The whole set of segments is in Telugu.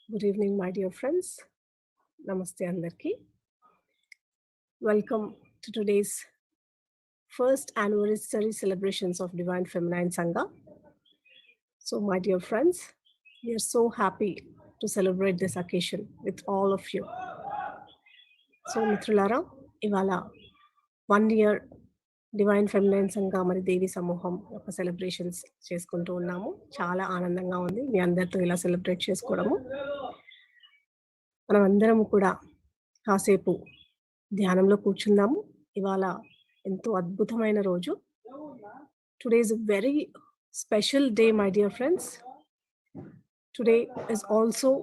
Good evening, my dear friends. Namaste Andarki. Welcome to today's first anniversary celebrations of Divine Feminine Sangha. So, my dear friends, we are so happy to celebrate this occasion with all of you. So, Mitrulara, Ivala, 1 year divine feminine సంఘ మరి దేవి సమూహం యొక్క సెలబ్రేషన్స్ చేసుకుంటూ ఉన్నాము. చాలా ఆనందంగా ఉంది మీ అందరితో ఇలా సెలబ్రేట్ చేసుకోవడము. మనం అందరం కూడా కాసేపు ధ్యానంలో కూర్చుందాము. ఇవాళ ఎంతో అద్భుతమైన రోజు. Today is a very special day, my dear friends. Today is also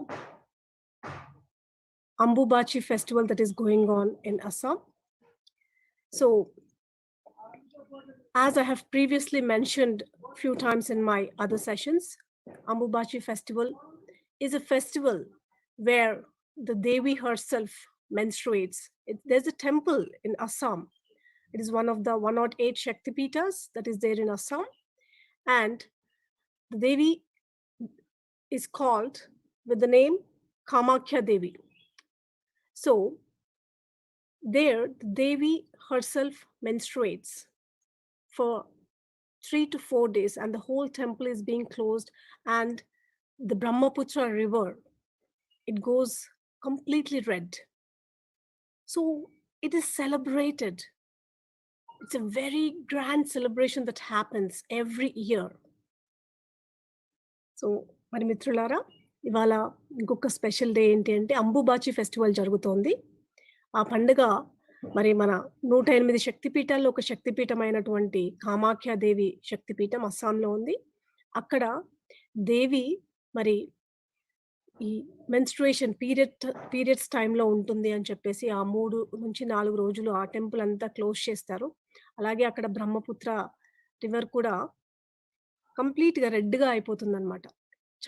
Ambubachi festival that is going on in Assam. So, as I have previously mentioned a few times in my other sessions, Ambubachi festival is a festival where the Devi herself menstruates. There's a temple in Assam. It is one of the 108 Shaktipitas that is there in Assam. And the Devi is called with the name Kamakhya Devi. So there, the Devi herself menstruates for 3 to 4 days, and the whole temple is being closed, and the Brahmaputra river, it goes completely red. So it is celebrated. It's a very grand celebration that happens every year. So, మరి మిత్రులారా, ఇవాళ ఇంకొక స్పెషల్ డే ఏంటి అంటే అంబుబాచి ఫెస్టివల్ జరుగుతోంది. ఆ పండుగ మరి మన 108 శక్తిపీఠాల్లో ఒక శక్తిపీఠమైనటువంటి కామాఖ్యాదేవి శక్తిపీఠం అస్సాంలో ఉంది. అక్కడ దేవి మరి ఈ మెన్స్ట్రుయేషన్ పీరియడ్స్ టైంలో ఉంటుంది అని చెప్పేసి ఆ 3 నుంచి 4 రోజులు ఆ టెంపుల్ అంతా క్లోజ్ చేస్తారు. అలాగే అక్కడ బ్రహ్మపుత్ర రివర్ కూడా కంప్లీట్‌గా రెడ్‌గా అయిపోతుందన్నమాట.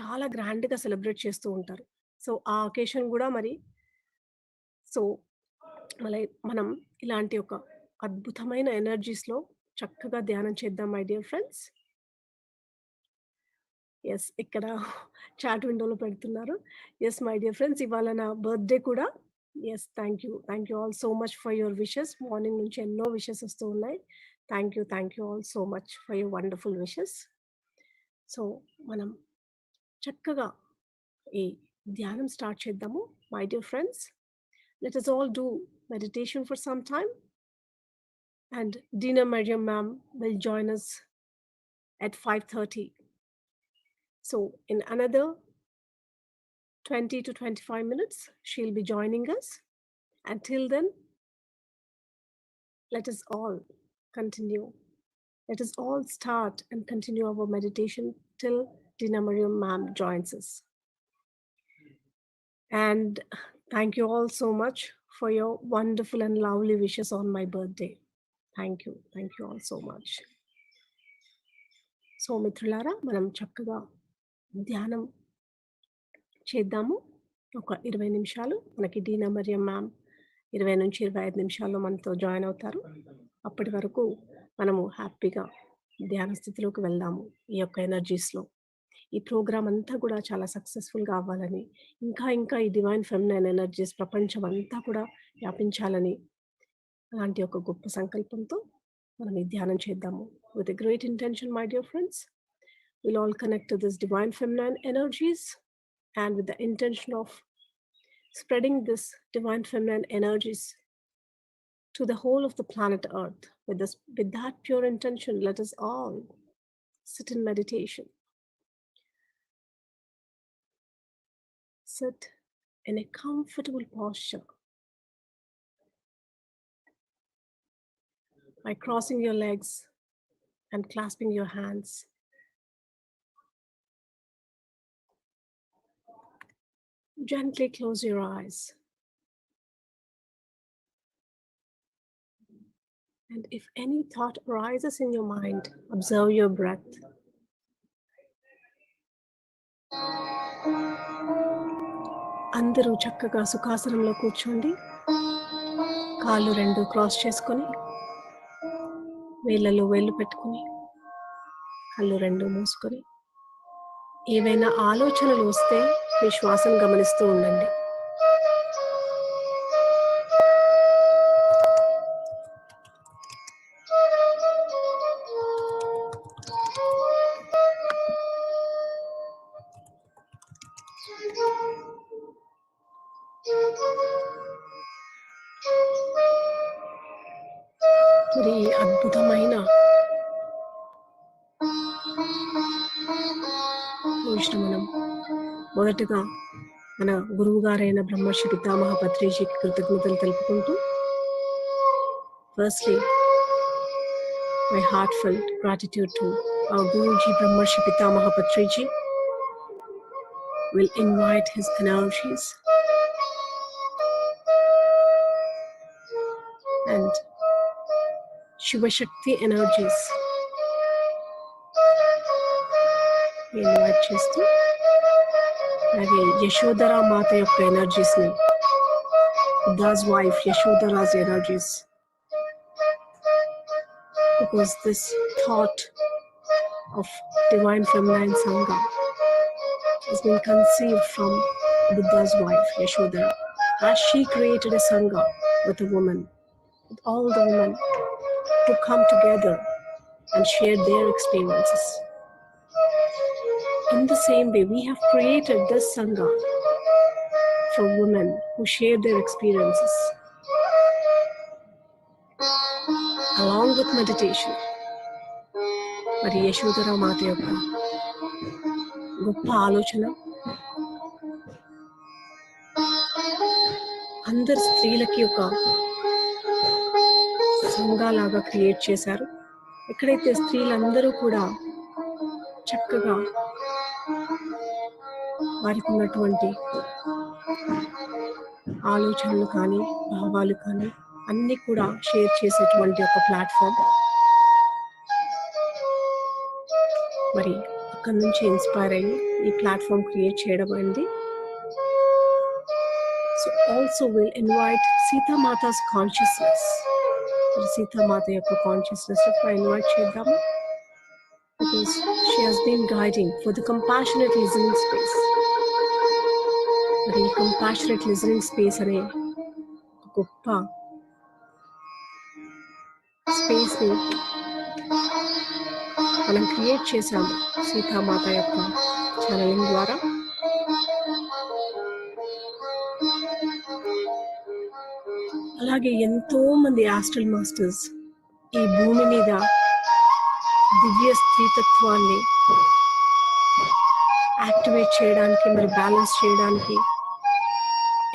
చాలా గ్రాండ్‌గా సెలబ్రేట్ చేస్తూ ఉంటారు. సో, ఆ అకేషన్ కూడా మరి సో, మనం ఇలాంటి ఒక అద్భుతమైన ఎనర్జీస్‌లో చక్కగా ధ్యానం చేద్దాం మై డియర్ ఫ్రెండ్స్. యెస్, ఇక్కడ చాట్ విండోలో పెడుతున్నారు. యెస్ మై డియర్ ఫ్రెండ్స్, ఇవాళ నా బర్త్‌డే కూడా. Yes, thank you all so much for your wishes. Morning నుంచి ఎన్నో విషెస్ వస్తూ ఉన్నాయి. Thank you all so much for your wonderful wishes. So, మనం చక్కగా ఈ ధ్యానం స్టార్ట్ చేద్దాము my dear friends. Let us all do meditation for some time, and Dina Mariam ma'am will join us at 5:30. So in another 20 to 25 minutes, she'll be joining us. Until then, let us all continue. Let us all start and continue our meditation till Dina Mariam ma'am joins us. And thank you all so much for your wonderful and lovely wishes on my birthday. Thank you all so much. So మిత్రులారా, మనం చక్కగా ధ్యానం చేద్దాము. ఒక 20 నిమిషాలు మనకి డీనా మరియం మ్యామ్ 20 నుంచి 25 నిమిషాల్లో మనతో జాయిన్ అవుతారు. అప్పటి వరకు మనము హ్యాపీగా ధ్యాన స్థితిలోకి వెళ్దాము. ఈ యొక్క ఎనర్జీస్లో ఈ ప్రోగ్రామ్ అంతా కూడా చాలా సక్సెస్ఫుల్గా అవ్వాలని, ఇంకా ఈ డివైన్ ఫెమినైన్ ఎనర్జీస్ ప్రపంచం అంతా కూడా వ్యాపించాలని, అలాంటి ఒక గొప్ప సంకల్పంతో మనం ఈ ధ్యానం చేద్దాము. With a great intention, my dear friends, we'll all connect to this divine feminine energies, and with the intention of spreading this divine feminine energies to the whole of the planet Earth. With that pure intention, let us all sit in meditation. Sit in a comfortable posture by crossing your legs and clasping your hands. Gently close your eyes. And if any thought arises in your mind, observe your breath. అందరూ చక్కగా సుఖాసనంలో కూర్చోండి. కాళ్ళు 2 క్రాస్ చేసుకొని, వేళ్ళలో వేళ్ళు పెట్టుకుని, కళ్ళు 2 మూసుకొని, ఏవైనా ఆలోచనలు వస్తే మీ శ్వాసను గమనిస్తూ ఉండండి. మరి ఈ అద్భుతమైన పోషణ మనం మొదటగా మన గురువు గారైన బ్రహ్మర్షి పితామహ పత్రిజీకి కృతజ్ఞతలు తెలుపుకుంటూ, firstly my heartfelt gratitude to our Guruji Brahmarshi Pitamaha Patriji. Will invite his energies and Shiva Shakti energies. Invite చేస్తూ అలాగే యశోధరా మాత యొక్క ఎనర్జీస్ ని, Buddha's wife Yashodhara's energies, because this thought of divine feminine sangha has been conceived from Buddha's wife Yashodhara, as she created a sangha with a woman, with all the women to come together and share their experiences. In the same way, we have created this sangha for women who share their experiences along with meditation. మరి యశోధరా మాత యొక్క గొప్ప ఆలోచన అందరు స్త్రీలకి ఒక సంఘాలాగా క్రియేట్ చేశారు. ఎక్కడైతే స్త్రీలందరూ కూడా చక్కగా వారికి ఉన్నటువంటి ఆలోచనలు కానీ భావాలు కానీ అన్నీ కూడా షేర్ చేసేటువంటి ఒక ప్లాట్ఫామ్. మరి అక్కడి నుంచి ఇన్స్పైర్ అయ్యి ఈ ప్లాట్ఫామ్ క్రియేట్ చేయడం అయింది. సో ఆల్సో విల్ ఇన్వైట్ సీతామాతాస్ కాన్షియస్నెస్. సీతామాత యొక్క కాన్షియస్నెస్ ఇన్వైట్ చేద్దాము. Because she has been guiding for the compassionate listening space. మరి కంపాషనేట్ లిజనింగ్ స్పేస్ అనే గొప్ప స్పేస్ని మనం క్రియేట్ చేశాము సీతామాత యొక్క ఛానలింగ్ ద్వారా. అలాగే ఎంతో మంది ఆస్ట్రల్ మాస్టర్స్ ఈ భూమి మీద దివ్య స్త్రీతత్వాన్ని యాక్టివేట్ చేయడానికి, మరి బ్యాలెన్స్ చేయడానికి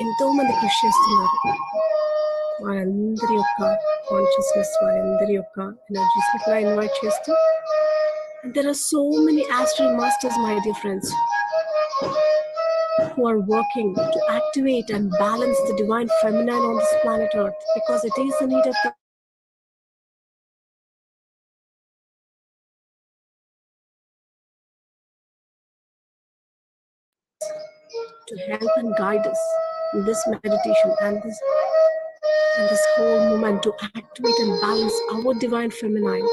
ఎంతో మంది కృషి చేస్తున్నారు. వారందరి యొక్క కాన్షియస్నెస్, వారందరి యొక్క ఎనర్జీస్ని కూడా ఇన్వైట్ చేస్తూ, and there are so many astral masters, my dear friends, who are working to activate and balance the divine feminine on this planet Earth, because it is the need of the to help and guide us in this meditation and this whole movement to activate and balance our divine feminine,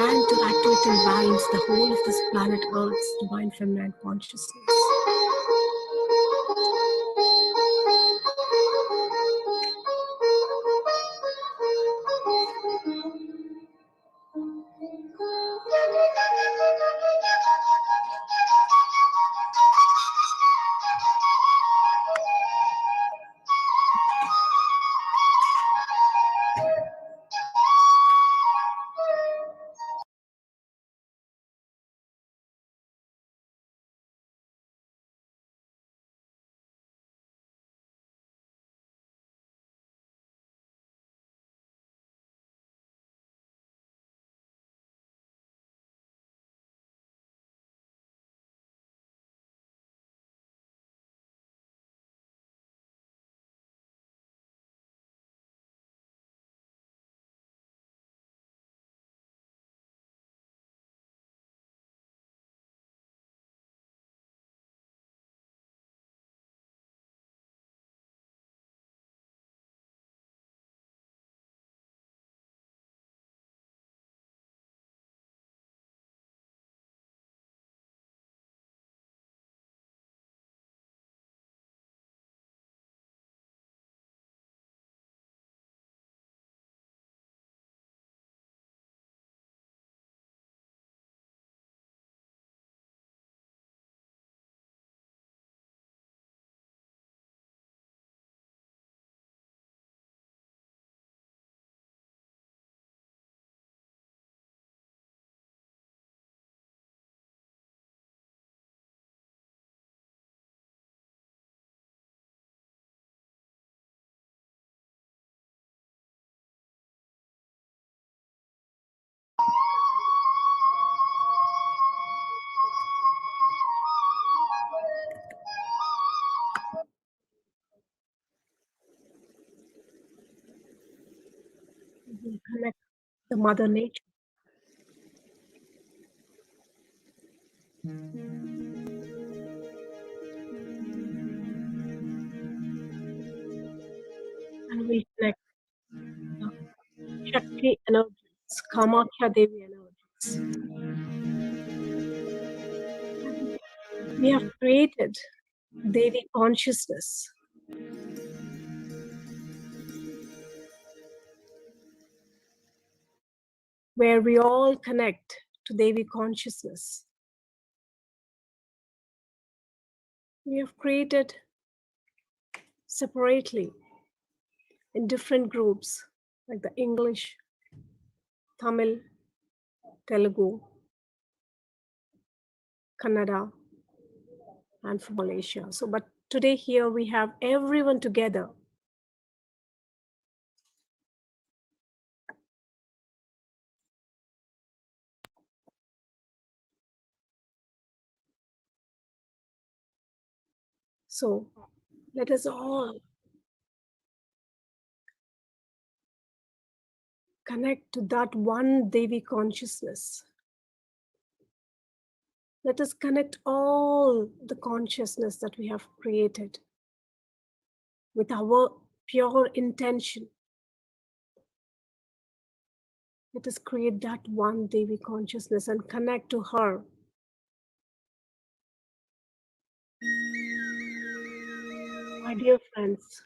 and to activate and balance the whole of this planet Earth's divine feminine consciousness. We connect the Mother Nature. And we connect the Shakti energies, Kamakhya Devi energies. And we have created Devi consciousness, where we all connect to Devi consciousness. We have created separately in different groups like the English, Tamil, Telugu, Kannada, and from Malaysia. So, but today here we have everyone together. So let us all connect to that one Devi consciousness. Let us connect all the consciousness that we have created with our pure intention. Let us create that one Devi consciousness and connect to her. My dear friends,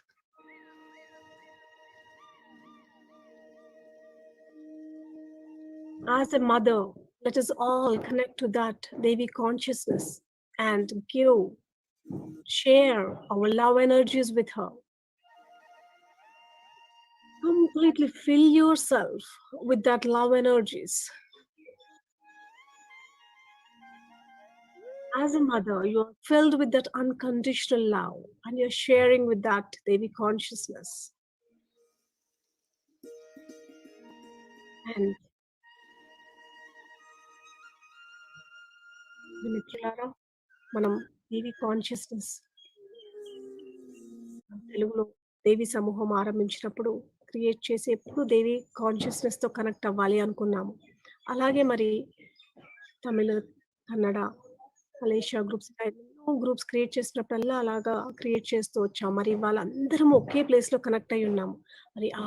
as a mother, let us all connect to that Devi consciousness and share our love energies with her. Completely fill yourself with that love energies. As a mother, you are filled with that unconditional love and you're sharing with that Devi consciousness. And మిత్రులారా, మనం దేవి కాన్షియస్నెస్ తెలుగులో దేవి సమూహం ఆరంభించినప్పుడు క్రియేట్ చేసి ఎప్పుడు దేవి కాన్షియస్నెస్తో కనెక్ట్ అవ్వాలి అనుకున్నాము. అలాగే మరి తమిళ, కన్నడ, మలేషియా గ్రూప్స్ ఎన్నో గ్రూప్స్ క్రియేట్ చేసినప్పుడల్లా అలాగా క్రియేట్ చేస్తూ వచ్చాం. మరి వాళ్ళందరం ఒకే ప్లేస్లో కనెక్ట్ అయి ఉన్నాము. మరి ఆ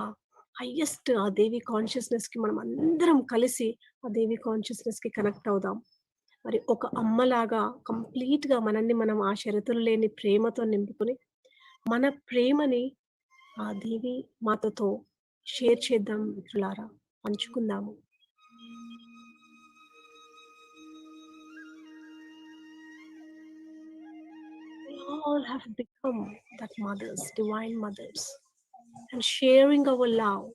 హైయెస్ట్ ఆ దేవి కాన్షియస్నెస్కి మనం అందరం కలిసి ఆ దేవి కాన్షియస్నెస్కి కనెక్ట్ అవుదాం. మరి ఒక అమ్మలాగా కంప్లీట్గా మనల్ని మనం ఆ షరతులు లేని ప్రేమతో నింపుకొని మన ప్రేమని ఆ దేవి మాతతో షేర్ చేద్దాం మిత్రులారా, పంచుకుందాము. We all have become that mothers, divine mothers, and sharing our love.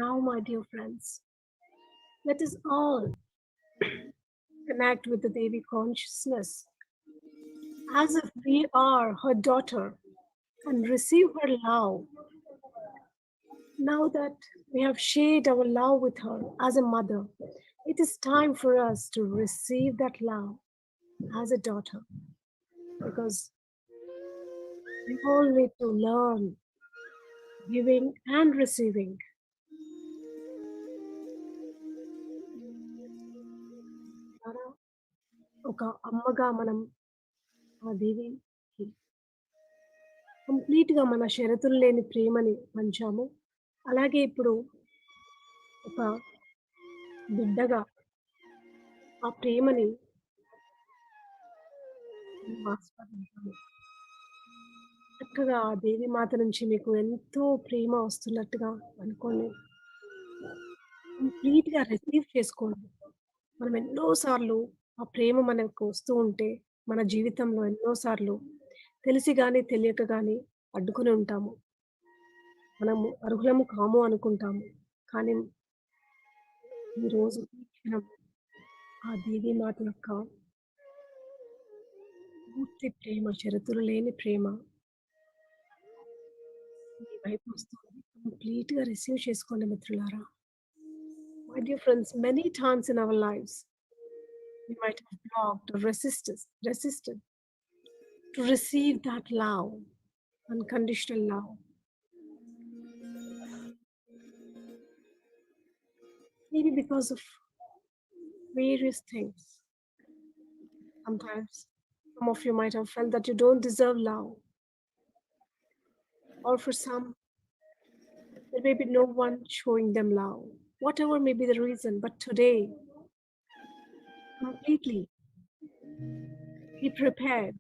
Now, my dear friends, let us all connect with the Devi consciousness as if we are her daughter and receive her love. Now that we have shared our love with her as a mother, it is time for us to receive that love as a daughter, because we all need to learn giving and receiving. ఒక అమ్మగా మనం ఆ దేవికి కంప్లీట్‌గా మన షరతులు లేని ప్రేమని పంచాము. అలాగే ఇప్పుడు ఒక బిడ్డగా ఆ ప్రేమని మనం ఆస్వాదించాము. చక్కగా ఆ దేవి మాత నుంచి మీకు ఎంతో ప్రేమ వస్తున్నట్టుగా అనుకోండి. కంప్లీట్‌గా రిసీవ్ చేసుకోండి. మనం ఎన్నో సార్లు ఆ ప్రేమ మనకు వస్తూ ఉంటే, మన జీవితంలో ఎన్నో సార్లు తెలిసి గాని, తెలియక గాని అడ్డుకొని ఉంటాము. మనము అర్హులము కాము అనుకుంటాము. కానీ ఈరోజు ఈ క్షణం ఆ దేవి మాత యొక్క పూర్తి ప్రేమ, షరతులు లేని ప్రేమ మీ వైపు వస్తుంది. కంప్లీట్‌గా రిసీవ్ చేసుకోండి మిత్రులారా. My dear friends, many times in our lives, we might have blocked or resisted to receive that love, unconditional love. Maybe because of various things. Sometimes some of you might have felt that you don't deserve love, or for some, there may be no one showing them love. Whatever may be the reason, but today, completely be prepared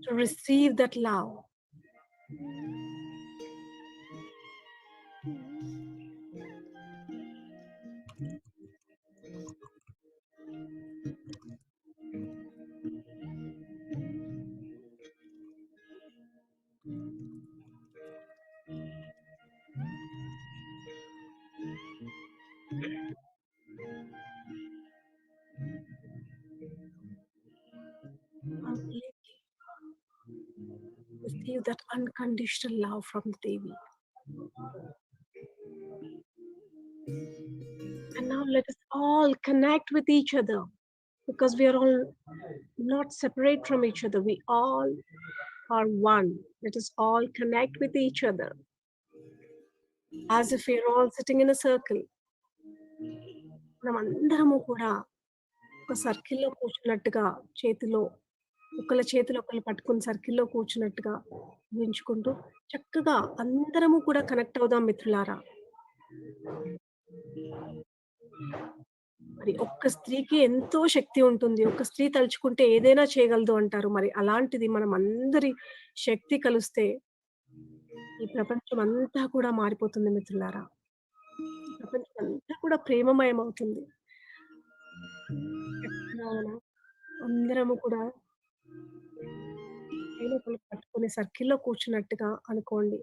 to receive that love. Completely receive that unconditional love from the Devi. And now let us all connect with each other because we are all not separate from each other. We all are one. Let us all connect with each other as if we are all sitting in a circle. మనమందరము కూడా ఒక సర్కిల్‌లో కూర్చున్నట్టుగా చేతిలో ఒకళ్ళ చేతులు ఒకళ్ళు పట్టుకొని సర్కిల్‌లో కూర్చున్నట్టుగా ఊహించుకుంటూ చక్కగా అందరము కూడా కనెక్ట్ అవుదాం మిత్రులారా. మరి ఒక్క స్త్రీకి ఎంతో శక్తి ఉంటుంది. ఒక స్త్రీ తలుచుకుంటే ఏదైనా చేయగలదు అంటారు. మరి అలాంటిది మనం అందరి శక్తి కలిస్తే ఈ ప్రపంచం అంతా కూడా మారిపోతుంది మిత్రులారా. ఈ ప్రపంచం అంతా కూడా ప్రేమమయం అవుతుంది. చక్కగా మనం అందరము కూడా చేతులు ఒకళ్ళు పట్టుకొని సర్కిల్‌లో కూర్చున్నట్టుగా అనుకోండి.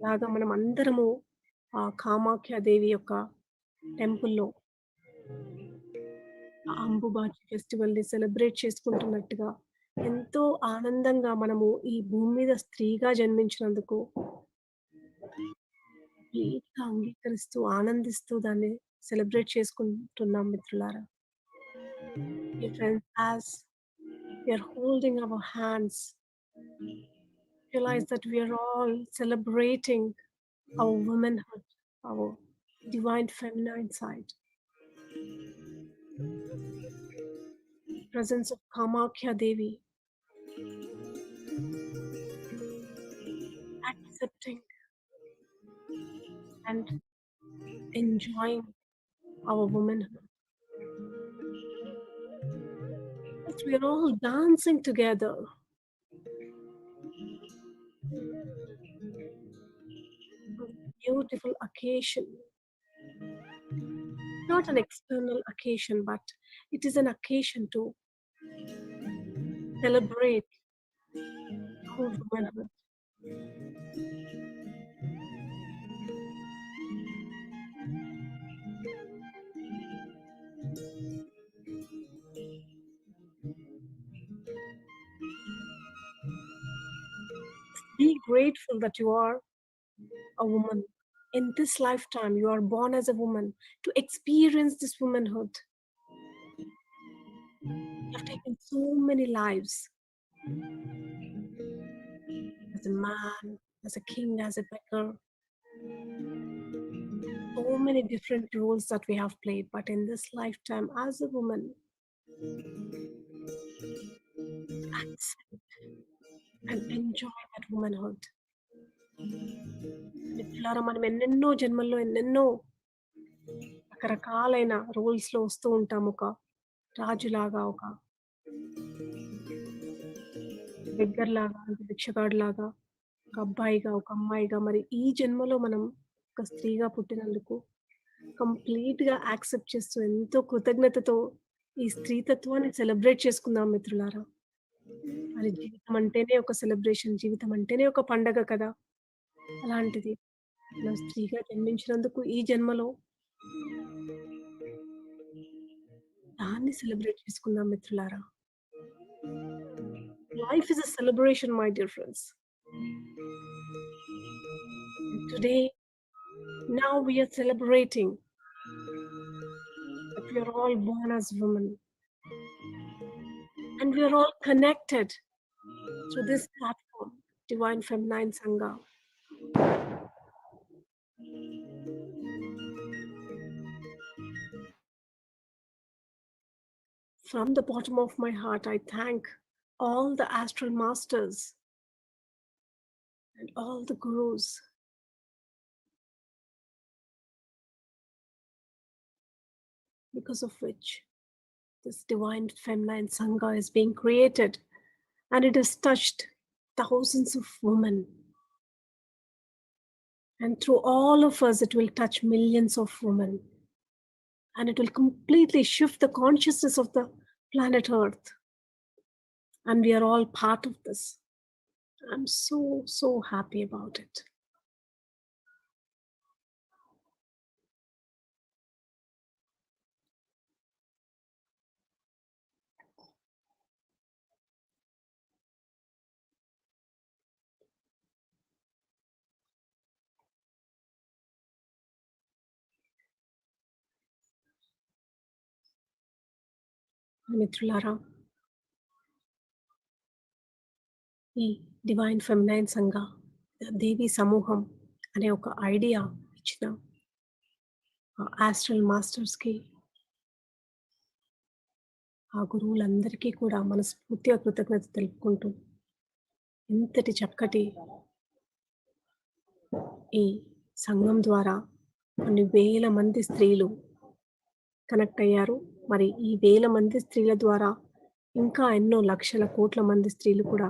అలాగా మనం అందరము ఆ కామాఖ్య దేవి యొక్క టెంపుల్‌లో ఆ అంబుబాచి ఫెస్టివల్‌ని సెలబ్రేట్ చేసుకుంటున్నట్టుగా ఎంతో ఆనందంగా మనము ఈ భూమి మీద స్త్రీగా జన్మించినందుకు కంప్లీట్‌గా అంగీకరిస్తూ, ఆనందిస్తూ దాన్ని సెలబ్రేట్ చేసుకుంటున్నాం మిత్రులారా. Dear friends, as we are holding our hands, realize that we are all celebrating our womanhood, our divine feminine side. Presence of Kamakya Devi, accepting and enjoying our womanhood. As we are all dancing together, a beautiful occasion, not an external occasion, but it is an occasion to celebrate our womanhood. Be grateful that you are a woman. In this lifetime, you are born as a woman to experience this womanhood. You have taken so many lives as a man, as a king, as a beggar. So many different roles that we have played, but in this lifetime, as a woman, accept and enjoy that womanhood. మిత్రులారా, మనం ఎన్నెన్నో జన్మల్లో ఎన్నెన్నో రకరకాలైన రోల్స్‌లో వస్తూ ఉంటాం. ఒక రాజులాగా, ఒక బెగ్గర్‌లాగా, అంటే భిక్షగాడిలాగా, ఒక అబ్బాయిగా, ఒక అమ్మాయిగా. మరి ఈ జన్మలో మనం ఒక స్త్రీగా పుట్టినందుకు కంప్లీట్‌గా యాక్సెప్ట్ చేస్తూ, ఎంతో కృతజ్ఞతతో ఈ స్త్రీతత్వాన్ని సెలబ్రేట్ చేసుకుందాం మిత్రులారా. మరి జీవితం అంటేనే ఒక సెలబ్రేషన్. జీవితం అంటేనే ఒక పండగ కదా! అలాంటిది మనం స్త్రీగా జన్మించినందుకు ఈ జన్మలో దాన్ని సెలబ్రేట్ చేసుకుందాం మిత్రులారా. Life is a celebration, my dear friends. And today, now we are celebrating that we are all born as women and we are all connected through this platform, Divine Feminine Sangha. From the bottom of my heart, I thank all the astral masters and all the gurus because of which this Divine Feminine Sangha is being created, and it has touched thousands of women. And through all of us, it will touch millions of women. And it will completely shift the consciousness of the planet Earth. And we are all part of this. I'm so, so happy about it. మిత్రులారా, ఈ డివైన్ ఫెమినైన్ సంఘ దేవి సమూహం అనే ఒక ఐడియా ఇచ్చిన ఆస్ట్రల్ మాస్టర్స్కి, ఆ గురువులందరికీ కూడా మనస్ఫూర్తిగా కృతజ్ఞత తెలుపుకుంటూ, ఇంతటి చక్కటి ఈ సంఘం ద్వారా కొన్ని వేల మంది స్త్రీలు కనెక్ట్ అయ్యారు. మరి ఈ వేల మంది స్త్రీల ద్వారా ఇంకా ఎన్నో లక్షల కోట్ల మంది స్త్రీలు కూడా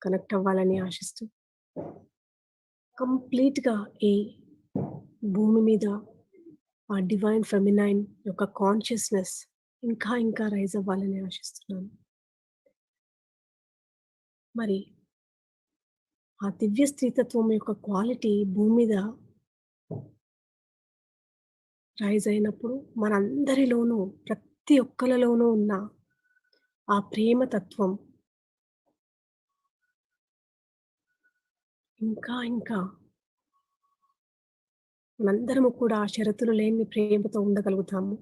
కనెక్ట్ అవ్వాలని ఆశిస్తూ, కంప్లీట్‌గా ఈ భూమి మీద ఆ డివైన్ ఫెమినైన్ యొక్క కాన్షియస్‌నెస్ ఇంకా ఇంకా రైజ్ అవ్వాలని ఆశిస్తున్నాను. మరి ఆ దివ్య స్త్రీతత్వం యొక్క క్వాలిటీ భూమి మీద రైజ్ అయినప్పుడు మనందరిలోనూ, ప్రతి ఒక్కళ్ళలోనూ ఉన్న ఆ ప్రేమ తత్వం ఇంకా ఇంకా మనందరము కూడా ఆ షరతులు లేని ప్రేమతో ఉండగలుగుతాము.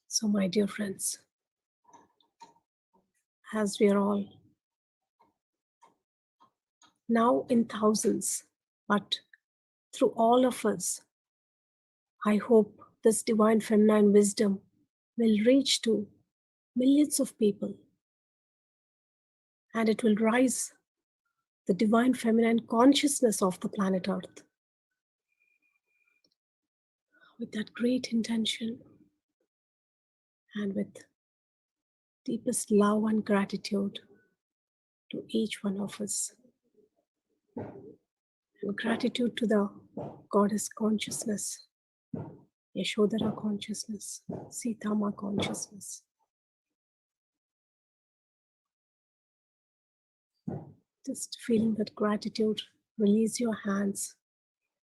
So my dear friends, as we are all now in thousands, but through all of us, I hope this divine feminine wisdom will reach to millions of people, and it will rise the divine feminine consciousness of the planet Earth. With that great intention and with deepest love and gratitude to each one of us, and gratitude to the goddess consciousness, Yashodhara consciousness, Sitama consciousness. Just feeling that gratitude, release your hands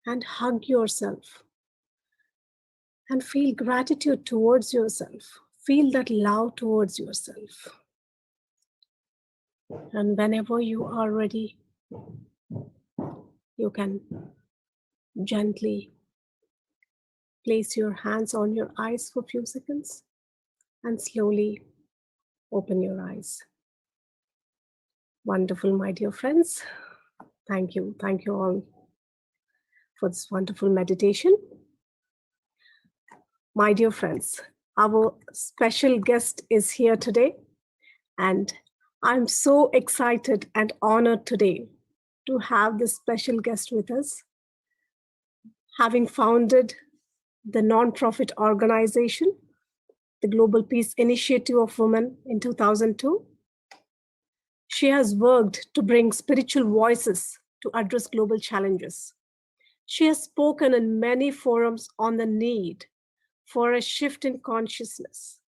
and hug yourself and feel gratitude towards yourself. Feel that love towards yourself. And whenever you are ready, you can gently Place your hands on your eyes for a few seconds and slowly open your eyes. Wonderful, my dear friends. Thank you. Thank you all for this wonderful meditation. My dear friends, our special guest is here today, and I'm so excited and honored today to have this special guest with us. Having founded the non-profit organization, the Global Peace Initiative of Women in 2002, she has worked to bring spiritual voices to address global challenges. She has spoken in many forums on the need for a shift in consciousness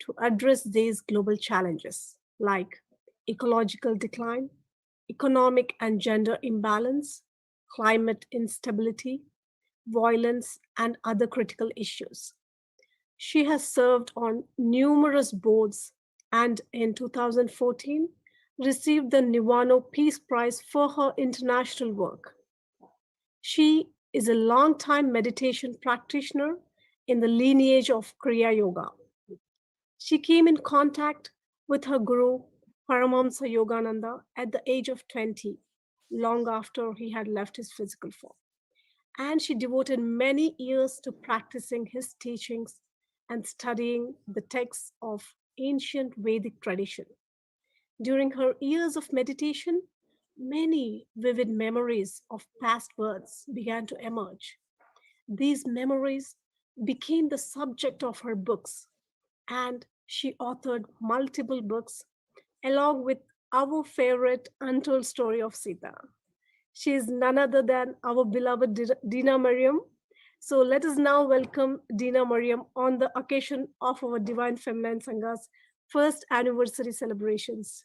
to address these global challenges like ecological decline, economic and gender imbalance, climate instability, violence, and other critical issues. She has served on numerous boards and in 2014 received the Niwano Peace Prize for her international work. She is a long-time meditation practitioner in the lineage of Kriya Yoga. She came in contact with her guru, Paramahamsa Yogananda, at the age of 20, long after he had left his physical form. And she devoted many years to practicing his teachings and studying the texts of ancient Vedic tradition. During her years of meditation, many vivid memories of past births began to emerge. These memories became the subject of her books, and she authored multiple books along with our favorite untold story of Sita. She is none other than our beloved Dina Mariam. So let us now welcome Dina Mariam on the occasion of our Divine Feminine Sangha's first anniversary celebrations.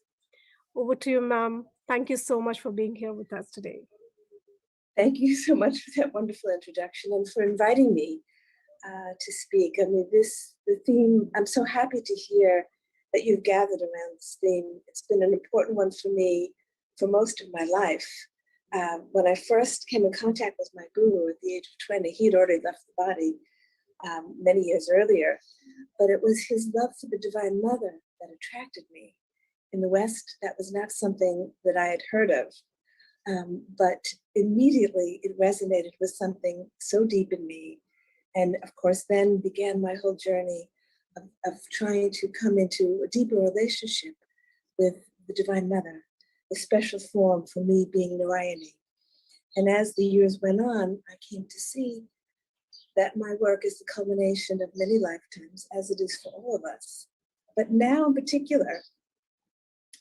Over to you, ma'am. Thank you so much for being here with us today. Thank you so much for that wonderful introduction and for inviting me to speak. I mean, the theme, I'm so happy to hear that you've gathered around this theme. It's been an important one for me for most of my life. When I first came in contact with my guru at the age of 20, he'd already left the body many years earlier, but it was his love for the Divine Mother that attracted me. In the West, that was not something that I had heard of, but immediately it resonated with something so deep in me. And of course, then began my whole journey of trying to come into a deeper relationship with the Divine Mother, a special form for me being Narayani. And as the years went on, I came to see that my work is the culmination of many lifetimes, as it is for all of us. But now in particular,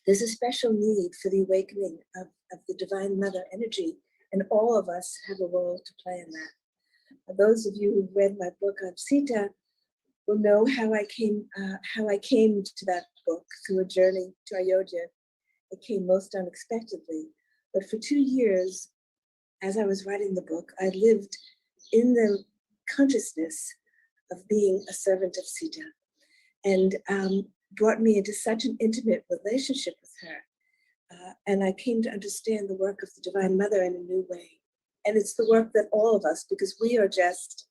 there's a special need for the awakening of the Divine Mother energy, and all of us have a role to play in that. Those of you who've read my book on Sita will know how I came to that book through a journey to Ayodhya. It came most unexpectedly, but for 2 years, as I was writing the book, I lived in the consciousness of being a servant of Sita, and brought me into such an intimate relationship with her. And I came to understand the work of the Divine Mother in a new way. And it's the work that all of us, because we are just,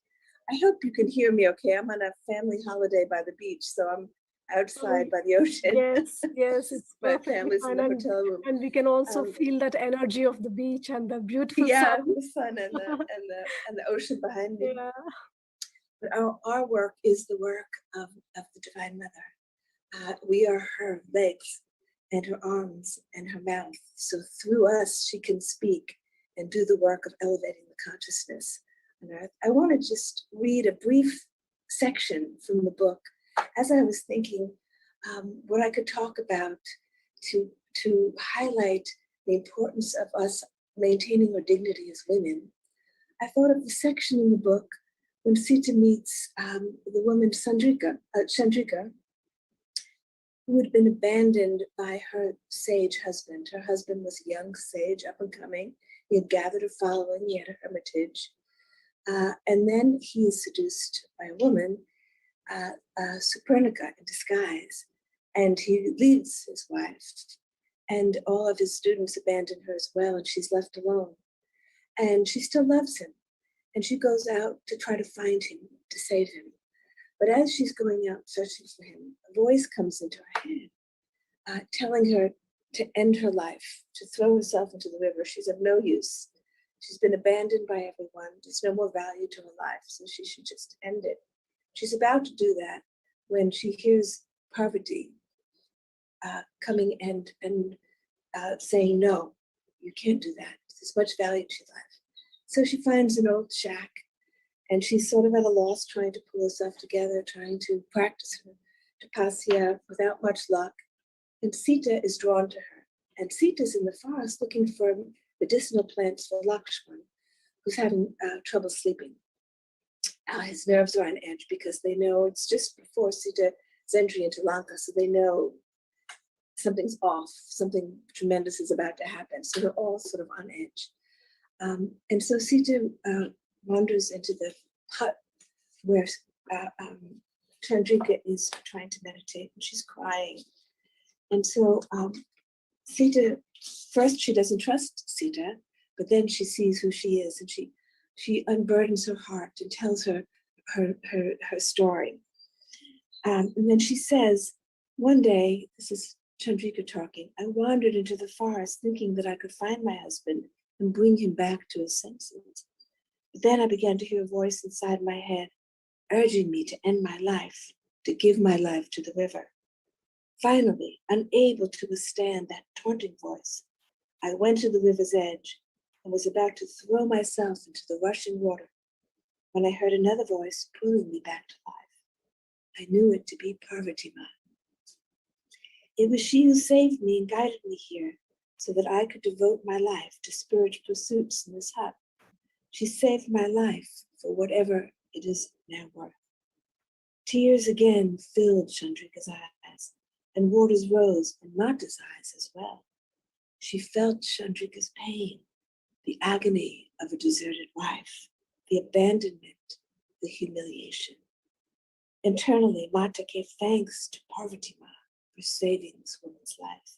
I hope you can hear me okay. I'm on a family holiday by the beach, so I'm outside by the ocean. Yes, it's my perfectly family's fine. in the hotel room. And we can also feel that energy of the beach and the beautiful sun. The sun and the ocean behind me. Yeah. But our work is the work of the Divine Mother. We are her legs and her arms and her mouth. So through us, she can speak and do the work of elevating the consciousness on earth. I want to just read a brief section from the book as I was thinking what I could talk about to highlight the importance of us maintaining our dignity as women. I thought of the section in the book when Sita meets the woman Chandrika, who had been abandoned by her sage husband. Her husband was a young sage, up and coming. He had gathered a following, he had a hermitage. And then he is seduced by a woman, Suparnika, in disguise. And he leaves his wife. And all of his students abandon her as well, and she's left alone. And she still loves him. and she goes out to try to find him, to save him. But as she's going out searching for him, a voice comes into her head, telling her to end her life, to throw herself into the river. She's of no use. She's been abandoned by everyone. There's no more value to her life, so she should just end it. She's about to do that when she hears Parvati coming and saying, no, you can't do that. There's much value to your life. So she finds an old shack, and she's sort of at a loss, trying to pull herself together, trying to practice her tapasya without much luck. And Sita is drawn to her. And Sita's in the forest looking for medicinal plants for Lakshman, who's having trouble sleeping. His nerves are on edge because they know it's just before Sita's entry into Lanka, so they know something's off, something tremendous is about to happen. So they're all sort of on edge. And so Sita wanders into the hut where Chandrika is trying to meditate, and she's crying. And so Sita, first she doesn't trust Sita, but then she sees who she is, and she unburdens her heart and tells her story. And then she says, one day, this is Chandrika talking, I wandered into the forest thinking that I could find my husband and bring him back to his senses. But then I began to hear a voice inside my head urging me to end my life, to give my life to the river. Finally, unable to withstand that taunting voice, I went to the river's edge and was about to throw myself into the rushing water when I heard another voice pulling me back to life. I knew it to be Parvati Ma. It was she who saved me and guided me here so that I could devote my life to spiritual pursuits in this hut. She saved my life for whatever it is now worth. Tears again filled Chandrika's eyes, and waters rose in Mata's eyes as well. She felt Chandrika's pain, the agony of a deserted wife, the abandonment, the humiliation. Internally, Mata gave thanks to Parvati Ma for saving this woman's life.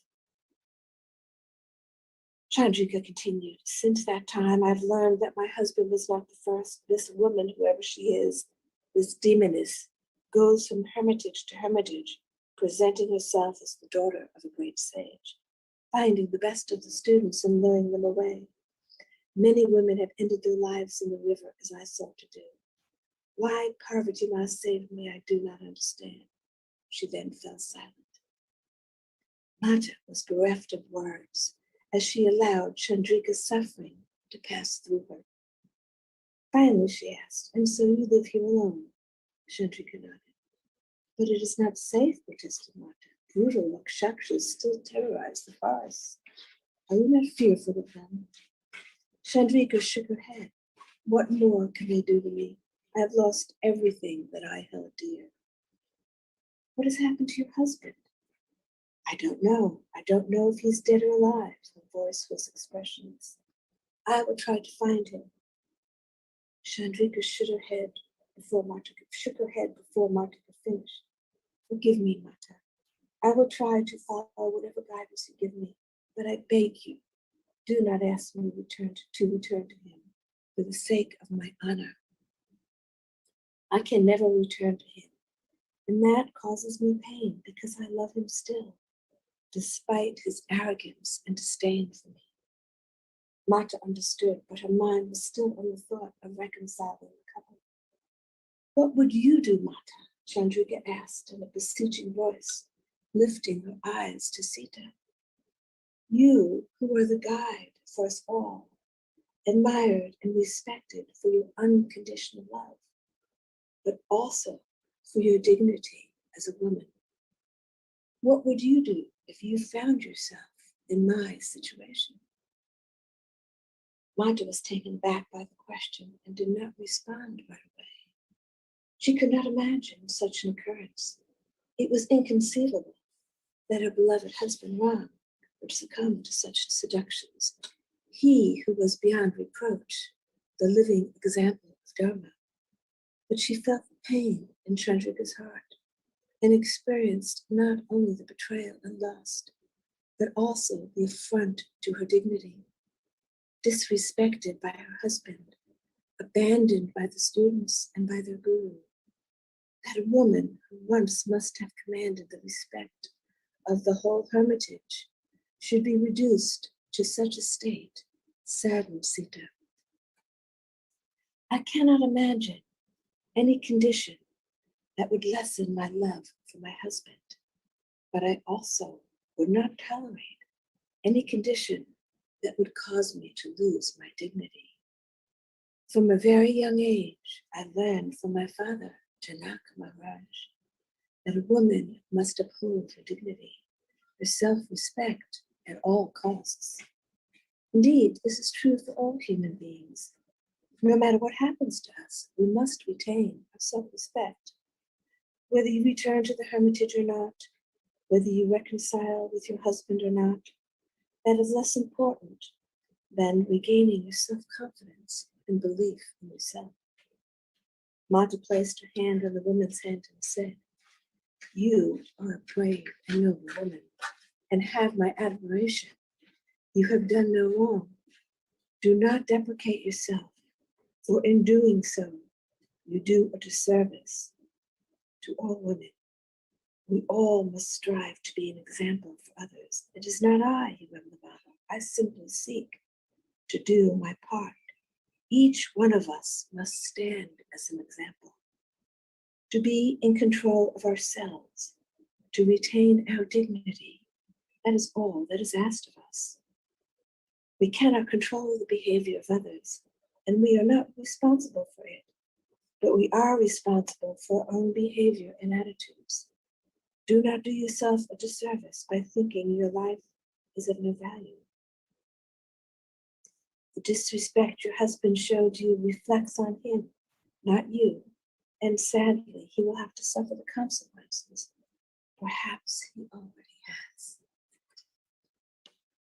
Chandrika continued, since that time, I've learned that my husband was not the first. This woman, whoever she is, this demoness, goes from hermitage to hermitage, presenting herself as the daughter of a great sage, finding the best of the students and luring them away. Many women have ended their lives in the river, as I sought to do. Why Parvati Ma saved me, I do not understand. She then fell silent. Mata was bereft of words as she allowed Chandrika's suffering to pass through her. Finally, she asked, and so you live here alone? Chandrika nodded. But it is not safe, protested Mata. Brutal Lakshakshas still terrorize the forests. Are you not fearful of them? Chandrika shook her head. What more can they do to me? I have lost everything that I held dear. What has happened to your husband? I don't know. I don't know if he's dead or alive. Her voice was expressionless. I will try to find him. Chandrika shook her head before Mata could finish. Forgive me, Mata. I will try to follow whatever guidance you give me, but I beg you, do not ask me to return to him for the sake of my honor. I can never return to him, and that causes me pain because I love him still, despite his arrogance and disdain for me. Mata understood, but her mind was still on the thought of reconciling the couple. What would you do, Mata? Chandrika asked in a beseeching voice, lifting her eyes to Sita. You, who are the guide for us all, admired and respected for your unconditional love, but also for your dignity as a woman. What would you do if you found yourself in my situation? Mata was taken aback by the question and did not respond right away. She could not imagine such an occurrence. It was inconceivable that her beloved husband Ram would succumb to such seductions. He who was beyond reproach, the living example of Dharma. But she felt the pain in Chandrika's heart and experienced not only the betrayal and loss, but also the affront to her dignity. Disrespected by her husband, abandoned by the students and by their guru. That a woman who once must have commanded the respect of the whole hermitage should be reduced to such a state saddened Sita. I cannot imagine any condition that would lessen my love for my husband, but I also would not tolerate any condition that would cause me to lose my dignity. From a very young age, I learned from my father, Janak Maharaj, that a woman must uphold her dignity, her self-respect at all costs. Indeed, this is true for all human beings. No matter what happens to us, we must retain our self-respect. Whether you return to the hermitage or not, whether you reconcile with your husband or not, that is less important than regaining your self-confidence and belief in yourself. Mata placed her hand on the woman's head and said, "You are a brave and noble woman, and have my admiration. You have done no wrong. Do not deprecate yourself, for in doing so, you do a disservice to all women. We all must strive to be an example for others. It is not I who am the model. I simply seek to do my part. Each one of us must stand as an example. To be in control of ourselves, to retain our dignity, that is all that is asked of us. We cannot control the behavior of others, and we are not responsible for it, but we are responsible for our own behavior and attitudes. Do not do yourself a disservice by thinking your life is of no value. The disrespect your husband showed you reflects on him, not you, and sadly, he will have to suffer the consequences. Perhaps he already has."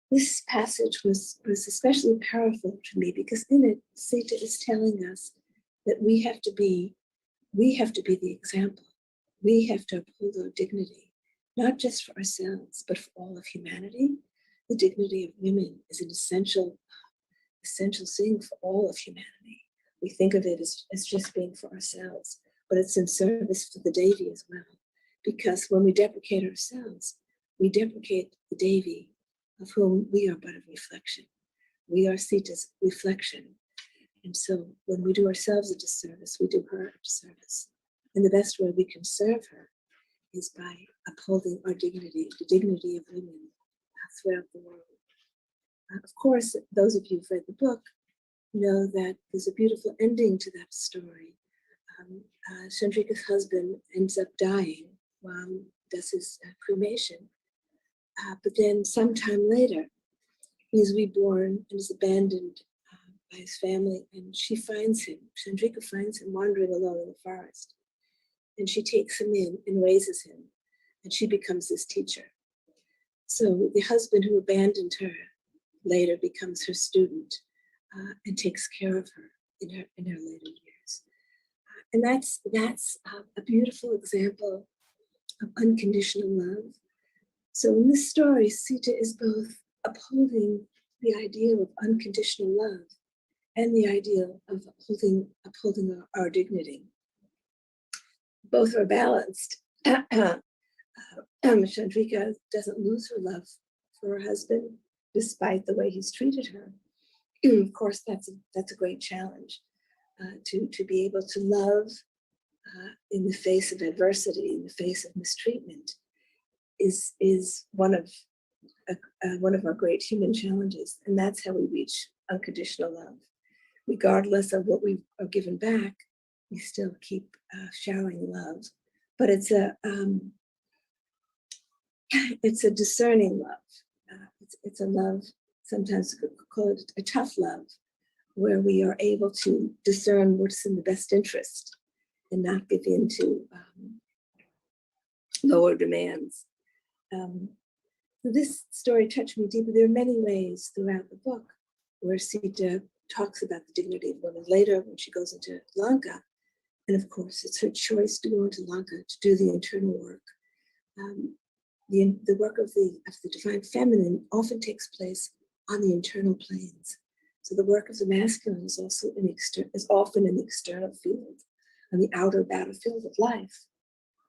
This passage was especially powerful to me because in it, Sita is telling us that we have to be the example. We have to uphold our dignity, not just for ourselves, but for all of humanity. The dignity of women is an essential thing for all of humanity. We think of it as just being for ourselves, but it's in service for the Devi as well. Because when we deprecate ourselves, we deprecate the Devi, of whom we are but a reflection. We are Sita's reflection. And so when we do ourselves a disservice, we do her a disservice. And the best way we can serve her is by upholding our dignity, the dignity of women throughout the world. Of course, those of you who've read the book know that there's a beautiful ending to that story. Chandrika's husband ends up dying while he does his cremation. But then sometime later, he's reborn and is abandoned by his family, and she finds him. Chandrika finds him wandering alone in the forest, and she takes him in and raises him, and she becomes his teacher. So the husband who abandoned her later becomes her student and takes care of her in her later years. And that's a beautiful example of unconditional love. So in this story, Sita is both upholding the ideal of unconditional love and the ideal of upholding our dignity. Both are balanced. Chandrika doesn't lose her love for her husband despite the way he's treated her. Of course, that's a great challenge to be able to love in the face of adversity, in the face of mistreatment, is one of our great human challenges, and that's how we reach unconditional love. Regardless of what we are given back, we still keep showering love, but it's a discerning love. It's a love. Sometimes we call it a tough love, where we are able to discern what's in the best interest and not give in to lower demands. This story touched me deeply. There are many ways throughout the book where Sita talks about the dignity of women. Later, when she goes into Lanka, and of course, it's her choice to go into Lanka to do the internal work. The work of the divine feminine often takes place on the internal planes. So the work of the masculine is also is often in the external field, on the outer battlefield of life,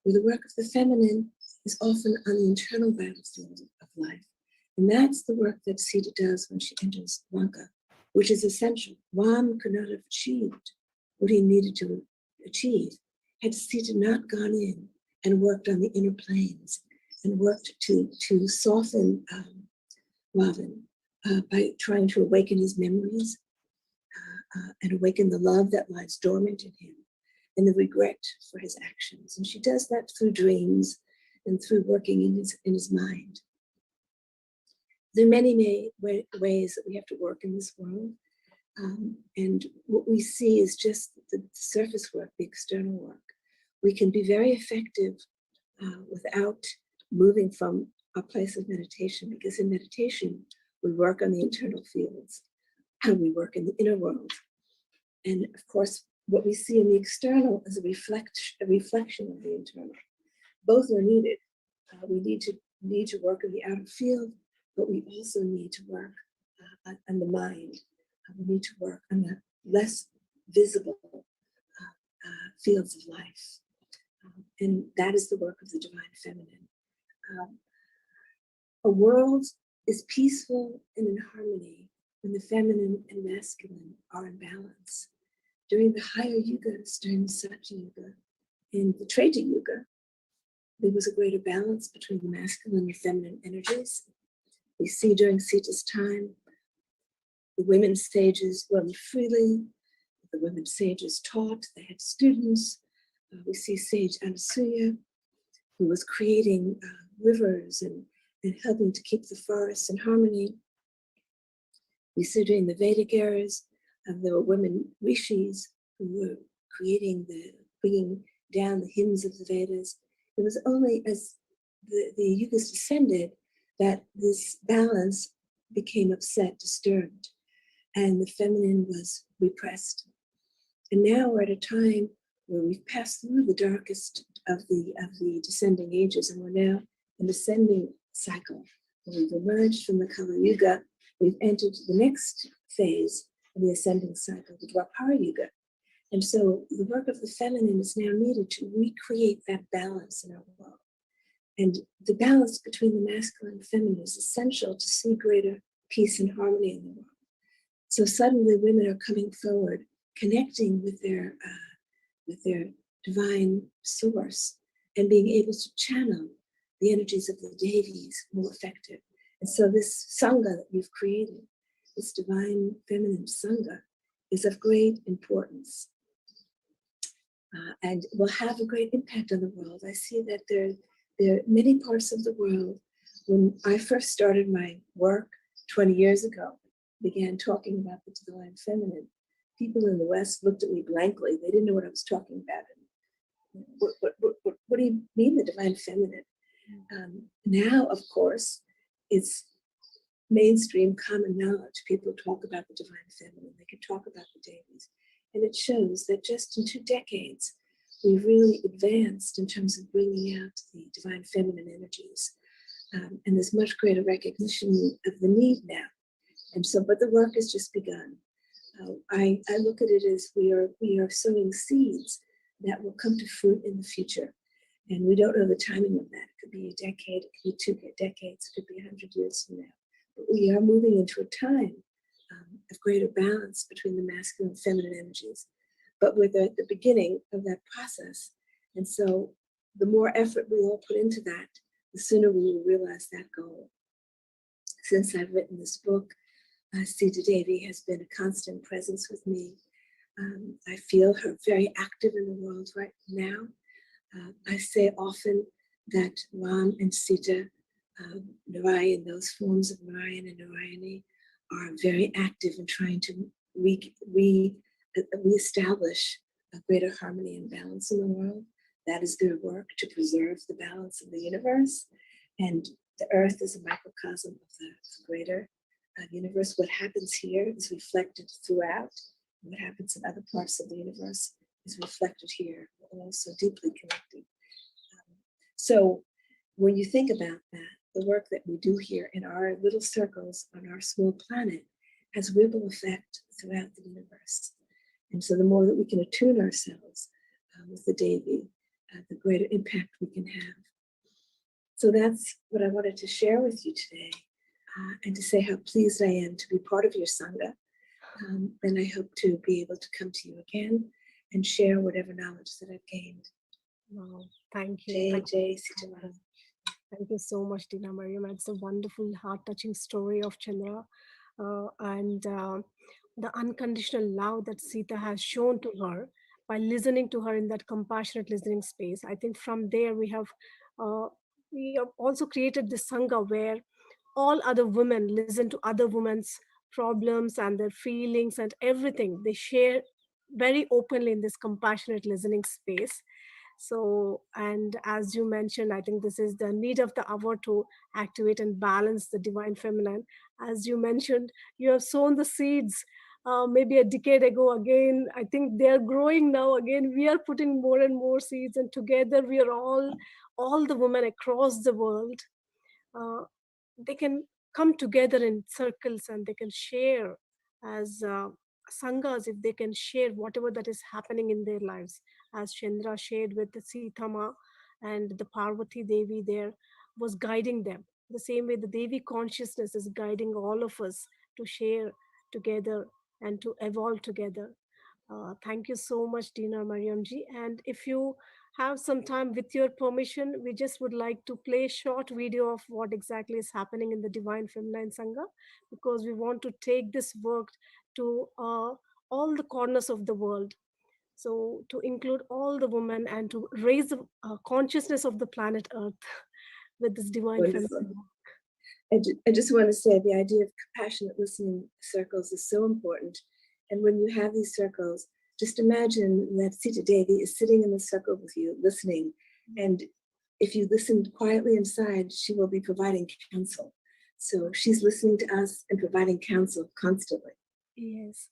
where the work of the feminine is often on the internal battlefield of life. And that's the work that Sita does when she enters Lanka, which is essential. Ram could not have achieved what he needed to achieve had Sita not gone in and worked on the inner planes and worked to soften Ravan by trying to awaken his memories and awaken the love that lies dormant in him and the regret for his actions. And she does that through dreams and through working in his mind. There are many ways that we have to work in this world. And what we see is just the surface work, the external work. We can be very effective without moving from a place of meditation, because in meditation, we work on the internal fields and we work in the inner world. And of course, what we see in the external is a reflection of the internal. Both are needed. We need to work in the outer field, but we also need to work on the mind. We need to work on the less visible fields of life. And that is the work of the divine feminine. A world is peaceful and in harmony when the feminine and masculine are in balance. During the higher yugas, during the Satya Yuga, in the Treta Yuga, there was a greater balance between the masculine and feminine energies. We see during Sita's time, the women sages roamed freely, the women sages taught, they had students. We see sage Anasuya, who was creating rivers and helping to keep the forests in harmony. We see during the Vedic eras, there were women rishis who were bringing down the hymns of the Vedas. It was only as the yugas descended that this balance became upset, disturbed, and the feminine was repressed. And now we're at a time where we've passed through the darkest of the descending ages, and we're now in the ascending cycle. We've emerged from the Kali Yuga, we've entered the next phase of the ascending cycle, the Dwapara Yuga. And so the work of the feminine is now needed to recreate that balance in our world. And the balance between the masculine and feminine is essential to see greater peace and harmony in the world. So suddenly women are coming forward, connecting with their divine source and being able to channel the energies of the Devis more effective. And so this Sangha that you've created, this divine feminine Sangha, is of great importance and will have a great impact on the world. I see that there are many parts of the world. When I first started my work 20 years ago, began talking about the divine feminine, people in the West looked at me blankly. They didn't know what I was talking about. What do you mean, the divine feminine? Now, of course, it's mainstream common knowledge. People talk about the divine feminine. They can talk about the Devis. And it shows that just in 2 decades, we've really advanced in terms of bringing out the divine feminine energies. And there's much greater recognition of the need now. And so, but the work has just begun. I look at it as we are sowing seeds that will come to fruit in the future. And we don't know the timing of that. It could be a decade, it could be 2 decades, it could be 100 years from now. But we are moving into a time of greater balance between the masculine and feminine energies. But we're at the beginning of that process. And so the more effort we all put into that, the sooner we will realize that goal. Since I've written this book, Sita Devi has been a constant presence with me. I feel her very active in the world right now. I say often that Ram and Sita, Narayan, those forms of Narayan and Narayani, are very active in trying to reestablish a greater harmony and balance in the world. That is their work, to preserve the balance of the universe. And the earth is a microcosm of the greater universe. What happens here is reflected throughout. What happens in other parts of the universe is reflected here. We're also deeply connected. So when you think about that, the work that we do here in our little circles on our small planet has ripple effect throughout the universe. And so the more that we can attune ourselves with the Devi, the greater impact we can have. So that's what I wanted to share with you today, and to say how pleased I am to be part of your Sangha. And I hope to be able to come to you again and share whatever knowledge that I've gained. Wow, thank you. Jai Thank Jai Sitaram. Thank you so much, Dina Mariam. It's a wonderful, heart-touching story of Chandra, and the unconditional love that Sita has shown to her by listening to her in that compassionate listening space. I think from there uh, we have also created this sangha where all other women listen to other women's problems and their feelings and everything. They share very openly in this compassionate listening space. So, and as you mentioned, I think this is the need of the hour to activate and balance the divine feminine. As you mentioned, you have sown the seeds maybe a decade ago. Again, I think they are growing now. Again, we are putting more and more seeds, and together we are all the women across the world. Uh, they can come together in circles and they can share as sanghas, if they can share whatever that is happening in their lives, as Chandra shared with the Sitama, and the Parvati Devi there was guiding them. The same way the Devi consciousness is guiding all of us to share together and to evolve together. Thank you so much, Dina Mariamji. And if you have some time, with your permission, we just would like to play a short video of what exactly is happening in the Divine Feminine Sangha, because we want to take this work to all the corners of the world. So, to include all the women and to raise the consciousness of the planet Earth with this Divine Wonderful. Feminine. I just want to say the idea of compassionate listening circles is so important. And when you have these circles, just imagine that Sita Devi is sitting in the circle with you, listening. And if you listen quietly inside, she will be providing counsel. So she's listening to us and providing counsel constantly. Yes.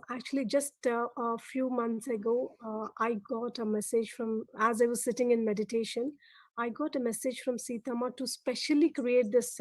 Actually, just a few months ago, I got a message from, as I was sitting in meditation, I got a message from Sitama to specially create this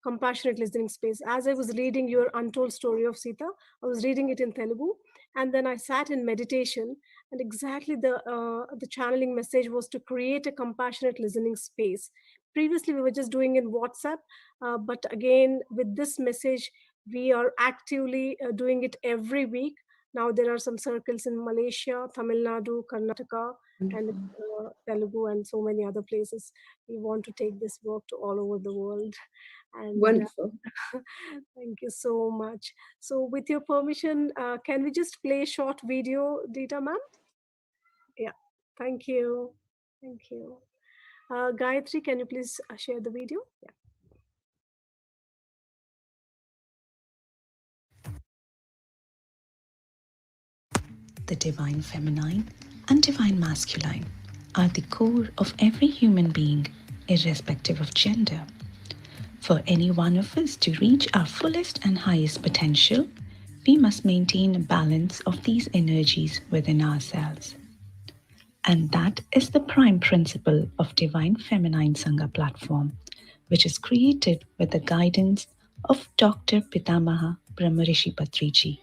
compassionate listening space. As I was reading your untold story of Sita, I was reading it in Telugu, and then I sat in meditation, and exactly the channeling message was to create a compassionate listening space. Previously, we were just doing in WhatsApp, but again, with this message, we are actively doing it every week. Now there are some circles in Malaysia, Tamil Nadu, Karnataka, and Wonderful. Telugu, and so many other places. We want to take this work to all over the world. And Wonderful. thank you so much. So, with your permission, can we just play a short video, Dita ma'am? Yeah, thank you. Thank you. Gayatri, can you please share the video? Yeah. The divine feminine and divine masculine are the core of every human being, irrespective of gender. For any one of us to reach our fullest and highest potential, we must maintain a balance of these energies within ourselves. And that is the prime principle of Divine Feminine Sangha platform, which is created with the guidance of Dr. Pitamaha Brahmarishi Patriji.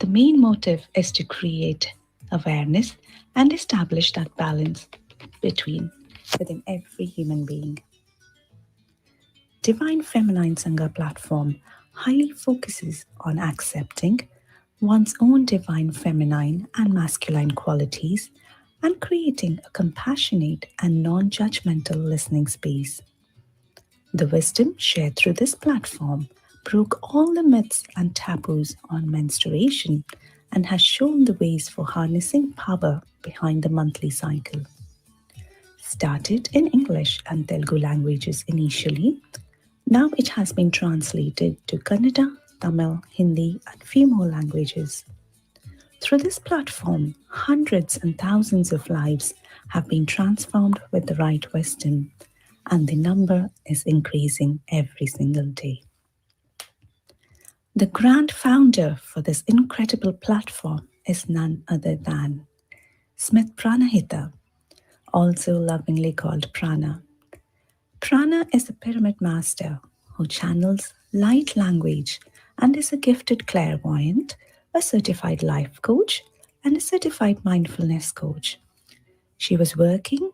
The main motive is to create awareness and establish that balance within every human being. Divine Feminine Sangha platform highly focuses on accepting one's own divine feminine and masculine qualities and creating a compassionate and non-judgmental listening space. The wisdom shared through this platform broke all the myths and taboos on menstruation and has shown the ways for harnessing power behind the monthly cycle. Started in English and Telugu languages initially, now it has been translated to Kannada, Tamil, Hindi, and few more languages. Through this platform, hundreds and thousands of lives have been transformed with the right wisdom, and the number is increasing every single day. The grand founder for this incredible platform is none other than Smith Pranahita, also lovingly called Prana. Prana is a pyramid master who channels light language and is a gifted clairvoyant, a certified life coach, and a certified mindfulness coach. She was working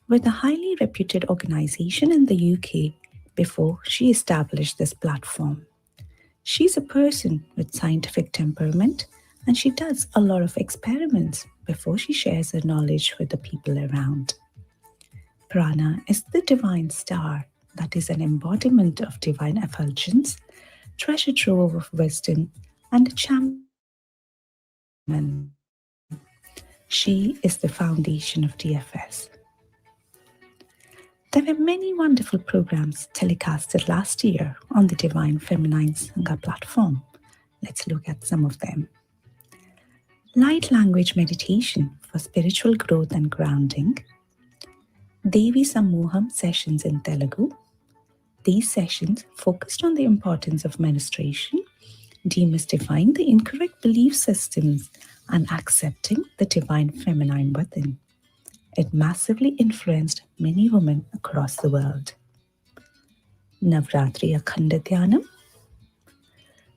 with a highly reputed organization in the UK before she established this platform. She's a person with scientific temperament and she does a lot of experiments before she shares her knowledge with the people around. Prana is the divine star that is an embodiment of divine effulgence, treasure trove of wisdom, and a champion of women. She is the foundation of DFS. There were many wonderful programs telecasted last year on the Divine Feminine Sangha platform. Let's look at some of them. Light language meditation for spiritual growth and grounding. Devi Samuham sessions in Telugu. These sessions focused on the importance of menstruation, demystifying the incorrect belief systems, and accepting the divine feminine within. It massively influenced many women across the world. Navratri Akhanda Dhyanam,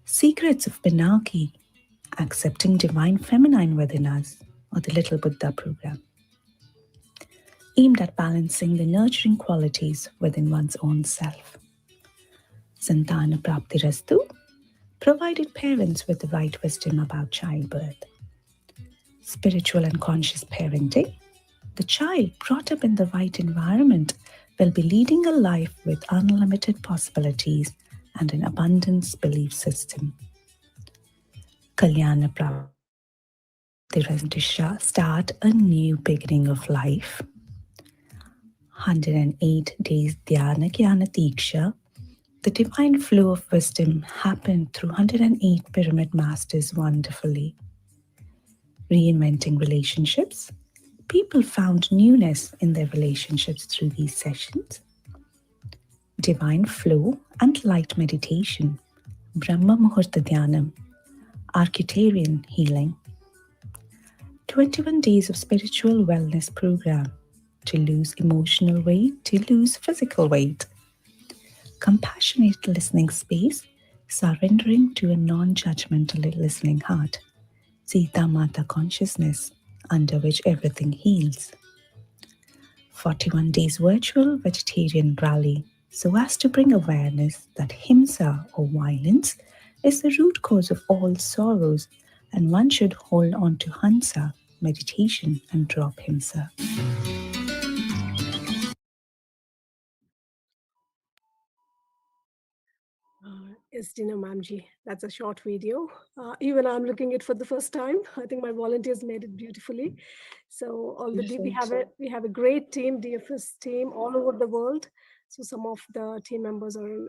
Secrets of Pinaki, Accepting Divine Feminine Within Us, or the Little Buddha program, aimed at balancing the nurturing qualities within one's own self. Santana Prapti Rastu provided parents with the right wisdom about childbirth. Spiritual and conscious parenting, the child brought up in the right environment will be leading a life with unlimited possibilities and an abundance belief system. Kalyana Prapti to start a new beginning of life. 108 days Dhyana Jnana Diksha. The divine flow of wisdom happened through 108 pyramid masters wonderfully. Reinventing relationships. People found newness in their relationships through these sessions. Divine flow and light meditation. Brahma Muhurta Dhyanam. Arcturian healing. 21 days of spiritual wellness program. To lose emotional weight, to lose physical weight. Compassionate listening space, surrendering to a non-judgmental listening heart. Sita Mata consciousness, under which everything heals. 41 days virtual vegetarian rally, so as to bring awareness that himsa or violence is the root cause of all sorrows, and one should hold on to hansa, meditation, and drop himsa. Yes, Dina Mamji, that's a short video. Even I'm looking it for the first time. I think my volunteers made it beautifully. So all the we have a great team, DFS team all over the world. So some of the team members are in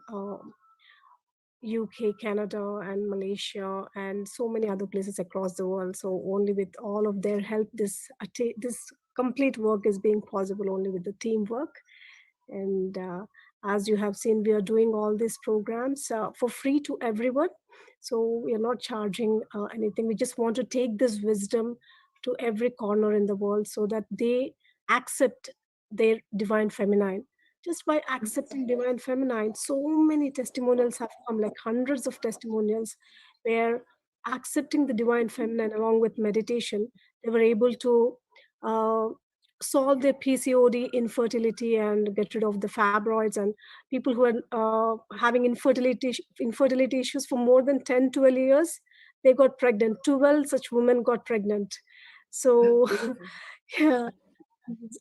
UK, Canada, and Malaysia, and so many other places across the world. So only with all of their help, this complete work is being possible only with the teamwork. And as you have seen, we are doing all these programs for free to everyone. So we are not charging anything. We just want to take this wisdom to every corner in the world so that they accept their divine feminine. Just by accepting divine feminine, so many testimonials have come, like hundreds of testimonials, where accepting the divine feminine along with meditation, they were able to uh, solve their PCOD, infertility, and get rid of the fibroids. And people who are having infertility issues for more than 10, 12 years, they got pregnant. 12 such women got pregnant. So yeah,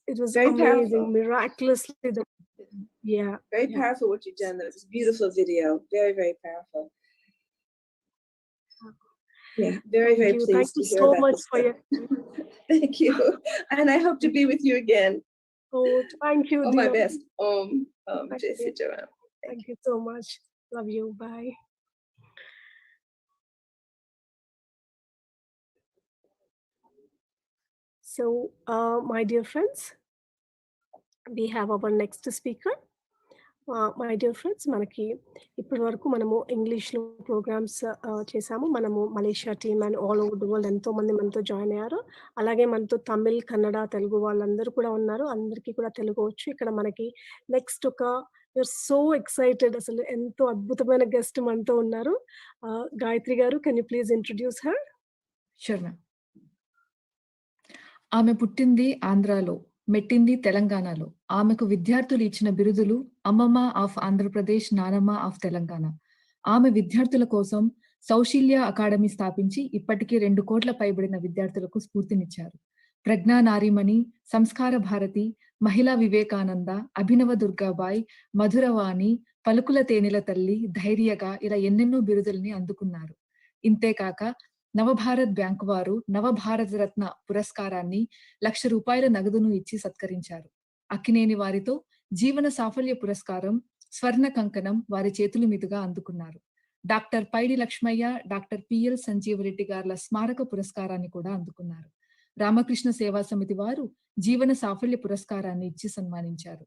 it was very amazing, powerful. miraculously. Yeah, very powerful what you've done. It was a beautiful video. Very, very powerful. Yeah, very, very pleased Thank to you hear so about much this for stuff. your. Thank you, and I hope to be with you again. Oh, thank you. All my Dina. best. Thank Jesse you. Joanne. Thank you so much. Love you. Bye. So, my dear friends, we have our next speaker. My dear friends, మనకి ఇప్పటి వరకు మనము ఇంగ్లీష్లో ప్రోగ్రామ్స్ చేసాము. మనము Malaysia team and all over the world ఎంతోమంది మనతో జాయిన్ అయ్యారు. అలాగే మనతో తమిళ్, కన్నడ, తెలుగు వాళ్ళందరూ కూడా ఉన్నారు. అందరికీ కూడా తెలుగు వచ్చు. ఇక్కడ మనకి నెక్స్ట్ ఒక యూఆర్ సో ఎక్సైటెడ్. అసలు ఎంతో అద్భుతమైన గెస్ట్ మనతో ఉన్నారు. గాయత్రి గారు, can you please introduce her? Sure ma'am. ఆమె పుట్టింది ఆంధ్రాలో, మెట్టింది తెలంగాణలో. ఆమెకు విద్యార్థులు ఇచ్చిన బిరుదులు అమ్మమ్మ ఆఫ్ ఆంధ్రప్రదేశ్, నానమ్మ ఆఫ్ తెలంగాణ. ఆమె విద్యార్థుల కోసం సౌశీల్య అకాడమీ స్థాపించి ఇప్పటికీ 2 కోట్ల పైబడిన విద్యార్థులకు స్ఫూర్తినిచ్చారు. ప్రజ్ఞా నారీమణి, సంస్కార భారతి, మహిళా వివేకానంద, అభినవ దుర్గాబాయ్, మధురవాణి, పలుకుల తేనెల తల్లి, ధైర్యగా ఇలా ఎన్నెన్నో బిరుదుల్ని అందుకున్నారు. ఇంతేకాక నవభారత్ బ్యాంకు వారు నవభారత రత్న పురస్కారాన్ని ₹1,00,000 నగదును ఇచ్చి సత్కరించారు. అక్కినేని వారితో జీవన సాఫల్య పురస్కారం, స్వర్ణ కంకణం వారి చేతుల మీదుగా అందుకున్నారు. డాక్టర్ పైడి లక్ష్మయ్య, డాక్టర్ పిఎల్ సంజీవరెడ్డి గార్ల స్మారక పురస్కారాన్ని కూడా అందుకున్నారు. రామకృష్ణ సేవా సమితి వారు జీవన సాఫల్య పురస్కారాన్ని ఇచ్చి సన్మానించారు.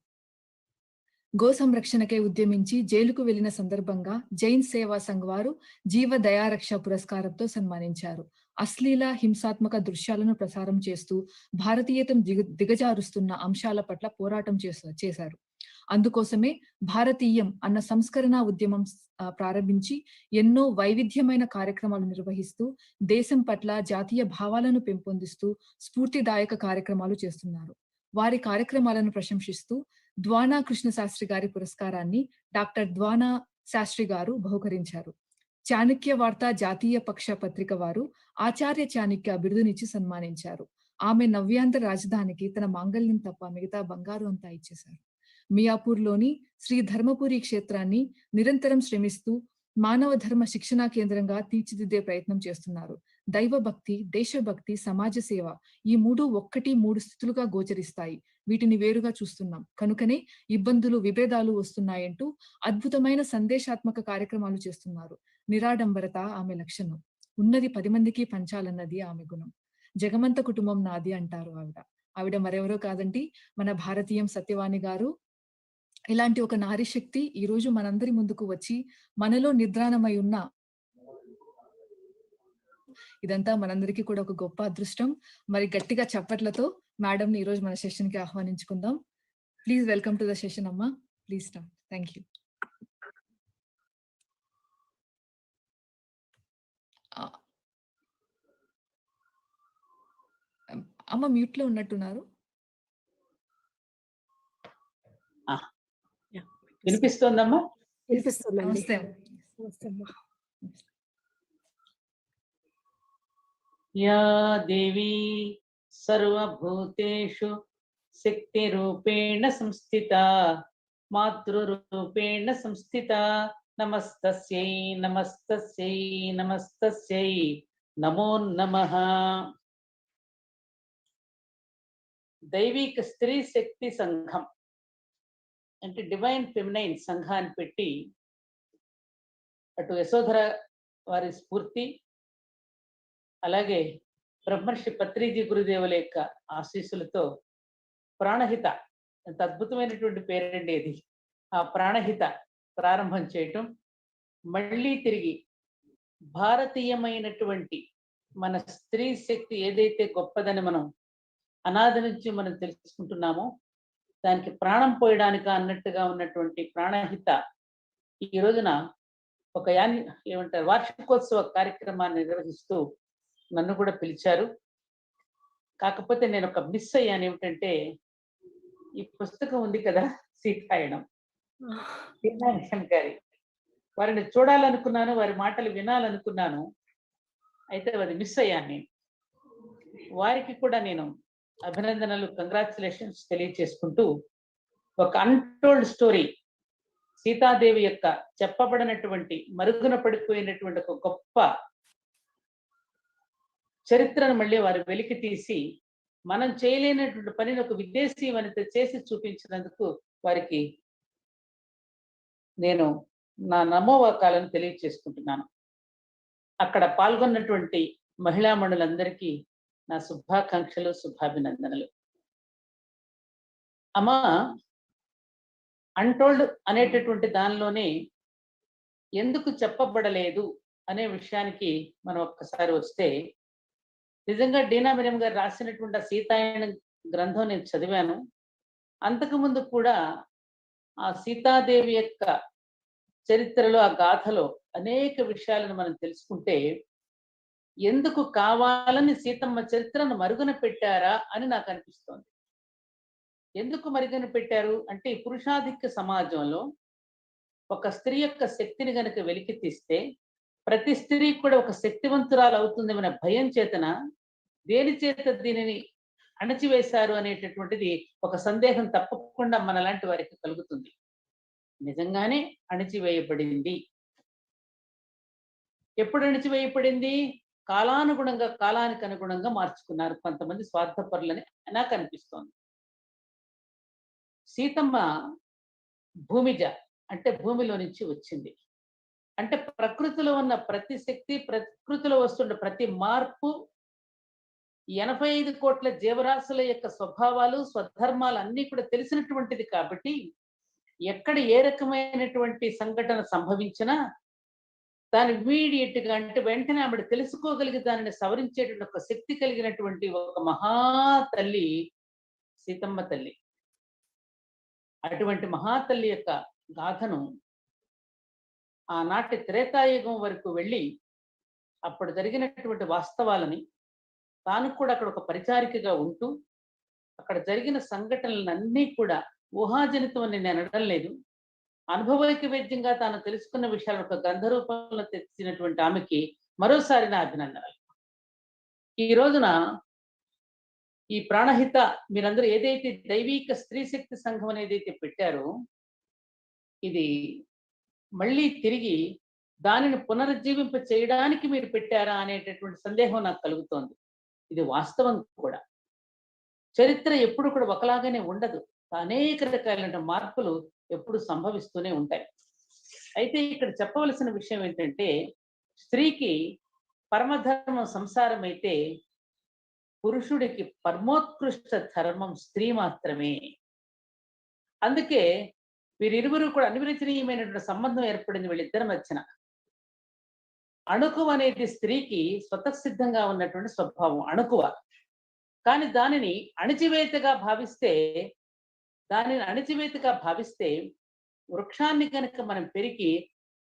గో సంరక్షణకై ఉద్యమించి జైలుకు వెళ్లిన సందర్భంగా జైన్ సేవా సంఘ్ వారు జీవ దయారక్ష పురస్కారంతో సన్మానించారు. అశ్లీల హింసాత్మక దృశ్యాలను ప్రసారం చేస్తూ భారతీయతం దిగజారుస్తున్న అంశాల పట్ల పోరాటం చేశారు. అందుకోసమే భారతీయం అన్న సంస్కరణ ఉద్యమం ప్రారంభించి ఎన్నో వైవిధ్యమైన కార్యక్రమాలు నిర్వహిస్తూ దేశం పట్ల జాతీయ భావాలను పెంపొందిస్తూ స్ఫూర్తిదాయక కార్యక్రమాలు చేస్తున్నారు. వారి కార్యక్రమాలను ప్రశంసిస్తూ ద్వానా కృష్ణ శాస్త్రి గారి పురస్కారాన్ని డాక్టర్ ద్వానా శాస్త్రి గారు బహుకరించారు. చాణక్య వార్త జాతీయ పక్ష పత్రిక వారు ఆచార్య చాణక్య బిరుదునిచ్చి సన్మానించారు. ఆమె నవ్యాంధ్ర రాజధానికి తన మాంగళ్యం తప్ప మిగతా బంగారు అంతా ఇచ్చేశారు. మియాపూర్లోని శ్రీ ధర్మపురి క్షేత్రాన్ని నిరంతరం శ్రమిస్తూ మానవ ధర్మ శిక్షణా కేంద్రంగా తీర్చిదిద్దే ప్రయత్నం చేస్తున్నారు. దైవభక్తి, దేశభక్తి, సమాజ సేవ ఈ 3 స్థితులుగా గోచరిస్తాయి. వీటిని వేరుగా చూస్తున్నాం. కనుకనే ఇబ్బందులు, విభేదాలు వస్తున్నాయంటూ అద్భుతమైన సందేశాత్మక కార్యక్రమాలు చేస్తున్నారు. నిరాడంబరత ఆమె లక్షణం. ఉన్నది 10 మందికి పంచాలన్నది ఆమె గుణం. జగమంత కుటుంబం నాది అంటారు ఆవిడ మరెవరో కాదండి, మన భారతీయం సత్యవాణి గారు. ఇలాంటి ఒక నారీ శక్తి ఈ రోజు మనందరి ముందుకు వచ్చి మనలో నిద్రాణమై ఉన్న ఇదంతా మనందరికీ కూడా ఒక గొప్ప అదృష్టం. మరి గట్టిగా చప్పట్లతో మేడం ని ఈ రోజు మన సెషన్ కి ఆహ్వానించుకుందాం. Please welcome to the session అమ్మా. Please start. Thank you. అమ్మ మ్యూట్ లో ఉన్నట్టున్నారు. వినిపిస్తోందమ్మా? వినిపిస్తుందండి. యా దేవి సర్వభూతేషు శక్తి రూపేణ సంస్థిత, మాతృరూపేణ సంస్థిత. నమస్తస్యై నమస్తస్యై నమస్తస్యై నమో నమః. దైవిక స్త్రీ శక్తి సంఘం అంటే డివైన్ ఫెమినైన్ సంఘాన్ని పెట్టి అటు యశోధర వారి స్ఫూర్తి, అలాగే బ్రహ్మర్షి పత్రిజీ గురుదేవుల యొక్క ఆశీస్సులతో ప్రాణహిత, ఎంత అద్భుతమైనటువంటి పేరండి ఇది, ఆ ప్రాణహిత ప్రారంభం చేయటం, మళ్ళీ తిరిగి భారతీయమైనటువంటి మన స్త్రీ శక్తి ఏదైతే గొప్పదని మనం అనాది నుంచి మనం తెలుసుకుంటున్నామో దానికి ప్రాణం పోయడానిక అన్నట్టుగా ఉన్నటువంటి ప్రాణహిత ఈ రోజున ఒక ఏమంటారు వార్షికోత్సవ కార్యక్రమాన్ని నిర్వహిస్తూ నన్ను కూడా పిలిచారు. కాకపోతే నేను ఒక మిస్ అయ్యాను. ఏమిటంటే ఈ పుస్తకం ఉంది కదా, సీతాయనం, సీతాయనం గారి వారిని చూడాలనుకున్నాను, వారి మాటలు వినాలనుకున్నాను. అయితే అది మిస్ అయ్యాను. నేను వారికి కూడా నేను అభినందనలు, కంగ్రాచులేషన్స్ తెలియచేసుకుంటూ ఒక అన్టోల్డ్ స్టోరీ, సీతాదేవి యొక్క చెప్పబడినటువంటి మరుగున పడిపోయినటువంటి ఒక గొప్ప చరిత్రను మళ్ళీ వారు వెలికి తీసి మనం చేయలేనటువంటి పనిని ఒక విదేశీ వనిత చేసి చూపించినందుకు వారికి నేను నా నమోవాకాలను తెలియచేసుకుంటున్నాను. అక్కడ పాల్గొన్నటువంటి మహిళామణులందరికీ నా శుభాకాంక్షలు, శుభాభినందనలు. అమ్మా, అన్టోల్డ్ అనేటటువంటి దానిలోనే ఎందుకు చెప్పబడలేదు అనే విషయానికి మనం ఒక్కసారి వస్తే, నిజంగా డీనా మిరియం గారు రాసినటువంటి సీతాయన గ్రంథం నేను చదివాను. అంతకుముందు కూడా ఆ సీతాదేవి యొక్క చరిత్రలో, ఆ గాథలో అనేక విషయాలను మనం తెలుసుకుంటే ఎందుకు కావాలని సీతమ్మ చరిత్రను మరుగున పెట్టారా అని నాకు అనిపిస్తోంది. ఎందుకు మరుగున పెట్టారు అంటే, ఈ పురుషాధిక్య సమాజంలో ఒక స్త్రీ యొక్క శక్తిని గనక వెలికి తీస్తే ప్రతి స్త్రీ కూడా ఒక శక్తివంతురాలు అవుతుందనే భయం చేతన దేని చేత దీనిని అణచివేశారు అనేటటువంటిది ఒక సందేహం తప్పకుండా మనలాంటి వారికి కలుగుతుంది. నిజంగానే అణచివేయబడింది. ఎప్పుడు అణచివేయబడింది? కాలానుగుణంగా, కాలానికి అనుగుణంగా మార్చుకున్నారు కొంతమంది స్వార్థపరులని నాకు అనిపిస్తోంది. సీతమ్మ భూమిజ అంటే భూమిలో నుంచి వచ్చింది. అంటే ప్రకృతిలో ఉన్న ప్రతి శక్తి, ప్రకృతిలో వస్తున్న ప్రతి మార్పు, 85 కోట్ల జీవరాశుల యొక్క స్వభావాలు, స్వధర్మాలు అన్నీ కూడా తెలిసినటువంటిది కాబట్టి ఎక్కడ ఏ రకమైనటువంటి సంఘటన సంభవించినా దాని ఇమ్మీడియట్ గా అంటే వెంటనే ఆవిడ తెలుసుకోగలిగి దానిని సవరించేటువంటి ఒక శక్తి కలిగినటువంటి ఒక మహా తల్లి సీతమ్మ తల్లి. అటువంటి మహాతల్లి యొక్క గాథను ఆనాటి త్రేతాయుగం వరకు వెళ్ళి అప్పుడు జరిగినటువంటి వాస్తవాలని తాను కూడా అక్కడ ఒక పరిచారికగా ఉంటూ అక్కడ జరిగిన సంఘటనలన్నీ కూడా ఊహాజనితం అని నేను అనడం లేదు, అనుభవైకవేద్యంగా తాను తెలుసుకున్న విషయాలను ఒక గంధ రూపంలో తెచ్చినటువంటి ఆమెకి మరోసారి నా అభినందనలు. ఈ రోజున ఈ ప్రాణహిత మీరందరూ ఏదైతే దైవీక స్త్రీ శక్తి సంఘం అనేది ఏదైతే పెట్టారో ఇది మళ్ళీ తిరిగి దానిని పునరుజ్జీవింప చేయడానికి మీరు పెట్టారా అనేటటువంటి సందేహం నాకు కలుగుతోంది. ఇది వాస్తవం కూడా. చరిత్ర ఎప్పుడు కూడా ఒకలాగానే ఉండదు, అనేక రకాలైన మార్పులు ఎప్పుడు సంభవిస్తూనే ఉంటాయి. అయితే ఇక్కడ చెప్పవలసిన విషయం ఏంటంటే, స్త్రీకి పరమధర్మం సంసారం అయితే పురుషుడికి పరమోత్కృష్ట ధర్మం స్త్రీ మాత్రమే. అందుకే వీరిరువురు కూడా అనిర్వచనీయమైనటువంటి సంబంధం ఏర్పడింది వీళ్ళిద్దరి మధ్యన. అణుకువ అనేది స్త్రీకి స్వతసిద్ధంగా ఉన్నటువంటి స్వభావం, అణుకువ. కానీ దానిని అణిచివేతగా భావిస్తే వృక్షాన్ని కనుక మనం పెరిగి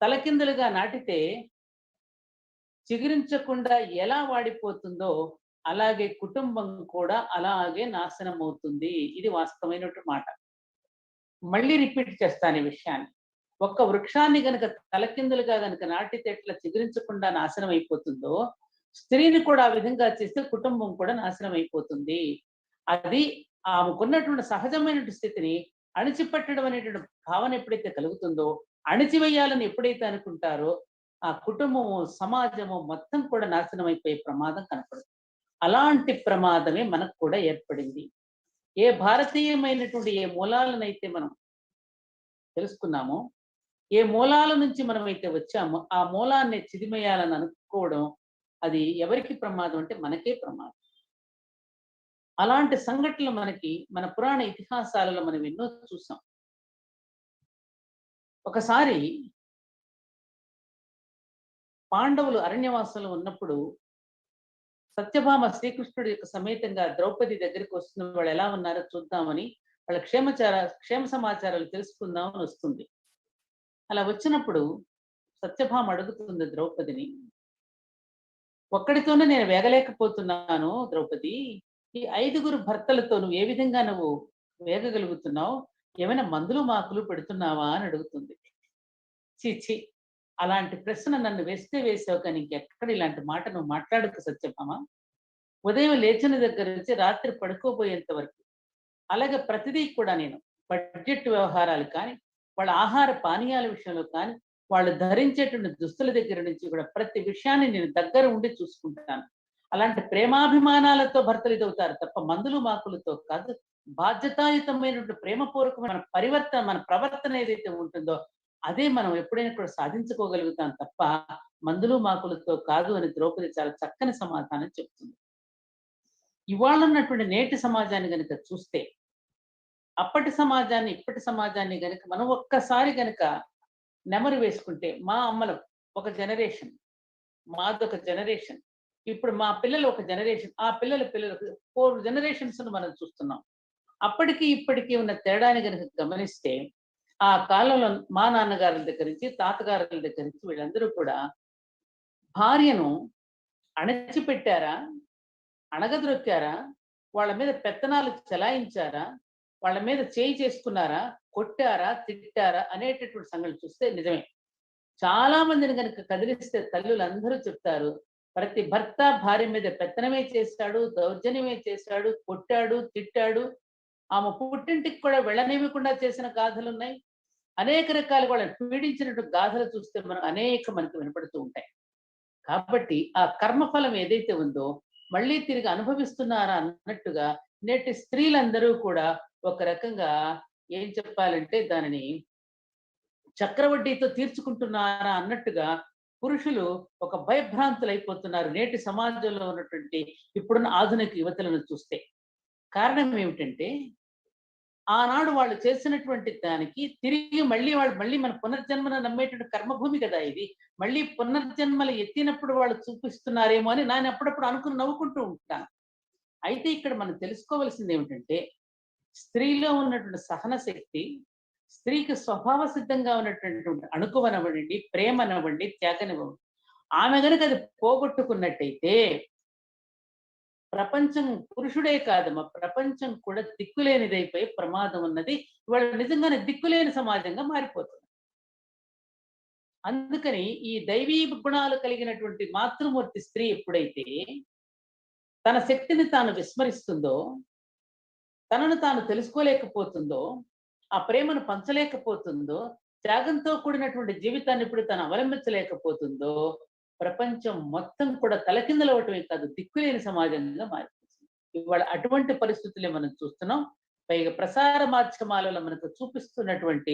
తలకిందులుగా నాటితే చిగురించకుండా ఎలా వాడిపోతుందో అలాగే కుటుంబం కూడా అలాగే నాశనం అవుతుంది. ఇది వాస్తవమైనటువంటి మాట. మళ్ళీ రిపీట్ చేస్తాను ఈ విషయాన్ని. ఒక్క వృక్షాన్ని గనక తలకిందులుగా గనక నాటితే ఎట్లా చిగురించకుండా నాశనం అయిపోతుందో, స్త్రీని కూడా ఆ విధంగా చేస్తే కుటుంబం కూడా నాశనం అయిపోతుంది. అది ఆమెకున్నటువంటి సహజమైనటువంటి స్థితిని అణిచిపెట్టడం అనేటువంటి భావన ఎప్పుడైతే కలుగుతుందో, అణిచివేయాలని ఎప్పుడైతే అనుకుంటారో ఆ కుటుంబము, సమాజము మొత్తం కూడా నాశనం అయిపోయే ప్రమాదం కనపడుతుంది. అలాంటి ప్రమాదమే మనకు కూడా ఏర్పడింది. ఏ భారతీయమైనటువంటి ఏ మూలాలనైతే మనం తెలుసుకున్నామో, ఏ మూలాల నుంచి మనమైతే వచ్చామో ఆ మూలాన్ని చిదిమేయాలని అనుకోవడం అది ఎవరికి ప్రమాదం అంటే మనకే ప్రమాదం. అలాంటి సంఘటనలు మనకి మన పురాణ ఇతిహాసాలలో మనం ఎన్నో చూసాం. ఒకసారి పాండవులు అరణ్యవాసంలో ఉన్నప్పుడు సత్యభామ శ్రీకృష్ణుడి యొక్క సమేతంగా ద్రౌపది దగ్గరికి వస్తున్న వాళ్ళు ఎలా ఉన్నారో చూద్దామని, వాళ్ళ క్షేమ సమాచారాలు తెలుసుకుందామని వస్తుంది. అలా వచ్చినప్పుడు సత్యభామ అడుగుతుంది ద్రౌపదిని, ఒక్కడితోనే నేను వేగలేకపోతున్నాను ద్రౌపది, ఈ 5గురు భర్తలతో నువ్వు ఏ విధంగా నువ్వు వేగగలుగుతున్నావు, ఏమైనా మందులు మాకులు పెడుతున్నావా అని అడుగుతుంది. చీచి, అలాంటి ప్రశ్న నన్ను వేసావు కానీ ఇంకెక్కడ ఇలాంటి మాట నువ్వు మాట్లాడకు సత్యభామ. ఉదయం లేచిన దగ్గర నుంచి రాత్రి పడుకోబోయేంత వరకు, అలాగే ప్రతిదీ కూడా నేను బడ్జెట్ వ్యవహారాలు కానీ, వాళ్ళ ఆహార పానీయాల విషయంలో కానీ, వాళ్ళు ధరించేటువంటి దుస్తుల దగ్గర నుంచి కూడా ప్రతి విషయాన్ని నేను దగ్గర ఉండి చూసుకుంటాను. అలాంటి ప్రేమాభిమానాలతో భర్తలు ఎదుగుతారు తప్ప మందులు మాకులతో కాదు. బాధ్యతాయుతమైనటువంటి ప్రేమపూర్వకమైన మన ప్రవర్తన ఏదైతే ఉంటుందో అదే మనం ఎప్పుడైనా కూడా సాధించుకోగలుగుతాం తప్ప మందులు మాకులతో కాదు అని ద్రౌపది చాలా చక్కని సమాధానం చెప్తుంది. ఇవాళ ఉన్నటువంటి నేటి సమాజాన్ని గనుక చూస్తే, అప్పటి సమాజాన్ని ఇప్పటి సమాజాన్ని గనుక మనం ఒక్కసారి గనుక నెమరు వేసుకుంటే, మా అమ్మలు ఒక జనరేషన్, మాదొక జనరేషన్, ఇప్పుడు మా పిల్లలు ఒక జనరేషన్, ఆ పిల్లలు 4 జనరేషన్స్ మనం చూస్తున్నాం. అప్పటికి ఇప్పటికీ ఉన్న తేడాని గనుక గమనిస్తే, ఆ కాలంలో మా నాన్నగారుల దగ్గర నుంచి, తాతగారుల దగ్గర నుంచి వీళ్ళందరూ కూడా భార్యను అణచిపెట్టారా, అణగద్రొక్కారా, వాళ్ళ మీద పెత్తనాలు చెలాయించారా, వాళ్ళ మీద చేయి చేసుకున్నారా, కొట్టారా, తిట్టారా అనేటటువంటి సంగతి చూస్తే నిజమే. చాలా మందిని కనుక కదిలిస్తే తల్లులందరూ చెప్తారు, ప్రతి భర్త భార్య మీద పెత్తనమే చేశాడు, దౌర్జన్యమే చేశాడు, కొట్టాడు, తిట్టాడు. ఆమె పుట్టింటికి కూడా వెళ్ళనివ్వకుండా చేసిన గాథలున్నాయి. అనేక రకాలుగా వాళ్ళని పీడించినట్టు గాథలు చూస్తే మనకు వినపడుతూ ఉంటాయి. కాబట్టి ఆ కర్మఫలం ఏదైతే ఉందో మళ్ళీ తిరిగి అనుభవిస్తున్నారా అన్నట్టుగా నేటి స్త్రీలందరూ కూడా ఒక రకంగా ఏం చెప్పాలంటే దానిని చక్రవడ్డీతో తీర్చుకుంటున్నారా అన్నట్టుగా పురుషులు ఒక భయభ్రాంతులైపోతున్నారు నేటి సమాజంలో ఉన్నటువంటి ఇప్పుడున్న ఆధునిక యువతులను చూస్తే. కారణం ఏమిటంటే ఆనాడు వాళ్ళు చేసినటువంటి దానికి తిరిగి మళ్ళీ మన పునర్జన్మను నమ్మేటువంటి కర్మభూమి కదా ఇది. మళ్ళీ పునర్జన్మలు ఎత్తినప్పుడు వాళ్ళు చూపిస్తున్నారేమో అని నేను అప్పుడప్పుడు అనుకుని నవ్వుకుంటూ ఉంటాను. అయితే ఇక్కడ మనం తెలుసుకోవాల్సింది ఏమిటంటే స్త్రీలో ఉన్నటువంటి సహన శక్తి, స్త్రీకి స్వభావ సిద్ధంగా ఉన్నటువంటి అణుకువనవ్వండి, ప్రేమనవ్వండి, త్యాగనివ్వండి, ఆమె గనుక అది పోగొట్టుకున్నట్టయితే ప్రపంచం పురుషుడే కాదమ్మా, ప్రపంచం కూడా దిక్కులేనిదైపోయి ప్రమాదం ఉన్నది. ఇవాళ నిజంగానే దిక్కులేని సమాజంగా మారిపోతుంది. అందుకని ఈ దైవీ గుణాలు కలిగినటువంటి మాతృమూర్తి స్త్రీ ఎప్పుడైతే తన శక్తిని తాను విస్మరిస్తుందో, తనను తాను తెలుసుకోలేకపోతుందో, ఆ ప్రేమను పంచలేకపోతుందో, త్యాగంతో కూడినటువంటి జీవితాన్ని ఇప్పుడు తను అవలంబించలేకపోతుందో, ప్రపంచం మొత్తం కూడా తలకిందలవటమే కాదు దిక్కులేని సమాజంగా మారిపోతుంది. ఇవాళ అటువంటి పరిస్థితులే మనం చూస్తున్నాం. పైగా ప్రసార మాధ్యమాలలో మనకు చూపిస్తున్నటువంటి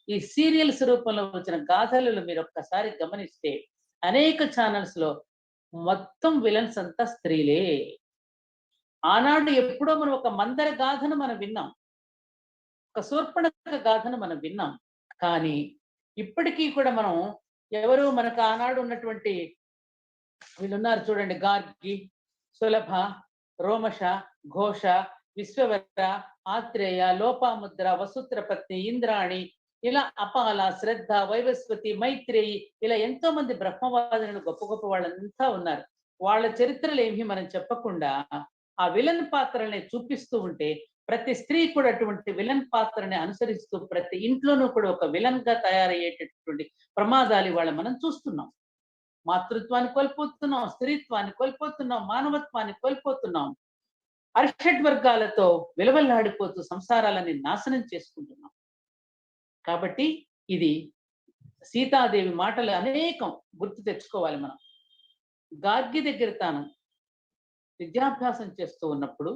ఈ సీరియల్స్ రూపంలో వచ్చిన గాథలను మీరు ఒక్కసారి గమనిస్తే అనేక ఛానల్స్ లో మొత్తం విలన్స్ అంతా స్త్రీలే. ఆనాడు ఎప్పుడో మనం ఒక మందర గాథను మనం విన్నాం, ఒక శూర్పణఖ గాథను మనం విన్నాం. కానీ ఇప్పటికీ కూడా మనం ఎవరు మనకు ఆనాడు ఉన్నటువంటి వీళ్ళున్నారు చూడండి, గార్గి, సులభ, రోమశ, ఘోష, విశ్వవర, ఆత్రేయ, లోపాముద్ర, వసుత్రపత్ని, ఇంద్రాణి, ఇలా అపాల, శ్రద్ధ, వైవస్వతి, మైత్రేయి, ఇలా ఎంతో మంది బ్రహ్మవాదులను గొప్ప గొప్ప వాళ్ళంతా ఉన్నారు. వాళ్ళ చరిత్రలు ఏమి మనం చెప్పకుండా ఆ విలన్ పాత్రల్ని చూపిస్తూ ఉంటే ప్రతి స్త్రీ కూడా అటువంటి విలన్ పాత్రని అనుసరిస్తూ ప్రతి ఇంట్లోనూ కూడా ఒక విలన్ గా తయారయ్యేటటువంటి ప్రమాదాలు ఇవాళ మనం చూస్తున్నాం. మాతృత్వాన్ని కోల్పోతున్నాం, స్త్రీత్వాన్ని కోల్పోతున్నాం, మానవత్వాన్ని కోల్పోతున్నాం. అరిషడ్ వర్గాలతో విలవల్లాడిపోతూ సంసారాలని నాశనం చేసుకుంటున్నాం. కాబట్టి ఇది సీతాదేవి మాటలు అనేకం గుర్తు తెచ్చుకోవాలి మనం. గార్గి దగ్గర తాను విద్యాభ్యాసం చేస్తూ ఉన్నప్పుడు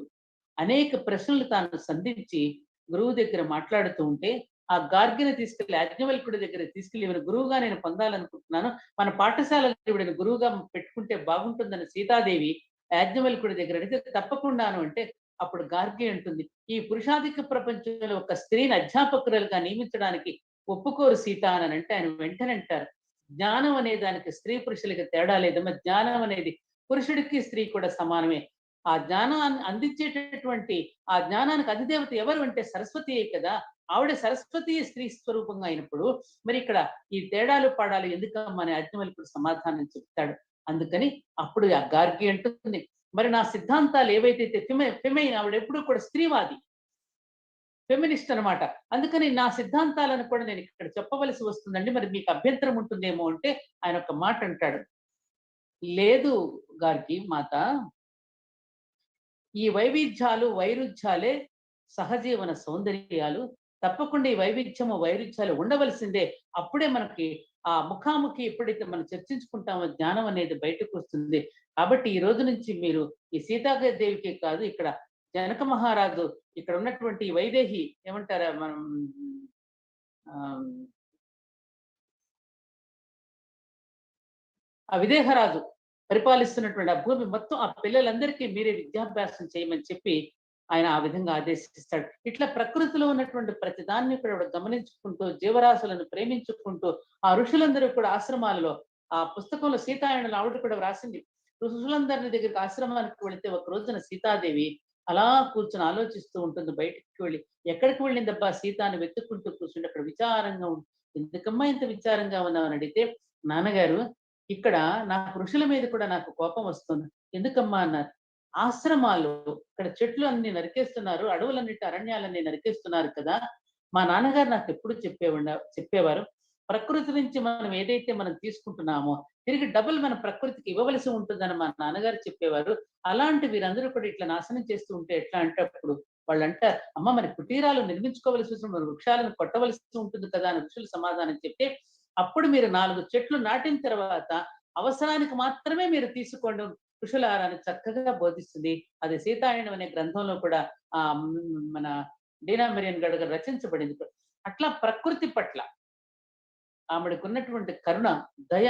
అనేక ప్రశ్నలు తాను సంధించి గురువు దగ్గర మాట్లాడుతూ ఉంటే ఆ గార్గిని తీసుకెళ్లి యాజ్ఞవల్కుడి దగ్గర తీసుకెళ్లి ఈవిడ గురువుగా నేను పొందాలనుకుంటున్నాను, మన పాఠశాలలో ఈవిడని గురువుగా పెట్టుకుంటే బాగుంటుందని సీతాదేవి యాజ్ఞవల్కుడి దగ్గర అడిగితే తప్పకుండాను అంటే అప్పుడు గార్గి అంటుంది, ఈ పురుషాధిక ప్రపంచంలో ఒక స్త్రీని అధ్యాపకురాలుగా నియమించడానికి ఒప్పుకోరు సీత అని అంటే ఆయన వెంటనే అంటారు, జ్ఞానం అనే దానికి స్త్రీ పురుషులకి తేడా లేదమ్మా, జ్ఞానం అనేది పురుషుడికి స్త్రీ కూడా సమానమే. ఆ జ్ఞానాన్ని అందించేటటువంటి ఆ జ్ఞానానికి అధిదేవత ఎవరు అంటే సరస్వతియే కదా, ఆవిడ సరస్వతి స్త్రీ స్వరూపంగా అయినప్పుడు మరి ఇక్కడ ఈ తేడాలు పాడాలు ఎందుకమ్మా అని యాజ్ఞవల్కుడు సమాధానం చెప్తాడు. అందుకని అప్పుడు ఆ గార్గి అంటుంది, మరి నా సిద్ధాంతాలు ఏవైతే ఫెమైన్ ఆవిడ ఎప్పుడు కూడా స్త్రీవాది, ఫెమినిస్ట్ అనమాట, అందుకని నా సిద్ధాంతాలను కూడా నేను ఇక్కడ చెప్పవలసి వస్తుందండి, మరి మీకు అభ్యంతరం ఉంటుందేమో అంటే ఆయన ఒక మాట అంటాడు, లేదు గార్గి మాత, ఈ వైవిధ్యాలు వైరుధ్యాలే సహజీవన సౌందర్యాలు, తప్పకుండా ఈ వైవిధ్యము వైరుధ్యాలు ఉండవలసిందే, అప్పుడే మనకి ఆ ముఖాముఖి ఎప్పుడైతే మనం చర్చించుకుంటామో జ్ఞానం అనేది బయటకు వస్తుంది. కాబట్టి ఈ రోజు నుంచి మీరు ఈ సీతాదేవికి కాదు, ఇక్కడ జనక మహారాజు, ఇక్కడ ఉన్నటువంటి వైదేహి ఏమంటారా మనం ఆ విదేహరాజు పరిపాలిస్తున్నటువంటి ఆ భూమి మొత్తం ఆ పిల్లలందరికీ మీరే విద్యాభ్యాసం చేయమని చెప్పి ఆయన ఆ విధంగా ఆదేశిస్తాడు. ఇట్లా ప్రకృతిలో ఉన్నటువంటి ప్రతి దాన్ని కూడా గమనించుకుంటూ జీవరాశులను ప్రేమించుకుంటూ ఆ ఋషులందరూ కూడా ఆశ్రమాలలో, ఆ పుస్తకంలో సీతాయణులు ఆవిడ కూడా వ్రాసింది, ఋషులందరిని దగ్గరికి ఆశ్రమానికి వెళితే ఒక రోజున సీతాదేవి అలా కూర్చొని ఆలోచిస్తూ ఉంటుంది. బయటికి వెళ్ళి ఎక్కడికి వెళ్ళిందబ్బా సీత అని వెతుక్కుంటూ కూర్చుంటే అక్కడ విచారంగా ఎందుకమ్మా ఇంత విచారంగా ఉన్నావని అడిగితే, నాన్నగారు ఇక్కడ నాకు ఋషుల మీద కూడా నాకు కోపం వస్తుంది. ఎందుకమ్మా అన్నారు. ఆశ్రమాలు ఇక్కడ చెట్లు అన్ని నరికేస్తున్నారు, అడవులన్నిటి అరణ్యాలన్నీ నరికేస్తున్నారు కదా. మా నాన్నగారు నాకు ఎప్పుడు చెప్పేవారు, ప్రకృతి నుంచి మనం ఏదైతే మనం తీసుకుంటున్నామో తిరిగి డబుల్ మన ప్రకృతికి ఇవ్వవలసి ఉంటుందని మా నాన్నగారు చెప్పేవారు. అలాంటి వీరందరూ కూడా ఇట్లా నాశనం చేస్తూ ఉంటే ఎట్లా అంటే అప్పుడు వాళ్ళు అంటారు, అమ్మ మన కుటీరాలు నిర్మించుకోవలసి వస్తుంది, మన వృక్షాలను కొట్టవలసి ఉంటుంది కదా అని ఋషులు సమాధానం చెప్తే, అప్పుడు మీరు 4 చెట్లు నాటిన తర్వాత అవసరానికి మాత్రమే మీరు తీసుకోండి ఋషులారాన్ని చక్కగా బోధిస్తుంది. అది సీతాయనం అనే గ్రంథంలో కూడా మన డీనా మెరియన్ గారు రచించబడింది. అట్లా ప్రకృతి పట్ల ఆమెకున్నటువంటి కరుణ, దయ,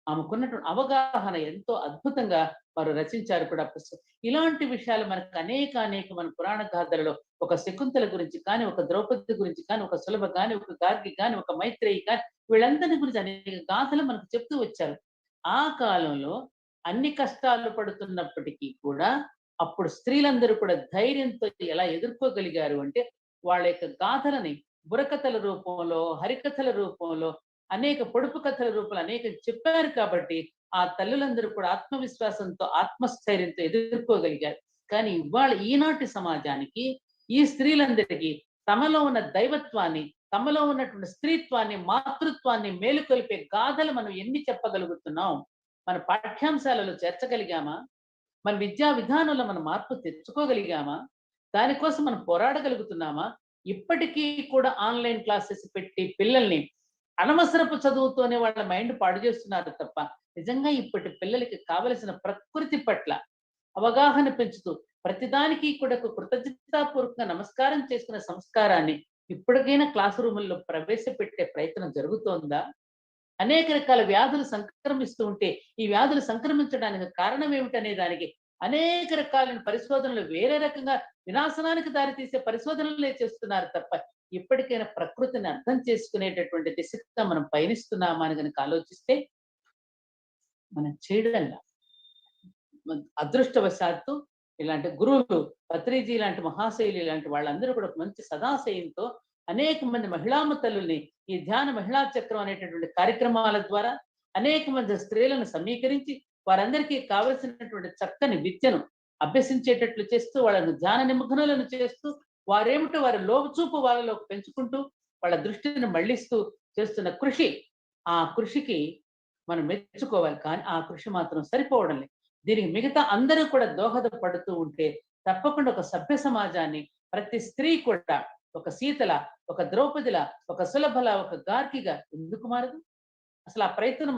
ఆమెకున్నటువంటి అవగాహన ఎంతో అద్భుతంగా వారు రచించారు కూడా పుస్తకం. ఇలాంటి విషయాలు మనకు అనేక మన పురాణ గాథలలో ఒక శకుంతల గురించి కానీ, ఒక ద్రౌపది గురించి కానీ, ఒక సులభ కానీ, ఒక గార్గి కానీ, ఒక మైత్రేయి కానీ, వీళ్ళందరి గురించి అనేక గాథలు మనకు చెప్తూ వచ్చారు. ఆ కాలంలో అన్ని కష్టాలు పడుతున్నప్పటికీ కూడా అప్పుడు స్త్రీలందరూ కూడా ధైర్యంతో ఎలా ఎదుర్కోగలిగారు అంటే, వాళ్ళ యొక్క గాథలని బుర్రకథల రూపంలో, హరికథల రూపంలో, అనేక పొడుపు కథల రూపంలో అనేక చెప్పారు కాబట్టి ఆ తల్లులందరూ కూడా ఆత్మవిశ్వాసంతో, ఆత్మస్థైర్యంతో ఎదుర్కోగలిగారు. కానీ ఇవాళ ఈనాటి సమాజానికి ఈ స్త్రీలందరికీ తమలో ఉన్న దైవత్వాన్ని, తమలో ఉన్నటువంటి స్త్రీత్వాన్ని, మాతృత్వాన్ని మేలుకొల్పే గాథలు మనం ఎన్ని చెప్పగలుగుతున్నాం? మన పాఠ్యాంశాలలో చేర్చగలిగామా? మన విద్యా విధానంలో మనం మార్పు తెచ్చుకోగలిగామా? దానికోసం మనం పోరాడగలుగుతున్నామా? ఇప్పటికీ కూడా ఆన్లైన్ క్లాసెస్ పెట్టి పిల్లల్ని అనవసరపు చదువుతోనే వాళ్ళ మైండ్ పాడు చేస్తున్నారు తప్ప, నిజంగా ఇప్పటి పిల్లలకి కావలసిన ప్రకృతి పట్ల అవగాహన పెంచుతూ ప్రతిదానికి కూడా కృతజ్ఞతాపూర్వకంగా నమస్కారం చేసుకునే సంస్కారాన్ని ఇప్పటికైనా క్లాస్ రూముల్లో ప్రవేశపెట్టే ప్రయత్నం జరుగుతోందా? అనేక రకాల వ్యాధులు సంక్రమిస్తూ ఉంటే ఈ వ్యాధులు సంక్రమించడానికి కారణం ఏమిటనే దానికి అనేక రకాలైన పరిశోధనలు వేరే రకంగా వినాశనానికి దారితీసే పరిశోధనలే చేస్తున్నారు తప్ప, ఇప్పటికైనా ప్రకృతిని అర్థం చేసుకునేటటువంటి దిశగా మనం పయనిస్తున్నామా అని కనుక ఆలోచిస్తే మనం చేయడంగా అదృష్టవశాత్తు ఇలాంటి గురువులు పత్రిజీ లాంటి మహాశైలి లాంటి వాళ్ళందరూ కూడా మంచి సదాశయంతో అనేక మంది మహిళామ తల్లుల్ని ఈ ధ్యాన మహిళా చక్రం అనేటటువంటి కార్యక్రమాల ద్వారా అనేక మంది స్త్రీలను సమీకరించి వారందరికీ కావలసినటువంటి చక్కని విద్యను అభ్యసించేటట్లు చేస్తూ వాళ్ళను ధ్యాన నిమగ్నులను చేస్తూ వారేమిటో వారి లోపుచూపు వాళ్ళలో పెంచుకుంటూ వాళ్ళ దృష్టిని మళ్లిస్తూ చేస్తున్న కృషి, ఆ కృషికి మనం మెచ్చుకోవాలి. కానీ ఆ కృషి మాత్రం సరిపోవడం లేదు. దీనికి మిగతా అందరూ కూడా దోహదపడుతూ ఉంటే తప్పకుండా ఒక సభ్య సమాజాన్ని ప్రతి స్త్రీ కూడా ఒక సీతల, ఒక ద్రౌపదిల, ఒక సులభల, ఒక గార్గిగా ఎందుకు మారదు? అసలు ఆ ప్రయత్నం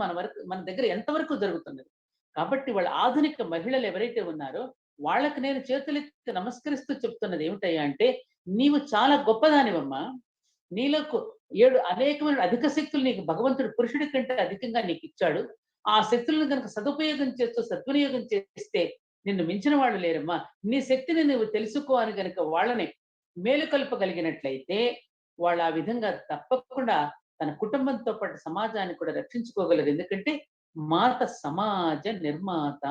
మన దగ్గర ఎంతవరకు జరుగుతున్నది? కాబట్టి వాళ్ళ ఆధునిక మహిళలు ఎవరైతే ఉన్నారో వాళ్ళకి నేను చేతులెత్తి నమస్కరిస్తూ చెప్తున్నది ఏమిటయ్యా అంటే, నీవు చాలా గొప్పదానివమ్మా. నీలోకు 7 అనేకమైన అధిక శక్తులు నీకు భగవంతుడు పురుషుడి కంటే అధికంగా నీకు ఇచ్చాడు. ఆ శక్తులను కనుక సదుపయోగం చేస్తూ సద్వినియోగం చేస్తే నిన్ను మించిన వాళ్ళు లేరమ్మా. నీ శక్తిని నువ్వు తెలుసుకో అని గనుక వాళ్ళని మేలుకొల్పగలిగినట్లయితే వాళ్ళు ఆ విధంగా తప్పకుండా తన కుటుంబంతో పాటు సమాజాన్ని కూడా రక్షించుకోగలరు. ఎందుకంటే మాత సమాజ నిర్మాత.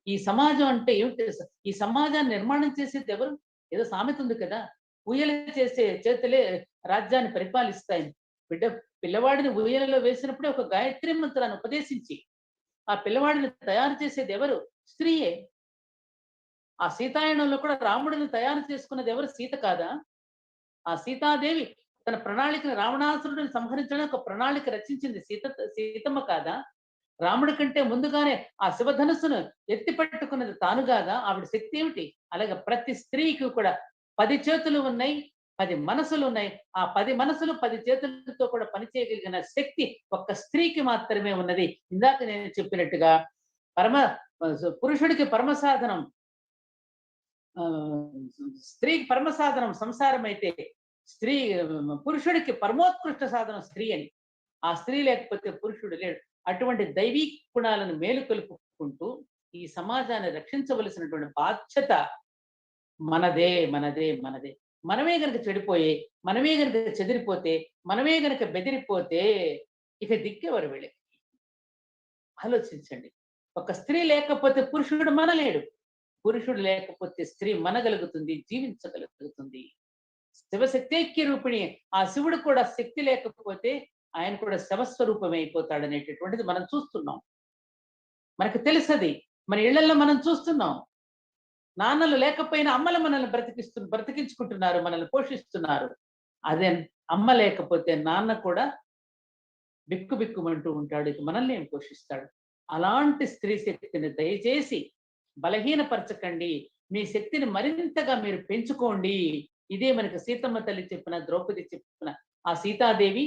ఈ సమాజం అంటే ఏమిటి? ఈ సమాజాన్ని నిర్మాణం చేసేది ఎవరు? ఏదో సామెత ఉంది కదా, ఊయల చేసే చేతులే రాజ్యాన్ని పరిపాలిస్తాయి. పిల్లవాడిని ఊయలలో వేసినప్పుడే ఒక గాయత్రి మంత్రాన్ని ఉపదేశించి ఆ పిల్లవాడిని తయారు చేసేది ఎవరు? స్త్రీయే. ఆ సీతాయనంలో కూడా రాముడిని తయారు చేసుకున్నది ఎవరు? సీత కాదా? ఆ సీతాదేవి తన ప్రణాళికను రావణాసురుడిని సంహరించడానికి ఒక ప్రణాళిక రచించింది సీతమ్మ కాదా? రాముడి కంటే ముందుగానే ఆ శివధనుస్సును ఎత్తి పట్టుకున్నది తాను కాదా? ఆవిడ శక్తి ఏమిటి? అలాగే ప్రతి స్త్రీకి కూడా 10 చేతులు ఉన్నాయి, 10 మనసులు ఉన్నాయి. ఆ 10 మనసులు 10 చేతులతో కూడా పనిచేయగలిగిన శక్తి ఒక్క స్త్రీకి మాత్రమే ఉన్నది. ఇందాక నేను చెప్పినట్టుగా పురుషుడికి పరమసాధనం, స్త్రీకి పరమసాధనం సంసారం అయితే పురుషుడికి పరమోత్కృష్ట సాధనం స్త్రీ అని. ఆ స్త్రీ లేకపోతే పురుషుడు లేడు. అటువంటి దైవీ గుణాలను మేలుకొలుపుకుంటూ ఈ సమాజాన్ని రక్షించవలసినటువంటి బాధ్యత మనదే. మనమే గనక చెడిపోయి, మనమే గనక చెదిరిపోతే, మనమే గనక బెదిరిపోతే ఇక దిక్కెవరు వీళ్ళకి? ఆలోచించండి. ఒక స్త్రీ లేకపోతే పురుషుడు మనలేడు. పురుషుడు లేకపోతే స్త్రీ మనగలుగుతుంది, జీవించగలుగుతుంది. శివశక్తైక్య రూపిణి. ఆ శివుడు కూడా శక్తి లేకపోతే ఆయన కూడా శవస్వరూపమే అయిపోతాడు అనేటటువంటిది మనం చూస్తున్నాం. మనకు తెలుసది. మన ఇళ్లలో మనం చూస్తున్నాం. నాన్నలు లేకపోయినా అమ్మలు మనల్ని బ్రతికించుకుంటున్నారు, మనల్ని పోషిస్తున్నారు. అదే అమ్మ లేకపోతే నాన్న కూడా బిక్కు బిక్కుమంటూ ఉంటాడు, ఇక మనల్ని ఏం పోషిస్తాడు. అలాంటి స్త్రీ శక్తిని దయచేసి బలహీనపరచకండి, మీ శక్తిని మరింతగా మీరు పెంచుకోండి. ఇదే మనకు సీతమ్మ తల్లి చెప్పిన, ద్రౌపది చెప్పిన. ఆ సీతాదేవి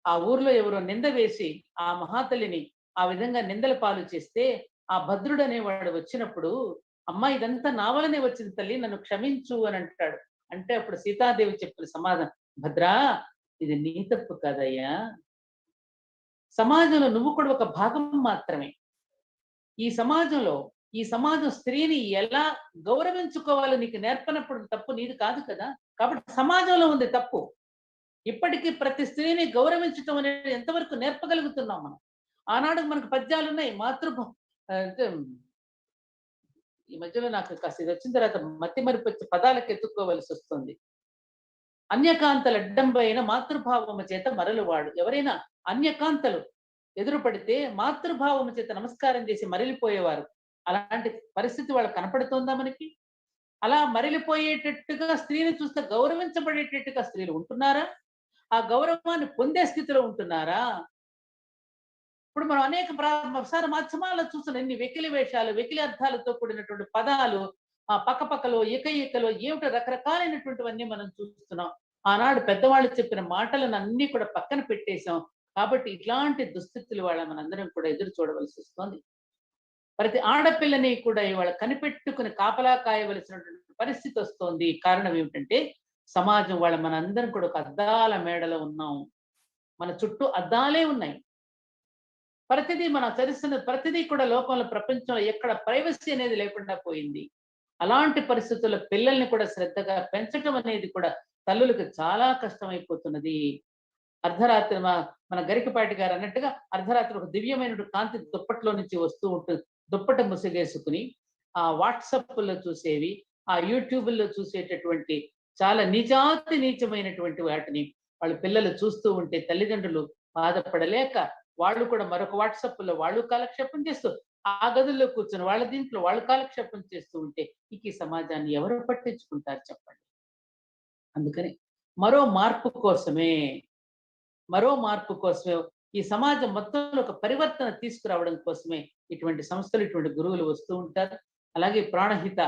ఆ ఊర్లో ఎవరో నింద వేసి ఆ మహాతల్లిని ఆ విధంగా నిందల పాలు చేస్తే, ఆ భద్రుడు అనేవాడు వచ్చినప్పుడు, అమ్మా ఇదంతా నా వలనే వచ్చింది తల్లి, నన్ను క్షమించు అని అంటాడు. అంటే అప్పుడు సీతాదేవి చెప్పిన సమాధానం, భద్రా ఇది నీ తప్పు కాదయ్యా, సమాజంలో నువ్వు కూడా ఒక భాగం మాత్రమే. ఈ సమాజం స్త్రీని ఎలా గౌరవించుకోవాలో నీకు నేర్పనప్పుడు తప్పు నీది కాదు కదా. కాబట్టి సమాజంలో ఉంది తప్పు. ఇప్పటికీ ప్రతి స్త్రీని గౌరవించటం అనేది ఎంతవరకు నేర్పగలుగుతున్నాం మనం? ఆనాడు మనకు పద్యాలు ఉన్నాయి. అంటే ఈ మధ్యలో నాకు కాస్త ఇది వచ్చిన తర్వాత మతి మరిపొచ్చి పదాలకు ఎత్తుక్కోవలసి వస్తుంది. అన్యకాంతలు అడ్డంబైన మాతృభావము చేత మరలువాడు. ఎవరైనా అన్యకాంతలు ఎదురుపడితే మాతృభావము చేత నమస్కారం చేసి మరలిపోయేవారు. అలాంటి పరిస్థితి వాళ్ళకి కనపడుతోందా మనకి? అలా మరలిపోయేటట్టుగా స్త్రీని చూస్తే గౌరవించబడేటట్టుగా స్త్రీలు ఉంటున్నారా? ఆ గౌరవాన్ని పొందే స్థితిలో ఉంటున్నారా? ఇప్పుడు మనం అనేక ప్రసార మాధ్యమాల్లో చూస్తున్న ఎన్ని వెకిలి వేషాలు, వెకిలి అర్థాలతో కూడినటువంటి పదాలు, ఆ పక్కపక్కలో ఏకైకలో ఏమిటో రకరకాలైనటువంటివన్నీ మనం చూస్తున్నాం. ఆనాడు పెద్దవాళ్ళు చెప్పిన మాటలను అన్ని కూడా పక్కన పెట్టేశాం. కాబట్టి ఇట్లాంటి దుస్థితులు వాళ్ళ మనందరం కూడా ఎదురు చూడవలసి వస్తుంది. ప్రతి ఆడపిల్లని కూడా ఇవాళ కనిపెట్టుకుని కాపలా కాయవలసినటువంటి పరిస్థితి వస్తోంది. కారణం ఏమిటంటే సమాజం వాళ్ళ మనందరం కూడా ఒక అద్దాల మేడలో ఉన్నాం. మన చుట్టూ అద్దాలే ఉన్నాయి. ప్రతిదీ మనం చదిస్తున్న ప్రతిదీ కూడా లోకంలో, ప్రపంచంలో ఎక్కడ ప్రైవసీ అనేది లేకుండా పోయింది. అలాంటి పరిస్థితుల్లో పిల్లల్ని కూడా శ్రద్ధగా పెంచడం అనేది కూడా తల్లులకు చాలా కష్టమైపోతున్నది. అర్ధరాత్రి మన గరికపాటి గారు అన్నట్టుగా అర్ధరాత్రి ఒక దివ్యమైన కాంతి దుప్పట్లో నుంచి వస్తూ ఉంటుంది. దుప్పట ముసుగేసుకుని ఆ వాట్సాప్లో చూసేవి, ఆ యూట్యూబ్లో చూసేటటువంటి చాలా నీచమైనటువంటి వాటిని వాళ్ళ పిల్లలు చూస్తూ ఉంటే తల్లిదండ్రులు బాధపడలేక వాళ్ళు కూడా మరొక వాట్సాప్లో వాళ్ళు కాలక్షేపం చేస్తూ, ఆ గదుల్లో కూర్చొని వాళ్ళ దీంట్లో వాళ్ళు కాలక్షేపం చేస్తూ ఉంటే ఈ సమాజాన్ని ఎవరు పట్టించుకుంటారు చెప్పండి. అందుకని మరో మార్పు కోసమే ఈ సమాజం మొత్తంలో ఒక పరివర్తన తీసుకురావడం కోసమే ఇటువంటి సంస్థలు, ఇటువంటి గురువులు వస్తూ ఉంటారు. అలాగే ప్రాణహిత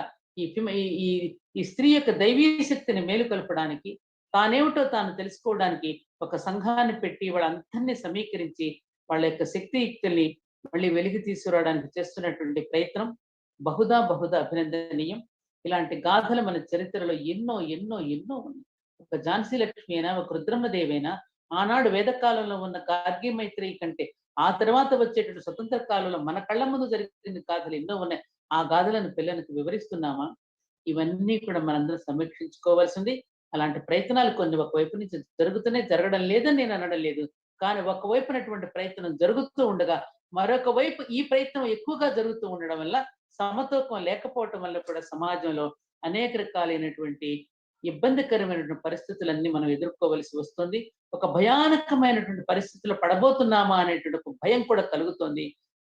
ఈ స్త్రీ యొక్క దైవీ శక్తిని మేలుకొల్పడానికి, తానేమిటో తాను తెలుసుకోవడానికి ఒక సంఘాన్ని పెట్టి వాళ్ళందరినీ సమీకరించి వాళ్ళ యొక్క శక్తియుక్తుల్ని మళ్ళీ వెలికి తీసుకురావడానికి చేస్తున్నటువంటి ప్రయత్నం బహుదా అభినందనీయం. ఇలాంటి గాథలు మన చరిత్రలో ఎన్నో ఉన్నాయి. ఒక ఝాన్సీ లక్ష్మి అయినా, ఒక రుద్రమ్మదేవైనా, ఆనాడు వేదకాలంలో ఉన్న గార్గి మైత్రి కంటే ఆ తర్వాత వచ్చేటువంటి స్వతంత్ర కాలంలో మన కళ్ళ ముందు జరిగిన గాథలు ఎన్నో ఉన్నాయి. ఆ గాథలను పిల్లలకు వివరిస్తున్నామా? ఇవన్నీ కూడా మనందరం సమీక్షించుకోవాల్సింది. అలాంటి ప్రయత్నాలు కొన్ని ఒకవైపు నుంచి జరగడం లేదని నేను అనడం లేదు. కానీ ఒకవైపునటువంటి ప్రయత్నం జరుగుతూ ఉండగా మరొక వైపు ఈ ప్రయత్నం ఎక్కువగా జరుగుతూ ఉండడం వల్ల సమతూకం లేకపోవటం వల్ల కూడా సమాజంలో అనేక రకాలైనటువంటి ఇబ్బందికరమైనటువంటి పరిస్థితులన్నీ మనం ఎదుర్కోవలసి వస్తుంది. ఒక భయానకమైనటువంటి పరిస్థితుల్లో పడబోతున్నామా అనేటువంటి ఒక భయం కూడా కలుగుతోంది.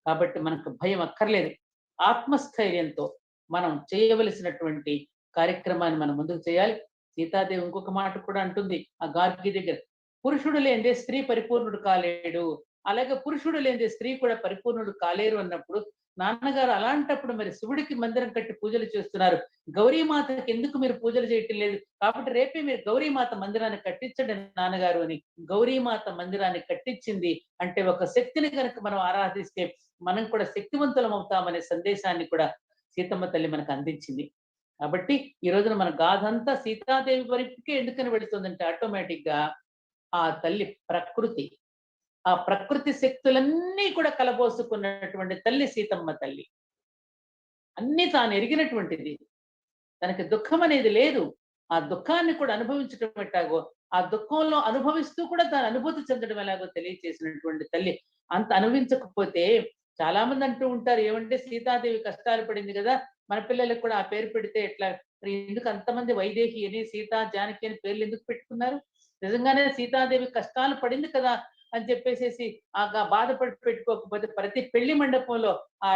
కాబట్టి మనకు భయం అక్కర్లేదు. ఆత్మస్థైర్యంతో మనం చేయవలసినటువంటి కార్యక్రమాన్ని మనం ముందుకు చేయాలి. సీతాదేవి ఇంకొక మాట కూడా అంటుంది ఆ గార్గి దగ్గర, పురుషుడు లేనిదే స్త్రీ పరిపూర్ణుడు కాలేడు, అలాగే పురుషుడు లేనిదే స్త్రీ కూడా పరిపూర్ణుడు కాలేరు అన్నప్పుడు, నాన్నగారు అలాంటప్పుడు మరి శివుడికి మందిరం కట్టి పూజలు చేస్తున్నారు, గౌరీమాతకి ఎందుకు మీరు పూజలు చేయటం లేదు? కాబట్టి రేపే మీరు గౌరీమాత మందిరాన్ని కట్టించండి నాన్నగారు అని గౌరీమాత మందిరాన్ని కట్టించింది. అంటే ఒక శక్తిని కనుక మనం ఆరాధిస్తే మనం కూడా శక్తివంతులం అవుతామనే సందేశాన్ని కూడా సీతమ్మ తల్లి మనకు అందించింది. కాబట్టి ఈ రోజున మన గాథ అంతా సీతాదేవి వరకుకే ఎందుకని వెళుతుందంటే ఆటోమేటిక్ గా ఆ తల్లి ప్రకృతి, ఆ ప్రకృతి శక్తులన్నీ కూడా కలబోసుకున్నటువంటి తల్లి సీతమ్మ తల్లి. అన్ని తాను ఎరిగినటువంటిది, తనకి దుఃఖం అనేది లేదు. ఆ దుఃఖాన్ని కూడా అనుభవించడం ఎట్టాగో, ఆ దుఃఖంలో అనుభవిస్తూ కూడా తాను అనుభూతి చెందడం ఎలాగో తెలియచేసినటువంటి తల్లి. అంత అనుభవించకపోతే చాలా మంది అంటూ ఉంటారు, ఏమంటే సీతాదేవి కష్టాలు పడింది కదా, మన పిల్లలకు కూడా ఆ పేరు పెడితే ఎట్లా, మరి ఎందుకు అంతమంది వైదేహి అని సీతా జానకి అని పేర్లు ఎందుకు పెట్టుకున్నారు? నిజంగానే సీతాదేవి కష్టాలు పడింది కదా అని చెప్పేసేసి బాధపడి పెట్టుకోకపోతే ప్రతి పెళ్లి మండపంలో ఆ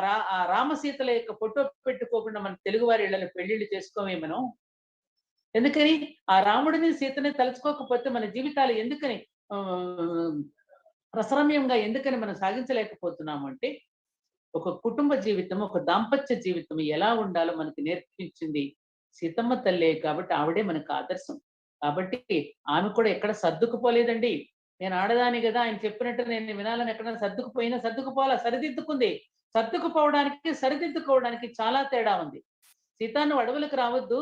రామసీతల యొక్క ఫోటో పెట్టుకోకుండా మన తెలుగు వారి ఇళ్లలో పెళ్లిళ్ళు చేసుకోమే మనం? ఎందుకని? ఆ రాముడిని సీతని తలుచుకోకపోతే మన జీవితాలు ఎందుకని రసరమ్యంగా ఎందుకని మనం సాగించలేకపోతున్నాము అంటే, ఒక కుటుంబ జీవితం, ఒక దాంపత్య జీవితం ఎలా ఉండాలో మనకి నేర్పించింది సీతమ్మ తల్లే కాబట్టి ఆవిడే మనకు ఆదర్శం. కాబట్టి ఆమె కూడా ఎక్కడ సర్దుకుపోలేదండి. నేను ఆడదాని కదా, ఆయన చెప్పినట్టు నేను వినాలని ఎక్కడైనా సర్దుకుపోవాలా, సరిదిద్దుకుంది. సరిదిద్దుకోవడానికి చాలా తేడా ఉంది. సీత, నువ్వు అడవులకు రావద్దు,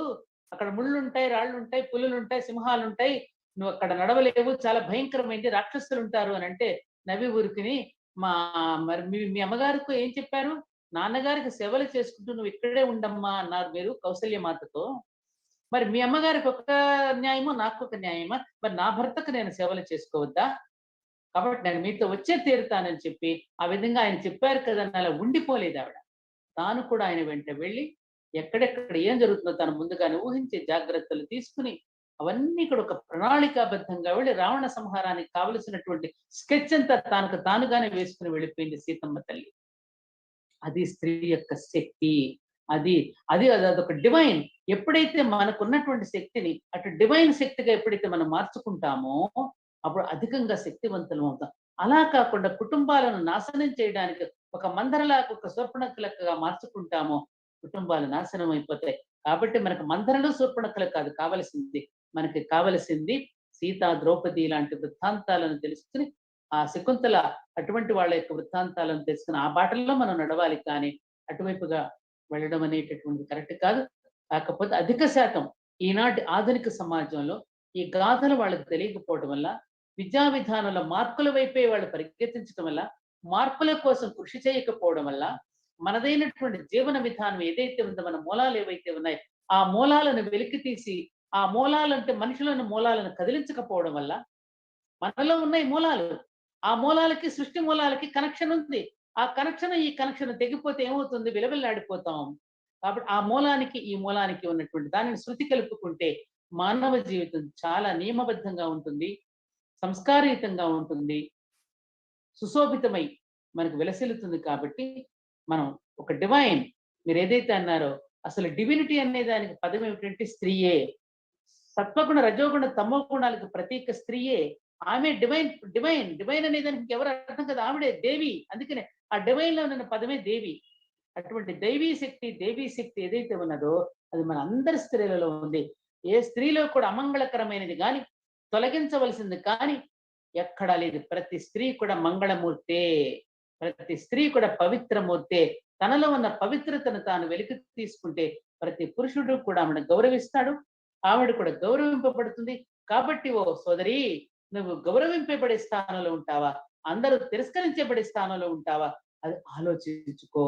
అక్కడ ముళ్ళుంటాయి, రాళ్ళుంటాయి, పులులుంటాయి, సింహాలుంటాయి, నువ్వు అక్కడ నడవలేవు, చాలా భయంకరమైంది, రాక్షసులు ఉంటారు అని అంటే నవ్వి ఊరుకుని, మరి మీ అమ్మగారికి ఏం చెప్పారు? నాన్నగారికి సేవలు చేసుకుంటూ నువ్వు ఇక్కడే ఉండమ్మా అన్నారు మీరు కౌసల్య మాతతో. మరి మీ అమ్మగారికి ఒక న్యాయమో, నాకు ఒక న్యాయమా? మరి నా భర్తకు నేను సేవలు చేసుకోవద్దా? కాబట్టి నేను మీతో వచ్చే తీరుతానని చెప్పి ఆ విధంగా ఆయన చెప్పారు కదా, అలా ఉండిపోలేదు ఆవిడ. తాను కూడా ఆయన వెంట వెళ్ళి ఎక్కడెక్కడ ఏం జరుగుతుందో తను ముందుగానే ఊహించి జాగ్రత్తలు తీసుకుని అవన్నీ కూడా ఒక ప్రణాళికాబద్ధంగా వెళ్ళి రావణ సంహారానికి కావలసినటువంటి స్కెచ్ అంతా తానుగానే వేసుకుని వెళ్ళిపోయింది సీతమ్మ తల్లి. అది స్త్రీ యొక్క శక్తి. అది అది అదొక డివైన్. ఎప్పుడైతే మనకున్నటువంటి శక్తిని అటు డివైన్ శక్తిగా ఎప్పుడైతే మనం మార్చుకుంటామో అప్పుడు అధికంగా శక్తివంతులం అవుతాం. అలా కాకుండా కుటుంబాలను నాశనం చేయడానికి ఒక మందరలాగా, ఒక శూర్పణఖగా మార్చుకుంటామో కుటుంబాలు నాశనం అయిపోతాయి. కాబట్టి మనకు మందరలు శూర్పణఖలు కాదు కావలసింది. మనకి కావలసింది సీతా, ద్రౌపది లాంటి వృత్తాంతాలను తెలుసుకుని, ఆ శకుంతల అటువంటి వాళ్ళ యొక్క వృత్తాంతాలను తెలుసుకుని ఆ బాటల్లో మనం నడవాలి. కానీ అటువైపుగా వెళ్ళడం అనేటటువంటి కరెక్ట్ కాదు. కాకపోతే అధిక శాతం ఈనాటి ఆధునిక సమాజంలో ఈ గాథలు వాళ్ళకి తెలియకపోవడం వల్ల, విద్యా విధానంలో మార్పుల వైపే వాళ్ళు పరిగెత్తించడం వల్ల, మార్పుల కోసం కృషి చేయకపోవడం వల్ల, మనదైనటువంటి జీవన విధానం ఏదైతే ఉందో, మన మూలాలు ఏవైతే ఉన్నాయో ఆ మూలాలను వెలికి తీసి, ఆ మూలాలంటే మనుషులను మూలాలను కదిలించకపోవడం వల్ల, మనలో ఉన్నాయి మూలాలు, ఆ మూలాలకి సృష్టి మూలాలకి కనెక్షన్ ఉంది. ఆ కనెక్షన్ ఈ కనెక్షన్ తెగిపోతే ఏమవుతుంది? విలవిల్లాడిపోతాం. కాబట్టి ఆ మూలానికి ఈ మూలానికి ఉన్నటువంటి దానిని శృతి కలుపుకుంటే మానవ జీవితం చాలా నియమబద్ధంగా ఉంటుంది, సంస్కారయుతంగా ఉంటుంది, సుశోభితమై మనకు విలసిల్లుతుంది. కాబట్టి మనం ఒక డివైన్, మీరు ఏదైతే అన్నారో అసలు డివినిటీ అనే దానికి పదం ఏమిటంటే స్త్రీయే. సత్వగుణ, రజోగుణ, తమో గుణాలకు ప్రతీక స్త్రీయే. ఆమె డివైన్. డివైన్ డివైన్ అనే దానికి ఎవరు అర్థం కదా, ఆవిడే దేవి. అందుకనే ఆ డివైన్ లో ఉన్న పదమే దేవి. అటువంటి దేవీ శక్తి ఏదైతే ఉన్నదో అది మన అందరి స్త్రీలలో ఉంది. ఏ స్త్రీలో కూడా అమంగళకరమైనది కానీ, తొలగించవలసింది కానీ ఎక్కడా లేదు. ప్రతి స్త్రీ కూడా మంగళమూర్తే, ప్రతి స్త్రీ కూడా పవిత్రమూర్తే. తనలో ఉన్న పవిత్రతను తాను వెలికి తీసుకుంటే ప్రతి పురుషుడు కూడా ఆమెను గౌరవిస్తాడు, ఆవిడ కూడా గౌరవింపబడుతుంది. కాబట్టి ఓ సోదరి, నువ్వు గౌరవింపబడే స్థానంలో ఉంటావా, అందరూ తిరస్కరించబడే స్థానంలో ఉంటావా, అది ఆలోచించుకో.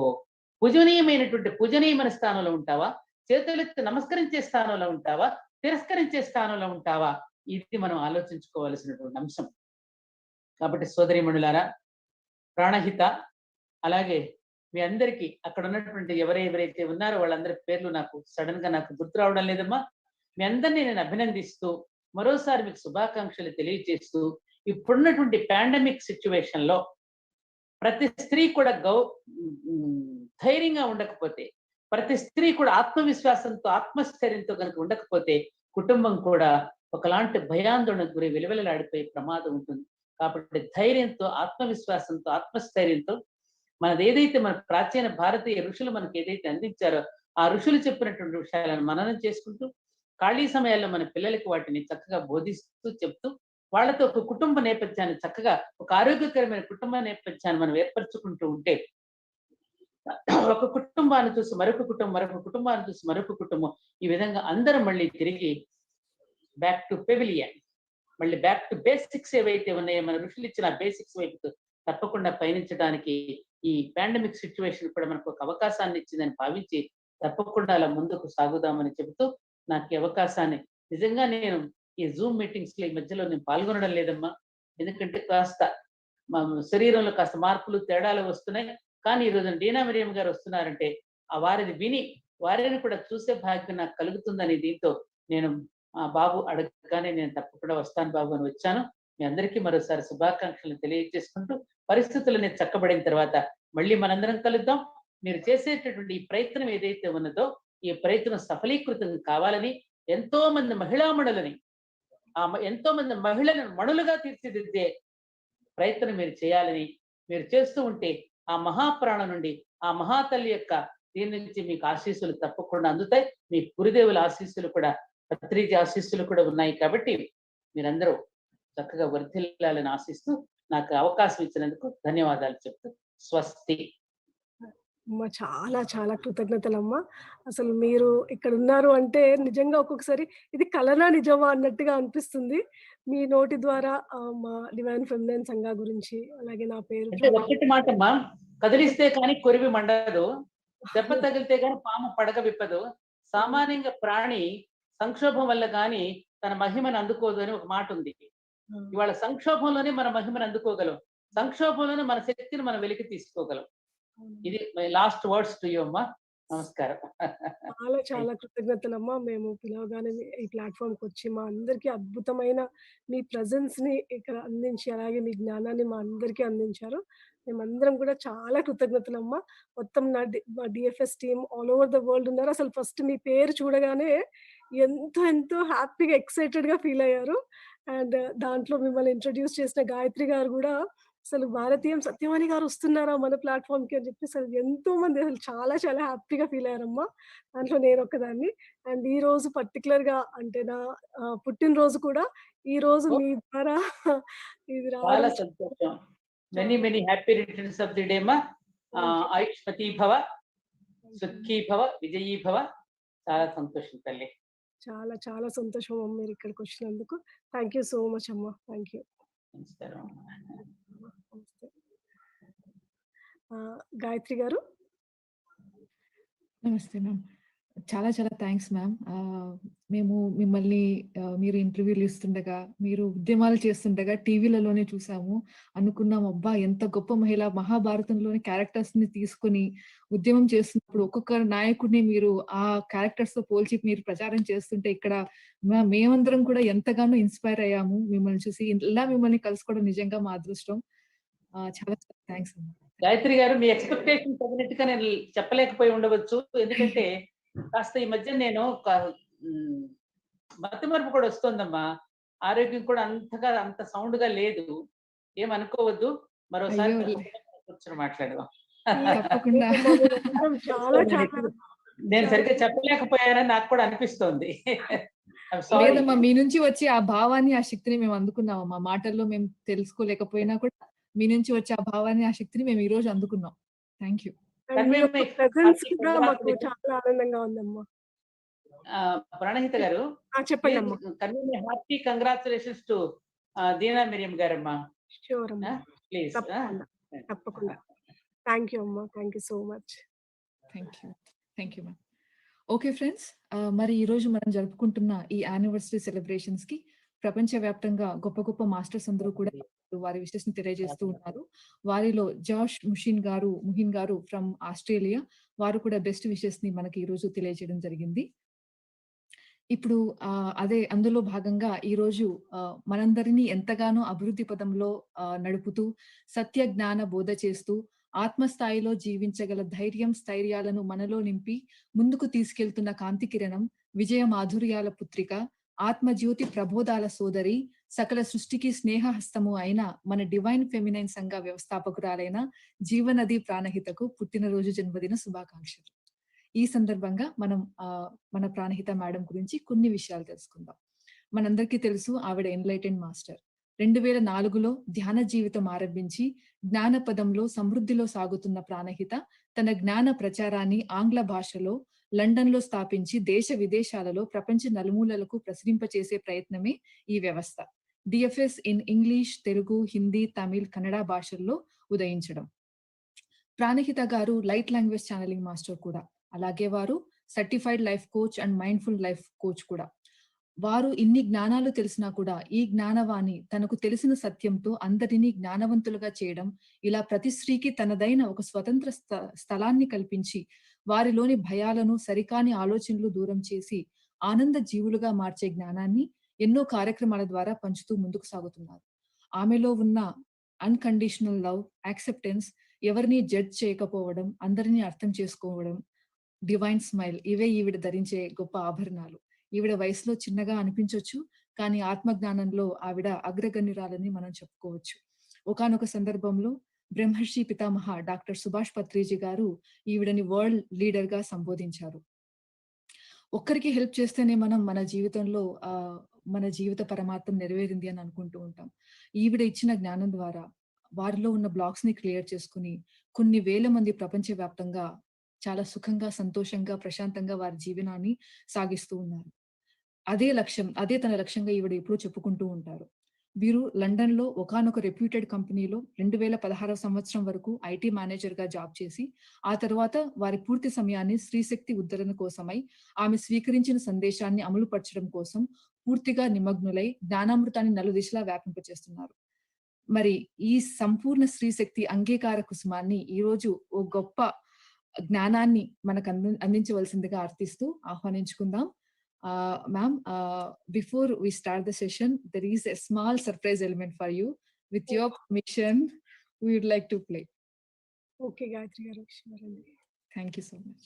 పూజనీయమైన స్థానంలో ఉంటావా, చేతులెత్తి నమస్కరించే స్థానంలో ఉంటావా, తిరస్కరించే స్థానంలో ఉంటావా, ఇది మనం ఆలోచించుకోవాల్సినటువంటి అంశం. కాబట్టి సోదరీమణులారా, ప్రాణహిత, అలాగే మీ అందరికీ అక్కడ ఉన్నటువంటి ఎవరైతే ఉన్నారో వాళ్ళందరి పేర్లు నాకు సడన్ గా గుర్తు రావడం లేదమ్మా. మీ అందరినీ నేను అభినందిస్తూ మరోసారి మీకు శుభాకాంక్షలు తెలియజేస్తూ, ఇప్పుడున్నటువంటి పాండమిక్ సిచ్యువేషన్ లో ప్రతి స్త్రీ కూడా ధైర్యంగా ఉండకపోతే, ప్రతి స్త్రీ కూడా ఆత్మవిశ్వాసంతో, ఆత్మస్థైర్యంతో కనుక ఉండకపోతే కుటుంబం కూడా ఒకలాంటి భయాందోళనకు గురి విలువలలాడిపోయే ప్రమాదం ఉంటుంది. కాబట్టి ధైర్యంతో, ఆత్మవిశ్వాసంతో, ఆత్మస్థైర్యంతో మనది ఏదైతే మన ప్రాచీన భారతీయ ఋషులు మనకి ఏదైతే అందించారో ఆ ఋషులు చెప్పినటువంటి విషయాలను మననం చేసుకుంటూ, ఖాళీ సమయాల్లో మన పిల్లలకి వాటిని చక్కగా బోధిస్తూ చెప్తూ, వాళ్ళతో ఒక కుటుంబ నేపథ్యాన్ని చక్కగా, ఒక ఆరోగ్యకరమైన కుటుంబ నేపథ్యాన్ని మనం ఏర్పరచుకుంటూ ఉంటే, ఒక కుటుంబాన్ని చూసి మరొక కుటుంబం, మరొక కుటుంబాన్ని చూసి మరొక కుటుంబం, ఈ విధంగా అందరం మళ్ళీ తిరిగి బ్యాక్ టు పెవిలియన్, మళ్ళీ బ్యాక్ టు బేసిక్స్ ఏవైతే ఉన్నాయో మన ఋషులు ఇచ్చిన బేసిక్స్ వైపు తప్పకుండా పయనించడానికి ఈ పాండమిక్ సిచ్యువేషన్ కూడా మనకు ఒక అవకాశాన్ని ఇచ్చిందని భావించి తప్పకుండా అలా ముందుకు సాగుదామని చెబుతూ, నాకు ఈ అవకాశాన్ని, నిజంగా నేను ఈ జూమ్ మీటింగ్స్ లో ఈ మధ్యలో నేను పాల్గొనడం లేదమ్మా. ఎందుకంటే కాస్త శరీరంలో కాస్త మార్పులు తేడాలు వస్తున్నాయి. కానీ ఈరోజు డీనా మరియం గారు వస్తున్నారంటే ఆ వారిది విని వారిని కూడా చూసే భాగ్యం నాకు కలుగుతుందని దీంతో నేను బాబు అడగగానే నేను తప్పకుండా వస్తాను బాబు అని వచ్చాను. మీ అందరికీ మరోసారి శుభాకాంక్షలు తెలియజేసుకుంటూ పరిస్థితులని చక్కబడిన తర్వాత మళ్ళీ మనందరం కలుద్దాం. మీరు చేసేటటువంటి ఈ ప్రయత్నం ఏదైతే ఉన్నదో ఈ ప్రయత్నం సఫలీకృతం కావాలని, ఎంతో మంది మహిళామణులని ఎంతో మంది మహిళలను మణులుగా తీర్చిదిద్దే ప్రయత్నం మీరు చేయాలని, మీరు చేస్తూ ఉంటే ఆ మహాప్రాణం నుండి ఆ మహాతల్లి యొక్క దీని నుంచి మీకు ఆశీస్సులు తప్పకుండా అందుతాయి. మీ గురుదేవుల ఆశీస్సులు కూడా, పత్రిజీ ఆశీస్సులు కూడా ఉన్నాయి. కాబట్టి మీరందరూ చక్కగా వర్ధిల్లాలని ఆశిస్తూ నాకు అవకాశం ఇచ్చినందుకు ధన్యవాదాలు చెప్తూ స్వస్తి. అమ్మ చాలా చాలా కృతజ్ఞతలమ్మా. అసలు మీరు ఇక్కడ ఉన్నారు అంటే నిజంగా ఒక్కొక్కసారి ఇది కలనా నిజమా అన్నట్టుగా అనిపిస్తుంది. మీ నోటి ద్వారా మా డివైన్ ఫెమినైన్ సంఘ గురించి, అలాగే నా పేరు అంటే ఒక్కటి మాటమ్మా, కదిలిస్తే కానీ కొరివి మండదు, దెబ్బ తగిలితే కానీ పాము పడగ విప్పదు, సామాన్యంగా ప్రాణి సంక్షోభం వల్ల కానీ తన మహిమను అందుకోదు అని ఒక మాట ఉంది. ఇవాళ సంక్షోభంలోనే మన మహిమను అందుకోగలం, సంక్షోభంలోనే మన శక్తిని మనం వెలికి తీసుకోగలం. ఇది my last words to you అమ్మా. నమస్కారం. చాలా చాలా కృతజ్ఞతలమ్మా. మేము పిలవగానే ఈ ప్లాట్‌ఫార్మ్‌కి వచ్చి మా అందరికీ అద్భుతమైన మీ ప్రెజెన్స్‌ని ఇక్కడ అందించి, అలాగే మీ జ్ఞానాన్ని మా అందరికీ అందించారు. మేమందరం కూడా చాలా కృతజ్ఞతలమ్మా. మొత్తం మా DFS team all over the world ఉన్నారు. అసలు ఫస్ట్ మీ పేరు చూడగానే ఎంతో హ్యాపీగా, ఎక్సైటెడ్‌గా ఫీల్ అయ్యారు. అండ్ దాంట్లో మిమ్మల్ని ఇంట్రొడ్యూస్ చేసిన గాయత్రి గారు కూడా అసలు భారతీయం సత్యవాణి గారు వస్తున్నారా మన ప్లాట్‌ఫార్మ్‌కి అని చెప్పి అసలు ఎంతోమంది అసలు చాలా హ్యాపీగా ఫీల్ అయ్యారమ్మా. దాంట్లో నేనొక్కదాన్ని. అండ్ ఈ రోజు పర్టిక్యులర్‌గా అంటే నా పుట్టినరోజు కూడా ఈ రోజు మీ ద్వారా ఇది చాలా రావడం సంతోషం. Many happy returns of the day అమ్మా. ఆయుష్మతి భవ, సుఖీ భవ, విజయీ భవ. చాలా సంతోషం తల్లి. చాలా సంతోషం అమ్మ మీరు ఇక్కడికి వచ్చినందుకు. థాంక్ యూ సో మచ్ అమ్మ. Thank you. నమస్కారం. గాయత్రి గారు. నమస్తే మ్యామ్. చాలా థ్యాంక్స్ మ్యామ్. మేము మిమ్మల్ని మీరు ఇంటర్వ్యూలు ఇస్తుండగా, మీరు ఉద్యమాలు చేస్తుండగా టీవీలలోనే చూసాము. అనుకున్నాం అబ్బా ఎంత గొప్ప మహిళ, మహాభారతంలోని క్యారెక్టర్స్ ని తీసుకొని ఉద్యమం చేస్తున్నప్పుడు ఒక్కొక్క నాయకుడిని మీరు ఆ క్యారెక్టర్స్ తో పోల్చి మీరు ప్రచారం చేస్తుంటే ఇక్కడ మేమందరం కూడా ఎంతగానో ఇన్స్పైర్ అయ్యాము మిమ్మల్ని చూసి. ఇలా మిమ్మల్ని కలుసుకోవడం నిజంగా మా అదృష్టం. చాలా థ్యాంక్స్ అమ్మా. గాయత్రి గారు, మీ ఎక్స్పెక్టేషన్ తగినట్టుగా నేను చెప్పలేకపోయి ఉండవచ్చు. ఎందుకంటే కాస్త ఈ మధ్య నేను మతిమరుపు కూడా వస్తుందమ్మా. ఆరోగ్యం కూడా అంత సౌండ్ గా లేదు. ఏమనుకోవద్దు. మరోసారి కూర్చొని మాట్లాడదాం. నేను సరిగ్గా చెప్పలేకపోయానని నాకు కూడా అనిపిస్తోంది. లేదమ్మా, మీ నుంచి వచ్చి ఆ భావాన్ని, ఆ శక్తిని మేము అందుకున్నామమ్మా. మాటల్లో మేము తెలుసుకోలేకపోయినా కూడా మీ నుంచి వచ్చే ఆ భావాన్ని, ఆ శక్తిని మేము ఈ రోజు అందుకున్నాం. Thank you. చాలా ఆనందంగా ఉందమ్మా. ప్రణహిత గారు చెప్పండి అమ్మా. Happy congratulations to Deena Mariam గారమ్మా. షూర్ అమ్మా, ప్లీజ్. తప్పకుండా. థ్యాంక్ యూ అమ్మా. Thank you so much. Thank you ma'am. Okay friends, మరి ఈ రోజు మనం జరుపుకుంటున్న ఈ యానివర్సరీ సెలబ్రేషన్స్ కి ప్రపంచవ్యాప్తంగా గొప్ప మాస్టర్స్ అందరూ కూడా వారి విషెస్ ని తెలియజేస్తూ ఉన్నారు. వారిలో జాష్ ముహిన్ గారు ఫ్రమ్ ఆస్ట్రేలియా, వారు కూడా బెస్ట్ విషెస్ ని మనకి ఈ రోజు తెలియజేయడం జరిగింది. ఇప్పుడు అందులో భాగంగా ఈ రోజు మనందరినీ ఎంతగానో అభివృద్ధి పదంలో నడుపుతూ, సత్య జ్ఞాన బోధ చేస్తూ, ఆత్మస్థాయిలో జీవించగల ధైర్యం, స్థైర్యాలను మనలో నింపి ముందుకు తీసుకెళ్తున్న కాంతి కిరణం, విజయ మాధుర్యాల పుత్రిక, ఆత్మజ్యోతి ప్రబోధాల సోదరి, సకల సృష్టికి స్నేహహస్తము అయిన మన డివైన్ ఫెమినైన్ సంఘ వ్యవస్థాపకురాలైన జీవనది ప్రాణహితకు పుట్టినరోజు జన్మదిన శుభాకాంక్షలు. ఈ సందర్భంగా మనం మన ప్రాణహిత మేడం గురించి కొన్ని విషయాలు తెలుసుకుందాం. మనందరికీ తెలుసు, ఆవిడ ఎన్లైటెండ్ మాస్టర్. 2004లో ధ్యాన జీవితం ఆరంభించి జ్ఞాన పదంలో సమృద్ధిలో సాగుతున్న ప్రాణహిత తన జ్ఞాన ప్రచారాన్ని ఆంగ్ల భాషలో లండన్ లో స్థాపించి దేశ విదేశాలలో ప్రపంచ నలుమూలలకు ప్రసరింపచేసే ప్రయత్నమే ఈ వ్యవస్థ. DFS in English, Telugu, Hindi, Tamil, Kannada భాషల్లో ఉదయించడం. ప్రాణహిత గారు లైట్ లాంగ్వేజ్ ఛానలింగ్ మాస్టర్ కూడా. అలాగే వారు certified life coach and mindful life coach కూడా. వారు ఇన్ని జ్ఞానాలు తెలిసినా కూడా ఈ జ్ఞానవాణి తనకు తెలిసిన సత్యంతో అందరినీ జ్ఞానవంతులుగా చేయడం, ఇలా ప్రతి స్త్రీకి తనదైన ఒక స్వతంత్ర స్థలాన్ని కల్పించి వారిలోని భయాలను, సరికాని ఆలోచనలు దూరం చేసి ఆనంద జీవులుగా మార్చే జ్ఞానాన్ని ఎన్నో కార్యక్రమాల ద్వారా పంచుతూ ముందుకు సాగుతున్నారు. ఆమెలో ఉన్న అన్కండిషనల్ లవ్, యాక్సెప్టెన్స్, ఎవరిని జడ్జ్ చేయకపోవడం, అందరినీ అర్థం చేసుకోవడం, డివైన్ స్మైల్, ఇవే ఈవిడ ధరించే గొప్ప ఆభరణాలు. ఈవిడ వయసులో చిన్నగా అనిపించొచ్చు, కానీ ఆత్మజ్ఞానంలో ఆవిడ అగ్రగణ్యురాలని మనం చెప్పుకోవచ్చు. ఒకానొక సందర్భంలో బ్రహ్మర్షి పితామహ డాక్టర్ సుభాష్ పత్రిజీ గారు ఈవిడని వరల్డ్ లీడర్ గా సంబోధించారు. ఒక్కరికి హెల్ప్ చేస్తేనే మనం మన జీవితంలో మన జీవిత పరమార్థం నెరవేరింది అని అనుకుంటూ ఉంటాం. ఈవిడ ఇచ్చిన జ్ఞానం ద్వారా వారిలో ఉన్న బ్లాక్స్ ని క్లియర్ చేసుకుని కొన్ని వేల మంది ప్రపంచవ్యాప్తంగా చాలా సుఖంగా, సంతోషంగా, ప్రశాంతంగా వారి జీవనాన్ని సాగిస్తూ ఉన్నారు. అదే తన లక్ష్యంగా ఈవిడ ఎప్పుడూ చెప్పుకుంటూ ఉంటారు. వీరు లండన్ లో ఒకానొక రెప్యూటెడ్ కంపెనీలో 2016 సంవత్సరం వరకు ఐటీ మేనేజర్ గా జాబ్ చేసి, ఆ తర్వాత వారి పూర్తి సమయాన్ని స్త్రీశక్తి ఉద్ధరణ కోసమై, ఆమె స్వీకరించిన సందేశాన్ని అమలుపరచడం కోసం పూర్తిగా నిమగ్నులై జ్ఞానామృతాన్ని నలుదిశలా వ్యాపింపచేస్తున్నారు. మరి ఈ సంపూర్ణ స్త్రీశక్తి అంగీకార కుసుమాన్ని ఈ రోజు ఓ గొప్ప జ్ఞానాన్ని మనకు అందించవలసిందిగా అర్థిస్తూ ఆహ్వానించుకుందాం. Ma'am, before we start the session, there is a small surprise element for you. With your permission, we would like to play. Okay, Gayatri garu, sure andi. Thank you so much.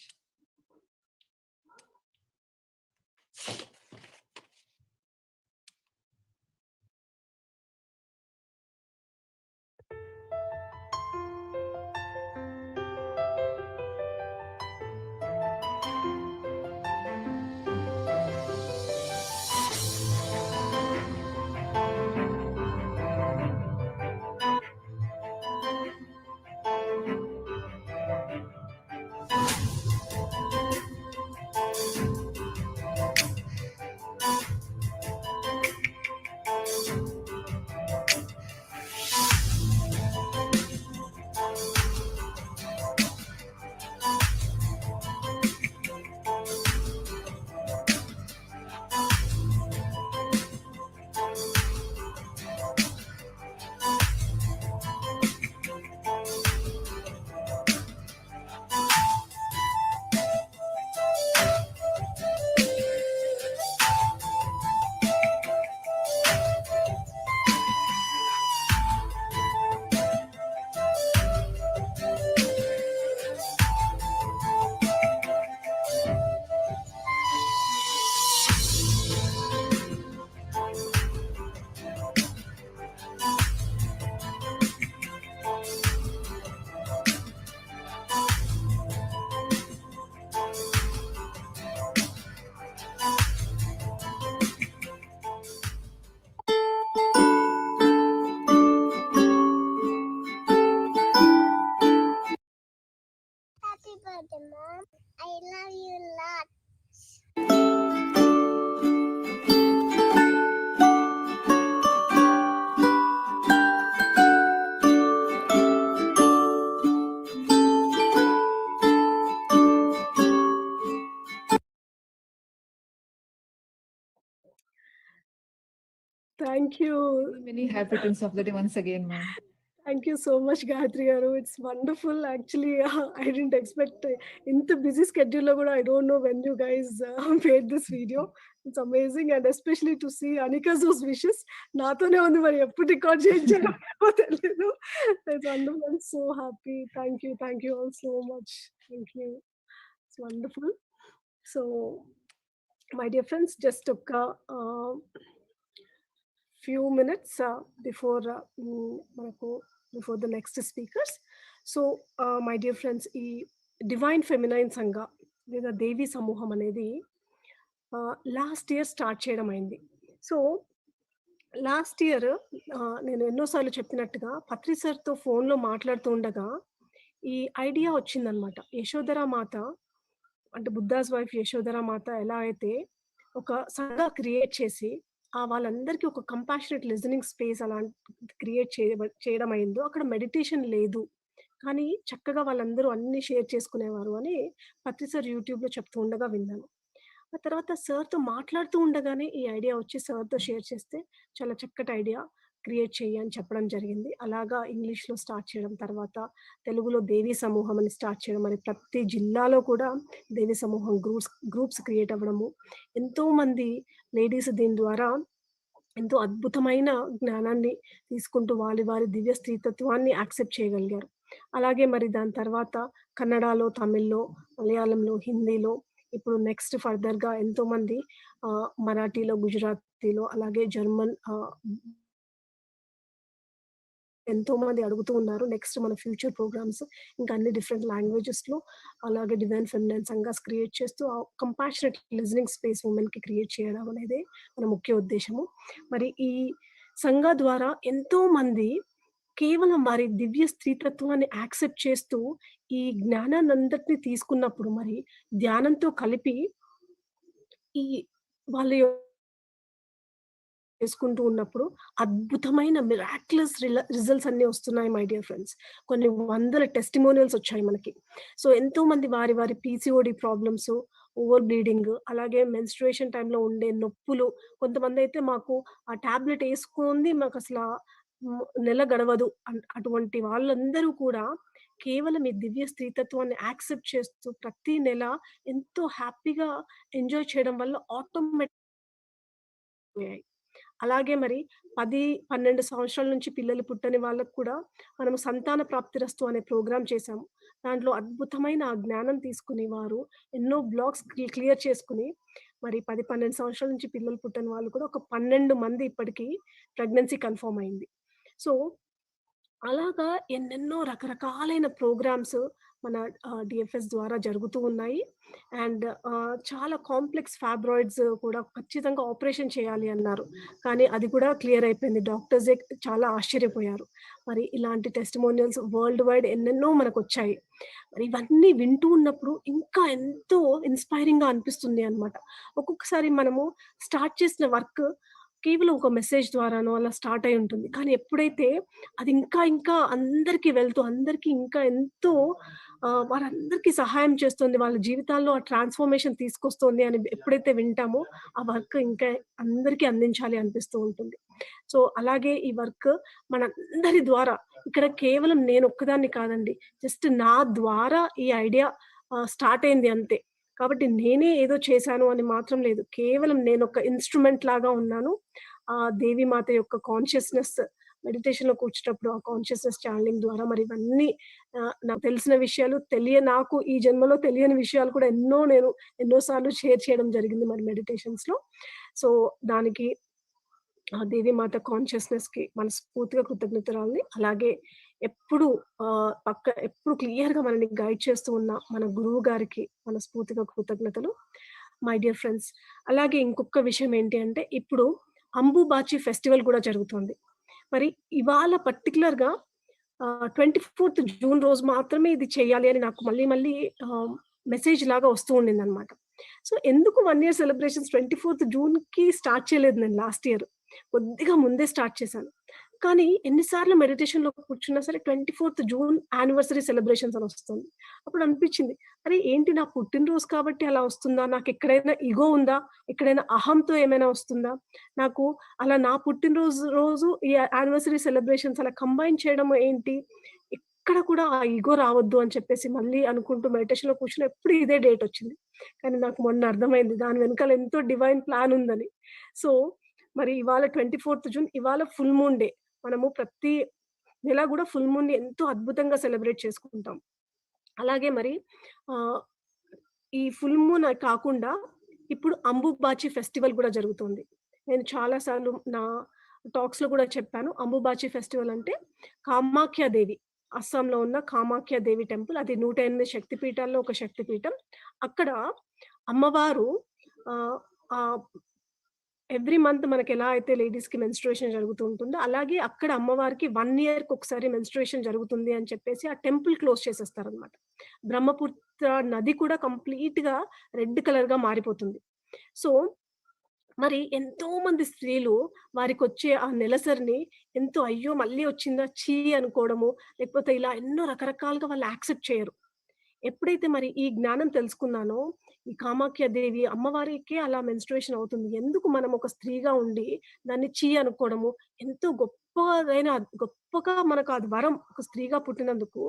Happy birthday, Mom. I love you a lot. Thank you. Many happy returns of the day once again, ma'am. Thank you so much, Gayatri garu. It's wonderful. Actually, I didn't expect in the busy schedule, but I don't know when you guys made this video. It's amazing, and especially to see Anika's wishes. Naatone undi mari eppudu record cheyinchalo telledu. It's wonderful. I'm so happy. Thank you all so much. Thank you. It's wonderful. So, my dear friends, just took a few minutes before the next speakers. So, my dear friends, ఈ డివైన్ ఫెమినైన్ సంఘ లేదా దేవి సమూహం అనేది లాస్ట్ ఇయర్ స్టార్ట్ చేయడం అయింది. సో లాస్ట్ ఇయర్ నేను ఎన్నోసార్లు చెప్పినట్టుగా పత్రి సార్తో ఫోన్లో మాట్లాడుతూ ఉండగా ఈ ఐడియా వచ్చిందనమాట. యశోధరా మాత అంటే బుద్ధాస్ వైఫ్ యశోధరా మాత ఎలా అయితే ఒక సంఘ క్రియేట్ చేసి వాళ్ళందరికీ ఒక కంపాషనేట్ లిజనింగ్ స్పేస్ అలా క్రియేట్ చేయడం అయిందో, అక్కడ మెడిటేషన్ లేదు కానీ చక్కగా వాళ్ళందరూ అన్ని షేర్ చేసుకునేవారు అని పత్రి సార్ యూట్యూబ్లో చెప్తూ ఉండగా విన్నాను. ఆ తర్వాత సార్‌తో మాట్లాడుతూ ఉండగానే ఈ ఐడియా వచ్చి సార్‌తో షేర్ చేస్తే, చాలా చక్కటి ఐడియా క్రియేట్ చెయ్యి అని చెప్పడం జరిగింది. అలాగా ఇంగ్లీష్‌లో స్టార్ట్ చేయడం, తర్వాత తెలుగులో దేవీ సమూహం అని స్టార్ట్ చేయడం. మరి ప్రతి జిల్లాలో కూడా దేవీ సమూహం గ్రూప్స్ క్రియేట్ అవ్వడము. ఎంతోమంది లేడీస్ దీని ద్వారా ఎంతో అద్భుతమైన జ్ఞానాన్ని తీసుకుంటూ వారి దివ్య స్త్రీతత్వాన్ని యాక్సెప్ట్ చేయగలిగారు. అలాగే మరి దాని తర్వాత కన్నడలో, తమిళ్‌లో, మలయాళంలో, హిందీలో ఇప్పుడు నెక్స్ట్ ఫర్దర్‌గా ఎంతోమంది మరాఠీలో, గుజరాతీలో అలాగే జర్మన్ ఎంతోమంది అడుగుతూ ఉన్నారు. నెక్స్ట్ మన ఫ్యూచర్ ప్రోగ్రామ్స్ ఇంకా అన్ని డిఫరెంట్ లాంగ్వేజెస్‌లో అలాగే డివైన్ ఫెమినైన్ సంఘాస్ క్రియేట్ చేస్తూ కంపాషనేట్ లిజనింగ్ స్పేస్ వుమెన్‌కి క్రియేట్ చేయడం అనేదే మన ముఖ్య ఉద్దేశ్యము. మరి ఈ సంఘ ద్వారా ఎంతోమంది కేవలం వారి దివ్య స్త్రీతత్వాన్ని యాక్సెప్ట్ చేస్తూ ఈ జ్ఞానాన్నంతటిని తీసుకున్నప్పుడు మరి ధ్యానంతో కలిపి ఈ వాళ్ళ చేసుకుంటూ ఉన్నప్పుడు అద్భుతమైన మిరాక్యులస్ రిజల్ట్స్ అన్నీ వస్తున్నాయి మై డియర్ ఫ్రెండ్స్. కొన్ని వందల టెస్టిమోనియల్స్ వచ్చాయి మనకి. సో ఎంతోమంది వారి పీసీఓడి ప్రాబ్లమ్స్, ఓవర్ బ్లీడింగ్, అలాగే మెన్స్ట్రుయేషన్ టైమ్‌లో ఉండే నొప్పులు, కొంతమందైతే మాకు ఆ టాబ్లెట్ ఏసుకుంది మాకసల నెల గడవదు అటువంటి వాళ్ళందరూ కూడా కేవలం ఈ దివ్య స్త్రీతత్వాన్ని యాక్సెప్ట్ చేస్తూ ప్రతి నెల ఎంతో హ్యాపీగా ఎంజాయ్ చేయడం వల్ల ఆటోమేటిక్ అయ్యాయి. అలాగే మరి 10, 12 సంవత్సరాల నుంచి పిల్లలు పుట్టని వాళ్ళకి కూడా మనము సంతాన ప్రాప్తిరస్తు అనే ప్రోగ్రామ్ చేశాము. దాంట్లో అద్భుతమైన ఆ జ్ఞానం తీసుకుని వారు ఎన్నో బ్లాక్స్ క్లియర్ చేసుకొని మరి 10, 12 సంవత్సరాల నుంచి పిల్లలు పుట్టని వాళ్ళు కూడా ఒక 12 మంది ఇప్పటికి ప్రెగ్నెన్సీ కన్ఫర్మ్ అయింది. సో అలాగా ఎన్నెన్నో రకరకాలైన ప్రోగ్రామ్స్ మన డీఎఫ్ఎస్ ద్వారా జరుగుతూ ఉన్నాయి. అండ్ చాలా కాంప్లెక్స్ ఫైబ్రాయిడ్స్ కూడా ఖచ్చితంగా ఆపరేషన్ చేయాలి అన్నారు. కానీ అది కూడా క్లియర్ అయిపోయింది. డాక్టర్సే చాలా ఆశ్చర్యపోయారు. మరి ఇలాంటి టెస్టిమోనియల్స్ వరల్డ్ వైడ్ ఎన్నెన్నో మనకొచ్చాయి. మరి ఇవన్నీ వింటూ ఉన్నప్పుడు ఇంకా ఎంతో ఇన్‌స్పైరింగ్‌గా అనిపిస్తుంది అన్నమాట. ఒక్కొక్కసారి మనము స్టార్ట్ చేసిన వర్క్ కేవలం ఒక మెసేజ్ ద్వారానో అలా స్టార్ట్ అయ్యి ఉంటుంది. కానీ ఎప్పుడైతే అది ఇంకా అందరికి వెళ్తూ అందరికి ఇంకా ఎంతో వారందరికీ సహాయం చేస్తుంది. వాళ్ళ జీవితాల్లో ఆ ట్రాన్స్‌ఫర్మేషన్ తీసుకొస్తుంది అని ఎప్పుడైతే వింటామో, ఆ వర్క్ ఇంకా అందరికి అందించాలి అనిపిస్తూ ఉంటుంది. సో, అలాగే ఈ వర్క్ మనందరి ద్వారా ఇక్కడ కేవలం నేనొక్కదాన్ని కాదండి. జస్ట్ నా ద్వారా ఈ ఐడియా స్టార్ట్ అయింది అంతే. కాబట్టి నేనే ఏదో చేశాను అని మాత్రం లేదు. కేవలం నేనొక ఇన్‌స్ట్రుమెంట్ లాగా ఉన్నాను. దేవీమాత యొక్క కాన్షియస్‌నెస్ మెడిటేషన్‌లో కూర్చున్నప్పుడు ఆ కాన్షియస్‌నెస్ ఛానెలింగ్ ద్వారా మరి ఇవన్నీ నాకు తెలిసిన విషయాలు నాకు ఈ జన్మలో తెలియని విషయాలు కూడా ఎన్నో సార్లు షేర్ చేయడం జరిగింది మరి మెడిటేషన్స్‌లో. సో, దానికి ఆ దేవీమాత కాన్షియస్‌నెస్‌కి మనస్ఫూర్తిగా కృతజ్ఞతరాలని. అలాగే ఎప్పుడు ఎప్పుడు క్లియర్‌గా మనల్ని గైడ్ చేస్తూ ఉన్న మన గురువు గారికి మనస్ఫూర్తిగా కృతజ్ఞతలు. మై డియర్ ఫ్రెండ్స్, అలాగే ఇంకొక విషయం ఏంటి అంటే ఇప్పుడు అంబుబాచి ఫెస్టివల్ కూడా జరుగుతుంది. మరి ఇవాళ పర్టిక్యులర్‌గా 24థ్ జూన్ రోజు మాత్రమే ఇది చేయాలి అని నాకు మళ్ళీ మెసేజ్ లాగా వస్తూ ఉండిందనమాట. సో, ఎందుకు 1 ఇయర్ సెలబ్రేషన్స్ 24థ్ జూన్‌కి స్టార్ట్ చేయలేదు నేను లాస్ట్ ఇయర్. కొద్దిగా ముందే స్టార్ట్ చేశాను. కానీ ఎన్ని సార్లు మెడిటేషన్‌లో కూర్చున్నా సరే 24థ్ జూన్ యానివర్సరీ సెలబ్రేషన్స్ అని వస్తుంది. అప్పుడు అనిపించింది, అరే! ఏంటి నా పుట్టినరోజు కాబట్టి అలా వస్తుందా? నాకెక్కడైనా ఇగో ఉందా? ఎక్కడైనా అహంతో ఏమైనా వస్తుందా? నాకు అలా నా రోజు ఈ యానివర్సరీ సెలబ్రేషన్స్ అలా కంబైన్ చేయడం ఏంటి? ఎక్కడ కూడా ఆ ఇగో రావద్దు అని చెప్పేసి మళ్ళీ అనుకుంటూ మెడిటేషన్‌లో కూర్చున్న ఎప్పుడు ఇదే డేట్ వచ్చింది. కానీ నాకు మొన్న అర్థమైంది దాని వెనకాల ఎంతో డివైన్ ప్లాన్ ఉందని. సో, మరి ఇవాళ 24థ్ జూన్ ఇవాళ ఫుల్ మూన్ డే. మనము ప్రతి నెల గూడా ఫుల్ మూన్‌ని ఎంతో అద్భుతంగా సెలబ్రేట్ చేసుకుంటాం. అలాగే మరి ఆహ్, ఈ ఫుల్ మూన్ కాకుండా ఇప్పుడు అంబుబాచి ఫెస్టివల్ గూడా జరుగుతుంది. నేను చాలా సార్లు నా టాక్స్‌లో గూడా చెప్పాను. అంబుబాచి ఫెస్టివల్ అంటే కామాఖ్య దేవి. అస్సాంలో ఉన్న కామాఖ్య దేవి టెంపుల్. అది 108 శక్తి పీఠాల్లో ఒక శక్తి పీఠం. అక్కడ అమ్మవారు ఆహ్, ఆహ్, ఎవ్రీ మంత్ మనకెలా అయితే లేడీస్‌కి మెన్స్ట్రుయేషన్ జరుగుతూ ఉంటుందో, అలాగే అక్కడ అమ్మవారికి 1 ఇయర్‌కొకసారి మెన్స్ట్రుయేషన్ జరుగుతుంది అని చెప్పేసి ఆ టెంపుల్ క్లోజ్ చేసేస్తారనమాట. బ్రహ్మపుత్ర నది కూడా కంప్లీట్‌గా రెడ్ కలర్‌గా మారిపోతుంది. సో, మరి ఎంతోమంది స్త్రీలు వారికొచ్చే ఆ నెలసరిని ఎంతో అయ్యో! మళ్ళీ వచ్చిందా ఛీ అనుకోవడము, లేకపోతే ఇలా ఎన్నో రకరకాలుగా వాళ్ళు యాక్సెప్ట్ చేయరు. ఎప్పుడైతే మరి ఈ జ్ఞానం తెలుసుకున్నానో, ఈ కామాఖ్య దేవి అమ్మవారికే అలా మెన్స్ట్రుయేషన్ అవుతుంది. ఎందుకు మనం ఒక స్త్రీగా ఉండి దాన్ని అనుకోవడము, ఎంతో గొప్పగా మనకు అది వరం. ఒక స్త్రీగా పుట్టినందుకు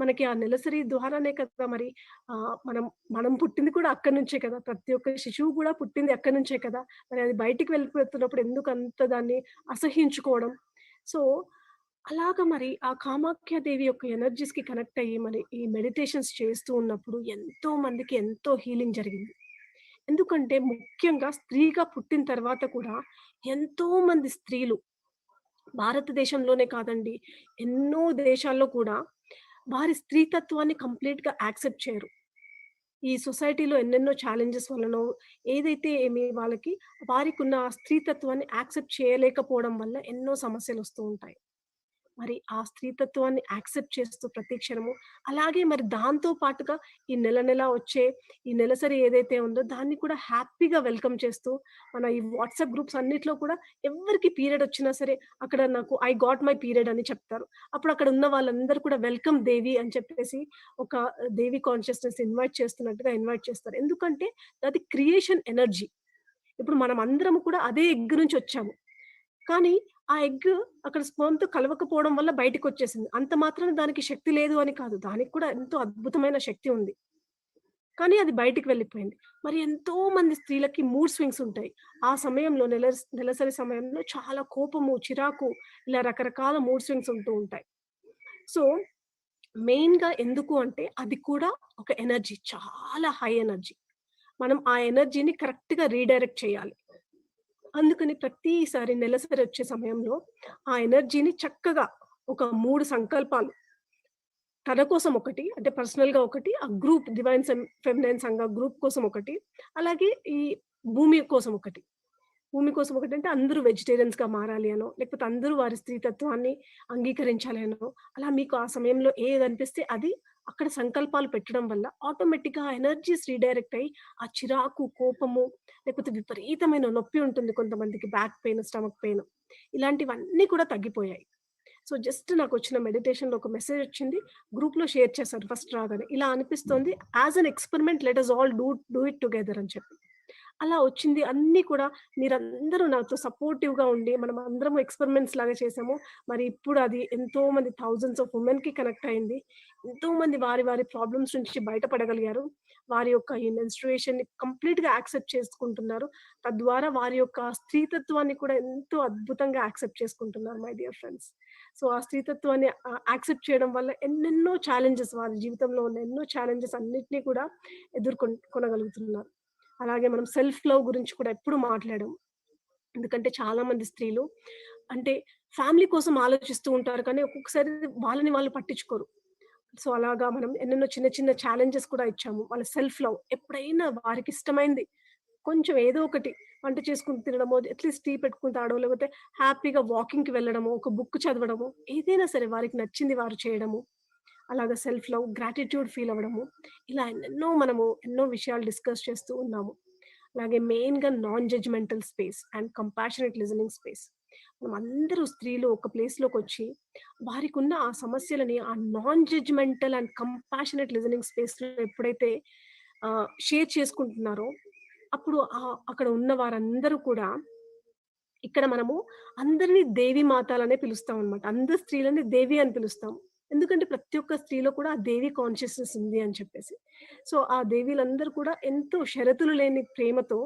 మనకి ఆ నెలసరి ద్వారానే కదా మరి మనం మనం పుట్టింది కూడా అక్కడి నుంచే కదా! ప్రతి ఒక్క శిశువు కూడా పుట్టింది అక్కడి నుంచే కదా! మరి అది బయటికి వెళ్ళిపోతున్నప్పుడు ఎందుకు అంత దాన్ని అసహ్యించుకోవడం? సో, అలాగా మరి ఆ కామాఖ్య దేవి యొక్క ఎనర్జీస్‌కి కనెక్ట్ అయ్యి మరి ఈ మెడిటేషన్స్ చేస్తూ ఉన్నప్పుడు ఎంతో మందికి ఎంతో హీలింగ్ జరిగింది. ఎందుకంటే ముఖ్యంగా స్త్రీగా పుట్టిన తర్వాత కూడా ఎంతో మంది స్త్రీలు భారతదేశంలోనే కాదండి, ఎన్నో దేశాల్లో కూడా వారి స్త్రీతత్వాన్ని కంప్లీట్‌గా యాక్సెప్ట్ చేయరు. ఈ సొసైటీలో ఎన్నెన్నో ఛాలెంజెస్ వల్లనో, ఏదైతే ఏమి వాళ్ళకి వారికున్న స్త్రీతత్వాన్ని యాక్సెప్ట్ చేయలేకపోవడం వల్ల ఎన్నో సమస్యలొస్తూ ఉంటాయి. మరి ఆ స్త్రీతత్వాన్ని యాక్సెప్ట్ చేస్తూ ప్రతి క్షణము, అలాగే మరి దాంతో పాటుగా ఈ నెల నెల వచ్చే ఈ నెలసరి ఏదైతే ఉందో దాన్ని కూడా హ్యాపీగా వెల్కమ్ చేస్తూ, మన ఈ వాట్సాప్ గ్రూప్స్ అన్నిట్లో కూడా ఎవ్వరికి పీరియడ్ వచ్చినా సరే అక్కడ నాకు ఐ గాట్ మై పీరియడ్ అని చెప్తారు. అప్పుడు అక్కడ ఉన్న వాళ్ళందరూ కూడా వెల్కమ్ దేవి అని చెప్పేసి ఒక దేవి కాన్షియస్‌నెస్ ఇన్వైట్ చేస్తున్నట్టుగా ఇన్వైట్ చేస్తారు. ఎందుకంటే అది క్రియేషన్ ఎనర్జీ. ఇప్పుడు మనం అందరం కూడా అదే ఎగ్ నుంచి వచ్చాము. కానీ ఆ ఎగ్ అక్కడ స్పెర్మ్‌తో కలవకపోవడం వల్ల బయటికొచ్చేసింది. అంత మాత్రాన దానికి శక్తి లేదు అని కాదు. దానికి కూడా ఎంతో అద్భుతమైన శక్తి ఉంది. కానీ అది బయటికి వెళ్ళిపోయింది. మరి ఎంతో మంది స్త్రీలకి మూడ్ స్వింగ్స్ ఉంటాయి. ఆ సమయంలో నెలసరి సమయంలో చాలా కోపము, చిరాకు ఇలా రకరకాల మూడ్ స్వింగ్స్ ఉంటూ ఉంటాయి. సో, మెయిన్‌గా ఎందుకు అంటే అది కూడా ఒక ఎనర్జీ. చాలా హై ఎనర్జీ. మనం ఆ ఎనర్జీని కరెక్ట్‌గా రీడైరెక్ట్ చేయాలి. అందుకని ప్రతిసారి నెలసరి వచ్చే సమయంలో ఆ ఎనర్జీని చక్కగా ఒక 3 సంకల్పాలు తన కోసం ఒకటి, అంటే పర్సనల్‌గా ఒకటి, ఆ గ్రూప్ డివైన్ ఫెమినైన్ సంఘ గ్రూప్ కోసం ఒకటి, అలాగే ఈ భూమి కోసం ఒకటి. భూమి కోసం ఒకటంటే అందరూ వెజిటేరియన్స్‌గా మారాలి అనో, లేకపోతే అందరూ వారి స్త్రీతత్వాన్ని అంగీకరించాలి అనో, అలా మీకు ఆ సమయంలో ఏదనిపిస్తే అది అక్కడ సంకల్పాలు పెట్టడం వల్ల ఆటోమేటిక్‌గా ఆ ఎనర్జీస్ రీడైరెక్ట్ అయ్యి, ఆ చిరాకు, కోపము, లేకపోతే విపరీతమైన నొప్పి ఉంటుంది కొంతమందికి బ్యాక్ పెయిన్, స్టమక్ పెయిన్ ఇలాంటివన్నీ కూడా తగ్గిపోయాయి. సో, జస్ట్ నాకొచ్చిన మెడిటేషన్‌లో ఒక మెసేజ్ వచ్చింది. గ్రూప్‌లో షేర్ చేశారు ఫస్ట్ రాగానే. ఇలా అనిపిస్తోంది as an experiment let us all do it together అని చెప్పి. అలా వచ్చింది. అన్నీ కూడా మీరందరూ నాతో సపోర్టివ్‌గా ఉండి మనం అందరం ఎక్స్‌పెరిమెంట్స్ లాగా చేసాము. మరి ఇప్పుడు అది ఎంతో మంది థౌసండ్స్ ఆఫ్ వుమెన్‌కి కనెక్ట్ అయింది. ఎంతో మంది వారి వారి ప్రాబ్లమ్స్ నుంచి బయటపడగలిగారు. వారి యొక్క ఈ మెన్స్ట్రుయేషన్‌ని కంప్లీట్‌గా యాక్సెప్ట్ చేసుకుంటున్నారు. తద్వారా వారి యొక్క స్త్రీతత్వాన్ని కూడా ఎంతో అద్భుతంగా యాక్సెప్ట్ చేసుకుంటున్నారు మై డియర్ ఫ్రెండ్స్. సో, ఆ స్త్రీతత్వాన్ని యాక్సెప్ట్ చేయడం వల్ల ఎన్నెన్నో ఛాలెంజెస్ వారి జీవితంలో ఉన్న ఎన్నో ఛాలెంజెస్ అన్నిటిని కూడా కొనగలుగుతున్నారు. అలాగే మనం సెల్ఫ్ లవ్ గురించి కూడా ఎప్పుడు మాట్లాడం. ఎందుకంటే చాలా మంది స్త్రీలు అంటే ఫ్యామిలీ కోసం ఆలోచిస్తూ ఉంటారు. కానీ ఒక్కొక్కసారి వాళ్ళని వాళ్ళు పట్టించుకోరు. సో, అలాగా మనం ఎన్నెన్నో చిన్న చిన్న ఛాలెంజెస్ కూడా ఇచ్చాము. వాళ్ళ సెల్ఫ్ లవ్ ఎప్పుడైనా వారికిష్టమైంది కొంచెం ఏదో ఒకటి వంట చేసుకొని తినడమో, అట్‌లీస్ట్ టీ పెట్టుకొని తాగడమో, లేకపోతే హ్యాపీగా వాకింగ్‌కి వెళ్ళడమో, ఒక బుక్ చదవడమో, ఏదైనా సరే వారికి నచ్చింది వారు చేయడము. అలాగా సెల్ఫ్ లవ్, గ్రాటిట్యూడ్ ఫీల్ అవ్వడము. ఇలా ఎన్నో విషయాలు డిస్కస్ చేస్తూ ఉన్నాము. అలాగే మెయిన్‌గా non judgemental space and compassionate listening space. మనమందరూ స్త్రీలు ఒక ప్లేస్‌లోకొచ్చి వారికున్న ఆ సమస్యలని ఆ non judgemental and compassionate listening స్పేస్‌లో ఎప్పుడైతే షేర్ చేసుకుంటున్నారో, అప్పుడు అక్కడ ఉన్న వారందరూ కూడా ఇక్కడ మనము అందరిని దేవి మాతాలనే పిలుస్తామనమాట. అందరు స్త్రీలని దేవి అని పిలుస్తాం. ఎందుకంటే ప్రతి ఒక్క స్త్రీలో కూడా ఆ దేవి కాన్షియస్‌నెస్ ఉంది అని చెప్పేసి. సో, ఆ దేవీలందరూ కూడా ఎంతో షరతులు లేని ప్రేమతో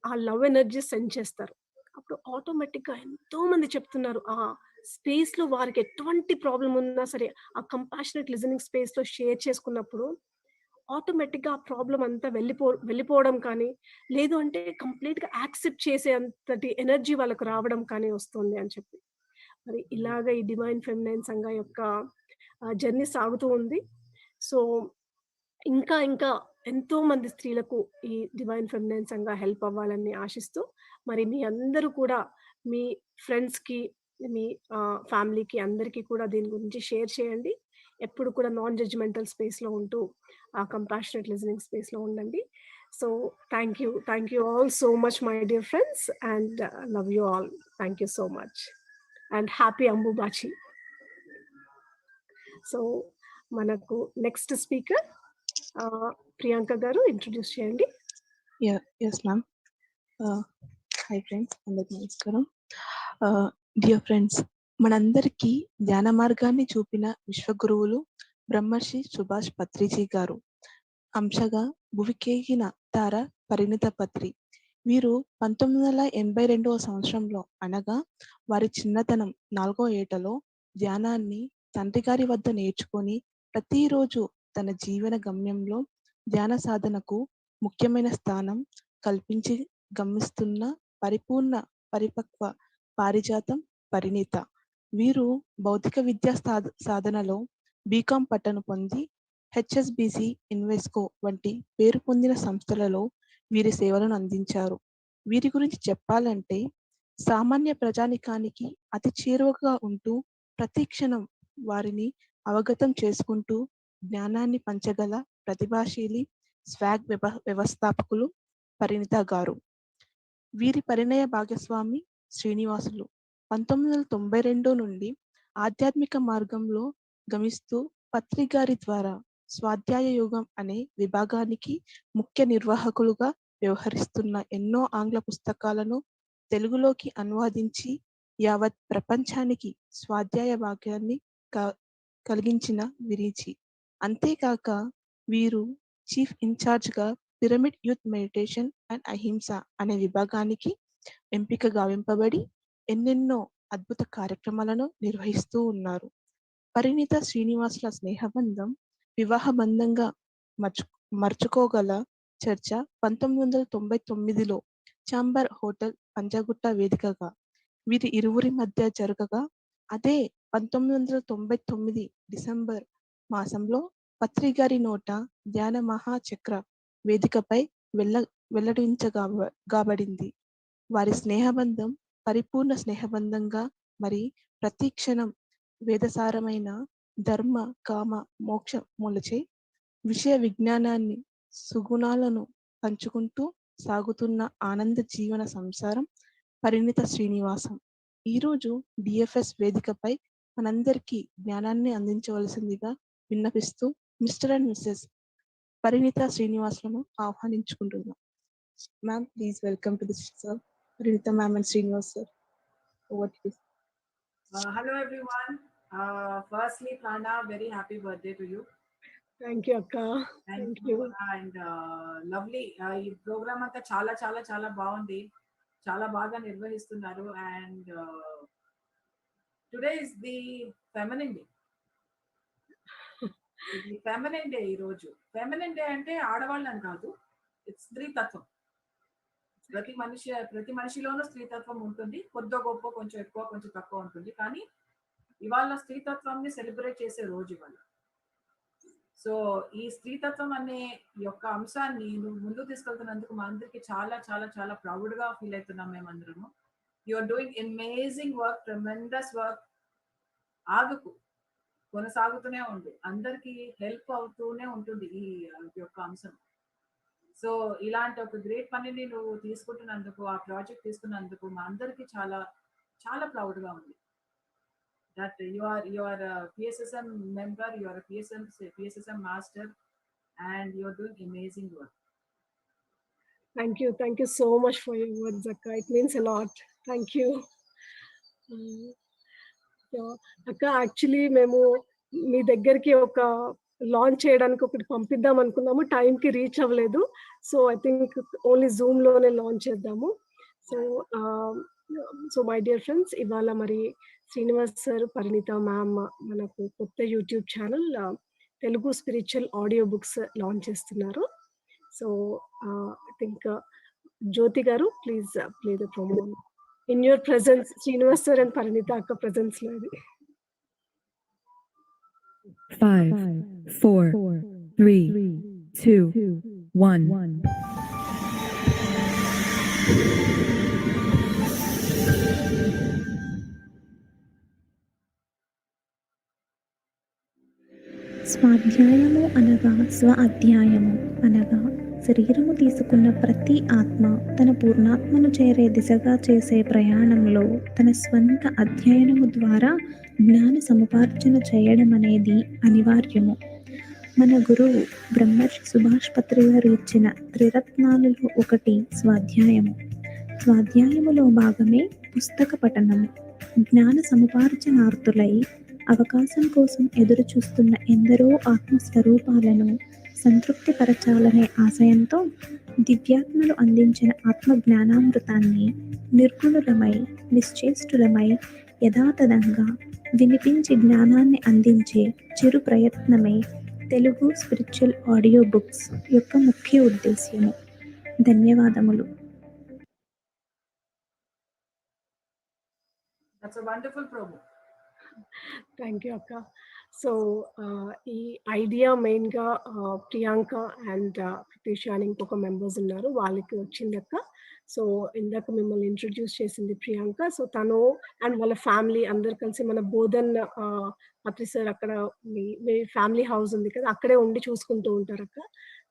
ఆ లవ్ ఎనర్జీ సెండ్ చేస్తారు. అప్పుడు ఆటోమేటిక్‌గా ఎంతో మంది చెప్తున్నారు. ఆ స్పేస్‌లో వారికి ఎటువంటి ప్రాబ్లమ్ ఉన్నా సరే, ఆ కంపాషనేట్ లిజనింగ్ స్పేస్‌లో షేర్ చేసుకున్నప్పుడు ఆటోమేటిక్‌గా ఆ ప్రాబ్లమ్ అంతా వెళ్ళిపోవడం కానీ, లేదు అంటే కంప్లీట్‌గా యాక్సెప్ట్ చేసే అంతటి ఎనర్జీ వాళ్ళకి రావడం కానీ వస్తుంది అని చెప్పి. మరి ఇలాగ ఈ డివైన్ ఫెమినైన్ సంఘ యొక్క జర్నీ సాగుతూ ఉంది. సో, ఇంకా ఎంతో మంది స్త్రీలకు ఈ డివైన్ ఫెమినైన్ సంఘ హెల్ప్ అవ్వాలని ఆశిస్తూ, మరి మీ అందరూ కూడా మీ ఫ్రెండ్స్‌కి, మీ ఫ్యామిలీకి అందరికీ కూడా దీని గురించి షేర్ చేయండి. ఎప్పుడు కూడా నాన్ జడ్జ్‌మెంటల్ స్పేస్‌లో ఉంటూ, ఆ కంపాషనేట్ లిజనింగ్ స్పేస్‌లో ఉండండి. So, thank you all so much my dear friends and love you all. Thank you so much. And happy Ambubachi. So, మనకు నెక్స్ట్ స్పీకర్ ప్రియాంక గారు ఇంట్రొడ్యూస్ చేయండి. Yes ma'am. హాయ్ ఫ్రెండ్స్, అందరికీ నమస్కారం. డియర్ ఫ్రెండ్స్, మనందరికీ ధ్యాన మార్గాన్ని చూపిన విశ్వగురువులు బ్రహ్మర్షి సుభాష్ పత్రిజీ గారు. అంశగా భువికేగిన తార పరిణిత పత్రి. వీరు 1982వ సంవత్సరంలో అనగా వారి చిన్నతనం 4వ ఏటలో ధ్యానాన్ని తండ్రి గారి వద్ద నేర్చుకొని ప్రతిరోజు తన జీవన గమ్యంలో ధ్యాన సాధనకు ముఖ్యమైన స్థానం కల్పించి గమనిస్తున్న పరిపూర్ణ పరిపక్వ పారిజాతం పరిణిత. వీరు భౌతిక విద్యా సాధనలో బీకాం పట్టను పొంది హెచ్ఎస్బిసి, ఇన్వెస్కో వంటి పేరు పొందిన సంస్థలలో వీరి సేవలను అందించారు. వీరి గురించి చెప్పాలంటే సామాన్య ప్రజానికానికి అతి చేరువగా ఉంటూ ప్రతి క్షణం వారిని అవగతం చేసుకుంటూ జ్ఞానాన్ని పంచగల ప్రతిభాశీలి స్వాగ్ వ్యవస్థాపకులు పరిణిత గారు. వీరి పరిణయ భాగస్వామి శ్రీనివాసులు 1992 నుండి ఆధ్యాత్మిక మార్గంలో గమిస్తూ పత్రి గారి ద్వారా స్వాధ్యాయ యోగం అనే విభాగానికి ముఖ్య నిర్వాహకులుగా వ్యవహరిస్తున్న ఎన్నో ఆంగ్ల పుస్తకాలను తెలుగులోకి అనువాదించి యావత్ ప్రపంచానికి స్వాధ్యాయ భాగ్యాన్ని కలిగించిన విరిచి. అంతేకాక వీరు చీఫ్ ఇన్ఛార్జ్గా పిరమిడ్ యూత్ మెడిటేషన్ అండ్ అహింస అనే విభాగానికి ఎంపిక గావింపబడి ఎన్నెన్నో అద్భుత కార్యక్రమాలను నిర్వహిస్తూ ఉన్నారు. పరిణిత శ్రీనివాసుల స్నేహబంధం వివాహ బంధంగా మర్చుకోగల చర్చ 1999లో చాంబర్ హోటల్ పంజాగుట్ట వేదికగా వీరి ఇరువురి మధ్య జరగగా, అదే 1999 డిసెంబర్ మాసంలో పత్రి గారి నోట ధ్యాన మహాచక్ర వేదికపై వెల్లడించగాబడింది. వారి స్నేహబంధం పరిపూర్ణ స్నేహబంధంగా మరి ప్రతి క్షణం వేదసారమైన ధర్మ కామ మోక్ష మూలచే విషయ విజ్ఞానాన్ని సుగుణాలను పంచుకుంటూ సాగుతున్న ఆనంద జీవన సంసారం పరిణిత శ్రీనివాసం. ఈరోజు డిఎఫ్ఎస్ వేదికపై మనందరికీ జ్ఞానాన్ని అందించవలసిందిగా విన్నపిస్తూ మిస్టర్ అండ్ మిస్సెస్ పరిణిత శ్రీనివాసులను ఆహ్వానించుకుంటున్నాం. Ma'am, please welcome to this sir. Parinita ma'am and Srinivas sir, over to you. Hello everyone. Firstly, Prana, very happy birthday to you. Thank you అక్క. Thank you. And lovely. ఈ ప్రోగ్రామ్ అంతా చాలా చాలా చాలా బాగుంది, చాలా బాగా నిర్వహిస్తున్నారు. And today is the feminine day. ఇది ఫెమినిన్ డే. ఈ రోజు ఫెమినిన్ డే అంటే ఆడవాళ్ళని కాదు, ఇట్స్ స్త్రీతత్వం. ప్రతి మనిషిలోనూ స్త్రీతత్వం ఉంటుంది. కొద్ది గొప్ప, కొంచెం ఎక్కువ కొంచెం తక్కువ ఉంటుంది. కానీ ఇవాళ స్త్రీతత్వాన్ని సెలబ్రేట్ చేసే రోజు ఇవాళ. సో ఈ స్త్రీతత్వం అనే యొక్క అంశాన్ని నువ్వు ముందుకు తీసుకెళ్తున్నందుకు మా అందరికి చాలా చాలా చాలా ప్రౌడ్ గా ఫీల్ అవుతున్నాం మేమందరము. You are doing amazing work, tremendous work. ఆగుకు, కొనసాగుతూనే ఉండు, అందరికి హెల్ప్ అవుతూనే ఉంటుంది ఈ యొక్క అంశం. సో ఇలాంటి ఒక గ్రేట్ పనిని నువ్వు తీసుకుంటున్నందుకు, ఆ ప్రాజెక్ట్ తీసుకున్నందుకు మా అందరికి చాలా చాలా ప్రౌడ్ గా ఉంది. That you are a PSSM member, you are a PSSM master, and you are doing amazing work. Thank you so much for your words, Akka. It means a lot. Thank you. అక్క, యాక్చువల్లీ మేము మీ దగ్గరికి ఒక లాంచ్ చేయడానికి ఒకటి పంపిద్దాం అనుకున్నాము, టైంకి రీచ్ అవ్వలేదు. సో ఐ థింక్ ఓన్లీ జూమ్లోనే లాంచ్ చేద్దాము. సో మై డియర్ ఫ్రెండ్స్, ఇవాళ మరి శ్రీనివాస్ సార్, పరిణిత మ్యామ్ మనకు కొత్త YouTube channel Telugu spiritual audio books launch చేస్తున్నారు. సో ఐ థింక్ జ్యోతి గారు, please play the promo in your presence. Srinivas sir and Parinita అక్క ప్రెజెన్స్ లో ఇది. 5, 4, 3, 2, 1. స్వాధ్యాయము అనగా స్వ అధ్యాయము అనగా శరీరము తీసుకున్న ప్రతి ఆత్మ తన పూర్ణాత్మను చేరే దిశగా చేసే ప్రయాణంలో తన స్వంత అధ్యయనము ద్వారా జ్ఞాన సముపార్జన చేయడం అనేది అనివార్యము. మన గురువు బ్రహ్మర్షి సుభాష్ పత్రి గారు ఇచ్చిన త్రిరత్నాలలో ఒకటి స్వాధ్యాయము. స్వాధ్యాయములో భాగమే పుస్తక పఠనము. జ్ఞాన సముపార్జనార్థులై అవకాశం కోసం ఎదురు చూస్తున్న ఎందరో ఆత్మస్వరూపాలను సంతృప్తిపరచాలనే ఆశయంతో దివ్యాత్మలు అందించిన ఆత్మ జ్ఞానామృతాన్ని నిర్గుణులమై నిశ్చేష్టులమై యథాతథంగా వినిపించి జ్ఞానాన్ని అందించే చిరు ప్రయత్నమే తెలుగు స్పిరిచువల్ ఆడియో బుక్స్ యొక్క ముఖ్య ఉద్దేశ్యము. ధన్యవాదములు. That's a wonderful promo. Thank you అక్క. సో ఈ ఐడియా మెయిన్గా ప్రియాంక అండ్ ప్రతీష్ అని ఇంకొక మెంబర్స్ ఉన్నారు, వాళ్ళకి వచ్చింది అక్క. సో ఇందాక మిమ్మల్ని ఇంట్రడ్యూస్ చేసింది ప్రియాంక. సో తను అండ్ వాళ్ళ ఫ్యామిలీ అందరు కలిసి మన బోధన్ పత్రి సార్ అక్కడ మీ ఫ్యామిలీ హౌస్ ఉంది కదా, అక్కడే ఉండి చూసుకుంటూ ఉంటారు అక్క.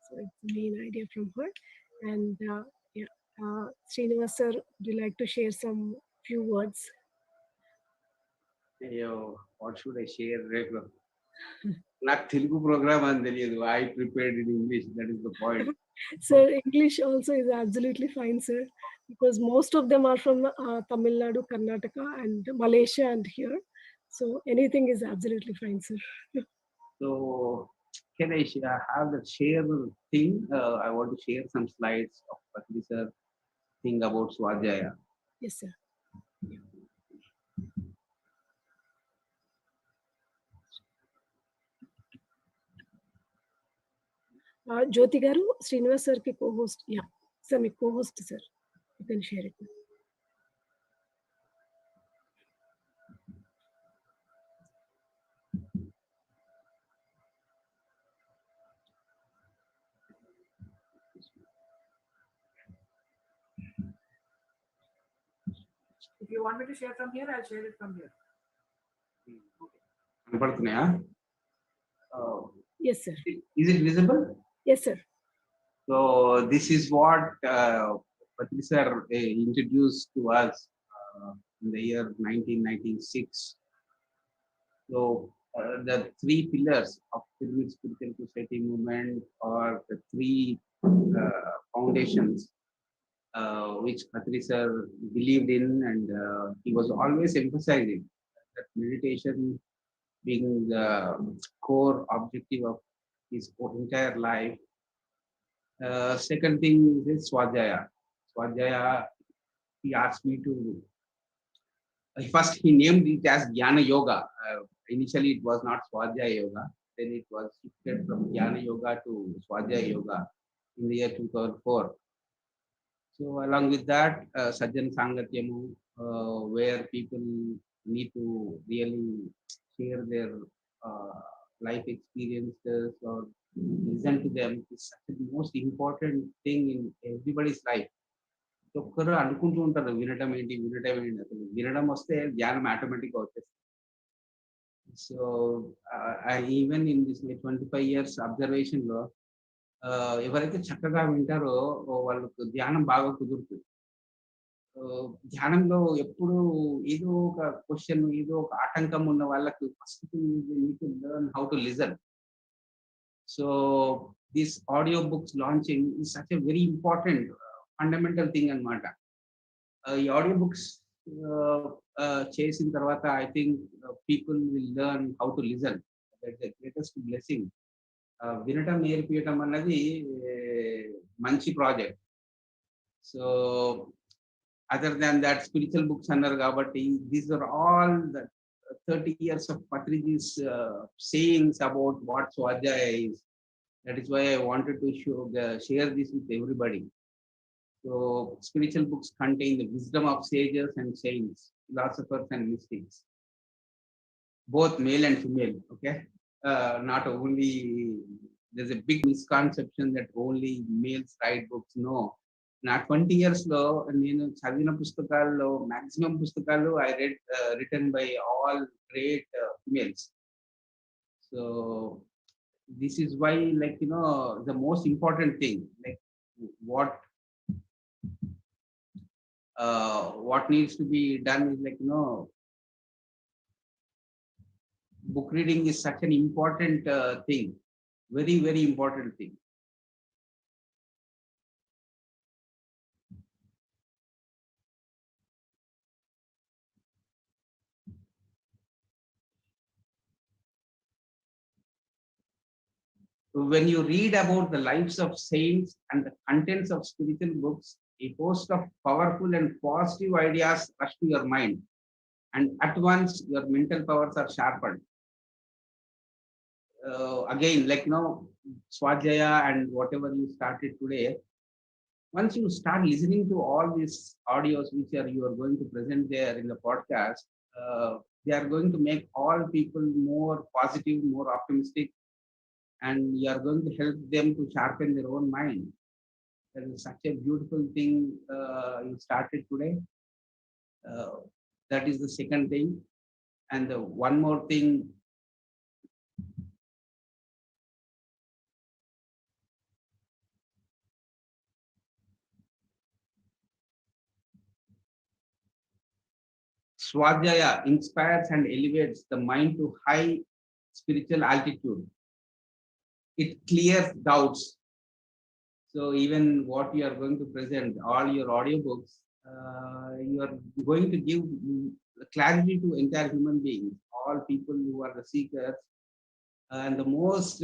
So it's main idea from her. And Srinivas sir, would you like to share some few words? What should I share? నాకు తెలుగు ప్రోగ్రామ్ అని తెలియదు. I prepared in English. That is the point. Sir, English also is absolutely fine, sir, because most of them are from Tamil Nadu, Karnataka, and Malaysia, and here. So anything is absolutely fine, sir. So can I have the share thing? I want to share some slides of Patri sir thing about Swadhyaya. Yes, sir. Jyoti garu, Srinivas sir ki co-host. Yeah, sir, my co-host, sir. You can share it. If you want me to share from here, I'll share it from here. Yes, sir. Is it visible? Yes, sir. So this is what Patri sir introduced to us in the year 1996. So the three pillars of Pyramid Spiritual Society movement are the three foundations which Patri sir believed in, and he was always emphasizing that meditation being the core objective of his entire life. Second thing is Swadhyaya. Swadhyaya, he asked me to, first he named it as Jnana Yoga. Initially it was not Swadhyaya Yoga. Then it was shifted from Jnana Yoga to Swadhyaya Yoga in the year 2004. So along with that, Sajjan Sangatyamu, where people need to really share their life experiences or listen to them, is such the most important thing in everybody's life. ఒక్కరు అనుకుంటూ ఉంటారు వినటం ఏంటి అసలు వినడం వస్తే ధ్యానం ఆటోమేటిక్గా వచ్చేస్తుంది. So even in this 25 years అబ్జర్వేషన్లో ఎవరైతే చక్కగా వింటారో వాళ్ళకు ధ్యానం బాగా కుదురుతుంది. ధ్యానంలో ఎప్పుడు ఏదో ఒక క్వశ్చన్, ఏదో ఒక ఆటంకం ఉన్న వాళ్ళకు first learn how to listen. So this audio books launching is such a very important fundamental thing అనమాట. ఈ ఆడియో బుక్స్ చేసిన తర్వాత I think people will learn how to listen. That the greatest blessing. వినటం నేర్పించడం అన్నది మంచి project. So other than that spiritual books అన్నారు కాబట్టి these are all the 30 years of Patriji's sayings about what Swadhyaya is. That is why I wanted to share this with everybody. So spiritual books contain the wisdom of sages and saints, philosophers and mystics, both male and female. Okay, not only, there's a big misconception that only males write books. No, నా 20 years లో నేను చదివిన పుస్తకాల్లో మాక్సిమం పుస్తకాలు I read written by all great females. So this is why, like the most important thing, like what needs to be done is like, book reading is such an important thing, very, very important thing. When you read about the lives of saints and the contents of spiritual books, a host of powerful and positive ideas rush to your mind, and at once your mental powers are sharpened. Again, like, Swajaya and whatever you started today, once you start listening to all these audios which you are going to present there in the podcast, they are going to make all people more positive, more optimistic, and you are going to help them to sharpen their own mind. That is such a beautiful thing you started today. That is the second thing. And one more thing, Swadhyaya inspires and elevates the mind to high spiritual altitude. It clears doubts. So even what you are going to present, all your audiobooks, you are going to give clarity to entire human beings, all people who are the seekers. And the most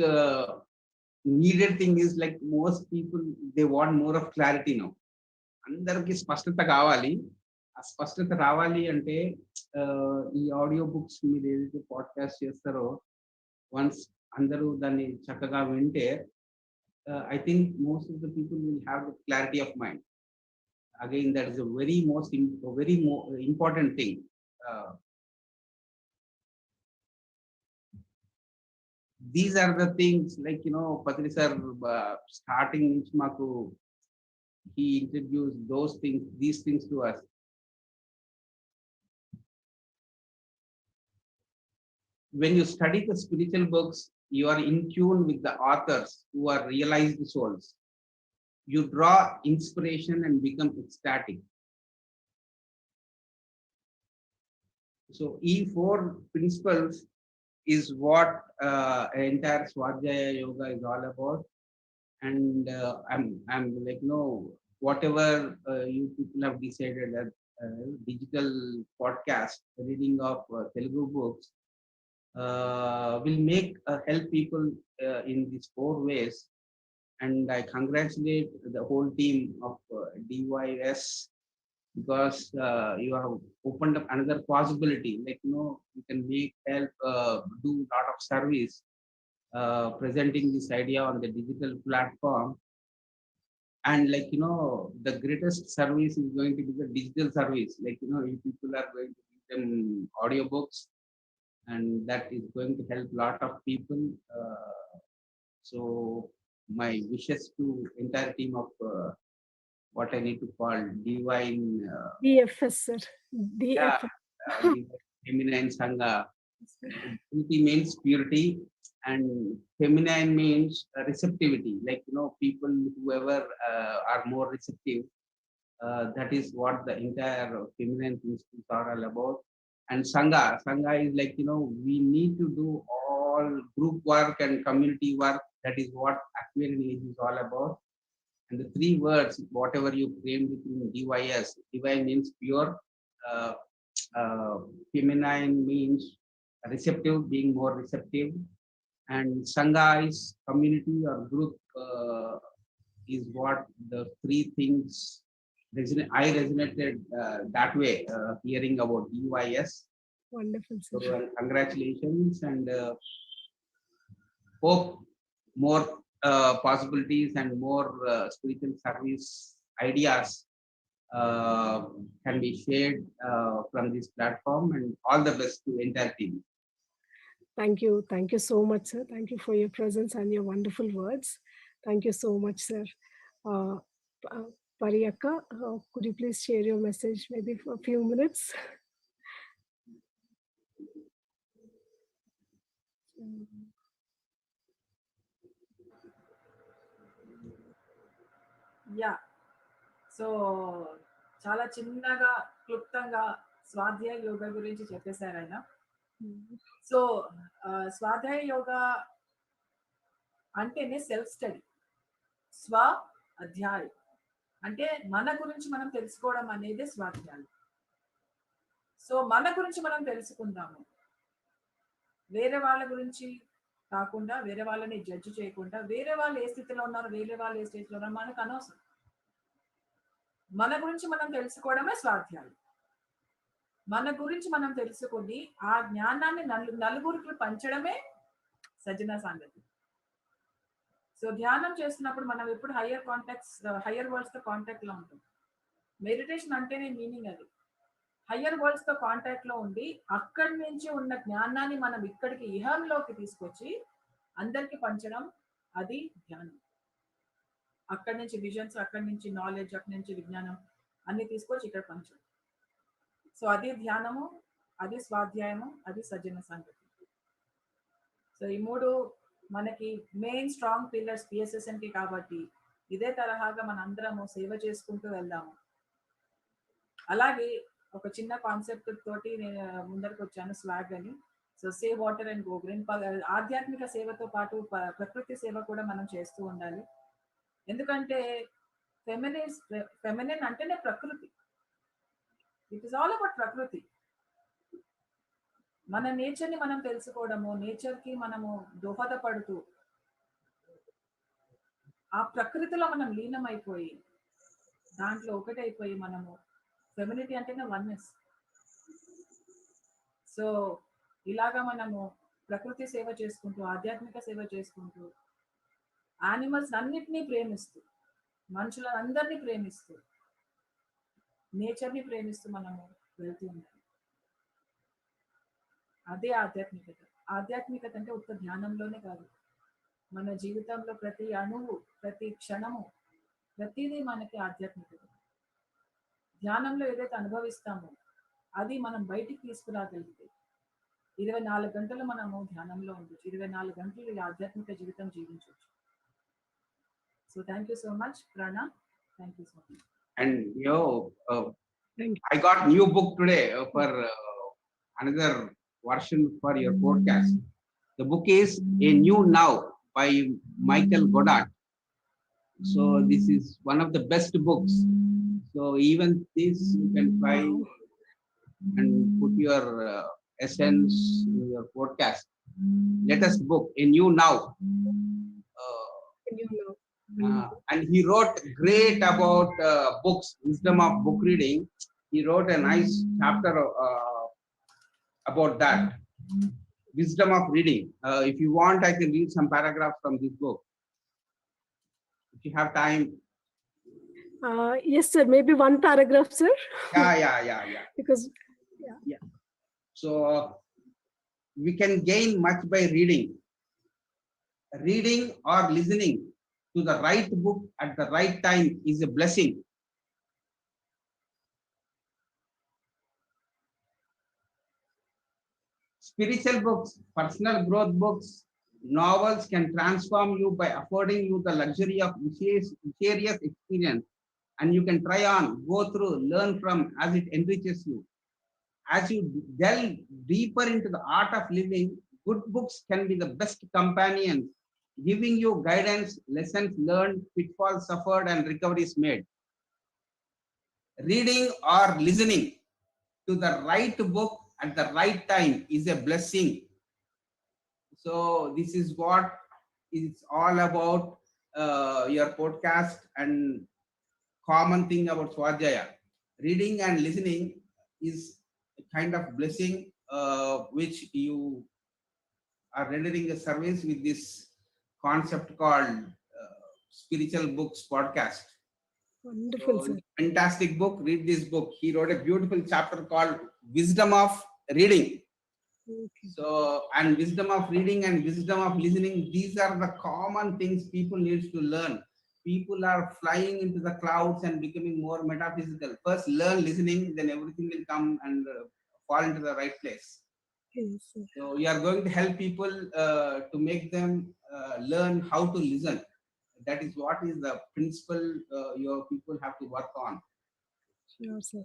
needed thing is, like, most people, they want more of clarity now. అందరికి స్పష్టత కావాలి. ఆ స్పష్టత రావాలి అంటే ఈ ఆడియో బుక్స్ మీరు ఏదైతే పాడ్కాస్ట్ చేస్తారో, వన్స్ అందరూ దాన్ని చక్కగా వింటే, I think most of the people will have the clarity of mind. Again, that is a very important thing. These are the things, like, Patri sir, starting నుంచి మాకు he introduced these things to us. When you study the spiritual books, you are in tune with the authors who are realized souls. You draw inspiration and become ecstatic. So E4 principles is what entire Swadhyaya Yoga is all about. And I'm like, whatever you people have decided that digital podcast reading of Telugu books will help people in these 4 ways. And I congratulate the whole team of DYS, because you have opened up another possibility. Like, you can do a lot of service, presenting this idea on the digital platform. And, like, the greatest service is going to be the digital service. Like, if people are going to give them audiobooks, and that is going to help a lot of people. So my wishes to entire team of what I need to call divine DFS, sir. DFS. Feminine Sangha. Purity means purity, and feminine means receptivity. Like, people whoever are more receptive, that is what the entire feminine principles are all about. And Sangha is like, we need to do all group work and community work. That is what Aquarian Age is all about. And the 3 words, whatever you framed it in DYS, divine means pure, feminine means receptive, being more receptive, and Sangha is community or group, is what the 3 things I resonated that way, hearing about DYS. Wonderful, sir. So congratulations, and hope more possibilities and more spiritual service ideas can be shared from this platform, and all the best to entire team. Thank you so much, sir. Thank you for your presence and your wonderful words. Thank you so much, sir. Pariyakka, could you please share your message maybe for a few minutes? Yeah so చాలా చిన్నగా క్లుప్తంగా స్వాధ్యాయ యోగా గురించి చెప్పేశారు ఆయన. సో స్వాధ్యాయ యోగా అంటేనే సెల్ఫ్ స్టడీ, స్వ అధ్యాయం అంటే మన గురించి మనం తెలుసుకోవడం అనేది స్వాధ్యాయం. సో మన గురించి మనం తెలుసుకుందాము, వేరే వాళ్ళ గురించి కాకుండా, వేరే వాళ్ళని జడ్జ్ చేయకుండా, వేరే వాళ్ళు ఏ స్థితిలో ఉన్నారు, వేరే వాళ్ళు ఏ స్టేజ్లో ఉన్నారు మనకు అనవసరం. మన గురించి మనం తెలుసుకోవడమే స్వాధ్యాయం. మన గురించి మనం తెలుసుకొని ఆ జ్ఞానాన్ని నలుగురికి పంచడమే సజ్జన సాంగత్యం. సో ధ్యానం చేస్తున్నప్పుడు మనం ఎప్పుడు హయ్యర్ కాంటాక్ట్స్, హయ్యర్ వరల్డ్స్ తో కాంటాక్ట్ లో ఉంటాం. మెడిటేషన్ అంటేనే మీనింగ్ అది. హయ్యర్ వరల్డ్స్ తో కాంటాక్ట్ లో ఉండి అక్కడి నుంచి ఉన్న జ్ఞానాన్ని మనం ఇక్కడికి ఇహంలోకి తీసుకొచ్చి అందరికి పంచడం, అది ధ్యానం. అక్కడి నుంచి విజన్స్, అక్కడి నుంచి నాలెడ్జ్, అక్కడి నుంచి విజ్ఞానం అన్ని తీసుకొచ్చి ఇక్కడ పంచడం. సో అది ధ్యానము, అది స్వాధ్యాయము, అది సజ్జన సంగతి. సో ఈ మూడు మనకి మెయిన్ స్ట్రాంగ్ పిల్లర్స్ PSSN కి. కాబట్టి ఇదే తరహాగా మన అందరము సేవ చేసుకుంటూ వెళ్దాము. అలాగే ఒక చిన్న కాన్సెప్ట్ తోటి నేను ముందరికి వచ్చాను, స్వాగ్ అని. So save water and go green. ఆధ్యాత్మిక సేవతో పాటు ప్రకృతి సేవ కూడా మనం చేస్తూ ఉండాలి. ఎందుకంటే ఫెమినిన్ అంటేనే ప్రకృతి. ఇట్ ఈస్ ఆల్ అబౌట్ ప్రకృతి. మన నేచర్ ని మనం తెలుసుకోవడము, నేచర్ కి మనము దోహదపడుతూ ఆ ప్రకృతిలో మనం లీనమైపోయి దాంట్లో ఒకటైపోయి మనము, ఫెమినిటీ అంటేనే వన్నెస్. సో ఇలాగా మనము ప్రకృతి సేవ చేసుకుంటూ, ఆధ్యాత్మిక సేవ చేసుకుంటూ, యానిమల్స్ అన్నిటినీ ప్రేమిస్తూ, మనుషులందరినీ ప్రేమిస్తూ, నేచర్ని ప్రేమిస్తూ మనము వెళ్తూ ఉండాలి. అదే ఆధ్యాత్మికత. ఆధ్యాత్మికత అంటే ఉత్త ధ్యానంలోనే కాదు, మన జీవితంలో ప్రతి అణువు, ప్రతి క్షణము, ప్రతిదీ మనకి ఆధ్యాత్మికత. ధ్యానంలో ఏదైతే అనుభవిస్తామో అది మనం బయటికి తీసుకురాగలిగితే 24 గంటలు మనము ధ్యానంలో ఉండొచ్చు, 24 గంటలు ఈ ఆధ్యాత్మిక జీవితం జీవించవచ్చు. So thank you so much Prana, thank you so much. And I got new book today for another version for your podcast. The book is A New Now by Michael Goddard. So this is one of the best books. So even this you can try and put your essence in your podcast. Latest book, A New Now. And he wrote great about books, wisdom of book reading. He wrote a nice chapter about that, wisdom of reading. If you want, I can read some paragraphs from this book. If you have time. Yes, sir. Maybe one paragraph, sir. Yeah. Because yeah. So we can gain much by reading. Reading or listening to the right book at the right time is a blessing. Spiritual books, personal growth books, novels can transform you by affording you the luxury of vicarious experience, and you can try on, go through, learn from as it enriches you. As you delve deeper into the art of living, good books can be the best companions, giving you guidance, lessons learned, pitfalls suffered, and recoveries made. Reading or listening to the right book at the right time is a blessing. So this is what it's all about, your podcast and common thing about Swadhyaya. Reading and listening is a kind of blessing which you are rendering a service with this concept called Spiritual Books Podcast. wonderful, So, sir. fantastic book. Read this book. He wrote a beautiful chapter called Wisdom of Reading. Okay. So, and wisdom of reading and wisdom of listening, these are the common things people need to learn. People are flying into the clouds and becoming more metaphysical. First learn listening, then everything will come and fall into the right place. Yes, sir. So you are going to help people to make them learn how to listen. that is what is the principle your people have to work on. Sure, sir.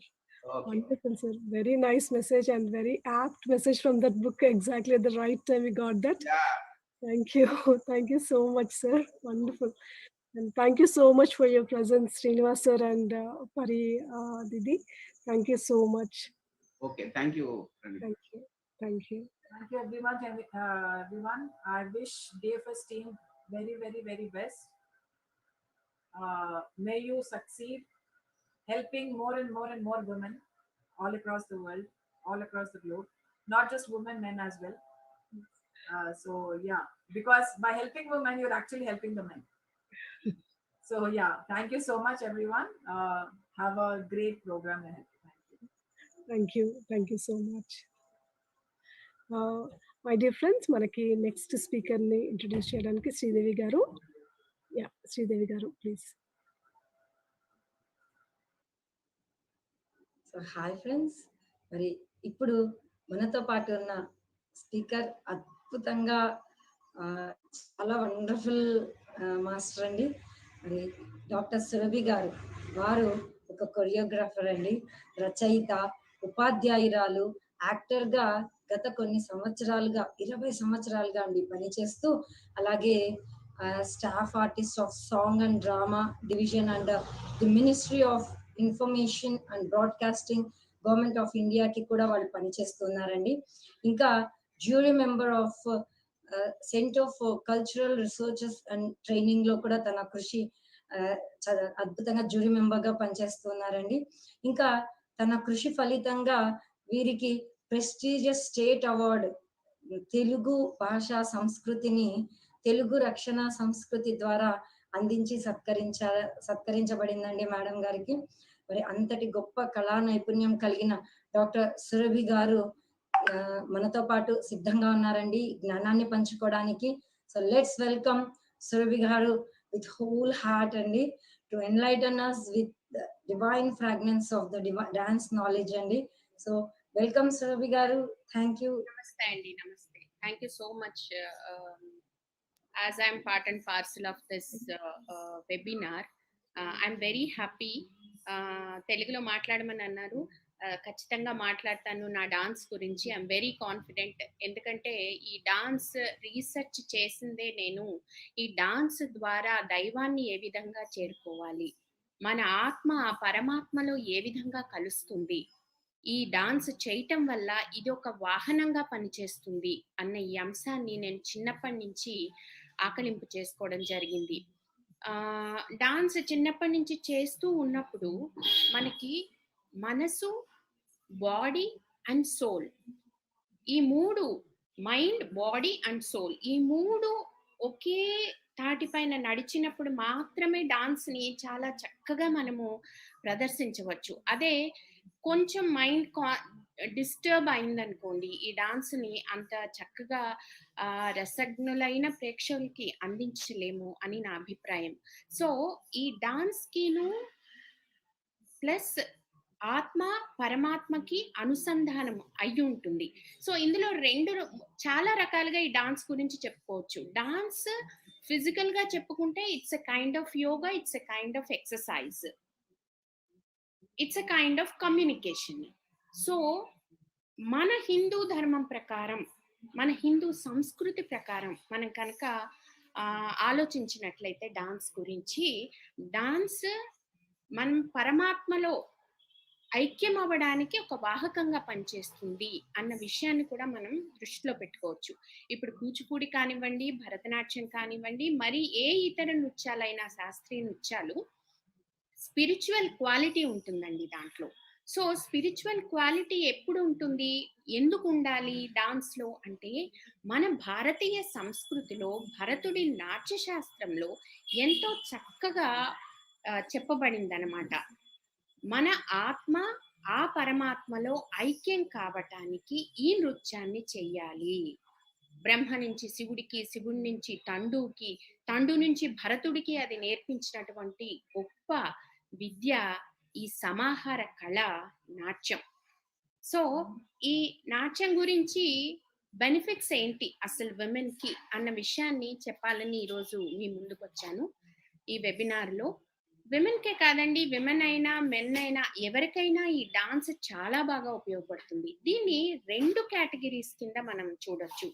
Okay. Wonderful, sir. Very nice message and very apt message from that book. Exactly at the right time we got that. Yeah. Thank you. Thank you so much, sir. Wonderful. And thank you so much for your presence, Srinivas sir and Pari Didi. Thank you so much. Okay. Thank you. Thank you. Thank you. Thank you, everyone. Everyone, I wish DFS team very, very, very best. May you succeed, helping more and more and more women all across the world, all across the globe, not just women, men as well. So yeah, because by helping women, you're actually helping the men. So yeah, thank you so much, everyone. Have a great program ahead. Thank you. Thank you so much. My dear friends, మనకి నెక్స్ట్ స్పీకర్ ని ఇంట్రడ్యూస్ చేయడానికి శ్రీదేవి గారు. యా, శ్రీదేవి గారు ప్లీజ్. సో హాయ్ ఫ్రెండ్స్, మరి ఇప్పుడు మనతో పాటు ఉన్న స్పీకర్ అద్భుతంగా చాలా వండర్ఫుల్ మాస్టర్ అండి. మరి డాక్టర్ సురభి గారు, వారు ఒక కొరియోగ్రాఫర్ అండి, రచయిత, ఉపాధ్యాయురాలు, యాక్టర్గా గత కొన్ని సంవత్సరాలుగా 20 సంవత్సరాలుగా అండి పనిచేస్తూ, అలాగే staff artist of song and drama division and the ministry of information and broadcasting government of ఇండియాకి కూడా వాళ్ళు పనిచేస్తున్నారండి. ఇంకా jury member of centre for cultural researches and training లో కూడా తన కృషి అద్భుతంగా జ్యూరీ మెంబర్ గా పనిచేస్తున్నారండి. ఇంకా తన కృషి ఫలితంగా వీరికి ప్రెస్టీజియస్ స్టేట్ అవార్డు తెలుగు భాషా సంస్కృతిని తెలుగు రక్షణ సంస్కృతి ద్వారా అందించి సత్కరించబడిందండి మేడం గారికి. మరి అంతటి గొప్ప కళా నైపుణ్యం కలిగిన డాక్టర్ సురభి గారు మనతో పాటు సిద్ధంగా ఉన్నారండి జ్ఞానాన్ని పంచుకోవడానికి. సో లెట్స్ వెల్కమ్ సురభి గారు విత్ హోల్ హార్ట్ అండి, to enlighten us with the divine fragrance of the dance knowledge అండి. సో వెల్కమ్ సురభి గారు. Thank you. నమస్తే అండి. నమస్తే. Thank you so much. As I am part and parcel of this webinar, I'm very happy. తెలుగులో మాట్లాడమని అన్నారు, ఖచ్చితంగా మాట్లాడతాను నా డాన్స్ గురించి. I'm very confident. ఎందుకంటే ఈ డాన్స్ రీసెర్చ్ చేసిందే నేను. ఈ డాన్స్ ద్వారా దైవాన్ని ఏ విధంగా చేరుకోవాలి, మన ఆత్మ ఆ పరమాత్మలో ఏ విధంగా కలుస్తుంది, ఈ డాన్స్ చేయటం వల్ల ఇది ఒక వాహనంగా పనిచేస్తుంది అన్న ఈ అంశాన్ని నేను చిన్నప్పటి నుంచి ఆకలింపు చేసుకోవడం జరిగింది. డాన్స్ చిన్నప్పటి నుంచి చేస్తూ ఉన్నప్పుడు మనకి మనసు, బాడీ అండ్ సోల్, ఈ మూడు, మైండ్, బాడీ అండ్ సోల్, ఈ మూడు ఒకే తాటిపైన నడిచినప్పుడు మాత్రమే డాన్స్ని చాలా చక్కగా మనము ప్రదర్శించవచ్చు. అదే కొంచెం మైండ్ డిస్టర్బ్ అయిందనుకోండి, ఈ డాన్స్ని అంత చక్కగా రసజ్ఞులైన ప్రేక్షకులకి అందించలేము అని నా అభిప్రాయం. సో ఈ డాన్స్కిను ప్లస్ ఆత్మ పరమాత్మకి అనుసంధానం అయి ఉంటుంది. సో ఇందులో చాలా రకాలుగా ఈ డాన్స్ గురించి చెప్పుకోవచ్చు. డాన్స్ ఫిజికల్ గా చెప్పుకుంటే it's a kind of yoga, it's a kind of exercise, it's a kind of communication. So మన హిందూ ధర్మం ప్రకారం, మన హిందూ సంస్కృతి ప్రకారం మనం కనుక ఆలోచించినట్లయితే డాన్స్ గురించి, డాన్స్ మనం పరమాత్మలో ఐక్యం అవ్వడానికి ఒక వాహకంగా పనిచేస్తుంది అన్న విషయాన్ని కూడా మనం దృష్టిలో పెట్టుకోవచ్చు. ఇప్పుడు కూచిపూడి కానివ్వండి, భరతనాట్యం కానివ్వండి, మరి ఏ ఇతర నృత్యాలైనా, శాస్త్రీయ నృత్యాలు, స్పిరిచువల్ క్వాలిటీ ఉంటుందండి దాంట్లో. సో స్పిరిచువల్ క్వాలిటీ ఎప్పుడు ఉంటుంది, ఎందుకు ఉండాలి డాన్స్ లో అంటే, మన భారతీయ సంస్కృతిలో భరతుడి నాట్యశాస్త్రంలో ఎంతో చక్కగా చెప్పబడిందనమాట. మన ఆత్మ ఆ పరమాత్మలో ఐక్యం కావటానికి ఈ నృత్యాన్ని చెయ్యాలి. బ్రహ్మ నుంచి శివుడికి, శివుడి నుంచి తండుకి, తండు నుంచి భరతుడికి అది నేర్పించినటువంటి గొప్ప విద్య ఈ సమాహార కళ నాట్యం. సో ఈ నాట్యం గురించి బెనిఫిట్స్ ఏంటి అసలు విమెన్ కి అన్న విషయాన్ని చెప్పాలని ఈరోజు మీ ముందుకు వచ్చాను. ఈ వెబినార్లో. విమెన్కే కాదండి, విమెన్ అయినా మెన్ అయినా ఎవరికైనా ఈ డాన్స్ చాలా బాగా ఉపయోగపడుతుంది. దీన్ని 2 కేటగిరీస్ కింద మనం చూడొచ్చు.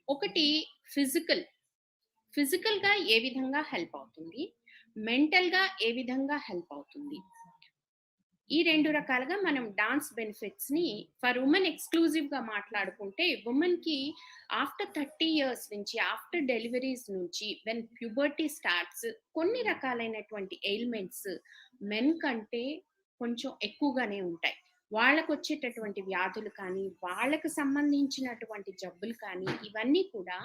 ఒకటి ఫిజికల్గా ఏ విధంగా హెల్ప్ అవుతుంది, మెంటల్గా ఏ విధంగా హెల్ప్ అవుతుంది. ఈ 2 రకాలుగా మనం డాన్స్ బెనిఫిట్స్ ని ఫర్ ఉమెన్ ఎక్స్క్లూజివ్ గా మాట్లాడుకుంటే, ఉమెన్ కి ఆఫ్టర్ 30 years నుంచి, ఆఫ్టర్ డెలివరీస్ నుంచి, వెన్ ప్యూబర్టీ స్టార్ట్స్, కొన్ని రకాలైనటువంటి ఎయిల్మెంట్స్ మెన్ కంటే కొంచెం ఎక్కువగానే ఉంటాయి. వాళ్ళకు వచ్చేటటువంటి వ్యాధులు కానీ, వాళ్ళకు సంబంధించినటువంటి జబ్బులు కానీ, ఇవన్నీ కూడా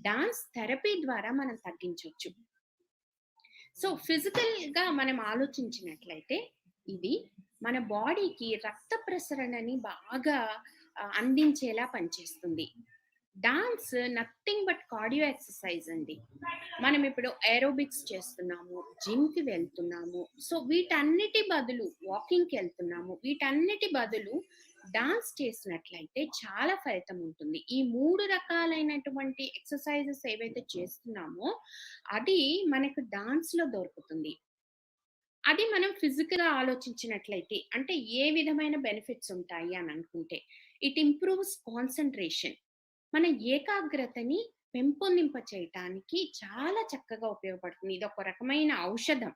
డాన్స్ థెరపీ ద్వారా మనం తగ్గించవచ్చు. సో ఫిజికల్ గా మనం ఆలోచించినట్లయితే ఇది మన బాడీకి రక్త ప్రసరణని బాగా అందించేలా పనిచేస్తుంది. Dance nothing but cardio exercise అండి. మనం ఇప్పుడు ఏరోబిక్స్ చేస్తున్నాము, జిమ్కి వెళ్తున్నాము, సో వీటన్నిటి బదులు వాకింగ్కి వెళ్తున్నాము, వీటన్నిటి బదులు డాన్స్ చేసినట్లయితే చాలా ఫలితం ఉంటుంది. ఈ 3 రకాలైనటువంటి ఎక్సర్సైజెస్ ఏవైతే చేస్తున్నామో అది మనకు డాన్స్ లో దొరుకుతుంది. అది మనం ఫిజికల్ గా ఆలోచించినట్లయితే అంటే ఏ విధమైన బెనిఫిట్స్ ఉంటాయి అని అనుకుంటే, ఇట్ ఇంప్రూవ్స్ కాన్సన్ట్రేషన్, మన ఏకాగ్రతని పెంపొందింప చేయటానికి చాలా చక్కగా ఉపయోగపడుతుంది. ఇది ఒక రకమైన ఔషధం.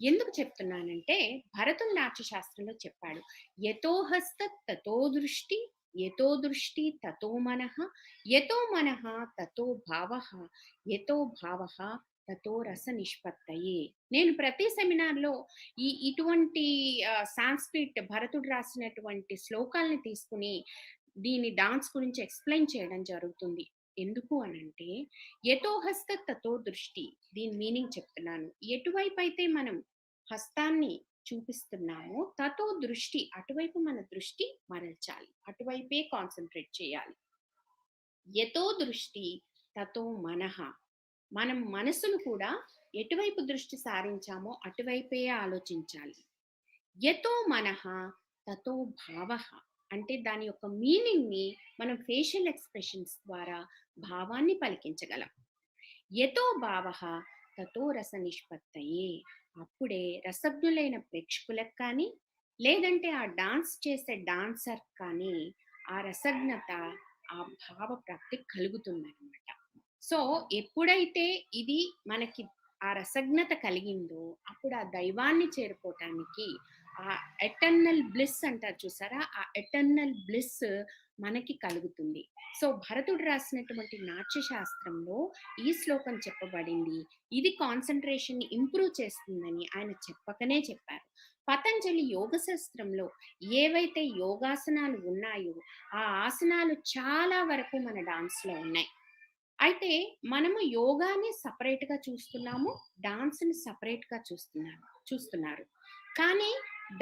ఎందుకు చెప్తున్నానంటే, భరతుని నాట్యశాస్త్రంలో చెప్పాడు, యతో హస్త తతో దృష్టి, యతో దృష్టి తతో మనః, యతో మనః తతో భావః, యతో భావః తతో రస నిష్పత్తయే. నేను ప్రతి సెమినార్లో ఇటువంటి సాంస్క్రిట్ భరతుడు రాసినటువంటి శ్లోకాలని తీసుకుని దీని డాన్స్ గురించి ఎక్స్ప్లెయిన్ చేయడం జరుగుతుంది. ఎందుకు అనంటే, యతో హస్త తతో దృష్టి, దీని మీనింగ్ చెప్తున్నాను. ఎటువైపు అయితే మనం హస్తాన్ని చూపిస్తున్నామో తతో దృష్టి, అటువైపు మన దృష్టి మరల్చాలి, అటువైపే కాన్సన్ట్రేట్ చేయాలి. యతో దృష్టి తతో మనః, మనం మనసును కూడా ఎటువైపు దృష్టి సారించామో అటువైపే ఆలోచించాలి. యతో మనః తతో భావః, అంటే దాని యొక్క మీనింగ్ ని మనం ఫేషియల్ ఎక్స్ప్రెషన్స్ ద్వారా భావాన్ని పలికించగలం. యతో భావః తతో రస నిష్పత్తయే, అప్పుడే రసజ్ఞులైన ప్రేక్షకులకు కానీ, లేదంటే ఆ డాన్స్ చేసే డాన్సర్ కానీ ఆ రసజ్ఞత, ఆ భావ ప్రాప్తి కలుగుతుందన్నమాట. సో ఎప్పుడైతే ఇది మనకి ఆ రసజ్ఞత కలిగిందో అప్పుడు ఆ దైవాన్ని చేరుకోవటానికి, ఆ ఎటర్నల్ బ్లిస్ అంటారు చూసారా, ఆ ఎటర్నల్ బ్లిస్ మనకి కలుగుతుంది. సో భరతుడు రాసినటువంటి నాట్యశాస్త్రంలో ఈ శ్లోకం చెప్పబడింది. ఇది కాన్సన్ట్రేషన్ ని ఇంప్రూవ్ చేస్తుందని ఆయన చెప్పకనే చెప్పారు. పతంజలి యోగ శాస్త్రంలో ఏవైతే యోగాసనాలు ఉన్నాయో ఆ ఆసనాలు చాలా వరకు మన డాన్స్ లో ఉన్నాయి. అయితే మనము యోగాని సపరేట్ గా చూస్తున్నాము, డాన్స్ ని సపరేట్ గా చూస్తున్నారు. కానీ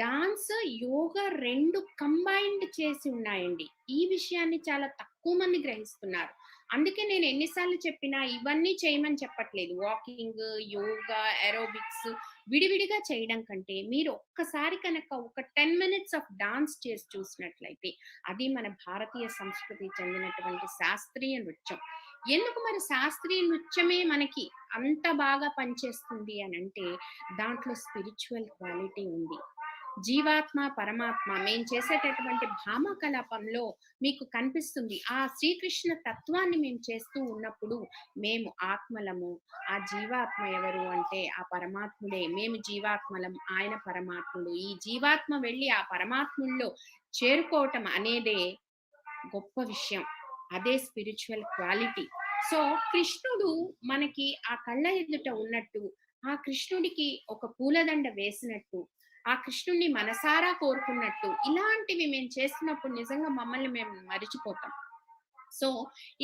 డాన్స్ యోగా 2 కంబైన్డ్ చేసి ఉన్నాయండి. ఈ విషయాన్ని చాలా తక్కువ మంది గ్రహిస్తున్నారు. అందుకే నేను ఎన్నిసార్లు చెప్పినా ఇవన్నీ చేయమని చెప్పట్లేదు. వాకింగ్, యోగా, ఏరోబిక్స్ విడివిడిగా చేయడం కంటే మీరు ఒక్కసారి కనుక ఒక 10 minutes ఆఫ్ డాన్స్ చేసి చూసినట్లయితే, అది మన భారతీయ సంస్కృతికి చెందినటువంటి శాస్త్రీయ నృత్యం. ఎందుకు మరి శాస్త్రీయ నృత్యమే మనకి అంత బాగా పనిచేస్తుంది అని అంటే, దాంట్లో స్పిరిచువల్ క్వాలిటీ ఉంది. జీవాత్మ పరమాత్మ మేము చేసేటటువంటి భామకలాపంలో మీకు కనిపిస్తుంది. ఆ శ్రీకృష్ణ తత్వాన్ని మేము చేస్తూ ఉన్నప్పుడు మేము ఆత్మలము, ఆ జీవాత్మ ఎవరు అంటే ఆ పరమాత్ముడే. మేము జీవాత్మలం, ఆయన పరమాత్ముడు. ఈ జీవాత్మ వెళ్ళి ఆ పరమాత్ముల్లో చేరుకోవటం అనేదే గొప్ప విషయం. అదే స్పిరిచువల్ క్వాలిటీ. సో కృష్ణుడు మనకి ఆ కళ్ళ ఎదుట ఉన్నట్టు, ఆ కృష్ణుడికి ఒక పూలదండ వేసినట్టు, ఆ కృష్ణుడిని మనసారా కోరుకున్నట్టు, ఇలాంటివి మేము చేస్తున్నప్పుడు నిజంగా మమ్మల్ని మేము మరిచిపోతాం. సో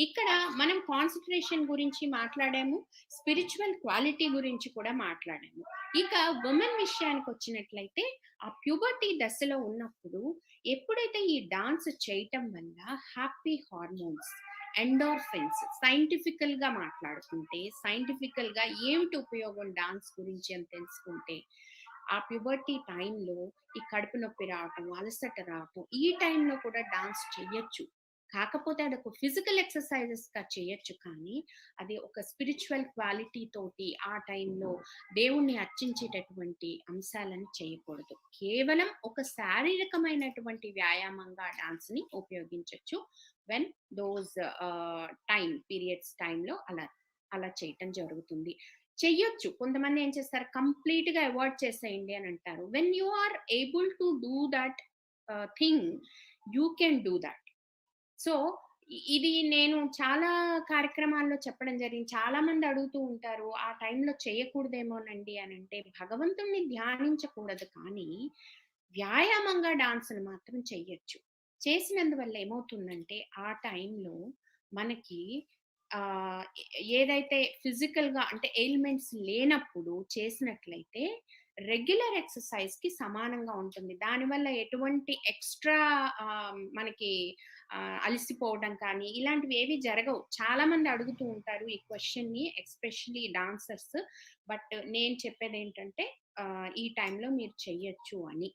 ఇక్కడ మనం కాన్సన్ట్రేషన్ గురించి మాట్లాడాము, స్పిరిచువల్ క్వాలిటీ గురించి కూడా మాట్లాడాము. ఇక ఉమెన్ విషయానికి వచ్చినట్లయితే, ఆ ప్యూబర్టీ దశలో ఉన్నప్పుడు ఎప్పుడైతే ఈ డాన్స్ చేయటం వల్ల హ్యాపీ హార్మోన్స్, ఎండోర్ఫిన్స్, సైంటిఫికల్ గా మాట్లాడుకుంటే, సైంటిఫికల్ గా ఏమిటి ఉపయోగం డాన్స్ గురించి అని తెలుసుకుంటే, ఆ ప్యూబర్టీ టైంలో ఈ కడుపు నొప్పి రావటం, అలసట రావటం, ఈ టైంలో కూడా డాన్స్ చెయ్యొచ్చు. కాకపోతే అది ఒక ఫిజికల్ ఎక్సర్సైజెస్ గా చేయొచ్చు, కానీ అది ఒక స్పిరిచువల్ క్వాలిటీ తోటి ఆ టైంలో దేవుణ్ణి అర్చించేటటువంటి అంశాలను చేయకూడదు. కేవలం ఒక శారీరకమైనటువంటి వ్యాయామంగా డాన్స్ ని ఉపయోగించవచ్చు వెన్ దోస్ పీరియడ్స్ టైంలో అలా చేయటం జరుగుతుంది. చెయ్యొచ్చు. కొంతమంది ఏం చేస్తారు, కంప్లీట్ గా అవాయిడ్ చేసేయండి అని అంటారు. When you are able to do that thing, you can do that. So ఇది నేను చాలా కార్యక్రమాల్లో చెప్పడం జరిగింది. చాలా మంది అడుగుతూ ఉంటారు, ఆ టైంలో చేయకూడదేమోనండి అని అంటే, భగవంతుణ్ణి ధ్యానించకూడదు, కానీ వ్యాయామంగా డాన్సులు మాత్రం చెయ్యొచ్చు. చేసినందువల్ల ఏమవుతుందంటే ఆ టైంలో మనకి ఏదైతే ఫిజికల్ గా అంటే ఎయిల్మెంట్స్ లేనప్పుడు చేసినట్లయితే రెగ్యులర్ ఎక్సర్సైజ్ కి సమానంగా ఉంటుంది. దానివల్ల ఎటువంటి ఎక్స్ట్రా మనకి అలసిపోవడం కానీ ఇలాంటివి ఏవి జరగవు. చాలా మంది అడుగుతూ ఉంటారు ఈ క్వశ్చన్ ని, ఎస్పెషల్లీ డాన్సర్స్. బట్ నేను చెప్పేది ఏంటంటే ఈ టైంలో మీరు చెయ్యొచ్చు అని.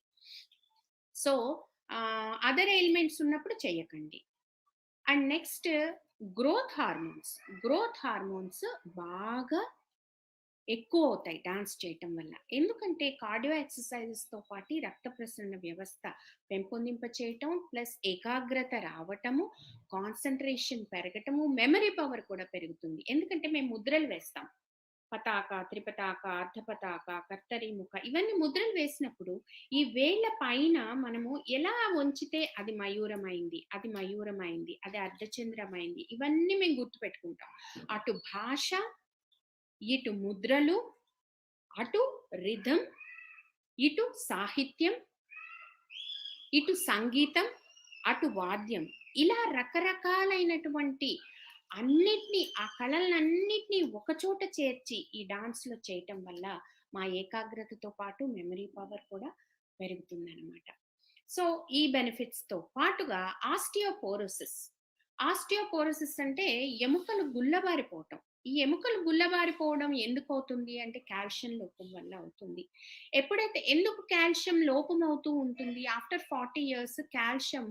సో అదర్ ఎలిమెంట్స్ ఉన్నప్పుడు చెయ్యకండి. అండ్ నెక్స్ట్ గ్రోత్ హార్మోన్స్ బాగా ఎక్కువ అవుతాయి డాన్స్ చేయటం వల్ల. ఎందుకంటే కార్డియో ఎక్సర్సైజెస్ తో పాటు రక్త ప్రసరణ వ్యవస్థ పెంపొందింప చేయటం, ప్లస్ ఏకాగ్రత రావటము, కాన్సన్ట్రేషన్ పెరగటము, మెమరీ పవర్ కూడా పెరుగుతుంది. ఎందుకంటే మేము ముద్రలు వేస్తాం, పతాక, త్రిపతాక, అర్ధపతాక, కర్తరిముఖ, ఇవన్నీ ముద్రలు వేసినప్పుడు ఈ వేళ్ల పైన మనము ఎలా వంచితే అది మయూరమైంది, అది అర్ధచంద్రమైంది, ఇవన్నీ మేము గుర్తుపెట్టుకుంటాం. అటు భాష, ఇటు ముద్రలు, అటు రిథం, ఇటు సాహిత్యం, ఇటు సంగీతం, అటు వాద్యం, ఇలా రకరకాలైనటువంటి అన్నిటినీ, ఆ కళలన్నిటినీ ఒకచోట చేర్చి ఈ డాన్స్ లో చేయటం వల్ల మా ఏకాగ్రతతో పాటు మెమరీ పవర్ కూడా పెరుగుతుందన్నమాట. సో ఈ బెనిఫిట్స్ తో పాటుగా ఆస్టియోపోరోసిస్ అంటే ఎముకలు గుల్లబారిపోవటం. ఈ ఎముకలు గుల్లబారిపోవడం ఎందుకు అవుతుంది అంటే కాల్షియం లోపం వల్ల అవుతుంది. ఎందుకు కాల్షియం లోపం అవుతూ ఉంటుంది? ఆఫ్టర్ 40 years కాల్షియం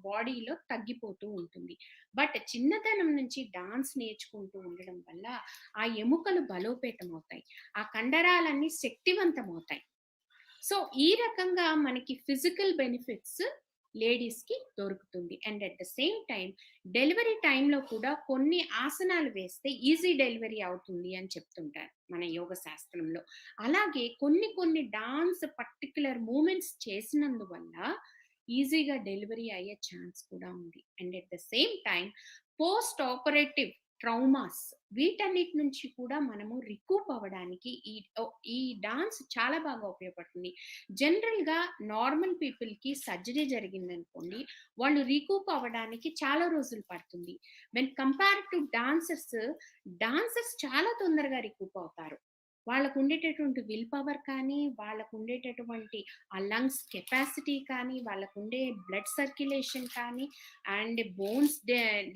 బాడీలో తగ్గిపోతూ ఉంటుంది. బట్ చిన్నతనం నుంచి డాన్స్ నేర్చుకుంటూ ఉండడం వల్ల ఆ ఎముకలు బలోపేతం అవుతాయి, ఆ కండరాలన్నీ శక్తివంతం అవుతాయి. సో ఈ రకంగా మనకి ఫిజికల్ బెనిఫిట్స్ లేడీస్ కి దొరుకుతుంది. And at the same time delivery టైంలో కూడా కొన్ని ఆసనాలు వేస్తే ఈజీ డెలివరీ అవుతుంది అని చెప్తుంటారు మన యోగ శాస్త్రంలో. అలాగే కొన్ని డాన్స్ పర్టికులర్ మూమెంట్స్ చేసినందువల్ల ఈజీగా డెలివరీ అయ్యే ఛాన్స్ కూడా ఉంది. And at the same time post operative traumas, వీటన్నిటి నుంచి కూడా మనము రికూప్ అవ్వడానికి ఈ డాన్స్ చాలా బాగా ఉపయోగపడుతుంది. జనరల్ గా నార్మల్ పీపుల్ కి సర్జరీ జరిగిందనుకోండి, వాళ్ళు రికూప్ అవ్వడానికి చాలా రోజులు పడుతుంది. వెన్ కంపేర్ టు డాన్సర్స్ చాలా తొందరగా రికూప్ అవుతారు. వాళ్ళకు ఉండేటటువంటి విల్ పవర్ కానీ, వాళ్ళకు ఉండేటటువంటి ఆ లంగ్స్ కెపాసిటీ కానీ, వాళ్ళకు ఉండే బ్లడ్ సర్క్యులేషన్ కానీ, అండ్ బోన్స్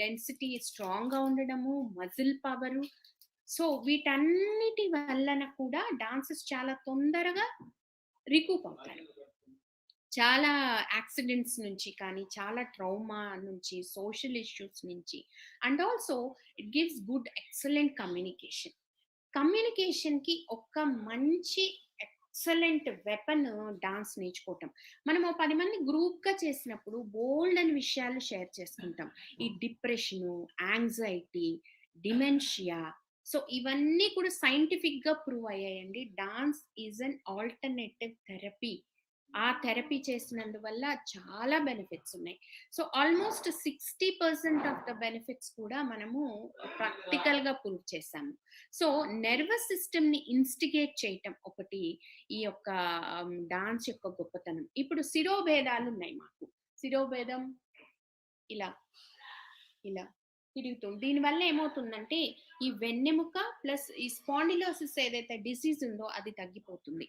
డెన్సిటీ స్ట్రాంగ్ గా ఉండడము, మజిల్ పవరు, సో వీటన్నిటి వలన కూడా డాన్సర్స్ చాలా తొందరగా రికూప్ అవుతారు. చాలా యాక్సిడెంట్స్ నుంచి కానీ, చాలా ట్రౌమా నుంచి, సోషల్ ఇష్యూస్ నుంచి. And also it gives good excellent communication కి ఒక మంచి ఎక్సలెంట్ వెపన్ డాన్స్ నేర్చుకోవటం. మనం 10 మంది గ్రూప్ గా చేసినప్పుడు బోల్డ్ అని విషయాలు షేర్ చేసుకుంటాం. ఈ డిప్రెషను, యాంగ్జైటీ, డిమెన్షియా, సో ఇవన్నీ కూడా సైంటిఫిక్ గా ప్రూవ్ అయ్యాయండి. Dance is an alternative therapy. ఆ థెరపీ చేసినందువల్ల చాలా బెనిఫిట్స్ ఉన్నాయి. So almost 60% of the benefits కూడా మనము ప్రాక్టికల్ గా ప్రూవ్ చేసాము. సో నర్వస్ సిస్టమ్ ని ఇన్స్టిగేట్ చేయటం ఒకటి ఈ యొక్క డాన్స్ యొక్క గొప్పతనం. ఇప్పుడు శిరోభేదాలు ఉన్నాయి మాకు. శిరోభేదం ఇలా తిరుగుతుంది. దీనివల్ల ఏమవుతుందంటే ఈ వెన్నెముక ప్లస్ ఈ స్పాండిలోసిస్ ఏదైతే డిసీజ్ ఉందో అది తగ్గిపోతుంది.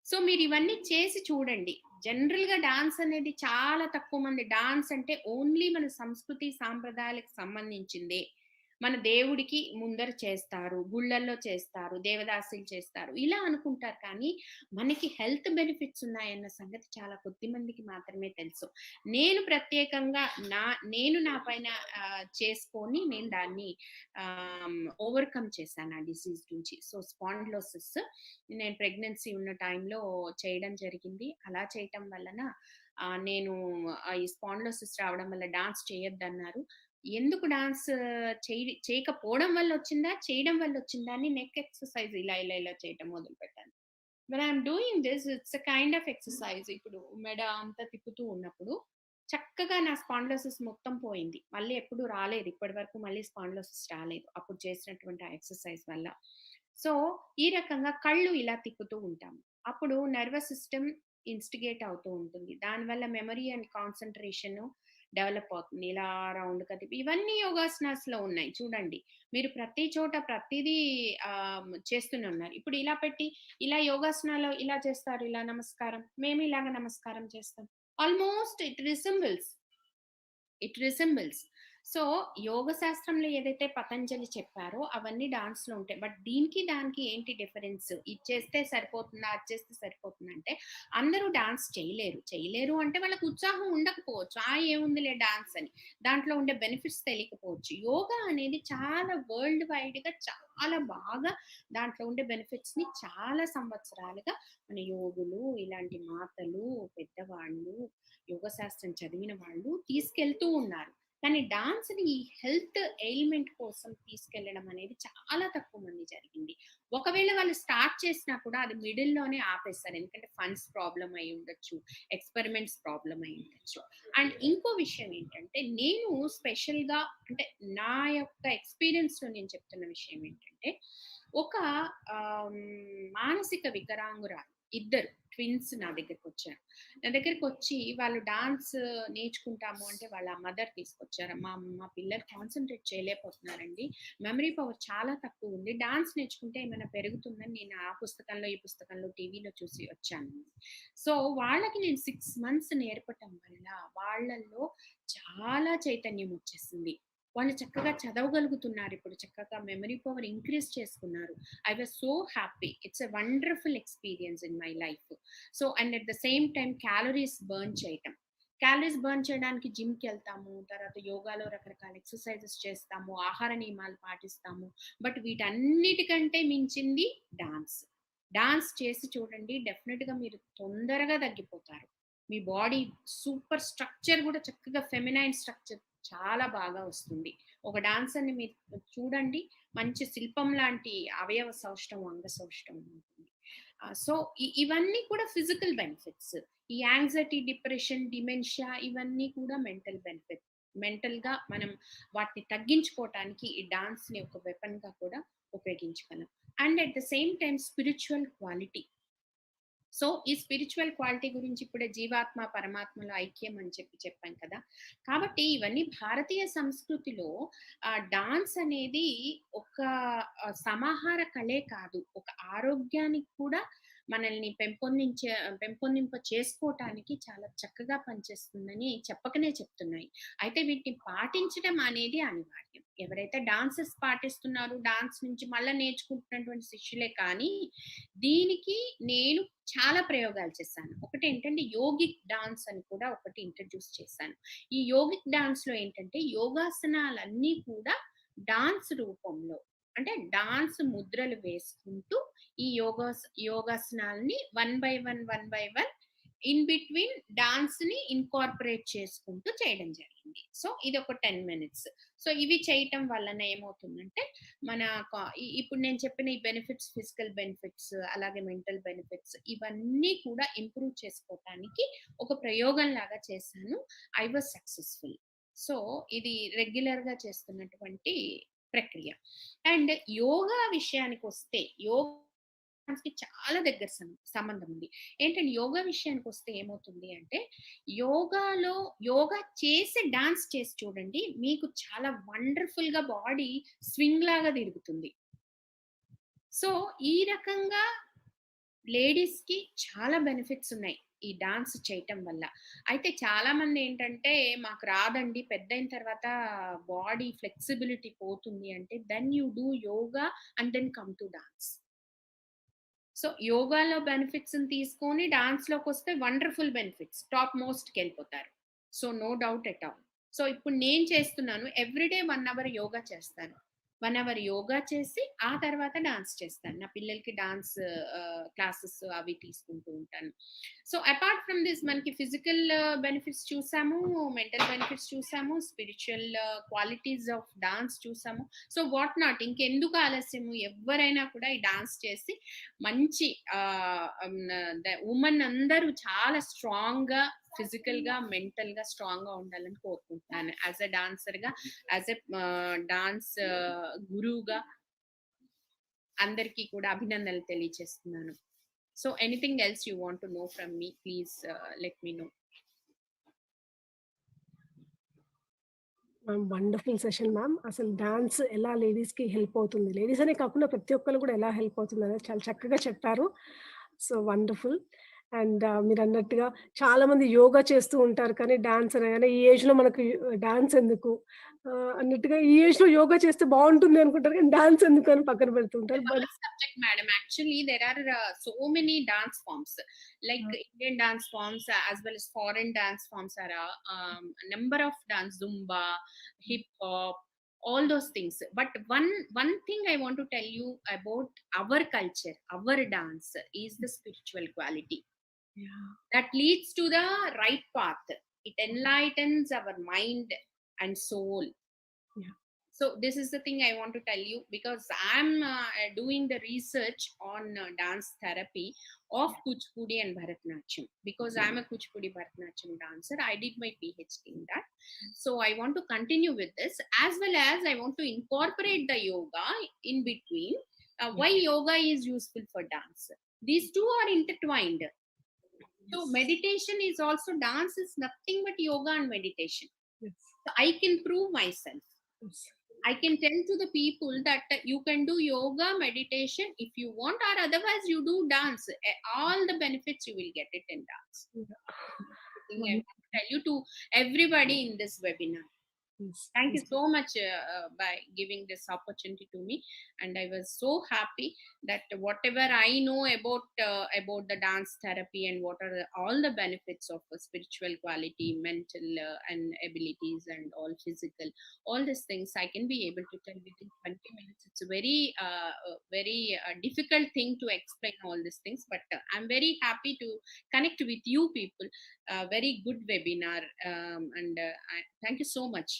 సో మీరు ఇవన్నీ చేసి చూడండి. జనరల్ గా డాన్స్ అనేది చాలా తక్కువ మంది, డాన్స్ అంటే ఓన్లీ మన సంస్కృతి సాంప్రదాయాలకు సంబంధించిందే, మన దేవుడికి ముందర చేస్తారు, గుళ్ళల్లో చేస్తారు, దేవదాసులు చేస్తారు ఇలా అనుకుంటారు. కానీ మనకి హెల్త్ బెనిఫిట్స్ ఉన్నాయన్న సంగతి చాలా కొద్ది మందికి మాత్రమే తెలుసు. నేను ప్రత్యేకంగా నేను నా పైన చేసుకొని నేను దాన్ని ఓవర్కమ్ చేశాను ఆ డిసీజ్ నుంచి. సో స్పాండిలోసిస్ నేను ప్రెగ్నెన్సీ ఉన్న టైంలో చేయడం జరిగింది. అలా చేయటం వలన నేను ఈ స్పాండిలోసిస్ రావడం వల్ల డాన్స్ చేయొద్దన్నారు. ఎందుకు డాన్స్ చేయకపోవడం వల్ల వచ్చిందా, చేయడం వల్ల వచ్చిందా అని నెక్ ఎక్సర్సైజ్ ఇలా ఇలా ఇలా చేయటం మొదలు పెట్టాను. When I'm doing this, it's a kind of exercise. ఇప్పుడు మెడ అంతా తిప్పుతూ ఉన్నప్పుడు చక్కగా నా స్పాండిలోసిస్ మొత్తం పోయింది. మళ్ళీ ఎప్పుడు రాలేదు, ఇప్పటి వరకు మళ్ళీ స్పాండిలోసిస్ రాలేదు అప్పుడు చేసినటువంటి ఆ ఎక్సర్సైజ్ వల్ల. సో ఈ రకంగా కళ్ళు ఇలా తిప్పుతూ ఉంటాము, అప్పుడు నర్వస్ సిస్టమ్ ఇన్స్టిగేట్ అవుతూ ఉంటుంది. దానివల్ల మెమరీ అండ్ కాన్సన్ట్రేషన్ డెవలప్ అవుతుంది. ఇలా రౌండ్ గా తిప్పి ఇవన్నీ యోగాసనాస్ లో ఉన్నాయి చూడండి. మీరు ప్రతి చోట ప్రతిదీ చేస్తూనే ఉన్నారు. ఇప్పుడు ఇలా పెట్టి ఇలా యోగాసనాలు ఇలా చేస్తారు, ఇలా నమస్కారం, మేము ఇలాగ నమస్కారం చేస్తాం. Almost it resembles. సో యోగ శాస్త్రంలో ఏదైతే పతంజలి చెప్పారో అవన్నీ డాన్స్ లో ఉంటాయి. బట్ దీనికి దానికి ఏంటి డిఫరెన్స్? ఇది చేస్తే సరిపోతుందా, అది చేస్తే సరిపోతుందా అంటే అందరూ డాన్స్ చేయలేరు అంటే వాళ్ళకి ఉత్సాహం ఉండకపోవచ్చు. ఏముందిలే డాన్స్ అని, దాంట్లో ఉండే బెనిఫిట్స్ తెలియకపోవచ్చు. యోగా అనేది చాలా వరల్డ్ వైడ్ గా చాలా బాగా దాంట్లో ఉండే బెనిఫిట్స్ ని చాలా సంవత్సరాలుగా మన యోగులు, ఇలాంటి మాతలు, పెద్దవాళ్ళు, యోగ శాస్త్రం చదివిన వాళ్ళు తీసుకెళ్తూ ఉన్నారు. కానీ డాన్స్ ని ఈ హెల్త్ ఎయిల్మెంట్ కోసం తీసుకెళ్లడం అనేది చాలా తక్కువ మంది జరిగింది. ఒకవేళ వాళ్ళు స్టార్ట్ చేసినా కూడా అది మిడిల్ లోనే ఆపేస్తారు. ఎందుకంటే ఫండ్స్ ప్రాబ్లం అయి ఉండొచ్చు, ఎక్స్పెరిమెంట్స్ ప్రాబ్లం అయి ఉండొచ్చు. అండ్ ఇంకో విషయం ఏంటంటే, నేను స్పెషల్ గా అంటే నా యొక్క ఎక్స్పీరియన్స్ లో నేను చెప్తున్న విషయం ఏంటంటే, ఒక మానసిక వికలాంగురాలు ఇద్దరు ట్విన్స్ నా దగ్గరికి వచ్చి వాళ్ళు డాన్స్ నేర్చుకుంటాము అంటే వాళ్ళ మదర్ తీసుకొచ్చారు. మా పిల్లలు కాన్సన్ట్రేట్ చేయలేకపోతున్నారండి, మెమరీ పవర్ చాలా తక్కువ ఉంది, డాన్స్ నేర్చుకుంటే ఏమైనా పెరుగుతుందని నేను ఆ పుస్తకంలో ఈ పుస్తకంలో టీవీలో చూసి వచ్చాను. సో వాళ్ళకి నేను 6 months నేర్పటం వల్ల వాళ్ళల్లో చాలా చైతన్యం వచ్చేసింది. వాళ్ళు చక్కగా చదవగలుగుతున్నారు, ఇప్పుడు చక్కగా మెమరీ పవర్ ఇంక్రీజ్ చేసుకున్నారు. I was so happy. It's a wonderful experience in my life. So and at the same time calories burn చేయడానికి జిమ్కి వెళ్తాము, తర్వాత యోగాలో రకరకాల ఎక్సర్సైజెస్ చేస్తాము, ఆహార నియమాలు పాటిస్తాము. బట్ వీటన్నిటికంటే మించింది డాన్స్ చేసి చూడండి, డెఫినెట్ గా మీరు తొందరగా తగ్గిపోతారు. మీ బాడీ సూపర్ స్ట్రక్చర్ కూడా చక్కగా ఫెమినైన్ స్ట్రక్చర్ చాలా బాగా వస్తుంది. ఒక డాన్సర్ ని మీరు చూడండి, మంచి శిల్పం లాంటి అవయవ సౌష్టం, అంగ సౌష్టం ఉంటుంది. సో ఇవన్నీ కూడా ఫిజికల్ బెనిఫిట్స్. ఈ యాంగ్జైటీ, డిప్రెషన్, డిమెన్షియా ఇవన్నీ కూడా మెంటల్ గా మనం వాటిని తగ్గించుకోవటానికి ఈ డాన్స్ ని ఒక వెపన్ గా కూడా ఉపయోగించగలం. And at the same time spiritual quality. So ఈ స్పిరిచువల్ క్వాలిటీ గురించి ఇప్పుడే జీవాత్మ పరమాత్మలో ఐక్యం అని చెప్పాం కదా. కాబట్టి ఇవన్నీ భారతీయ సంస్కృతిలో డాన్స్ అనేది ఒక సమాహార కళే కాదు, ఒక ఆరోగ్యానికి కూడా మనల్ని పెంపొందింప చేసుకోవటానికి చాలా చక్కగా పనిచేస్తుందని చెప్పకనే చెప్తున్నాయి. అయితే వీటిని పాటించడం అనేది అనివార్యం. ఎవరైతే డాన్సెస్ పాటిస్తున్నారో, డాన్స్ నుంచి మళ్ళీ నేర్చుకుంటున్నటువంటి శిష్యులే. కానీ దీనికి నేను చాలా ప్రయోగాలు చేశాను. ఒకటి ఏంటంటే యోగిక్ డాన్స్ అని కూడా ఒకటి ఇంట్రడ్యూస్ చేశాను. ఈ యోగిక్ డాన్స్ లో ఏంటంటే యోగాసనాలన్నీ కూడా డాన్స్ రూపంలో, అంటే డాన్స్ ముద్రలు వేసుకుంటూ ఈ యోగాసనాలని 1 by 1 ఇన్ బిట్వీన్ డాన్స్ ని ఇన్కార్పొరేట్ చేసుకుంటూ చేయడం జరిగింది. సో ఇది ఒక 10 minutes. సో ఇవి చేయటం వలన ఏమవుతుందంటే మన ఇప్పుడు నేను చెప్పిన ఈ బెనిఫిట్స్, ఫిజికల్ బెనిఫిట్స్, అలాగే మెంటల్ బెనిఫిట్స్, ఇవన్నీ కూడా ఇంప్రూవ్ చేసుకోవటానికి ఒక ప్రయోగం లాగా చేశాను. I was successful. సో ఇది రెగ్యులర్ గా చేస్తున్నటువంటి ప్రక్రియ. అండ్ యోగా విషయానికి వస్తే యోగాకి చాలా దగ్గర సంబంధం ఉంది. ఏంటంటే యోగా విషయానికి వస్తే ఏమవుతుంది అంటే, యోగా చేసి డాన్స్ చేసి చూడండి, మీకు చాలా వండర్ఫుల్ గా బాడీ స్వింగ్ లాగా తిరుగుతుంది. సో ఈ రకంగా లేడీస్ కి చాలా బెనిఫిట్స్ ఉన్నాయి ఈ డాన్స్ చేయటం వల్ల. అయితే చాలా మంది ఏంటంటే మాకు రాదండి, పెద్దయిన తర్వాత బాడీ ఫ్లెక్సిబిలిటీ పోతుంది అంటే, then you do yoga and then come to dance. So యోగాలో బెనిఫిట్స్ తీసుకొని డాన్స్ లోకి వస్తే వండర్ఫుల్ బెనిఫిట్స్, టాప్ మోస్ట్కి వెళ్ళిపోతారు. So no doubt at all. So ఇప్పుడు నేను చేస్తున్నాను, ఎవ్రీడే 1 hour యోగా చేస్తాను. 1 hour యోగా చేసి ఆ తర్వాత డాన్స్ చేస్తాను. నా పిల్లలకి డాన్స్ క్లాసెస్ అవి తీసుకుంటూ ఉంటాను. సో అపార్ట్ ఫ్రమ్ దిస్ మనకి ఫిజికల్ బెనిఫిట్స్ చూసాము, మెంటల్ బెనిఫిట్స్ చూసాము, స్పిరిచువల్ క్వాలిటీస్ ఆఫ్ డాన్స్ చూసాము. సో వాట్ నాట్, ఇంకెందుకు ఆలస్యము, ఎవరైనా కూడా ఈ డాన్స్ చేసి మంచి ఉమెన్ అందరూ చాలా స్ట్రాంగ్ గా, ఫిజికల్ గా, మెంటల్ గా స్ట్రాంగ్ గా ఉండాలని కోరుకుంటున్నాను. యాజ్ ఎ డాన్సర్ గా, యాజ్ ఎ డాన్స్ గురువుగా అందరికీ కూడా అభినందనలు తెలియజేస్తున్నాను. So anything else you want to know from me, please let me know. Wonderful session ma'am. అసలు డాన్స్ ఎలా లేడీస్కి హెల్ప్ అవుతుంది, లేడీస్ అనే కాకుండా ప్రతి ఒక్కరు కూడా ఎలా హెల్ప్ అవుతుంది అనేది చాలా చక్కగా చెప్పారు. So wonderful. అండ్ మీరు అన్నట్టుగా చాలా మంది యోగా చేస్తూ ఉంటారు, కానీ డాన్స్ అనగానే ఈ ఏజ్లో మనకు డాన్స్ ఎందుకు అన్నట్టుగా, ఈ ఏజ్లో యోగా చేస్తే బాగుంటుంది అనుకుంటారు, కానీ డాన్స్ ఎందుకు అని పక్కన పెడుతుంటారు. But Subject, madam. Actually, there are so many dance forms, like Indian dance forms as well as foreign dance forms. Are a number of dance, Zumba, hip hop, all those things. But one thing I want to tell you about our culture, our dance, is the spiritual quality. Yeah. That leads to the right path. It enlightens our mind and soul. Yeah. So this is the thing I want to tell you, because I'm doing the research on dance therapy of Kuchipudi and Bharatanatyam, because I'm a Kuchipudi Bharatanatyam dancer. I did my PhD in that. So I want to continue with this, as well as I want to incorporate the yoga in between. Why yoga is useful for dance. These two are intertwined. So meditation is also, dance is nothing but yoga and meditation. Yes. So I can prove myself. Yes. I can tell to the people that you can do yoga, meditation if you want, or otherwise you do dance. All the benefits you will get it in dance. Yeah. I want to tell you to everybody in this webinar. Yes. Thank you so much by giving this opportunity to me, and I was so happy that whatever I know about the dance therapy and what are all the benefits of spiritual quality, mental and abilities, and all physical, all these things I can be able to tell within 20 minutes. It's a very difficult thing to explain all these things, but I'm very happy to connect with you people. Very good webinar, and thank you so much.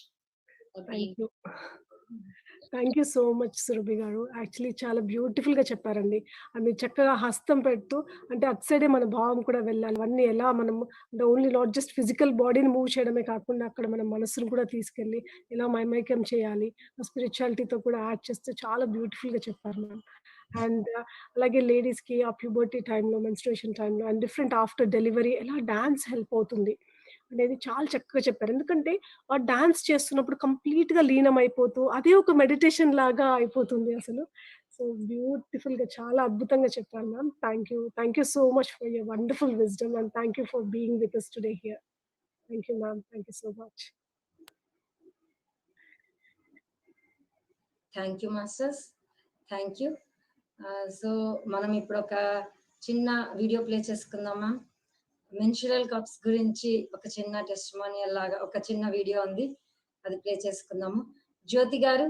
Thank you so much Surabhi గారు. యాక్చువల్లీ చాలా బ్యూటిఫుల్గా చెప్పారండి. మీరు చక్కగా హస్తం పెడుతూ, అంటే అటు సైడే మన భావం కూడా వెళ్ళాలి. అవన్నీ ఎలా మనము అంటే ఓన్లీ నాట్ జస్ట్ ఫిజికల్ బాడీని మూవ్ చేయడమే కాకుండా, అక్కడ మన మనసును కూడా తీసుకెళ్ళి ఎలా మైమైక్యం చేయాలి, స్పిరిచువాలిటీతో కూడా యాడ్ చేస్తే చాలా బ్యూటిఫుల్గా చెప్పారు మ్యామ్. అండ్ అలాగే లేడీస్కి ఆ ప్యూబర్టీ టైంలో, మెన్స్ట్రుయేషన్ టైంలో అండ్ డిఫరెంట్ ఆఫ్టర్ డెలివరీ ఎలా డాన్స్ హెల్ప్ అవుతుంది అనేది చాలా చక్కగా చెప్పారు. ఎందుకంటే ఆ డాన్స్ చేస్తున్నప్పుడు కంప్లీట్‌గా లీనమైపోతూ, అదే ఒక మెడిటేషన్ లాగా అయిపోతుంది అసలు. సో బ్యూటిఫుల్‌గా చాలా అద్భుతంగా చెప్పారు ma'am. Thank you. Thank you so much for your wonderful wisdom and thank you for being with us today here. Thank you ma'am. Thank you so much. Thank you masters. Thank you. So మనం ఇప్పుడు ఒక చిన్న వీడియో ప్లే చేసుకుందామా? మెన్స్ట్రువల్ కప్స్ గురించి ఒక చిన్న టెస్టిమోనియల్ లాగా ఒక చిన్న వీడియో ఉంది, అది ప్లే చేసుకుందాము. జ్యోతి గారు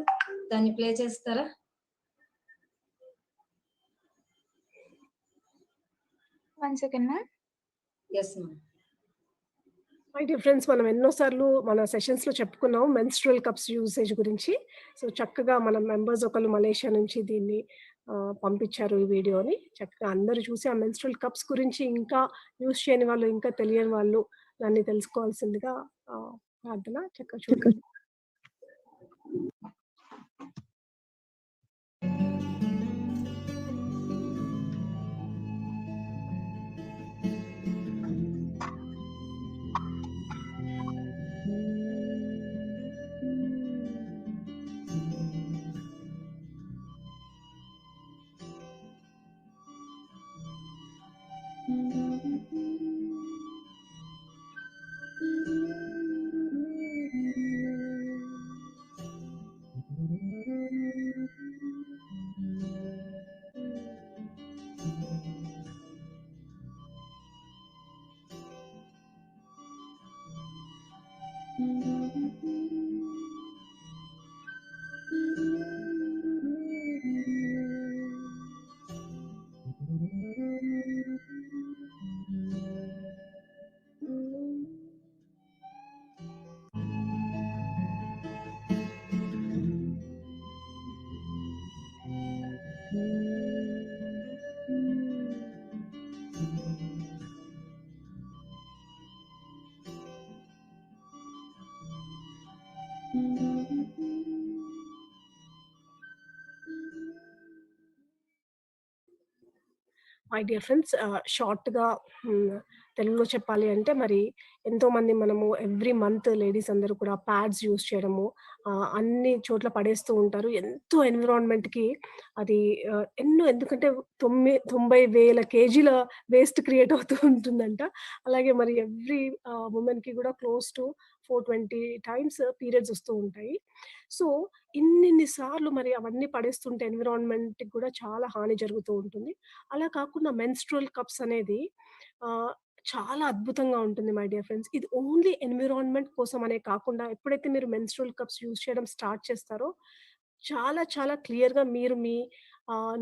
దాన్ని ప్లే చేస్తారా? One second, ma'am. Yes ma'am. My dear friends, మనం ఎన్నోసార్లు మన సెషన్స్‌లో చెప్పుకున్నాం మెన్స్ట్రువల్ కప్స్ యూసేజ్ గురించి. సో చక్కగా మన మెంబర్స్ ఒకళ్ళు మలేషియా నుంచి దీన్ని పంపించారు ఈ వీడియోని. చక్కగా అందరూ చూసి ఆ మెన్స్ట్రువల్ కప్స్ గురించి ఇంకా యూజ్ చేయని వాళ్ళు, ఇంకా తెలియని వాళ్ళు దాన్ని తెలుసుకోవాల్సిందిగా ప్రార్థన. చక్కగా చూడండి. మై డియర్ ఫ్రెండ్స్, షార్ట్‌గా తెలుగులో చెప్పాలి అంటే మరి ఎంతోమంది మనము ఎవ్రీ మంత్ లేడీస్ అందరూ కూడా ప్యాడ్స్ యూజ్ చేయడము, అన్ని చోట్ల పడేస్తూ ఉంటారు. ఎంతో ఎన్విరాన్మెంట్‌కి అది ఎందుకంటే 90,000 కేజీల వేస్ట్ క్రియేట్ అవుతూ ఉంటుందంట. అలాగే మరి ఎవ్రీ వుమెన్‌కి కూడా క్లోజ్ టు 420 టైమ్స్ పీరియడ్స్ వస్తూ ఉంటాయి. సో, ఇన్నిన్ని సార్లు మరి అవన్నీ పడేస్తుంటే ఎన్విరాన్మెంట్‌కి కూడా చాలా హాని జరుగుతూ ఉంటుంది. అలా కాకుండా మెన్‌స్ట్రువల్ కప్స్ అనేది ఆహ్, చాలా అద్భుతంగా ఉంటుంది మై డియర్ ఫ్రెండ్స్. ఇది ఓన్లీ ఎన్విరాన్మెంట్ కోసం అనే కాకుండా ఎప్పుడైతే మీరు మెన్‌స్ట్రువల్ కప్స్ యూజ్ చేయడం స్టార్ట్ చేస్తారో చాలా చాలా క్లియర్‌గా మీరు మీ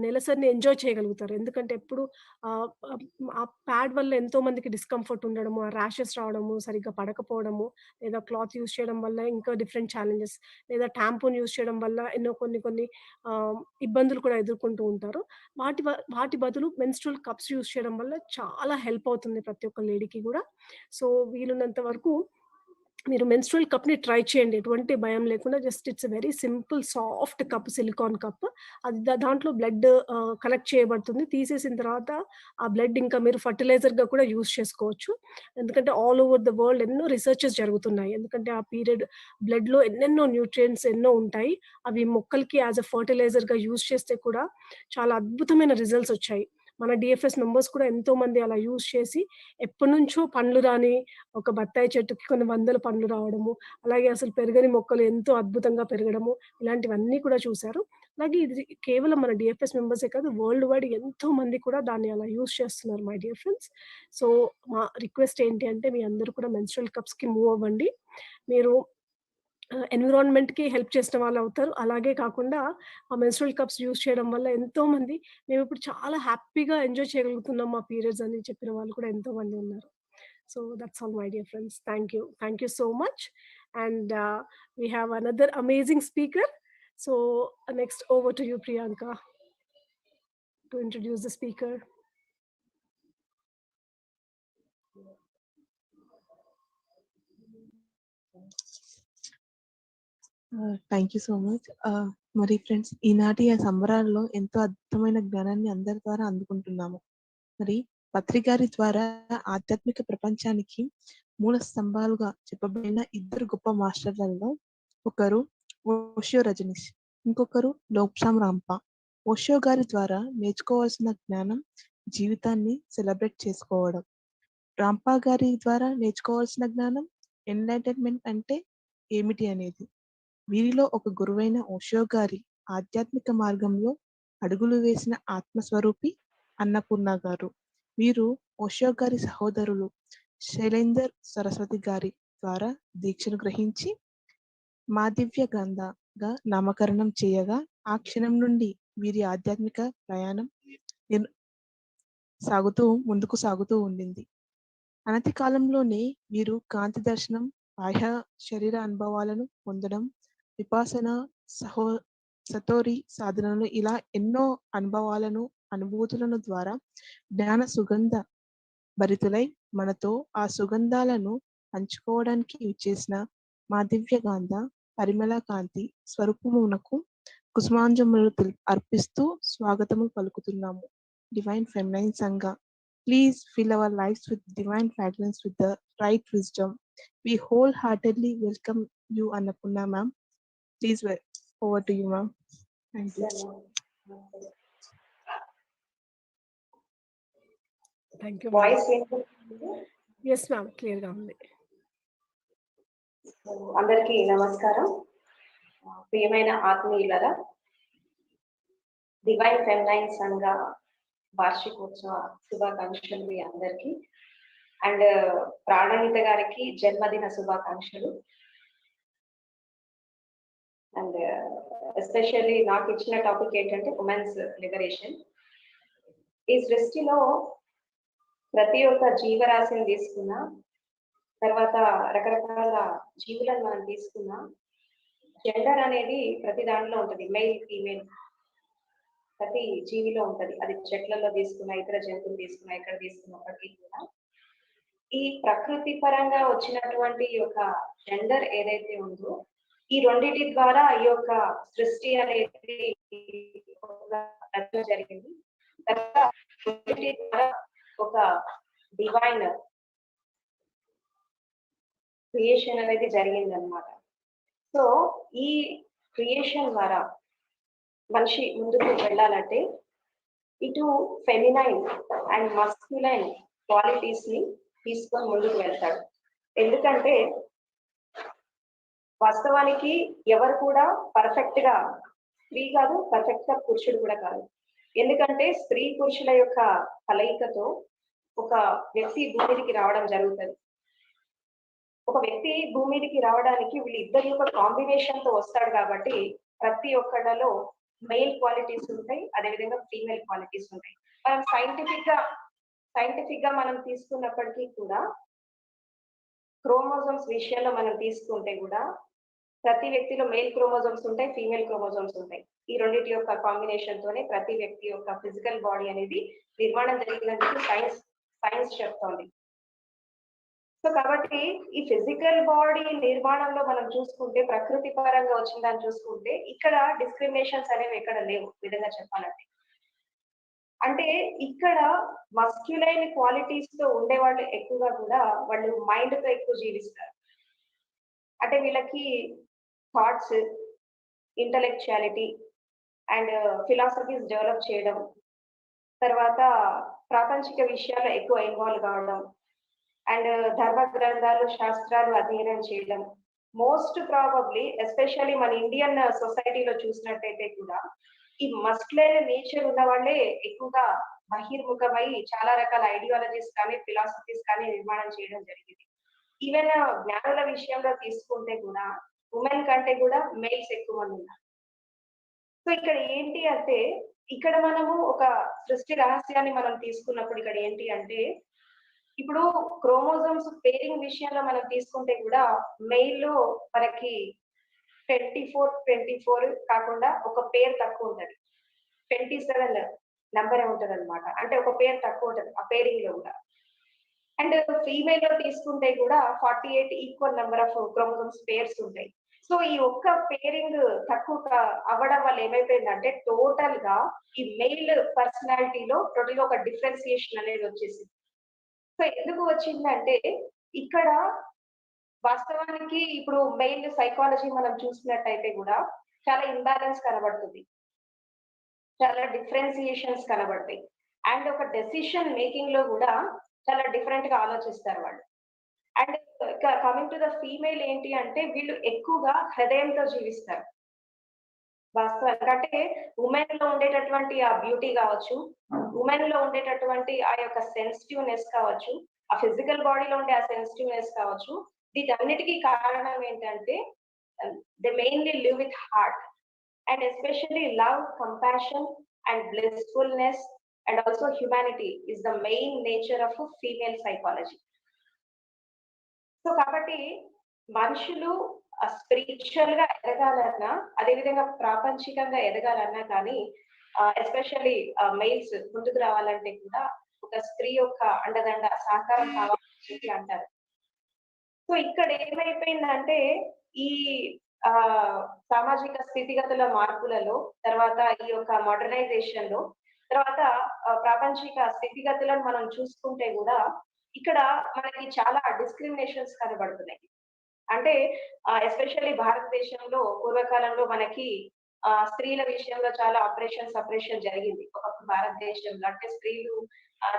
నెలసరిని ఎంజాయ్ చేయగలుగుతారు. ఎందుకంటే ఎప్పుడు ఆహ్, ఆహ్, ఆ ప్యాడ్ వల్ల ఎంతో మందికి డిస్కంఫర్ట్ ఉండడము, ఆ ర్యాషెస్ రావడము, సరిగ్గా పడకపోవడము, లేదా క్లాత్ యూజ్ చేయడం వల్ల ఇంకా డిఫరెంట్ ఛాలెంజెస్, లేదా టాంపూన్ యూజ్ చేయడం వల్ల ఎన్నో కొన్ని కొన్ని ఆహ్, ఇబ్బందులు కూడా ఎదుర్కొంటూ ఉంటారు. వాటి బదులు మెన్‌స్ట్రువల్ కప్స్ యూజ్ చేయడం వల్ల చాలా హెల్ప్ అవుతుంది ప్రతి ఒక్క లేడీకి గూడా. సో, వీలున్నంత వరకు మీరు మెన్‌స్ట్రువల్ కప్‌ని ట్రై చేయండి. ఎటువంటి భయం లేకుండా just it's a very simple soft cup, silicon cup. అది దాంట్లో బ్లడ్ కలెక్ట్ చేయబడుతుంది. తీసేసిన తర్వాత ఆ బ్లడ్ ఇంకా మీరు ఫెర్టిలైజర్‌గా కూడా యూజ్ చేసుకోవచ్చు. ఎందుకంటే ఆల్ ఓవర్ ద వరల్డ్ ఎన్నో రిసర్చెస్ జరుగుతున్నాయి. ఎందుకంటే ఆ పీరియడ్ బ్లడ్‌లో ఎన్నెన్నో న్యూట్రియంట్స్ ఎన్నో ఉంటాయి. అవి మొక్కలకి యాస్ ఎ ఫెర్టిలైజర్‌గా యూజ్ చేస్తే కూడా చాలా అద్భుతమైన రిజల్ట్స్ వచ్చాయి. మన డీఎఫ్ఎస్ మెంబర్స్ కూడా ఎంతోమంది అలా యూజ్ చేసి ఎప్పటినుంచో పండ్లు రాని ఒక బత్తాయి చెట్టుకి కొన్ని వందల పండ్లు రావడము, అలాగే అసలు పెరగని మొక్కలు ఎంతో అద్భుతంగా పెరగడము, ఇలాంటివన్నీ కూడా చూసారు. అలాగే ఇది కేవలం మన డీఎఫ్ఎస్ మెంబర్సే కాదు, వరల్డ్ వైడ్ ఎంతో మంది కూడా దాన్ని అలా యూజ్ చేస్తున్నారు మై డియర్ ఫ్రెండ్స్. సో, మా రిక్వెస్ట్ ఏంటి అంటే మీ అందరూ కూడా మెన్‌స్ట్రువల్ కప్స్‌కి మూవ్ అవ్వండి. మీరు ఎన్విరాన్మెంట్‌కి హెల్ప్ చేసిన వాళ్ళవుతారు. అలాగే కాకుండా ఆ మెన్‌స్ట్రువల్ కప్స్ యూజ్ చేయడం వల్ల ఎంతోమంది మేమిప్పుడు చాలా హ్యాపీగా ఎంజాయ్ చేయగలుగుతున్నాం మా పీరియడ్స్ అని చెప్పిన వాళ్ళు కూడా ఎంతోమంది ఉన్నారు. So that's all, my dear friends. Thank you. Thank you so much. And we have another amazing speaker. So next over to you, Priyanka, to introduce the speaker. Thank you so much. మరి ఫ్రెండ్స్, ఈనాటి ఆ సంబరాల్లో ఎంతో అద్భుతమైన జ్ఞానాన్ని అందరి ద్వారా అందుకుంటున్నాము. మరి పత్రికారి ద్వారా ఆధ్యాత్మిక ప్రపంచానికి మూల స్తంభాలుగా చెప్పబడిన ఇద్దరు గొప్ప మాస్టర్లలో ఒకరు ఓషియో రజనీష్, ఇంకొకరు లోబ్సామ్ రాంపా. ఓషియో గారి ద్వారా నేర్చుకోవాల్సిన జ్ఞానం జీవితాన్ని సెలబ్రేట్ చేసుకోవడం. రాంపా గారి ద్వారా నేర్చుకోవాల్సిన జ్ఞానం ఎన్లైటన్మెంట్ అంటే ఏమిటి అనేది. వీరిలో ఒక గురువైన ఓషియో గారి ఆధ్యాత్మిక మార్గంలో అడుగులు వేసిన ఆత్మస్వరూపి అన్నపూర్ణ గారు. వీరు ఓషియో గారి సహోదరులు శైలేందర్ సరస్వతి గారి ద్వారా దీక్షను గ్రహించి మాదివ్య గ్రంథగా నామకరణం చేయగా ఆ క్షణం నుండి వీరి ఆధ్యాత్మిక ప్రయాణం ముందుకు సాగుతూ ఉండింది. అనతి కాలంలోనే వీరు కాంతి దర్శనం, బాహ్య శరీర అనుభవాలను పొందడం, విపాసన, సతోరి సాధనలు, ఇలా ఎన్నో అనుభవాలను, అనుభూతులను ద్వారా జ్ఞాన సుగంధ భరితులై మనతో ఆ సుగంధాలను పంచుకోవడానికి ఇచ్చేసిన మా దివ్య గాంధ పరిమళ కాంతి స్వరూపమునకు కుసుమాంజములు అర్పిస్తూ స్వాగతము పలుకుతున్నాము. డివైన్ ఫెమినైన్ సంఘ, please fill our lives with divine fragrance with the right wisdom. We wholeheartedly welcome you, Annapurna ma'am. Please, over to you, ma'am. Thank you. Thank you. Voice. Yes, ma'am. Clear ga undi. అందరికీ నమస్కారం. ప్రియమైన ఆత్మీయులారా, డివైన్ ఫెమినైన్ సంఘ వార్షికోత్సవ శుభాకాంక్షలు మీ అందరికీ. అండ్ ప్రాణహిత గారికి జన్మదిన శుభాకాంక్షలు. ఎస్పెషల్లీ నాకు ఇచ్చిన టాపిక్ ఏంటంటే ఉమెన్స్ లిబరేషన్. ఈ సృష్టిలో ప్రతి ఒక్క జీవరాశిని తీసుకున్నా, తర్వాత రకరకాల జీవులను మనం తీసుకున్నా, జెండర్ అనేది ప్రతి దాంట్లో ఉంటుంది. మెయిల్ ఫీమేల్ ప్రతి జీవిలో ఉంటది. అది చెట్లలో తీసుకున్నా, ఇతర జంతువులు తీసుకున్నా, ఎక్కడ తీసుకున్నప్పటికీ కూడా ఈ ప్రకృతి పరంగా వచ్చినటువంటి ఈ యొక్క జెండర్ ఏదైతే ఉందో, ఈ రెండింటి ద్వారా ఈ యొక్క సృష్టి అనేది జరిగింది. తర్వాత ఒక డివైన్ క్రియేషన్ అనేది జరిగింది అనమాట. సో ఈ క్రియేషన్ ద్వారా మనిషి ముందుకు వెళ్ళాలంటే ఇటు ఫెమినైన్ అండ్ మస్క్యులైన్ క్వాలిటీస్ ని తీసుకొని ముందుకు వెళ్తాడు. ఎందుకంటే వాస్తవానికి ఎవరు కూడా పర్ఫెక్ట్ గా స్త్రీ కాదు, పర్ఫెక్ట్ గా పురుషుడు కూడా కాదు. ఎందుకంటే స్త్రీ పురుషుల యొక్క కలయికతో ఒక వ్యక్తి భూమికి రావడం జరుగుతుంది. ఒక వ్యక్తి భూమికి రావడానికి వీళ్ళిద్దరి యొక్క కాంబినేషన్ తో వస్తాడు కాబట్టి ప్రతి ఒక్కళ్ళలో మెయిల్ క్వాలిటీస్ ఉంటాయి, అదేవిధంగా ఫీమేల్ క్వాలిటీస్ ఉంటాయి. మనం సైంటిఫిక్ గా మనం తీసుకున్నప్పటికీ కూడా క్రోమోజోమ్స్ విషయంలో మనం తీసుకుంటే కూడా ప్రతి వ్యక్తిలో మెయిల్ క్రోమోజోమ్స్ ఉంటాయి, ఫీమేల్ క్రోమోజోమ్స్ ఉంటాయి. ఈ రెండింటి యొక్క కాంబినేషన్ తోనే ప్రతి వ్యక్తి యొక్క ఫిజికల్ బాడీ అనేది నిర్మాణం జరిగిందని సైన్స్ చెప్తోంది. సో కాబట్టి ఈ ఫిజికల్ బాడీ నిర్మాణంలో మనం చూసుకుంటే, ప్రకృతి పరంగా వచ్చిందని చూసుకుంటే ఇక్కడ డిస్క్రిమినేషన్స్ అనేవి ఎక్కడ లేవు విధంగా చెప్పాలంటే. అంటే ఇక్కడ మస్క్యులైన్ క్వాలిటీస్ తో ఉండే వాళ్ళు ఎక్కువగా కూడా వాళ్ళు మైండ్ తో ఎక్కువ జీవిస్తారు. అంటే వీళ్ళకి thoughts, intellectuality and philosophies develop చేయడం, తర్వాత ప్రాపంచిక విషయాల్లో ఎక్కువ ఇన్వాల్వ్ కావడం అండ్ ధర్మ గ్రంథాలు, శాస్త్రాలు అధ్యయనం చేయడం. మోస్ట్ ప్రాబబ్లీ ఎస్పెషల్లీ మన ఇండియన్ సొసైటీలో చూసినట్టయితే కూడా ఈ మస్క్యులైన్ నేచర్ ఉన్న వాళ్ళే ఎక్కువగా బహిర్ముఖమై చాలా రకాల ఐడియాలజీస్ కానీ ఫిలాసఫీస్ కానీ నిర్మాణం చేయడం జరిగింది. ఈవెన్ జ్ఞానుల విషయంలో తీసుకుంటే కూడా ఉమెన్ కంటే కూడా మేల్స్ ఎక్కువ మంది ఉన్నారు. సో ఇక్కడ ఏంటి అంటే, ఇక్కడ మనము ఒక సృష్టి రహస్యాన్ని మనం తీసుకున్నప్పుడు ఇక్కడ ఏంటి అంటే, ఇప్పుడు క్రోమోజోమ్స్ పేరింగ్ విషయంలో మనం తీసుకుంటే కూడా మెయిల్ లో మనకి 24 కాకుండా ఒక పేరు తక్కువ ఉంటది, 27 నెంబర్ ఉంటది అనమాట. అంటే ఒక పేరు తక్కువ ఉంటది ఆ పేరింగ్ లో కూడా. అండ్ ఫీమేల్ లో తీసుకుంటే కూడా 48 equal number of chromosomes pairs ఉంటాయి. సో ఈ ఒక్క పేరింగ్ తక్కువ అవ్వడం వల్ల ఏమైపోయిందంటే టోటల్ గా ఈ మెయిల్ పర్సనాలిటీలో టోటల్ గా ఒక డిఫరెన్సియేషన్ అనేది వచ్చేసింది. సో ఎందుకు వచ్చిందంటే ఇక్కడ వాస్తవానికి ఇప్పుడు మెయిల్ సైకాలజీ మనం చూసినట్టయితే కూడా చాలా ఇంబ్యాలెన్స్ కనబడుతుంది, చాలా డిఫరెన్సియేషన్స్ కనబడతాయి. అండ్ ఒక డెసిషన్ మేకింగ్ లో కూడా చాలా డిఫరెంట్ గా ఆలోచిస్తారు వాళ్ళు. And coming to the female ఏంటి అంటే వీళ్ళు ఎక్కువగా హృదయంతో జీవిస్తారు. వాస్తవానికి అంటే ఉమెన్ లో ఉండేటటువంటి ఆ బ్యూటీ కావచ్చు, ఉమెన్ లో ఉండేటటువంటి ఆ యొక్క సెన్సిటివ్నెస్ కావచ్చు, ఆ ఫిజికల్ బాడీలో ఉండే ఆ సెన్సిటివ్నెస్ కావచ్చు, వీటన్నిటికీ కారణం ఏంటంటే they mainly live with heart and especially love, compassion and blissfulness and also humanity is the main nature of female psychology. So కాబట్టి మనుషులు స్పిరిచువల్ గా ఎదగాలన్నా, అదేవిధంగా ప్రాపంచికంగా ఎదగాలన్నా కానీ ఎస్పెషల్లీ మెయిల్స్ ముందుకు రావాలంటే కూడా ఒక స్త్రీ యొక్క అండదండ సహకారం కావాలని అంటారు. సో ఇక్కడ ఏమైపోయిందంటే ఈ సామాజిక స్థితిగతుల మార్పులలో, తర్వాత ఈ యొక్క మోడర్నైజేషన్ లో, తర్వాత ప్రాపంచిక స్థితిగతులను మనం చూసుకుంటే కూడా ఇక్కడ మనకి చాలా డిస్క్రిమినేషన్స్ కనబడుతున్నాయి. అంటే ఎస్పెషల్లీ భారతదేశంలో పూర్వకాలంలో మనకి స్త్రీల విషయంలో చాలా సపరేషన్ జరిగింది ఒకప్పుడు భారతదేశంలో. అంటే స్త్రీలు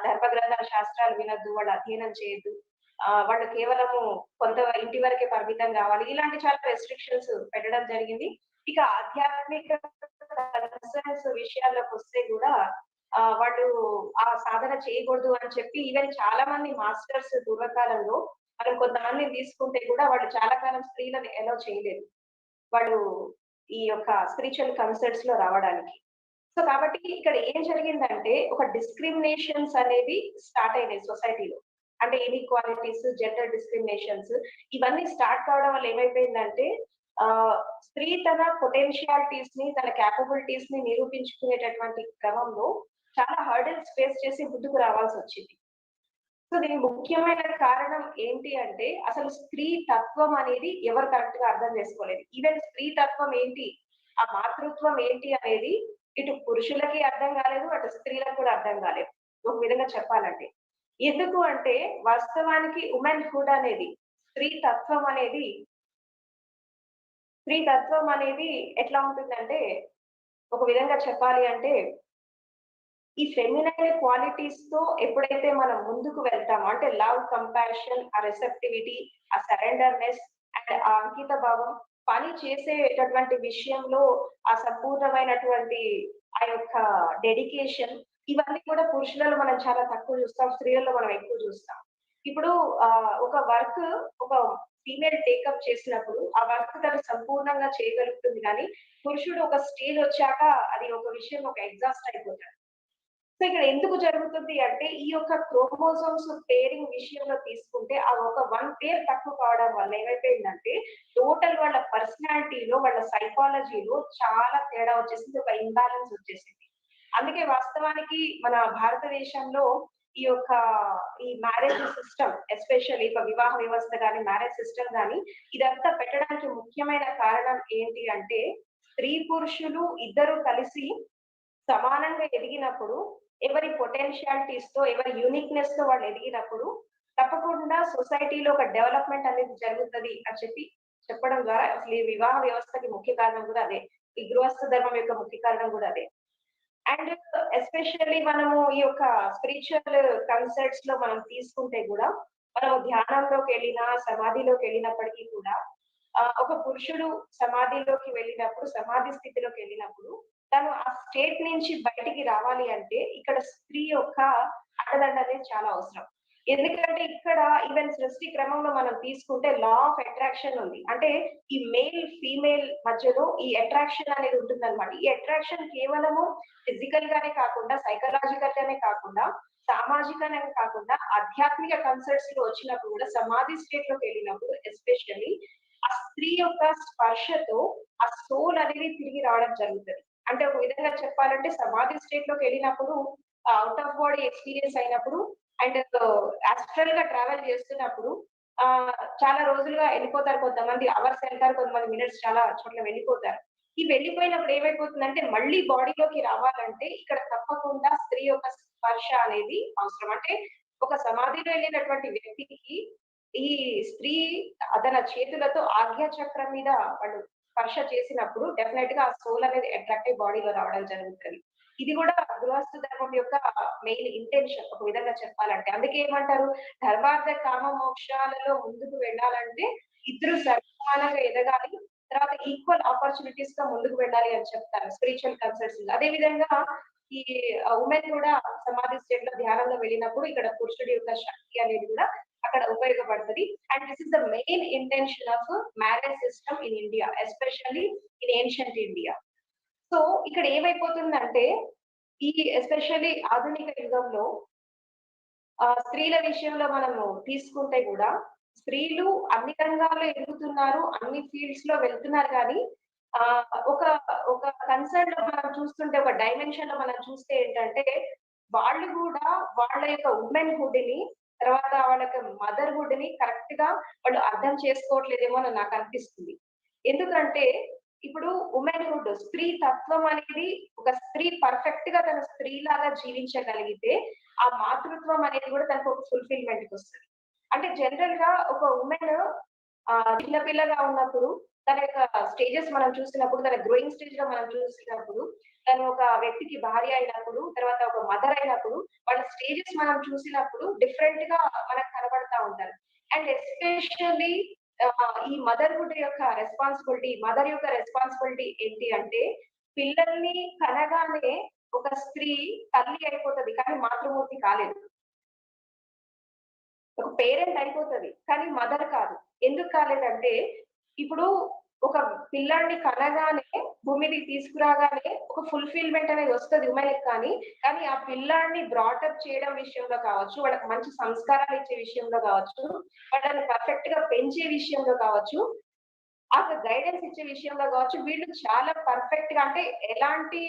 ధర్మ గ్రంథాల శాస్త్రాలు వినొద్దు, వాళ్ళు అధ్యయనం చేయొద్దు, వాళ్ళు కేవలము కొంత ఇంటి వరకే పరిమితం కావాలి, ఇలాంటి చాలా రెస్ట్రిక్షన్స్ పెట్టడం జరిగింది. ఇక ఆధ్యాత్మిక కన్సర్న్స్ విషయాల్లోకి వస్తే కూడా వాళ్ళు ఆ సాధన చేయకూడదు అని చెప్పి ఈవెన్ చాలా మంది మాస్టర్స్ పూర్వకాలంలో మనం కొంతమంది తీసుకుంటే కూడా వాళ్ళు చాలా కాలం స్త్రీలను ఎలో చేయలేదు. వాళ్ళు ఈ యొక్క స్పిరిచువల్ కన్సెప్ట్స్ లో రావడానికి. సో కాబట్టి ఇక్కడ ఏం జరిగిందంటే ఒక డిస్క్రిమినేషన్స్ అనేవి స్టార్ట్ అయినాయి సొసైటీలో. అంటే ఇన్ఈక్వాలిటీస్, జెండర్ డిస్క్రిమినేషన్స్ ఇవన్నీ స్టార్ట్ కావడం వల్ల ఏమైపోయిందంటే స్త్రీ తన పొటెన్షియాలిటీస్ ని, తన క్యాపబిలిటీస్ ని నిరూపించుకునేటటువంటి క్రమంలో చాలా హర్డల్స్ ఫేస్ చేసి ముందుకు రావాల్సి వచ్చింది. సో దీని ముఖ్యమైన కారణం ఏంటి అంటే అసలు స్త్రీ తత్వం అనేది ఎవరు కరెక్ట్ గా అర్థం చేసుకోలేదు. ఈవెన్ స్త్రీ తత్వం ఏంటి, ఆ మాతృత్వం ఏంటి అనేది ఇటు పురుషులకి అర్థం కాలేదు, అటు స్త్రీలకు కూడా అర్థం కాలేదు ఒక విధంగా చెప్పాలంటే. ఎందుకు అంటే వాస్తవానికి ఉమెన్ హుడ్ అనేది, స్త్రీ తత్వం అనేది ఎట్లా ఉంటుందంటే ఒక విధంగా చెప్పాలి అంటే ఈ ఫెమినైన్ క్వాలిటీస్ తో ఎప్పుడైతే మనం ముందుకు వెళ్తామో అంటే లవ్, కంపాషన్, ఆ రెసెప్టివిటీ, ఆ సరెండర్నెస్ అండ్ ఆ అంకిత భావం, పని చేసేటటువంటి విషయంలో ఆ సంపూర్ణమైనటువంటి ఆ యొక్క డెడికేషన్, ఇవన్నీ కూడా పురుషులలో మనం చాలా తక్కువ చూస్తాం, స్త్రీలలో మనం ఎక్కువ చూస్తాం. ఇప్పుడు ఒక వర్క్ ఒక ఫీమేల్ టేకప్ చేసినప్పుడు ఆ వర్క్ తను సంపూర్ణంగా చేయగలుగుతుంది, కానీ పురుషుడు ఒక స్టేజ్ వచ్చాక అది ఒక విషయం ఒక ఎగ్జాస్ట్ అయిపోతాడు. సో ఇక్కడ ఎందుకు జరుగుతుంది అంటే ఈ యొక్క క్రోమోజోమ్స్ పేరింగ్ విషయంలో తీసుకుంటే ఆ ఒక 1 పేర్ తక్కువ కావడం వల్ల ఏమైపోయిందంటే టోటల్ వాళ్ళ పర్సనాలిటీలో, వాళ్ళ సైకాలజీలో చాలా తేడా వచ్చేసింది, ఒక ఇంబ్యాలెన్స్ వచ్చేసింది. అందుకే వాస్తవానికి మన భారతదేశంలో ఈ మ్యారేజ్ సిస్టమ్, ఎస్పెషల్లీ ఒక వివాహ వ్యవస్థ కానీ మ్యారేజ్ సిస్టమ్ కానీ ఇదంతా పెట్టడానికి ముఖ్యమైన కారణం ఏంటి అంటే స్త్రీ పురుషులు ఇద్దరు కలిసి సమానంగా ఎదిగినప్పుడు, ఎవరి పొటెన్షియాలిటీస్ తో, ఎవరి యూనిక్నెస్ తో వాళ్ళు ఎదిగినప్పుడు తప్పకుండా సొసైటీలో ఒక డెవలప్మెంట్ అనేది జరుగుతుంది అని చెప్పడం ద్వారా అసలు ఈ వివాహ వ్యవస్థకి ముఖ్య కారణం కూడా అదే, ఈ గృహస్థ ధర్మం యొక్క ముఖ్య కారణం కూడా అదే. అండ్ ఎస్పెషల్లీ మనము ఈ యొక్క స్పిరిచువల్ కన్సెప్ట్స్ లో మనం తీసుకుంటే కూడా మనము ధ్యానంలోకి వెళ్ళినా, సమాధిలోకి వెళ్ళినప్పటికీ కూడా ఒక పురుషుడు సమాధిలోకి వెళ్ళినప్పుడు, సమాధి స్థితిలోకి వెళ్ళినప్పుడు తను ఆ స్టేట్ నుంచి బయటికి రావాలి అంటే ఇక్కడ స్త్రీ యొక్క అండదండ అనేది చాలా అవసరం. ఎందుకంటే ఇక్కడ ఈవెన్ సృష్టి క్రమంలో మనం తీసుకుంటే లా ఆఫ్ అట్రాక్షన్ ఉంది. అంటే ఈ మేల్ ఫీమేల్ మధ్యలో ఈ అట్రాక్షన్ అనేది ఉంటుంది అనమాట. ఈ అట్రాక్షన్ కేవలము ఫిజికల్ గానే కాకుండా, సైకలాజికల్ గానే కాకుండా, సామాజికంగానే కాకుండా ఆధ్యాత్మిక కన్సెప్ట్స్ లో వచ్చినప్పుడు కూడా, సమాధి స్టేట్ లోకి వెళ్ళినప్పుడు ఎస్పెషల్లీ ఆ స్త్రీ యొక్క స్పర్శతో ఆ సోల్ అనేది తిరిగి రావడం జరుగుతుంది. అంటే ఒక విధంగా చెప్పాలంటే సమాధి స్టేట్ లోకి వెళ్ళినప్పుడు, అవుట్ ఆఫ్ బాడీ ఎక్స్పీరియన్స్ అయినప్పుడు అండ్ ఆస్ట్రల్ గా ట్రావెల్ చేస్తున్నప్పుడు చాలా రోజులుగా వెళ్ళిపోతారు, కొంతమంది అవర్స్ వెళ్తారు, కొంతమంది మినిట్స్ చాలా చోట్ల వెళ్ళిపోతారు. ఈ వెళ్ళిపోయినప్పుడు ఏమైపోతుందంటే మళ్ళీ బాడీలోకి రావాలంటే ఇక్కడ తప్పకుండా స్త్రీ యొక్క స్పర్శ అనేది అవసరం. అంటే ఒక సమాధిలో వెళ్ళినటువంటి వ్యక్తికి ఈ స్త్రీ తన చేతులతో ఆజ్ఞా చక్రం మీద వాళ్ళు స్పర్శ చేసినప్పుడు డెఫినెట్ గా ఆ సోల్ అనేది అట్రాక్ట్ అయ్యి బాడీలో రావడం జరుగుతుంది. ఇది కూడా గృహస్థ ధర్మం యొక్క మెయిన్ ఇంటెన్షన్ ఒక విధంగా చెప్పాలంటే. అందుకే ఏమంటారు, ధర్మార్థ కామ మోక్షాలలో ముందుకు వెళ్ళాలంటే ఇద్దరు సమానంగా ఎదగాలి, తర్వాత ఈక్వల్ ఆపర్చునిటీస్ గా ముందుకు వెళ్ళాలి అని చెప్తారు స్పిరిచువల్ కన్సెప్ట్స్. అదే విధంగా ఈ ఉమెన్ కూడా సమాధి స్టేట్ లో ధ్యానంలో వెళ్ళినప్పుడు ఇక్కడ పురుషుడి యొక్క శక్తి అనేది కూడా అక్కడ ఉపయోగపడుతుంది. And this is the main intention of marriage system in India, especially in ancient India. So ఇక్కడ ఏమైపోతుందంటే ఈ ఎస్పెషల్లీ ఆధునిక యుగంలో స్త్రీల విషయంలో మనము తీసుకుంటే కూడా స్త్రీలు అన్ని రంగాల్లో ఎదుగుతున్నారు, అన్ని ఫీల్డ్స్ లో వెళ్తున్నారు, కానీ ఒక ఒక కన్సర్న్ లో మనం చూస్తుంటే, ఒక డైమెన్షన్ లో మనం చూస్తే ఏంటంటే వాళ్ళు కూడా వాళ్ళ యొక్క ఉమెన్ హుడ్ ని, తర్వాత వాళ్ళ యొక్క మదర్హుడ్ ని కరెక్ట్ గా వాళ్ళు అర్థం చేసుకోవట్లేదేమో అని నాకు అనిపిస్తుంది. ఎందుకంటే ఇప్పుడు ఉమెన్ హుడ్, స్త్రీ తత్వం అనేది ఒక స్త్రీ పర్ఫెక్ట్ గా తన స్త్రీ లాగా జీవించగలిగితే ఆ మాతృత్వం అనేది కూడా తనకు ఒక ఫుల్ఫిల్మెంట్ కి వస్తుంది. అంటే జనరల్ గా ఒక ఉమెన్ చిన్నపిల్లగా ఉన్నప్పుడు తన యొక్క స్టేజెస్ మనం చూసినప్పుడు, తన గ్రోయింగ్ స్టేజ్ లో మనం చూసినప్పుడు, తను ఒక వ్యక్తికి భార్య అయినప్పుడు, తర్వాత ఒక మదర్ అయినప్పుడు, వాళ్ళ స్టేజెస్ మనం చూసినప్పుడు డిఫరెంట్ గా మనకు కనబడతా ఉంటారు. అండ్ ఎస్పెషల్లీ ఈ మదర్హుడ్ యొక్క రెస్పాన్సిబిలిటీ ఏంటి అంటే పిల్లల్ని కనగానే ఒక స్త్రీ తల్లి అయిపోతుంది కానీ మాతృమూర్తి కాలేదు. ఒక పేరెంట్ అయిపోతుంది కానీ మదర్ కాదు. ఎందుకు కాలేదంటే ఇప్పుడు ఒక పిల్లాడిని కనగానే భూమికి తీసుకురాగానే ఒక ఫుల్ఫిల్మెంట్ అనేది వస్తుంది ఉమెన్ కానీ ఆ పిల్లాడిని బ్రాటప్ చేయడం విషయంలో కావచ్చు, వాళ్ళకి మంచి సంస్కారాలు ఇచ్చే విషయంలో కావచ్చు, వాళ్ళని పర్ఫెక్ట్ గా పెంచే విషయంలో కావచ్చు, ఆ గైడెన్స్ ఇచ్చే విషయంలో కావచ్చు, వీళ్ళు చాలా పర్ఫెక్ట్ గా అంటే ఎలాంటి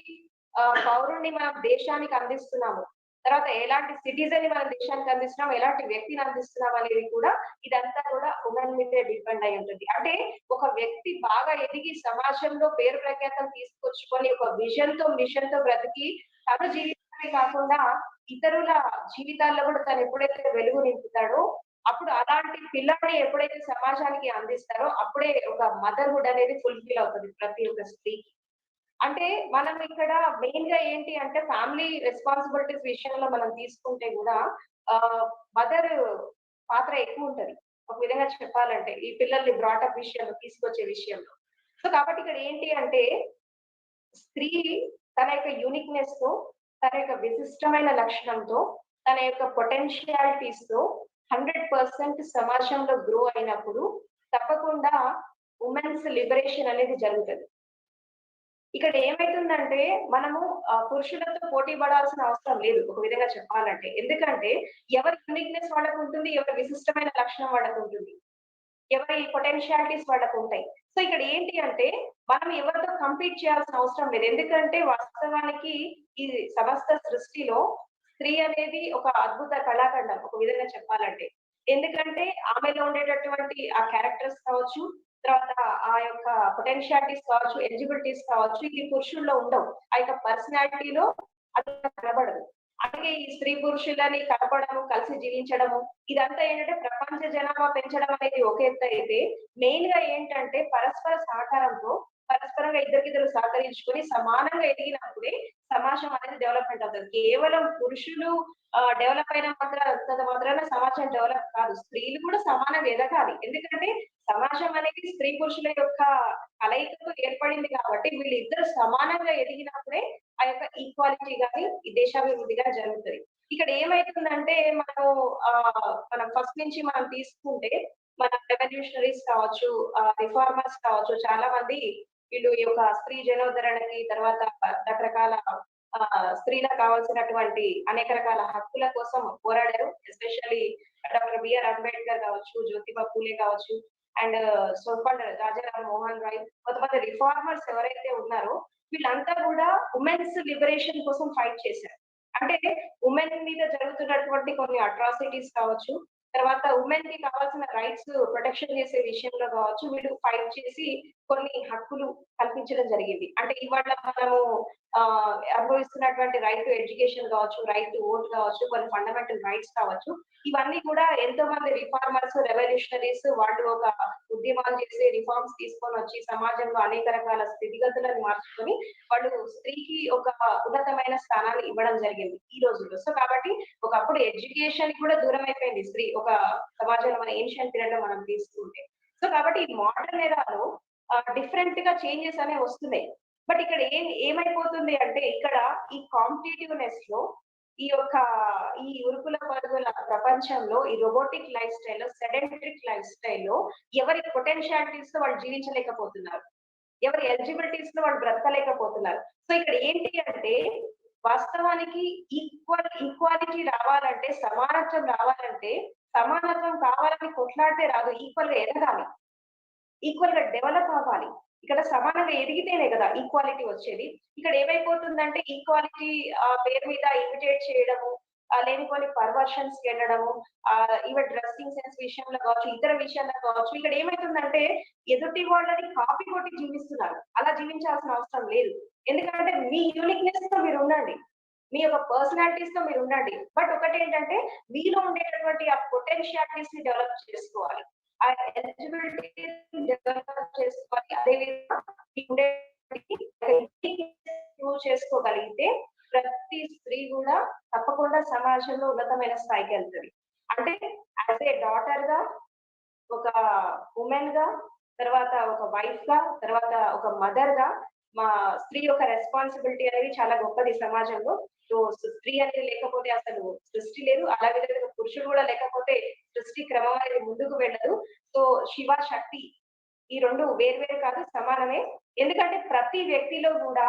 పౌరుణ్ణి మనం దేశానికి అందిస్తున్నాము, తర్వాత ఎలాంటి సిటిజన్ ని మనం దేశానికి అందిస్తున్నాం, ఎలాంటి వ్యక్తిని అందిస్తున్నాం అనేది కూడా ఇదంతా కూడా ఉమెన్ మీదే డిపెండ్ అయి ఉంటుంది. అంటే ఒక వ్యక్తి బాగా ఎదిగి సమాజంలో పేరు ప్రఖ్యాతం తీసుకొచ్చుకొని ఒక విజన్ తో మిషన్ తో బ్రతికి తన జీవితాన్ని కాకుండా ఇతరుల జీవితాల్లో కూడా తను ఎప్పుడైతే వెలుగు నింపుతాడో అప్పుడు అలాంటి పిల్లాడిని ఎప్పుడైతే సమాజానికి అందిస్తారో అప్పుడే ఒక మదర్హుడ్ అనేది ఫుల్ఫిల్ అవుతుంది ప్రతి ఒక్క స్త్రీకి. అంటే మనం ఇక్కడ మెయిన్ గా ఏంటి అంటే ఫ్యామిలీ రెస్పాన్సిబిలిటీస్ విషయంలో మనం తీసుకుంటే కూడా మదర్ పాత్ర ఎక్కువ ఉంటది ఒక విధంగా చెప్పాలంటే ఈ పిల్లల్ని బ్రాటప్ విషయంలో తీసుకొచ్చే విషయంలో. సో కాబట్టి ఇక్కడ ఏంటి అంటే స్త్రీ తన యొక్క యూనిక్నెస్ తో, తన యొక్క విశిష్టమైన లక్షణంతో, తన యొక్క పొటెన్షియాలిటీస్ తో 100% సమాజంలో గ్రో అయినప్పుడు తప్పకుండా ఉమెన్స్ లిబరేషన్ అనేది జరుగుతుంది. ఇక్కడ ఏమైతుందంటే మనము పురుషులతో పోటీ పడాల్సిన అవసరం లేదు ఒక విధంగా చెప్పాలంటే. ఎందుకంటే ఎవరి యూనిక్నెస్ వాళ్ళకు ఉంటుంది, ఎవరి విశిష్టమైన లక్షణం వాళ్ళకు ఉంటుంది, ఎవరి పొటెన్షియాలిటీస్ వాళ్ళకు ఉంటాయి. సో ఇక్కడ ఏంటి అంటే మనం ఎవరితో కంపీట్ చేయాల్సిన అవసరం లేదు. ఎందుకంటే వాస్తవానికి ఈ సమస్త సృష్టిలో స్త్రీ అనేది ఒక అద్భుత కళాఖండం ఒక విధంగా చెప్పాలంటే. ఎందుకంటే ఆమెలో ఉండేటటువంటి ఆ క్యారెక్టర్స్ కావచ్చు, తర్వాత ఆ యొక్క పొటెన్షియాలిటీస్ కావచ్చు, ఎలిజిబిలిటీస్ కావచ్చు, ఇది పురుషుల్లో ఉండవు. ఆ యొక్క పర్సనాలిటీలో అది కనబడదు. అలాగే ఈ స్త్రీ పురుషులని కలపడము, కలిసి జీవించడము, ఇదంతా ఏంటంటే ప్రపంచ జనాభా పెంచడం అనేది ఒక ఎత్తు అయితే మెయిన్ గా ఏంటంటే పరస్పర సహకారంతో పరస్పరంగా ఇద్దరికిద్దరు సహకరించుకొని సమానంగా ఎదిగినప్పుడే సమాజం అనేది డెవలప్మెంట్ అవుతుంది. కేవలం పురుషులు డెవలప్ అయిన మాత్రాన సమాజం డెవలప్ కాదు. స్త్రీలు కూడా సమానంగా ఎదగాలి. ఎందుకంటే సమాజం అనేది స్త్రీ పురుషుల యొక్క కలయికతో ఏర్పడింది కాబట్టి వీళ్ళిద్దరు సమానంగా ఎదిగినప్పుడే ఆ యొక్క ఈక్వాలిటీ గాని ఈ దేశాభివృద్ధి గాని జరుగుతుంది. ఇక్కడ ఏమైతుందంటే మనం ఫస్ట్ నుంచి మనం తీసుకుంటే మన రెవల్యూషనరీస్ కావచ్చు, రిఫార్మర్స్ కావచ్చు, చాలా మంది వీళ్ళు ఈ యొక్క స్త్రీ జనోద్ధరణకి తర్వాత రకరకాల స్త్రీలకు కావాల్సినటువంటి అనేక రకాల హక్కుల కోసం పోరాడారు. ఎస్పెషల్లీ డాక్టర్ బిఆర్ అంబేద్కర్ కావచ్చు, జ్యోతిబా పూలే కావచ్చు, అండ్ సోకాల్డ్ రాజారాం మోహన్ రాయ్, కొంతమంది రిఫార్మర్స్ ఎవరైతే ఉన్నారో వీళ్ళంతా కూడా ఉమెన్స్ లిబరేషన్ కోసం ఫైట్ చేశారు. అంటే ఉమెన్ మీద జరుగుతున్నటువంటి కొన్ని అట్రాసిటీస్ కావచ్చు, తర్వాత ఉమెన్ కి కావాల్సిన రైట్స్ ప్రొటెక్షన్ చేసే విషయంలో కావచ్చు, వీళ్ళు ఫైట్ చేసి కొన్ని హక్కులు కల్పించడం జరిగింది. అంటే ఇవాళ మనము అనుభవిస్తున్నటువంటి రైట్ టు ఎడ్యుకేషన్ కావచ్చు, రైట్ టు ఓట్ కావచ్చు, కొన్ని ఫండమెంటల్ రైట్స్ కావచ్చు, ఇవన్నీ కూడా ఎంతో మంది రిఫార్మర్స్, రెవల్యూషనరీస్ వాళ్ళు ఒక ఉద్యమాలు చేసి రిఫార్మ్స్ తీసుకొని వచ్చి సమాజంలో అనేక రకాల స్థితిగతులను మార్చుకొని వాళ్ళు స్త్రీకి ఒక ఉన్నతమైన స్థానాన్ని ఇవ్వడం జరిగింది ఈ రోజుల్లో. సో కాబట్టి ఒకప్పుడు ఎడ్యుకేషన్ కూడా దూరం అయిపోయింది స్త్రీ ఒక సమాజంలో మన ఏన్షియన్ పీరియడ్ లో మనం తీసుకుంటే. సో కాబట్టి ఈ మోడర్న్ ఎరాలో డిఫరెంట్ గా చేంజెస్ అనేవి వస్తున్నాయి. బట్ ఇక్కడ ఏమైపోతుంది అంటే ఇక్కడ ఈ కాంపిటేటివ్నెస్ లో ఈ ఉరుకుల పరుగుల ప్రపంచంలో ఈ రోబోటిక్ లైఫ్ స్టైల్లో, సెడెంటరిక్ లైఫ్ స్టైల్లో ఎవరి పొటెన్షియాలిటీస్ తో వాళ్ళు జీవించలేకపోతున్నారు, ఎవరి ఎలిజిబిలిటీస్ లో వాళ్ళు బ్రతకలేకపోతున్నారు. సో ఇక్కడ ఏంటి అంటే వాస్తవానికి ఈక్వాలిటీ రావాలంటే, సమానత్వం రావాలంటే, సమానత్వం కావాలని కొట్లాడితే రాదు, ఈక్వల్ గా ఎదగాలి, ఈక్వల్ గా డెవలప్ అవ్వాలి. ఇక్కడ సమానంగా ఎదిగితేనే కదా ఈక్వాలిటీ వచ్చేది. ఇక్కడ ఏమైపోతుందంటే ఈక్వాలిటీ పేరు మీద ఇమిటేట్ చేయడము, లేనిపోని పర్వర్షన్స్ కి వెళ్ళడము, ఈవెన్ డ్రెస్సింగ్ సెన్స్ విషయంలో కావచ్చు, ఇతర విషయాల్లో కావచ్చు, ఇక్కడ ఏమైతుందంటే ఎదుటి వాళ్ళని కాపీ కొట్టి జీవిస్తున్నారు. అలా జీవించాల్సిన అవసరం లేదు. ఎందుకంటే మీ యూనిక్నెస్ తో మీరు ఉండండి, మీ యొక్క పర్సనాలిటీస్ తో మీరు ఉండండి. బట్ ఒకటి ఏంటంటే మీలో ఉండేటటువంటి ఆ పొటెన్షియాలిటీస్ ని డెవలప్ చేసుకోవాలి, ఆ ఎలిజిబిలిటీ డెవలప్ చేసుకోవాలి. అదేవిధంగా చేసుకోగలిగితే ప్రతి స్త్రీ కూడా తప్పకుండా సమాజంలో ఉన్నతమైన స్థాయికి వెళ్తుంది. అంటే యాజ్ ఏ డాటర్ గా, ఒక ఉమెన్ గా, తర్వాత ఒక వైఫ్ గా, తర్వాత ఒక మదర్ గా మా స్త్రీ యొక్క రెస్పాన్సిబిలిటీ అనేది చాలా గొప్పది సమాజంలో. సో స్త్రీ అనేది లేకపోతే అసలు సృష్టి లేదు, అలాగే పురుషుడు కూడా లేకపోతే సృష్టి క్రమం అనేది ముందుకు వెళ్ళదు. సో శివ శక్తి ఈ రెండు వేరు కాదు, సమానమే. ఎందుకంటే ప్రతి వ్యక్తిలో కూడా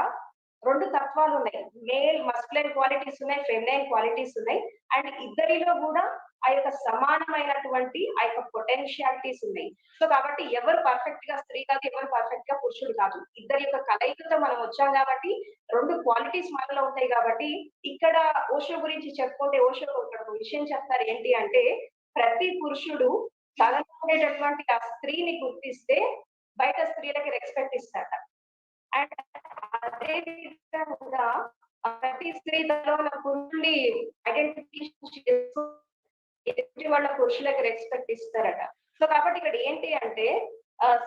రెండు తత్వాలు ఉన్నాయి. మేల్ మస్కులైన్ క్వాలిటీస్ ఉన్నాయి, ఫెమినైన్ క్వాలిటీస్ ఉన్నాయి. అండ్ ఇద్దరిలో కూడా ఆ యొక్క సమానమైనటువంటి ఆ యొక్క పొటెన్షియాలిటీస్ ఉన్నాయి. సో కాబట్టి ఎవరు పర్ఫెక్ట్ గా స్త్రీ కాదు, ఎవరు పర్ఫెక్ట్ గా పురుషుడు కాదు. ఇద్దరి యొక్క కలయికతో మనం వచ్చాం కాబట్టి రెండు క్వాలిటీస్ మనలో ఉంటాయి. కాబట్టి ఇక్కడ ఓషో గురించి చెప్పుకుంటే ఓషో ఒక విషయం చెప్తారు. ఏంటి అంటే ప్రతి పురుషుడు తనలో ఉండేటటువంటి ఆ స్త్రీని గుర్తిస్తే బయట స్త్రీలకి రెస్పెక్ట్ ఇస్తారట. అండ్ అదే విధంగా ప్రతి స్త్రీ తనలో ఉన్న పురుషుల్ని ఐడెంటిఫికేషన్ చేస్తూ ఎదుటి వాళ్ళ పురుషులకు రెస్పెక్ట్ ఇస్తారట. సో కాబట్టి ఇక్కడ ఏంటి అంటే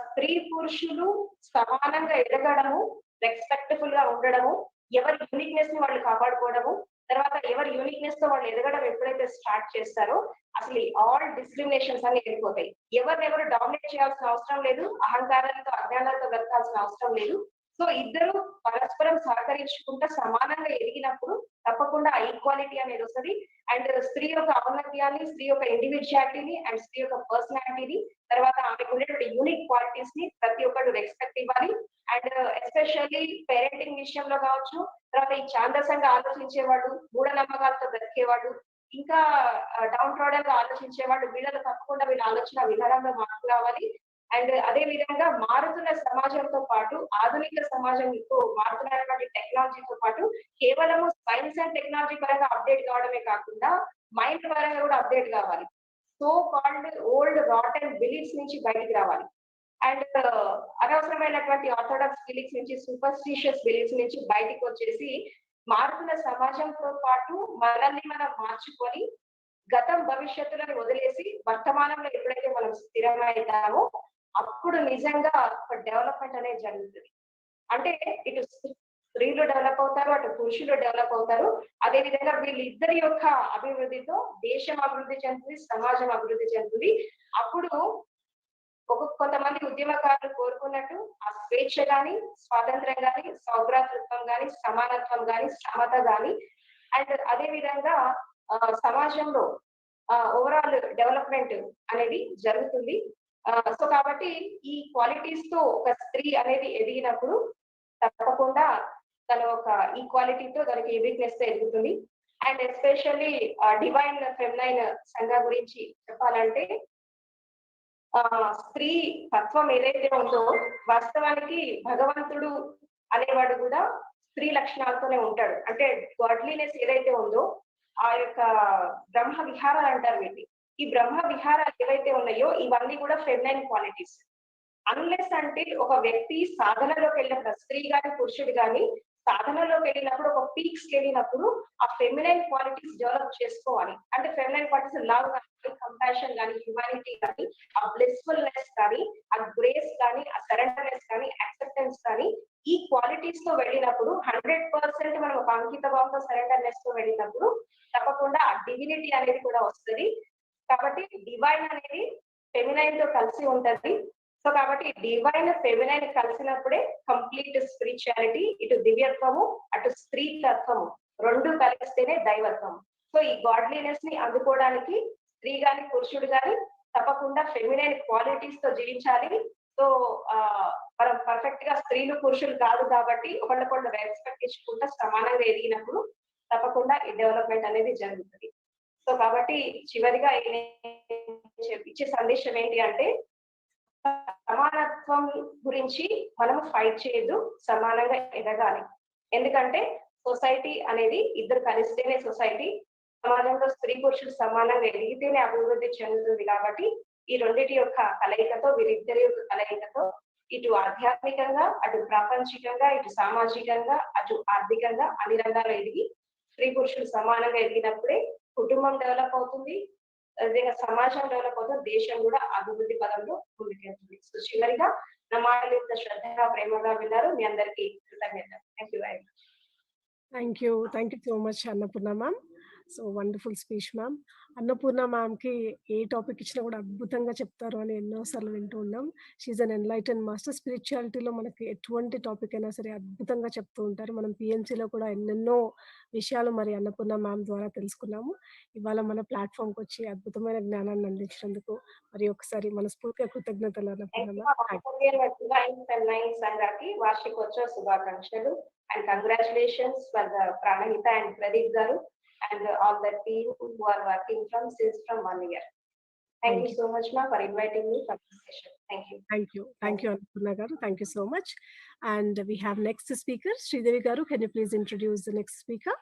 స్త్రీ పురుషులు సమానంగా ఎదగడము, రెస్పెక్ట్ఫుల్ గా ఉండడము, ఎవరి యూనిక్నెస్ ని వాళ్ళు కాపాడుకోవడము, తర్వాత ఎవరి యూనిక్నెస్ తో వాళ్ళు ఎదగడం ఎప్పుడైతే స్టార్ట్ చేస్తారో అసలు ఆల్ డిస్క్రిమినేషన్స్ అన్ని వెళ్ళిపోతాయి. ఎవరినెవరు డామినేట్ చేయాల్సిన అవసరం లేదు, అహంకారాలతో అజ్ఞానాలతో బ్రతకాల్సిన అవసరం లేదు. సో ఇద్దరు పరస్పరం సహకరించుకుంటూ సమానంగా ఎదిగినప్పుడు తప్పకుండా ఈక్వాలిటీ అనేది వస్తుంది. అండ్ స్త్రీ యొక్క ఔన్నత్యాన్ని, స్త్రీ యొక్క ఇండివిజువాలిటీని అండ్ స్త్రీ యొక్క పర్సనాలిటీని, తర్వాత ఆమెకు ఉండేటువంటి యూనిక్ క్వాలిటీస్ ని ప్రతి ఒక్కరు రెస్పెక్ట్ ఇవ్వాలి. అండ్ ఎస్పెషల్లీ పేరెంటింగ్ విషయంలో కావచ్చు, తర్వాత ఈ ఛాందసంగా ఆలోచించేవాడు, మూఢనమ్మకాలతో బ్రతికేవాడు, ఇంకా డౌన్ ట్రోడన్ గా ఆలోచించేవాడు, వీళ్ళలో తప్పకుండా వీళ్ళ ఆలోచన విధానంలో మార్పు రావాలి. అండ్ అదే విధంగా మారుతున్న సమాజంతో పాటు ఆధునిక సమాజంతో మారుతున్నటువంటి టెక్నాలజీతో పాటు కేవలము సైన్స్ అండ్ టెక్నాలజీ పరంగా అప్డేట్ కావడమే కాకుండా మైండ్ పరంగా కూడా అప్డేట్ కావాలి. So called old rotten beliefs నుంచి బయటికి రావాలి. అండ్ అనవసరమైనటువంటి ఆర్థోడాక్స్ బిలీఫ్స్ నుంచి, సూపర్స్టిషియస్ బిలీఫ్స్ నుంచి బయటికి వచ్చేసి మారుతున్న సమాజంతో పాటు మనల్ని మనం మార్చుకొని గతం భవిష్యత్తులను వదిలేసి వర్తమానంలో ఎప్పుడైతే మనం స్థిరమవుతామో అప్పుడు నిజంగా ఒక డెవలప్మెంట్ అనేది జరుగుతుంది. అంటే ఇటు స్త్రీలు డెవలప్ అవుతారు, అటు పురుషులు డెవలప్ అవుతారు. అదే విధంగా వీళ్ళిద్దరి యొక్క అభివృద్ధితో దేశం అభివృద్ధి చెందుతుంది, సమాజం అభివృద్ధి చెందుతుంది. అప్పుడు కొంతమంది ఉద్యమకారులు కోరుకున్నట్టు ఆ స్వేచ్ఛ గాని, స్వాతంత్రం గాని, సౌభ్రాతృత్వం గాని, సమానత్వం గాని, సమత గాని, అండ్ అదే విధంగా సమాజంలో ఓవరాల్ డెవలప్మెంట్ అనేది జరుగుతుంది. సో కాబట్టి ఈ క్వాలిటీస్ తో ఒక స్త్రీ అనేది ఎదిగినప్పుడు తప్పకుండా తన ఒక ఈక్వాలిటీతో తనకి యూనిక్నెస్ తో ఎదుగుతుంది. అండ్ ఎస్పెషల్లీ డివైన్ ఫెమినైన్ సంఘ గురించి చెప్పాలంటే స్త్రీ తత్వం ఏదైతే ఉందో వాస్తవానికి భగవంతుడు అనేవాడు కూడా స్త్రీ లక్షణాలతోనే ఉంటాడు. అంటే గాడ్లీనెస్ ఏదైతే ఉందో ఆ యొక్క బ్రహ్మ విహారాలు అంటారు వీటిని. ఈ బ్రహ్మ విహారాలు ఏవైతే ఉన్నాయో ఇవన్నీ కూడా ఫెమినైన్ క్వాలిటీస్. అన్లెస్ అంటే ఒక వ్యక్తి సాధనలోకి వెళ్ళినప్పుడు, స్త్రీ గాని పురుషుడు గాని సాధనలోకి వెళ్ళినప్పుడు, ఒక పీక్స్ వెళ్ళినప్పుడు ఆ ఫెమినైన్ క్వాలిటీస్ డెవలప్ చేసుకోవాలి. అంటే ఫెమినైన్ క్వాలిటీస్ లవ్ కానీ, కంపాషన్ కానీ, హ్యూమానిటీ కానీ, ఆ బ్లిస్ఫుల్నెస్ కానీ, ఆ గ్రేస్ కానీ, ఆ సరెండర్నెస్ కానీ, యాక్సెప్టెన్స్ కానీ, ఈ క్వాలిటీస్ తో వెళ్ళినప్పుడు 100% మనం ఒక అంకిత భావంతో సరెండర్నెస్ తో వెళ్ళినప్పుడు తప్పకుండా ఆ డివినిటీ అనేది కూడా వస్తుంది. కాబట్టి డివైన్ అనేది ఫెమినైన్ తో కలిసి ఉంటది. సో కాబట్టి డివైన్ ఫెమినైన్ కలిసినప్పుడే కంప్లీట్ స్పిరిచువాలిటీ, ఇటు దివ్యత్వము అటు స్త్రీ తత్వము రెండు కలిస్తేనే దైవత్వం. సో ఈ గాడ్లీనెస్ ని అందుకోవడానికి స్త్రీ గాని పురుషుడు గాని తప్పకుండా ఫెమినైన్ క్వాలిటీస్ తో జీవించాలి. సో మనం పర్ఫెక్ట్ గా స్త్రీలు పురుషులు కాదు కాబట్టి ఒకళ్ళకొకళ్ళు రెస్పెక్ట్ ఇచ్చుకుంటా సమానంగా ఎదిగినప్పుడు తప్పకుండా ఈ డెవలప్మెంట్ అనేది జరుగుతుంది. సో కాబట్టి చివరిగా ఇచ్చే సందేశం ఏంటి అంటే సమానత్వం గురించి మనం ఫైట్ చేయొద్దు, సమానంగా ఎదగాలి. ఎందుకంటే సొసైటీ అనేది ఇద్దరు కలిస్తేనే సొసైటీ, సమాజంలో స్త్రీ పురుషులు సమానంగా ఎదిగితేనే అభివృద్ధి చెందుతుంది. కాబట్టి ఈ రెండింటి యొక్క కలయికతో, వీరిద్దరి యొక్క కలయికతో ఇటు ఆధ్యాత్మికంగా, అటు ప్రాపంచికంగా, ఇటు సామాజికంగా, అటు ఆర్థికంగా అన్ని రంగాల్లో ఎదిగి స్త్రీ పురుషులు సమానంగా ఎదిగినప్పుడే కుటుంబం డెవలప్ అవుతుంది, అదేవిధంగా సమాజం డెవలప్ అవుతుంది, దేశం కూడా అభివృద్ధి పదంలో ముందుకెళ్తుంది. సో చివరిగా నా మాటలు ఇంత శ్రద్ధగా ప్రేమగా విన్నారు. మీ అందరికీ కృతజ్ఞత. Thank you very much. Thank you so much Annapurna ma'am. So wonderful speech ma'am. Annapurna మ్యామ్కి ఏ టాపిక్ ఇచ్చినా కూడా అద్భుతంగా చెప్తారు అని ఎన్నోసార్లు వింటూ ఉన్నాం. She's an enlighten master. స్పిరిచువాలిటీలో మనకి ఎటువంటి టాపిక్ అయినా సరే అద్భుతంగా చెప్తూ ఉంటారు. మనం పిఎంసీలో కూడా ఎన్నెన్నో విషయాలు మరి అన్నపూర్ణ మ్యామ్ ద్వారా తెలుసుకున్నాము. ఇవాళ మన ప్లాట్ఫామ్కి వచ్చి అద్భుతమైన జ్ఞానాన్ని అందించినందుకు మరి ఒకసారి మనస్ఫూర్తిగా కృతజ్ఞతలు అన్నపూర్ణ మ్యామ్. సంఘానికి వార్షికోత్సవ శుభాకాంక్షలు and congratulations for the Pranahita and Pradeep Garu and all the team who are working from 1 year. Thank you so much, ma, for inviting me for this session. Thank you. Thank you, Annapurna Garu. Thank you so much. And we have next speaker, Sridevi Garu. Can you please introduce the next speaker?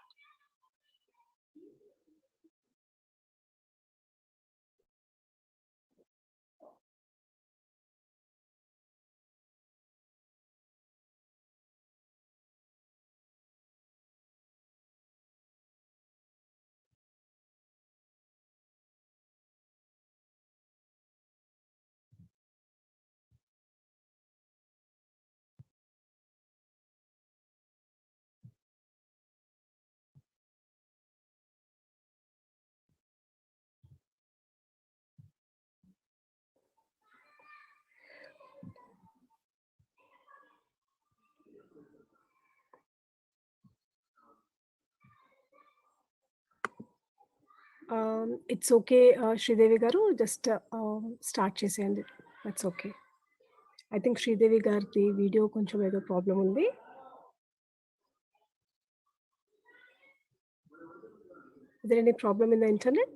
It's okay, Sridevi Garu. Just start చేసేయండి. That's okay. I think Sridevi గారి వీడియో కొంచెం ఏదో ప్రాబ్లం ఉంది. Is there any problem in the internet?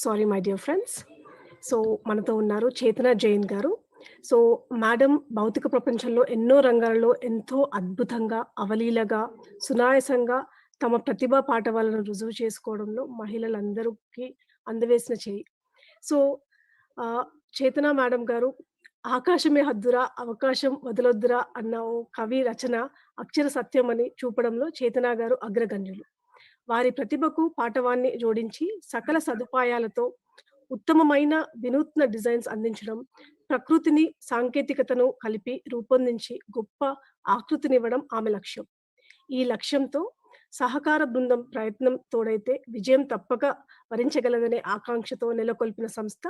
Sorry my dear friends. So మనతో ఉన్నారు చేతన జైన్ గారు. సో మేడం భౌతిక ప్రపంచంలో ఎన్నో రంగాలలో ఎంతో అద్భుతంగా, అవలీలగా, సునాయాసంగా తమ ప్రతిభా పాటవాలను రుజువు చేసుకోవడంలో మహిళలందరికీ అందవేసిన చేయి. సో చేతన మేడం గారు ఆకాశమే హద్దురా, అవకాశం వదలొద్దురా అన్న ఓ కవి రచన అక్షర సత్యమని చూపడంలో చేతన గారు అగ్రగణ్యులు. వారి ప్రతిభకు పాటవాన్ని జోడించి సకల సదుపాయాలతో ఉత్తమమైన వినూత్న డిజైన్స్ అందించడం, ప్రకృతిని సాంకేతికతను కలిపి రూపొందించి గొప్ప ఆకృతినివ్వడం ఆమె లక్ష్యం. ఈ లక్ష్యంతో సహకార బృందం ప్రయత్నం తోడైతే విజయం తప్పక వరించగలదనే ఆకాంక్షతో నెలకొల్పిన సంస్థ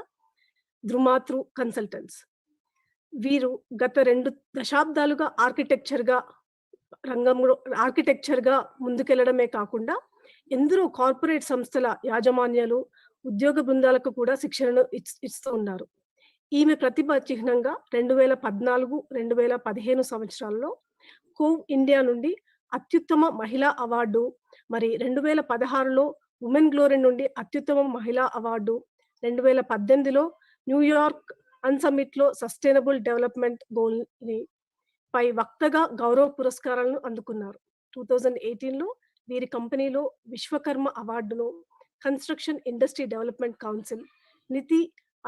ధృమాతృ కన్సల్టెంట్స్. వీరు గత 2 దశాబ్దాలుగా ఆర్కిటెక్చర్గా ముందుకెళ్లడమే కాకుండా ఎందరో కార్పొరేట్ సంస్థల యాజమాన్యాలు, ఉద్యోగ బృందాలకు కూడా శిక్షణను ఇస్తూ ఉన్నారు. ఈమె ప్రతిభ చిహ్నంగా 2014, 2015 సంవత్సరాల్లో కోవ్ ఇండియా నుండి అత్యుత్తమ మహిళా అవార్డు, మరి 2016లో ఉమెన్ గ్లోరీ నుండి అత్యుత్తమ మహిళా అవార్డు, 2018లో న్యూయార్క్ అన్సమిట్లో సస్టైనబుల్ డెవలప్మెంట్ గోల్ పై వక్తగా గౌరవ పురస్కారాలను అందుకున్నారు. 2018లో వీరి కంపెనీలో విశ్వకర్మ అవార్డును construction industry development council, NITI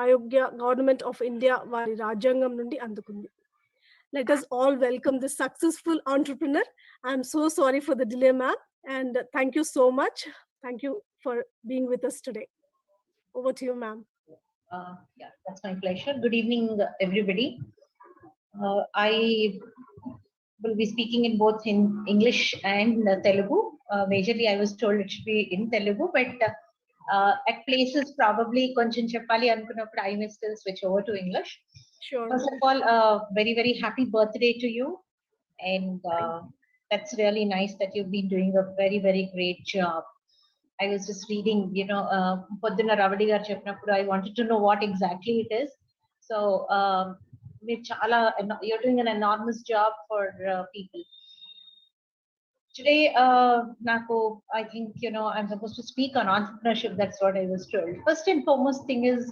Aayog government of India వారి రాజ్యాంగం నుండి అందుకుంది. Let us all welcome this successful entrepreneur. I am so sorry for the delay, ma'am, and thank you so much. Thank you for being with us today. Over to you, ma'am. Yeah, that's my pleasure. Good evening, everybody. I will be speaking in both in English and Telugu. Majorly, I was told it should be in Telugu, but at places probably koncham cheppali anukunnappudu I may still switch over to English. Sure. First of all, very, very happy birthday to you, and that's really nice that you've been doing a very, very great job. I was just reading, Podduna Ravadi garu cheppinappudu I wanted to know what exactly it is. So you're doing an enormous job for people. Today, I think, I'm supposed to speak on entrepreneurship. That's what I was told. First and foremost thing is,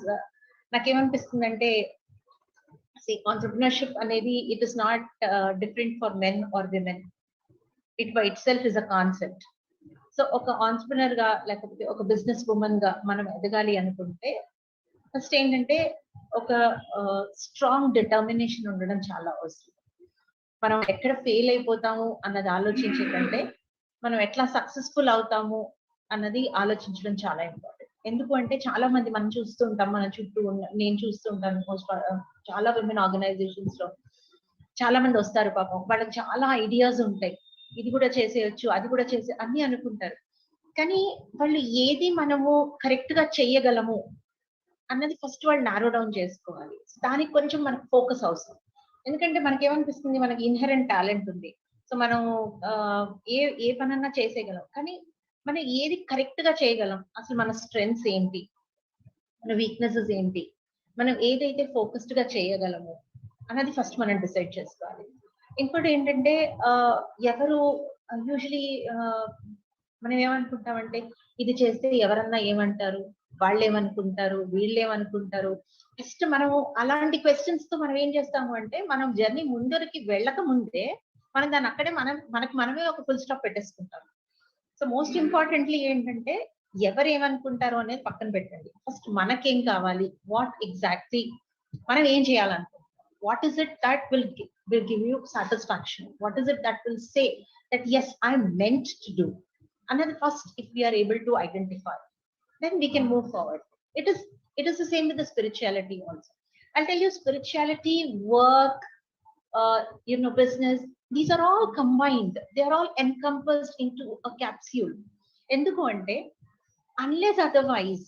see, entrepreneurship, maybe it is not different for men or women. It by itself is a concept. So, oka entrepreneur ga, like oka business woman ga, manam edagali anukunte, first ఏంటంటే ఒక స్ట్రాంగ్ డిటర్మినేషన్ ఉండడం చాలా అవసరం. మనం ఎక్కడ ఫెయిల్ అయిపోతాము అన్నది ఆలోచించే కంటే మనం ఎట్లా సక్సెస్ఫుల్ అవుతాము అన్నది ఆలోచించడం చాలా ఇంపార్టెంట్. ఎందుకు అంటే చాలా మంది మనం చూస్తూ ఉంటాం, మన చుట్టూ నేను చూస్తూ ఉంటాను చాలా విమెన్ ఆర్గనైజేషన్స్ లో చాలా మంది వస్తారు పాపం, వాళ్ళకి చాలా ఐడియాస్ ఉంటాయి, ఇది కూడా చేసేయచ్చు అది కూడా చేసే అన్ని అనుకుంటారు, కానీ వాళ్ళు ఏది మనము కరెక్ట్ గా చెయ్యగలము అన్నది ఫస్ట్ వాళ్ళు నారో డౌన్ చేసుకోవాలి. దానికి కొంచెం మనకు ఫోకస్ అవసరం. ఎందుకంటే మనకి ఏమనిపిస్తుంది, మనకి ఇన్హెరెంట్ టాలెంట్ ఉంది, సో మనం ఏ ఏ పనన్నా చేసేయగలం, కానీ మనం ఏది కరెక్ట్ గా చేయగలం, అసలు మన స్ట్రెంగ్స్ ఏంటి, మన వీక్నెసెస్ ఏంటి, మనం ఏదైతే ఫోకస్డ్ గా చేయగలము అన్నది ఫస్ట్ మనం డిసైడ్ చేసుకోవాలి. ఇంకోటి ఏంటంటే ఎవరు యూజువలీ మనం ఏమనుకుంటామంటే ఇది చేస్తే ఎవరన్నా ఏమంటారు, వాళ్ళు ఏమనుకుంటారు, వీళ్ళు ఏమనుకుంటారు, ఫస్ట్ మనము అలాంటి క్వశ్చన్స్ తో మనం ఏం చేస్తాము అంటే మనం జర్నీ ముందరికి వెళ్ళక ముందే మనం దాన్ని అక్కడే మనకు మనమే ఒక ఫుల్ స్టాప్ పెట్టేసుకుంటాం. సో మోస్ట్ ఇంపార్టెంట్లీ ఏంటంటే ఎవరు ఏమనుకుంటారో అనేది పక్కన పెట్టండి, ఫస్ట్ మనకేం కావాలి, వాట్ ఎగ్జాక్ట్లీ మనం ఏం చేయాలనుకుంటున్నాం, what is it that will give you satisfaction, what is it that will say that yes I'm meant to do, and then first if we are able to identify, then we can move forward. It is the same with the spirituality also. I'll tell you, spirituality, work, business, these are all combined, they are all encompassed into a capsule. Enduku ante unless otherwise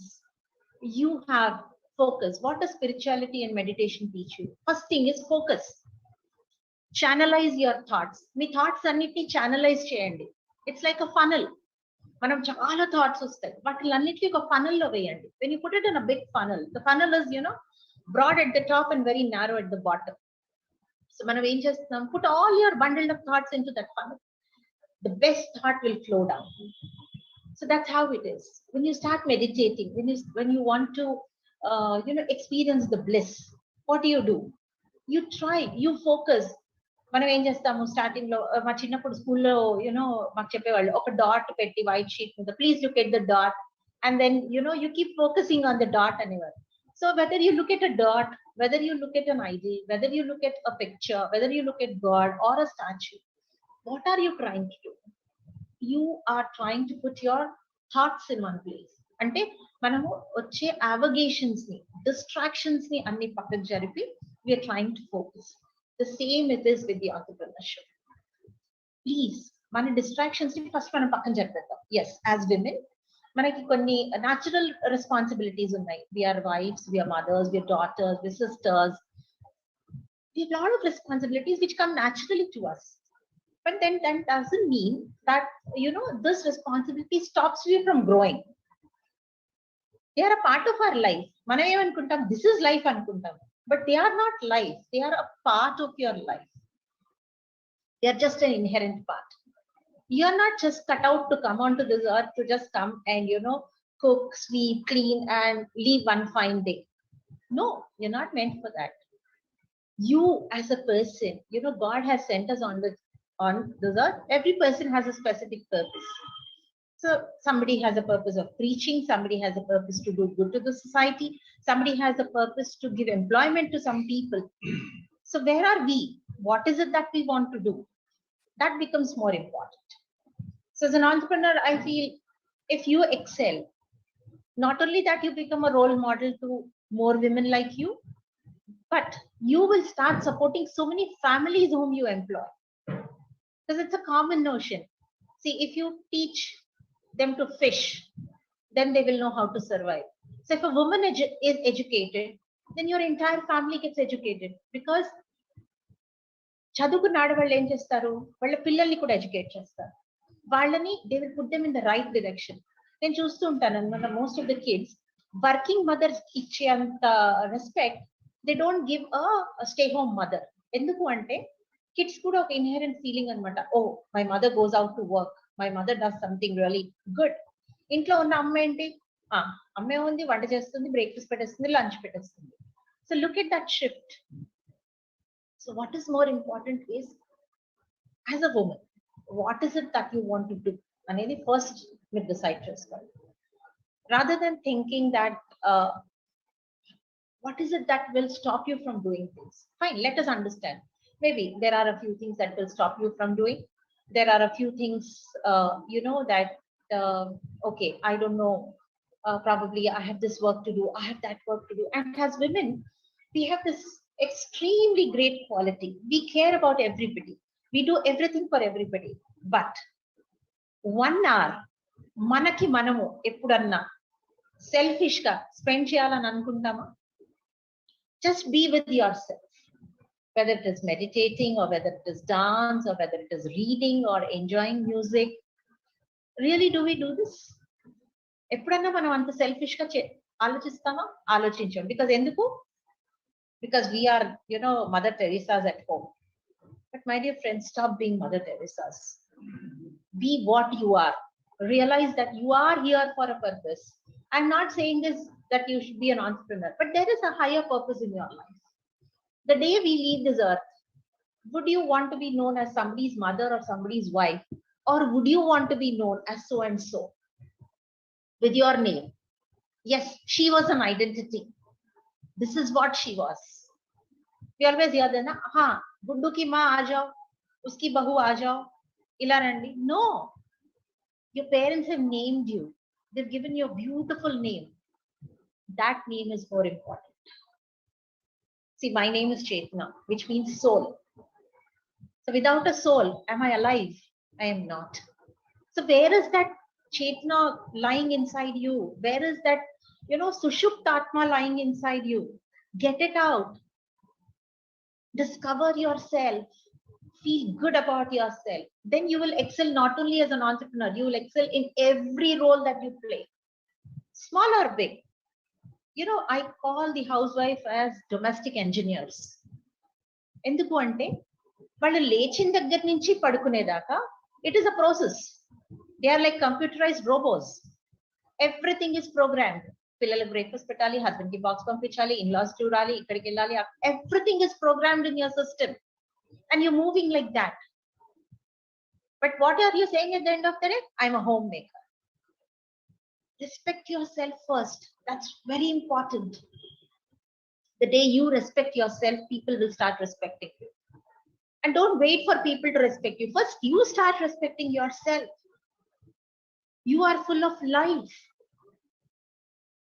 you have focus. What does spirituality and meditation teach you? First thing is focus. Channelize your thoughts. Me thoughts అన్నిటిని ఛానలైజ్ చేయండి. It's like a funnel. మనం చాలా థాట్స్ వస్తాయి, వాటిలన్నిటికీ ఒక ఫనల్ లో వేయండి. when you put it in a big funnel, the funnel is broad at the top and very narrow at the bottom. So మనం ఏం చేస్తున్నాం, put all your bundle of thoughts into that funnel. The best thought will flow down. So that's how it is. When you start meditating, when you want to experience the bliss, what do? You try, you focus. మనం ఏం చేస్తాము, స్టార్టింగ్ లో మా చిన్నప్పుడు స్కూల్లో మాకు చెప్పేవాళ్ళు, ఒక డాట్ పెట్టి వైట్ షీట్ మీద please look at the dot and then you keep focusing on the dot అనేవారు. So whether you look at a dot, whether you look at an ID, whether you look at a picture, whether you look at God or a statue, what are you trying to do? You are trying to put your thoughts in one place. అంటే మనము వచ్చే అవగేషన్స్ ని, డిస్ట్రాక్షన్స్ ని అన్ని పక్కకు జరిపి we're trying to focus. The same it is with the entrepreneurship. Please, మన డిస్ట్రాక్షన్స్ ని ఫస్ట్ మనం పక్కన జరిపేద్దాం. ఎస్, యాజ్ విమెన్ మనకి కొన్ని న్యాచురల్ రెస్పాన్సిబిలిటీస్ ఉన్నాయి. we are wives, we are mothers, we are daughters, we are sisters, we have a lot of responsibilities which come naturally to us. But then that doesn't mean that this responsibility stops you from growing. They are a part of our life. మనం ఏమనుకుంటాం, this is life అనుకుంటాం, but they are not life, they are a part of your life. They are just an inherent part. You are not just cut out to come onto this earth to just come and cook, sweep, clean and leave one fine day. No, you're not meant for that. You as a person, God has sent us on this earth. Every person has a specific purpose. So somebody has a purpose of preaching, somebody has a purpose to do good to the society, somebody has a purpose to give employment to some people. So where are we? What is it that we want to do? That becomes more important. So as an entrepreneur, I feel if you excel, not only that you become a role model to more women like you, but you will start supporting so many families whom you employ. Because it's a common notion. See, if you teach them to fish, then they will know how to survive. So if a woman is educated, then your entire family gets educated. Because చదువుకున్న ఆడవాళ్ళు ఏం చేస్తారు, వాళ్ళ పిల్లల్ని కూడా ఎడ్యుకేట్ చేస్తారు. వాళ్ళని they will put them in the right direction. నేను చూస్తూ ఉంటాను అన్నమాట, most of the kids working mothers ఇచ్చే అంత respect they don't give a stay home mother. ఎందుకు అంటే కిడ్స్ కూడా ఒక ఇన్హెరెంట్ ఫీలింగ్ అనమాట, oh my mother goes out to work, my mother does something really good. ఇంట్లో ఉన్న అమ్మ ఏంటి, అమ్మే ఉంది, వంట చేస్తుంది, బ్రేక్ఫాస్ట్ పెట్టేస్తుంది, లంచ్ పెట్టేస్తుంది. So look at that shift. So what is more important is, as a woman, what is it that you want to do? Anedi first with decide చేసుకోవాలి. Rather than thinking that what is it that will stop you from doing things. Fine, let us understand. maybe there are a few things that will stop you from doing. There are a few things, that, okay, I don't know, probably I have this work to do, I have that work to do. And as women, we have this extremely great quality. We care about everybody. We do everything for everybody. But 1 hour, manaki manamu eppudanna selfish ga spend cheyalani anukuntama. Just be with yourself. Whether it is meditating or whether it is dance or whether it is reading or enjoying music. Really, do we do this? ఎప్పుడన్నా మనం అంత సెల్ఫిష్ గా ఆలోచిస్తామా? ఆలోచించాం. బికాజ్ ఎందుకు? Because we are, Mother Teresa's at home. But my dear friends, stop being Mother Teresa's. Be what you are. Realize that you are here for a purpose. I'm not saying this that you should be an entrepreneur, but there is a higher purpose in your life. The day we leave this earth, would you want to be known as somebody's mother or somebody's wife? Or would you want to be known as so and so with your name? Yes, she was an identity. This is what she was. We always hear that, ha, Guddu ki maa aa jao, uski bahu aa jao, ila randi. No. Your parents have named you. They've given you a beautiful name. That name is more important. See, my name is Chetna, which means soul. So without a soul, am I alive? I am not. So where is that Chetna lying inside you? Where is that, Sushuptatma lying inside you? Get it out. Discover yourself. Feel good about yourself. Then you will excel not only as an entrepreneur, you will excel in every role that you play. Small or big. I call the housewife as domestic engineers. ఎందుకు అంటే వాళ్ళు లేచిన దగ్గర నుంచి పడుకునేదాకా it is a process. They are like computerized robots. Everything is programmed. పిల్లలకు బ్రేక్ఫాస్ట్ పెట్టాలి, హస్బెండ్ కి బాక్స్ పంపించాలి, ఇన్లాస్ చూడాలి, ఇక్కడికి వెళ్ళాలి. Everything is programmed in your system and you're moving like that. But what are you saying at the end of the day? I'm a homemaker. Respect yourself first. That's very important. The day you respect yourself, people will start respecting you. And don't wait for people to respect you. First, you start respecting yourself. You are full of life.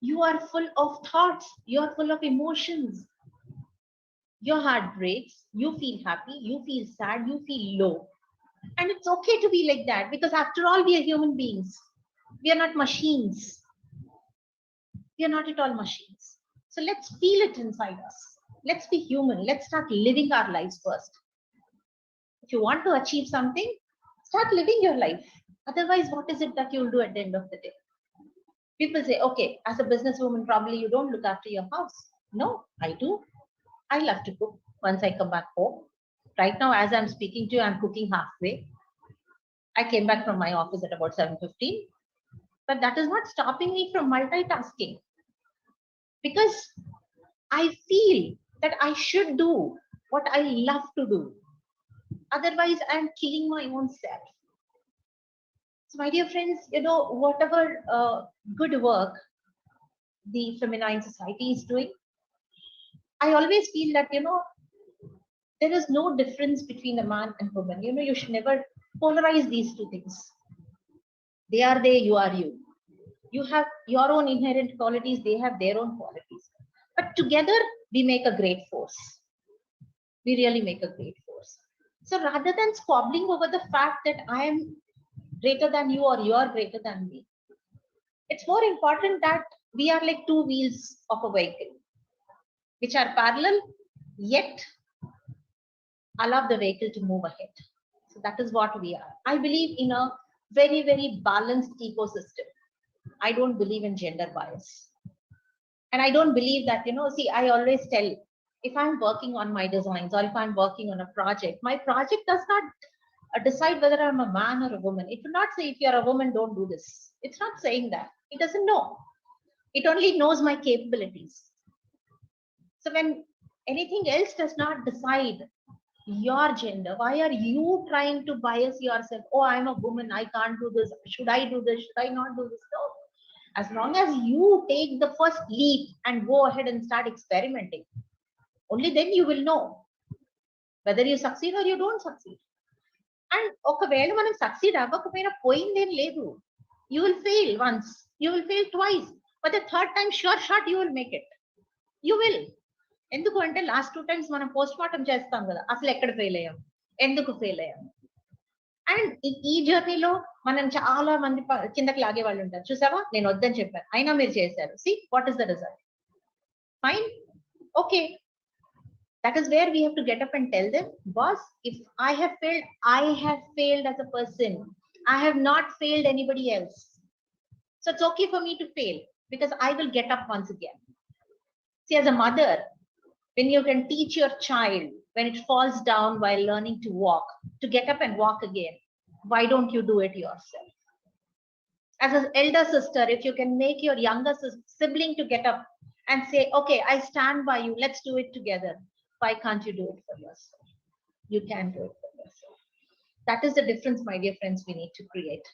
You are full of thoughts. You are full of emotions. Your heart breaks. You feel happy. You feel sad. You feel low. And it's okay to be like that because after all, we are human beings. We are not machines. We are not at all machines. So let's feel it inside us. Let's be human. Let's start living our lives first. If you want to achieve something, start living your life. Otherwise, what is it that you'll do at the end of the day? People say, okay, as a businesswoman, probably you don't look after your house. No, I do. I love to cook once I come back home. Right now, as I'm speaking to you, I'm cooking halfway. I came back from my office at about 7:15. But that is not stopping me from multitasking. Because I feel that I should do what I love to do. Otherwise, I'm killing my own self. So my dear friends, whatever good work the feminine society is doing, I always feel that, there is no difference between a man and woman. You should never polarize these two things. They are they, you are you. You have your own inherent qualities, they have their own qualities. But together, we make a great force. We really make a great force. So rather than squabbling over the fact that I am greater than you or you are greater than me, it's more important that we are like two wheels of a vehicle, which are parallel, yet allow the vehicle to move ahead. So that is what we are. I believe in a very, very balanced ecosystem. I don't believe in gender bias. And I don't believe that, see, I always tell, if I'm working on my designs or if I'm working on a project, my project does not decide whether I'm a man or a woman. It will not say, if you're a woman, don't do this. It's not saying that. It doesn't know. It only knows my capabilities. So when anything else does not decide your gender, why are you trying to bias yourself? Oh, I'm a woman, I can't do this. Should I do this? Should I not do this? No. As long as you take the first leap and go ahead and start experimenting, only then you will know. whether you succeed or you don't succeed. And ఒకవేళ మనం సక్సీడ్ అవ్వకపోయినా పోయిందేం లేదు. You will fail once, you will fail twice, but the third time sure shot you will make it. You will. ఎందుకు అంటే లాస్ట్ 2 times మనం పోస్ట్ మార్టం చేస్తాం కదా, అసలు ఎక్కడ ఫెయిల్ అయ్యాం, ఎందుకు ఫెయిల్ అయ్యాం. అండ్ ఈ జర్నీలో మనం చాలా మంది కిందకి లాగే వాళ్ళు ఉంటారు. చూసావా, నేను వద్దని చెప్పాను అయినా మీరు చేశారు. See what is the result. Fine, okay. That is where we have to get up and tell them, boss, if I have failed as a person. I have not failed anybody else. So it's okay for me to fail because I will get up once again. See, as a mother, when you can teach your child when it falls down while learning to walk, to get up and walk again, why don't you do it yourself? As an elder sister, if you can make your younger sibling to get up and say, okay, I stand by you, let's do it together. Why can't you do it for yourself? You can do it for yourself. That is the difference, my dear friends, we need to create.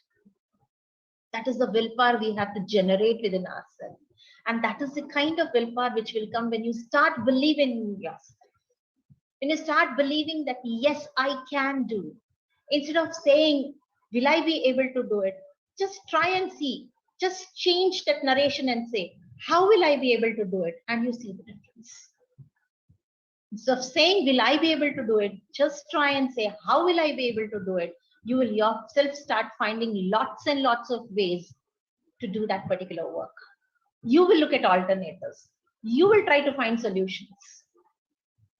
That is the willpower we have to generate within ourselves. And that is the kind of willpower which will come when you start believing in yourself. When you start believing that, yes, I can do. Instead of saying, will I be able to do it? Just try and see. Just change that narration and say, how will I be able to do it? And you see the difference. Instead of saying, will I be able to do it? Just try and say, how will I be able to do it? You will yourself start finding lots and lots of ways to do that particular work. You will look at alternatives. You will try to find solutions.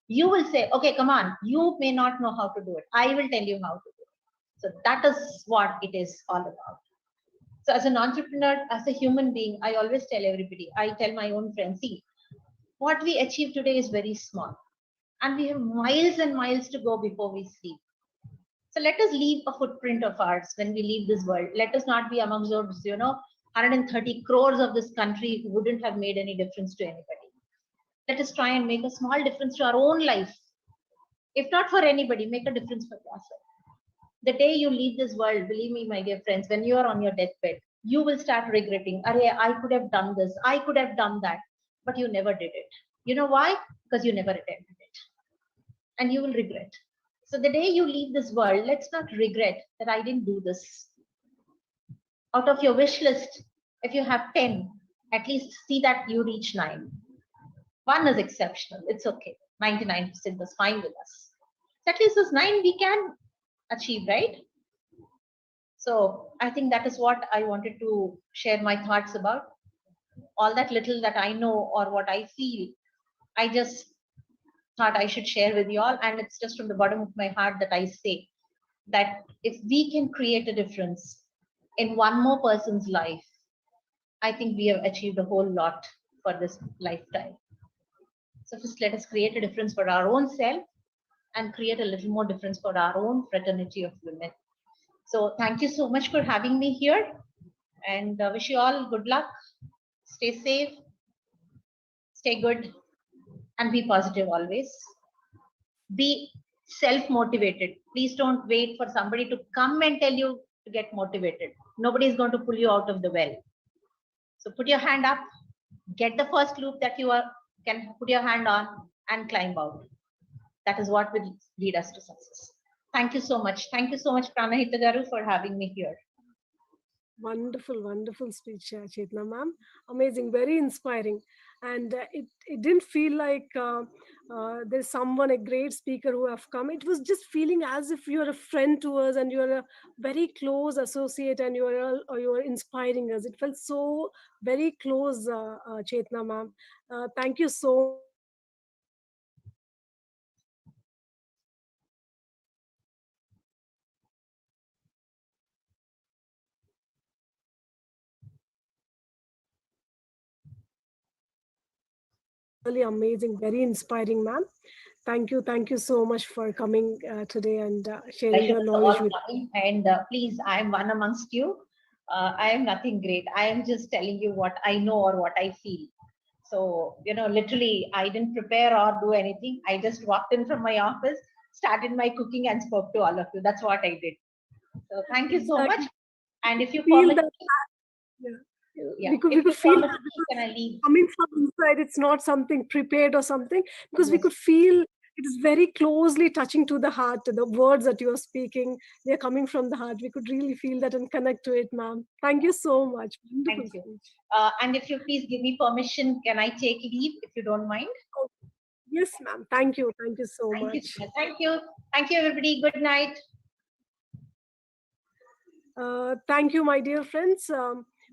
You will say, okay, come on, you may not know how to do it. I will tell you how to do it. So that is what it is all about. So as an entrepreneur, as a human being, I always tell everybody, I tell my own friends, see, what we achieve today is very small. And we have miles and miles to go before we sleep. So let us leave a footprint of ours when we leave this world. Let us not be amongst those, 130 crores of this country who wouldn't have made any difference to anybody. Let us try and make a small difference to our own life. If not for anybody, make a difference for yourself. The day you leave this world, believe me, my dear friends, when you are on your deathbed, you will start regretting, I could have done this, I could have done that, but you never did it. You know why? Because you never attempted it. And you will regret. So the day you leave this world, let's not regret that I didn't do this. Out of your wish list, if you have 10, at least see that you reach 9. 1 is exceptional. It's okay. 99% is fine with us. So at least this 9 we can achieve, right? So I think that is what I wanted to share my thoughts about. All that little that I know or what I feel, I just thought I should share with you all. And it's just from the bottom of my heart that I say that if we can create a difference in one more person's life, I think we have achieved a whole lot for this lifetime. So just let us create a difference for our own self and create a little more difference for our own fraternity of women. So thank you so much for having me here, and wish you all good luck. Stay safe, stay good, and be positive always. Be self-motivated. Please don't wait for somebody to come and tell you to get motivated. Nobody is going to pull you out of the well. So put your hand up, get the first loop that you can put your hand on, and climb out. That is what will lead us to success. Thank you so much. Thank you so much, Pranahita Garu, for having me here. Wonderful, wonderful speech, Chetna ma'am. Amazing, very inspiring. And it didn't feel like there's someone, a great speaker who have come. It was just feeling as if you're a friend to us and you're a very close associate and you're inspiring us. It felt so very close, Chetna ma'am. Thank you so really amazing, very inspiring, ma'am. Thank you so much for coming today and sharing your knowledge with us. And please, I am one amongst you. I am nothing great. I am just telling you what I know or what I feel. So, literally, I didn't prepare or do anything. I just walked in from my office, started my cooking, and spoke to all of you. That's what I did. So thank you so much. And if you feel permit that, we could feel that coming from inside, it's not something prepared or something, because we could feel it is very closely touching to the heart. The words that you are speaking, they're coming from the heart. We could really feel that and connect to it, ma'am. Thank you so much. Wonderful Thank you. speech. And if you please give me permission, can I take leave if you don't mind? Yes, ma'am. Thank you. Thank you so Thank much. you, so much. Thank you. Thank you, everybody. Good night. Thank you, my dear friends.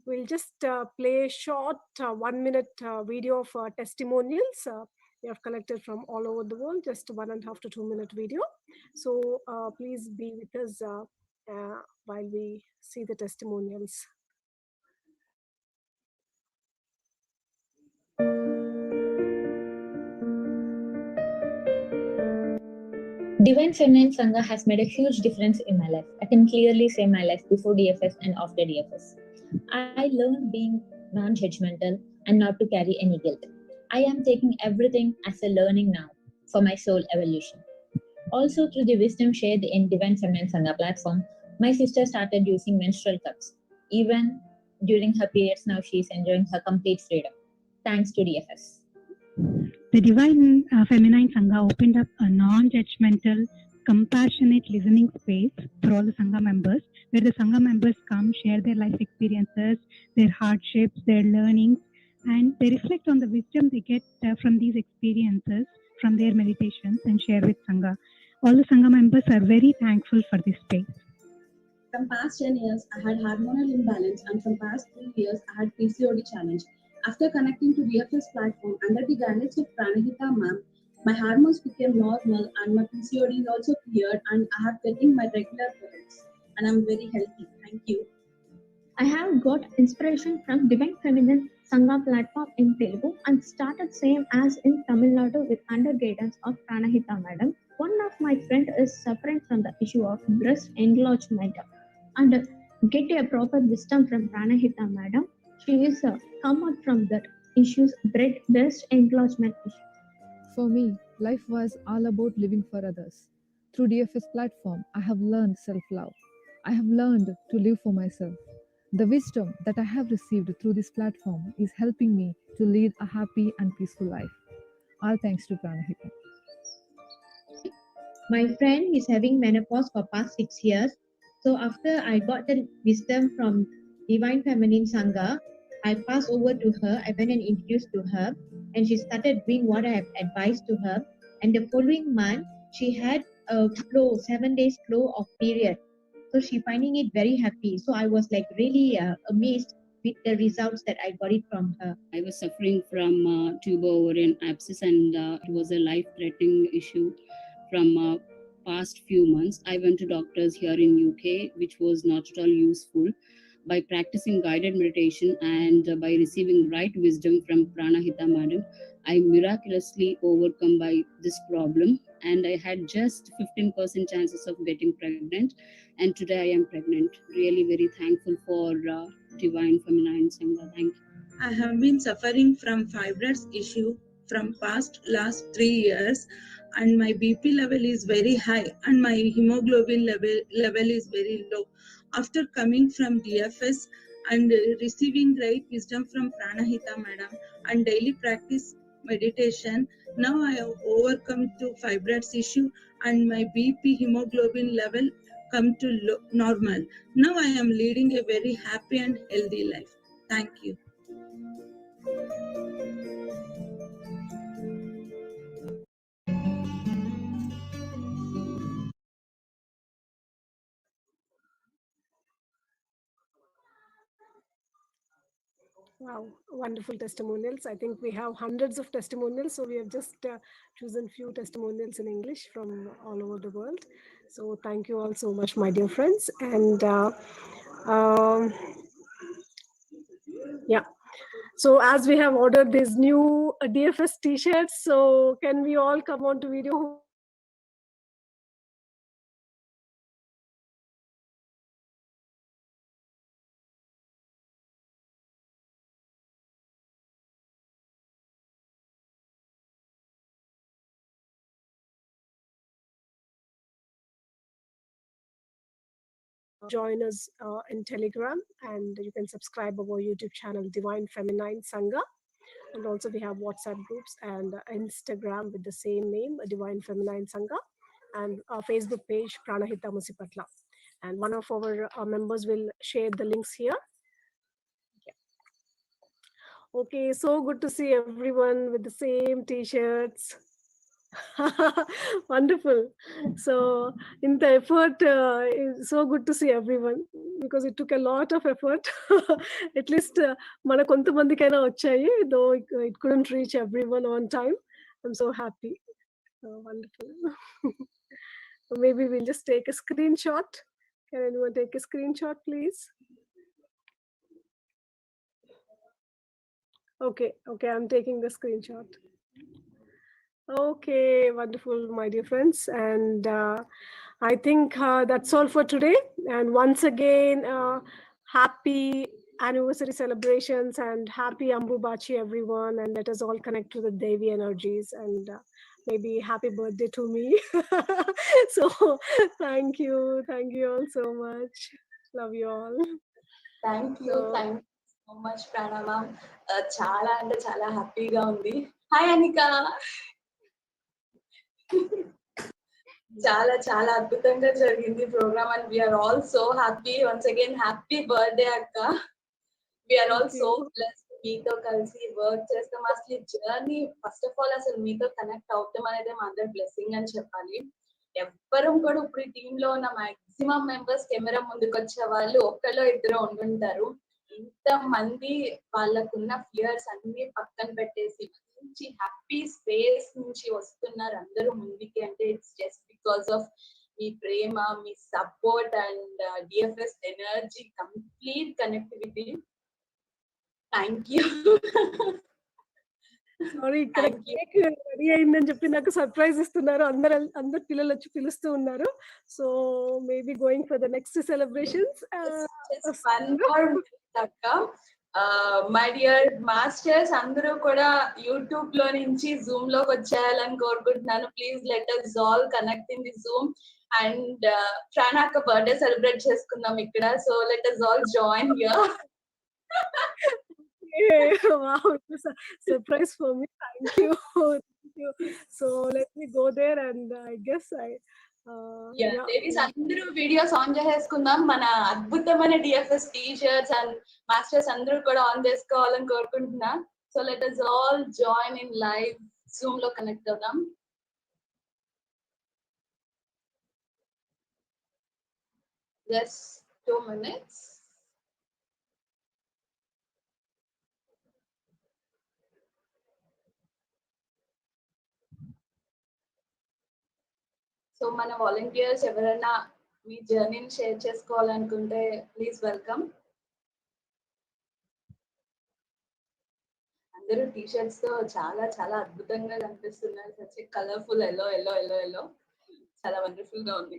We'll just play a short 1 minute video of testimonials. We have collected from all over the world, just 1.5 to 2 minute video. So please be with us while we see the testimonials. Divine Feminine Sangha has made a huge difference in my life. I can clearly say my life before DFS and after DFS. I learned being non-judgmental and not to carry any guilt. I am taking everything as a learning now for my soul evolution. Also, through the wisdom shared in Divine Feminine Sangha platform, my sister started using menstrual cups. Even during her periods now, she is enjoying her complete freedom. Thanks to DFS. The Divine Feminine Sangha opened up a non-judgmental, compassionate listening space for all the Sangha members, where the Sangha members come, share their life experiences, their hardships, their learnings, and they reflect on the wisdom they get from these experiences, from their meditations, and share with Sangha. All the Sangha members are very thankful for this space. From past 10 years, I had hormonal imbalance, and from past 3 years, I had PCOD challenge. After connecting to DFS platform under the guidance of Pranahita ma'am, my hormones became normal and my PCOD is also cleared, and I have getting my regular periods and I'm very healthy. Thank you. I have got inspiration from Divine Feminine Sangha platform in Telugu and started same as in Tamil Nadu with under guidance of Pranahita madam. One of my friend is suffering from the issue of breast enlargement and get a proper wisdom from Pranahita madam. She is come out from that issues, breast enlargement issue. For me, life was all about living for others. Through DFS platform, I have learned self-love. I have learned to live for myself. The wisdom that I have received through this platform is helping me to lead a happy and peaceful life. All thanks to Pranahita. My friend is having menopause for past 6 years. So after I got the wisdom from Divine Feminine Sangha, I passed over to her. I went and introduced to her, and she started doing what I have advised to her. And the following month, she had a flow, 7 days flow of period. So she finding it very happy. So I was like really amazed with the results that I got it from her. I was suffering from tuber ovarian abscess, and it was a life-threatening issue from past few months. I went to doctors here in UK, which was not at all useful. By practicing guided meditation and by receiving right wisdom from Pranahita madam, I miraculously overcome by this problem, and I had just 15% chances of getting pregnant, and today I am pregnant. Really very thankful for Divine Feminine Sangha. Thank you. I have been suffering from fibroids issue from last 3 years, and my BP level is very high and my hemoglobin level is very low. After coming from DFS and receiving right wisdom from Pranahita madam and daily practice meditation, now I have overcome to fibroids issue and my BP hemoglobin level come to normal. Now I am leading a very happy and healthy life. Thank you. Wow, wonderful testimonials. I think we have hundreds of testimonials, so we have just chosen few testimonials in English from all over the world. So thank you all so much, my dear friends. And yeah, so as we have ordered these new DFS t-shirts, so can we all come on to video? Join us in Telegram, and you can subscribe our YouTube channel Divine Feminine Sangha. And also we have WhatsApp groups and Instagram with the same name, Divine Feminine Sangha, and our Facebook page, Pranahita Musipatla. And one of our members will share the links here. Okay, so good to see everyone with the same t-shirts. Wonderful. So in the effort, it's so good to see everyone because it took a lot of effort. At least mana kontamandikaina vachayi, though it couldn't reach everyone on time. I'm so happy. Wonderful. Maybe we'll just take a screenshot. Can anyone take a screenshot, please? Okay, I'm taking the screenshot. Okay, wonderful, my dear friends. And I think that's all for today. And once again, happy anniversary celebrations and happy Ambubachi, everyone. And let us all connect to the Devi energies and maybe happy birthday to me. So thank you all so much. Love you all. Thank you so much, Prana ma'am. Chala ante chala happy-ga undi. Hi Anika. Chala adbhutanga jarigindi program and we are all so happy. Once again, happy birthday akka. We are all so blessed మీతో కలిసి వర్క్ చేస్తాం. అసలు జర్నీ ఫస్ట్ ఆఫ్ ఆల్ అసలు మీతో కనెక్ట్ అవుతాం అనేది మా అందరి బ్లెస్సింగ్ అని చెప్పాలి. ఎవ్వరూ కూడా ఇప్పుడు ఈ టీమ్ లో ఉన్న మాక్సిమం మెంబర్స్ కెమెరా ముందుకు వచ్చే వాళ్ళు ఒక్కళ్ళో ఇద్దరు ఉండుంటారు. ఇంత మంది వాళ్ళకున్న ఫియర్స్ అన్ని పక్కన పెట్టేసి మంచి హ్యాపీ స్పేస్ నుంచి వస్తున్నారు అందరూ ముందుకి అంటే it's just because of me Prema, me support and DFS energy, complete connectivity. Thank you. Sorry, ఇక్కడ కేక్ రెడీ అయిందని చెప్పి నాకు సర్ప్రైజ్ ఇస్తున్నారు. అందరు పిల్లలు వచ్చి పిలుస్తూ ఉన్నారు. So maybe going for the next celebrations. My dear masters అందరూ కూడా యూట్యూబ్ లో నుంచి జూమ్ లోకి వచ్చేయాలని కోరుకుంటున్నాను. Please let us all connect in the Zoom and ప్రాణాక బర్త్డే సెలబ్రేట్ చేసుకుందాం ఇక్కడ. So let us all join here. Wow, it was a surprise for me. Thank you. So let me go there and I guess ladies అందరూ వీడియోస్ ఆన్ చేసేసుకుందాం. మన అద్భుతమైన DFS T shirts and masters అందరూ కూడా ఆన్ చేసుకోవాలని కోరుకుంటున్నా. So let us all join in live Zoom లో కనెక్ట్ అవుదాం. Just 2 minutes. సో మన వాలంటీర్స్ ఎవరైనా మీ జర్నీని షేర్ చేసుకోవాలనుకుంటే ప్లీజ్ వెల్కమ్. అందరూ టీ షర్ట్స్ తో చాలా చాలా అద్భుతంగా కనిపిస్తున్నారు. Such colourful yellow yellow yellow yellow చాలా వండర్ఫుల్ గా ఉంది.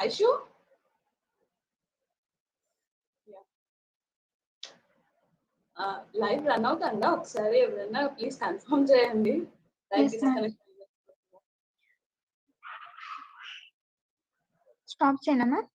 ఐషు లైవ్ రన్ అవుతుందా? ఒకసారి ఎవరైనా ప్లీజ్ కన్ఫర్మ్ చేయండి. లైవ్ డిస్కనెక్ట్ స్టాప్ చేయనా మ్యామ్?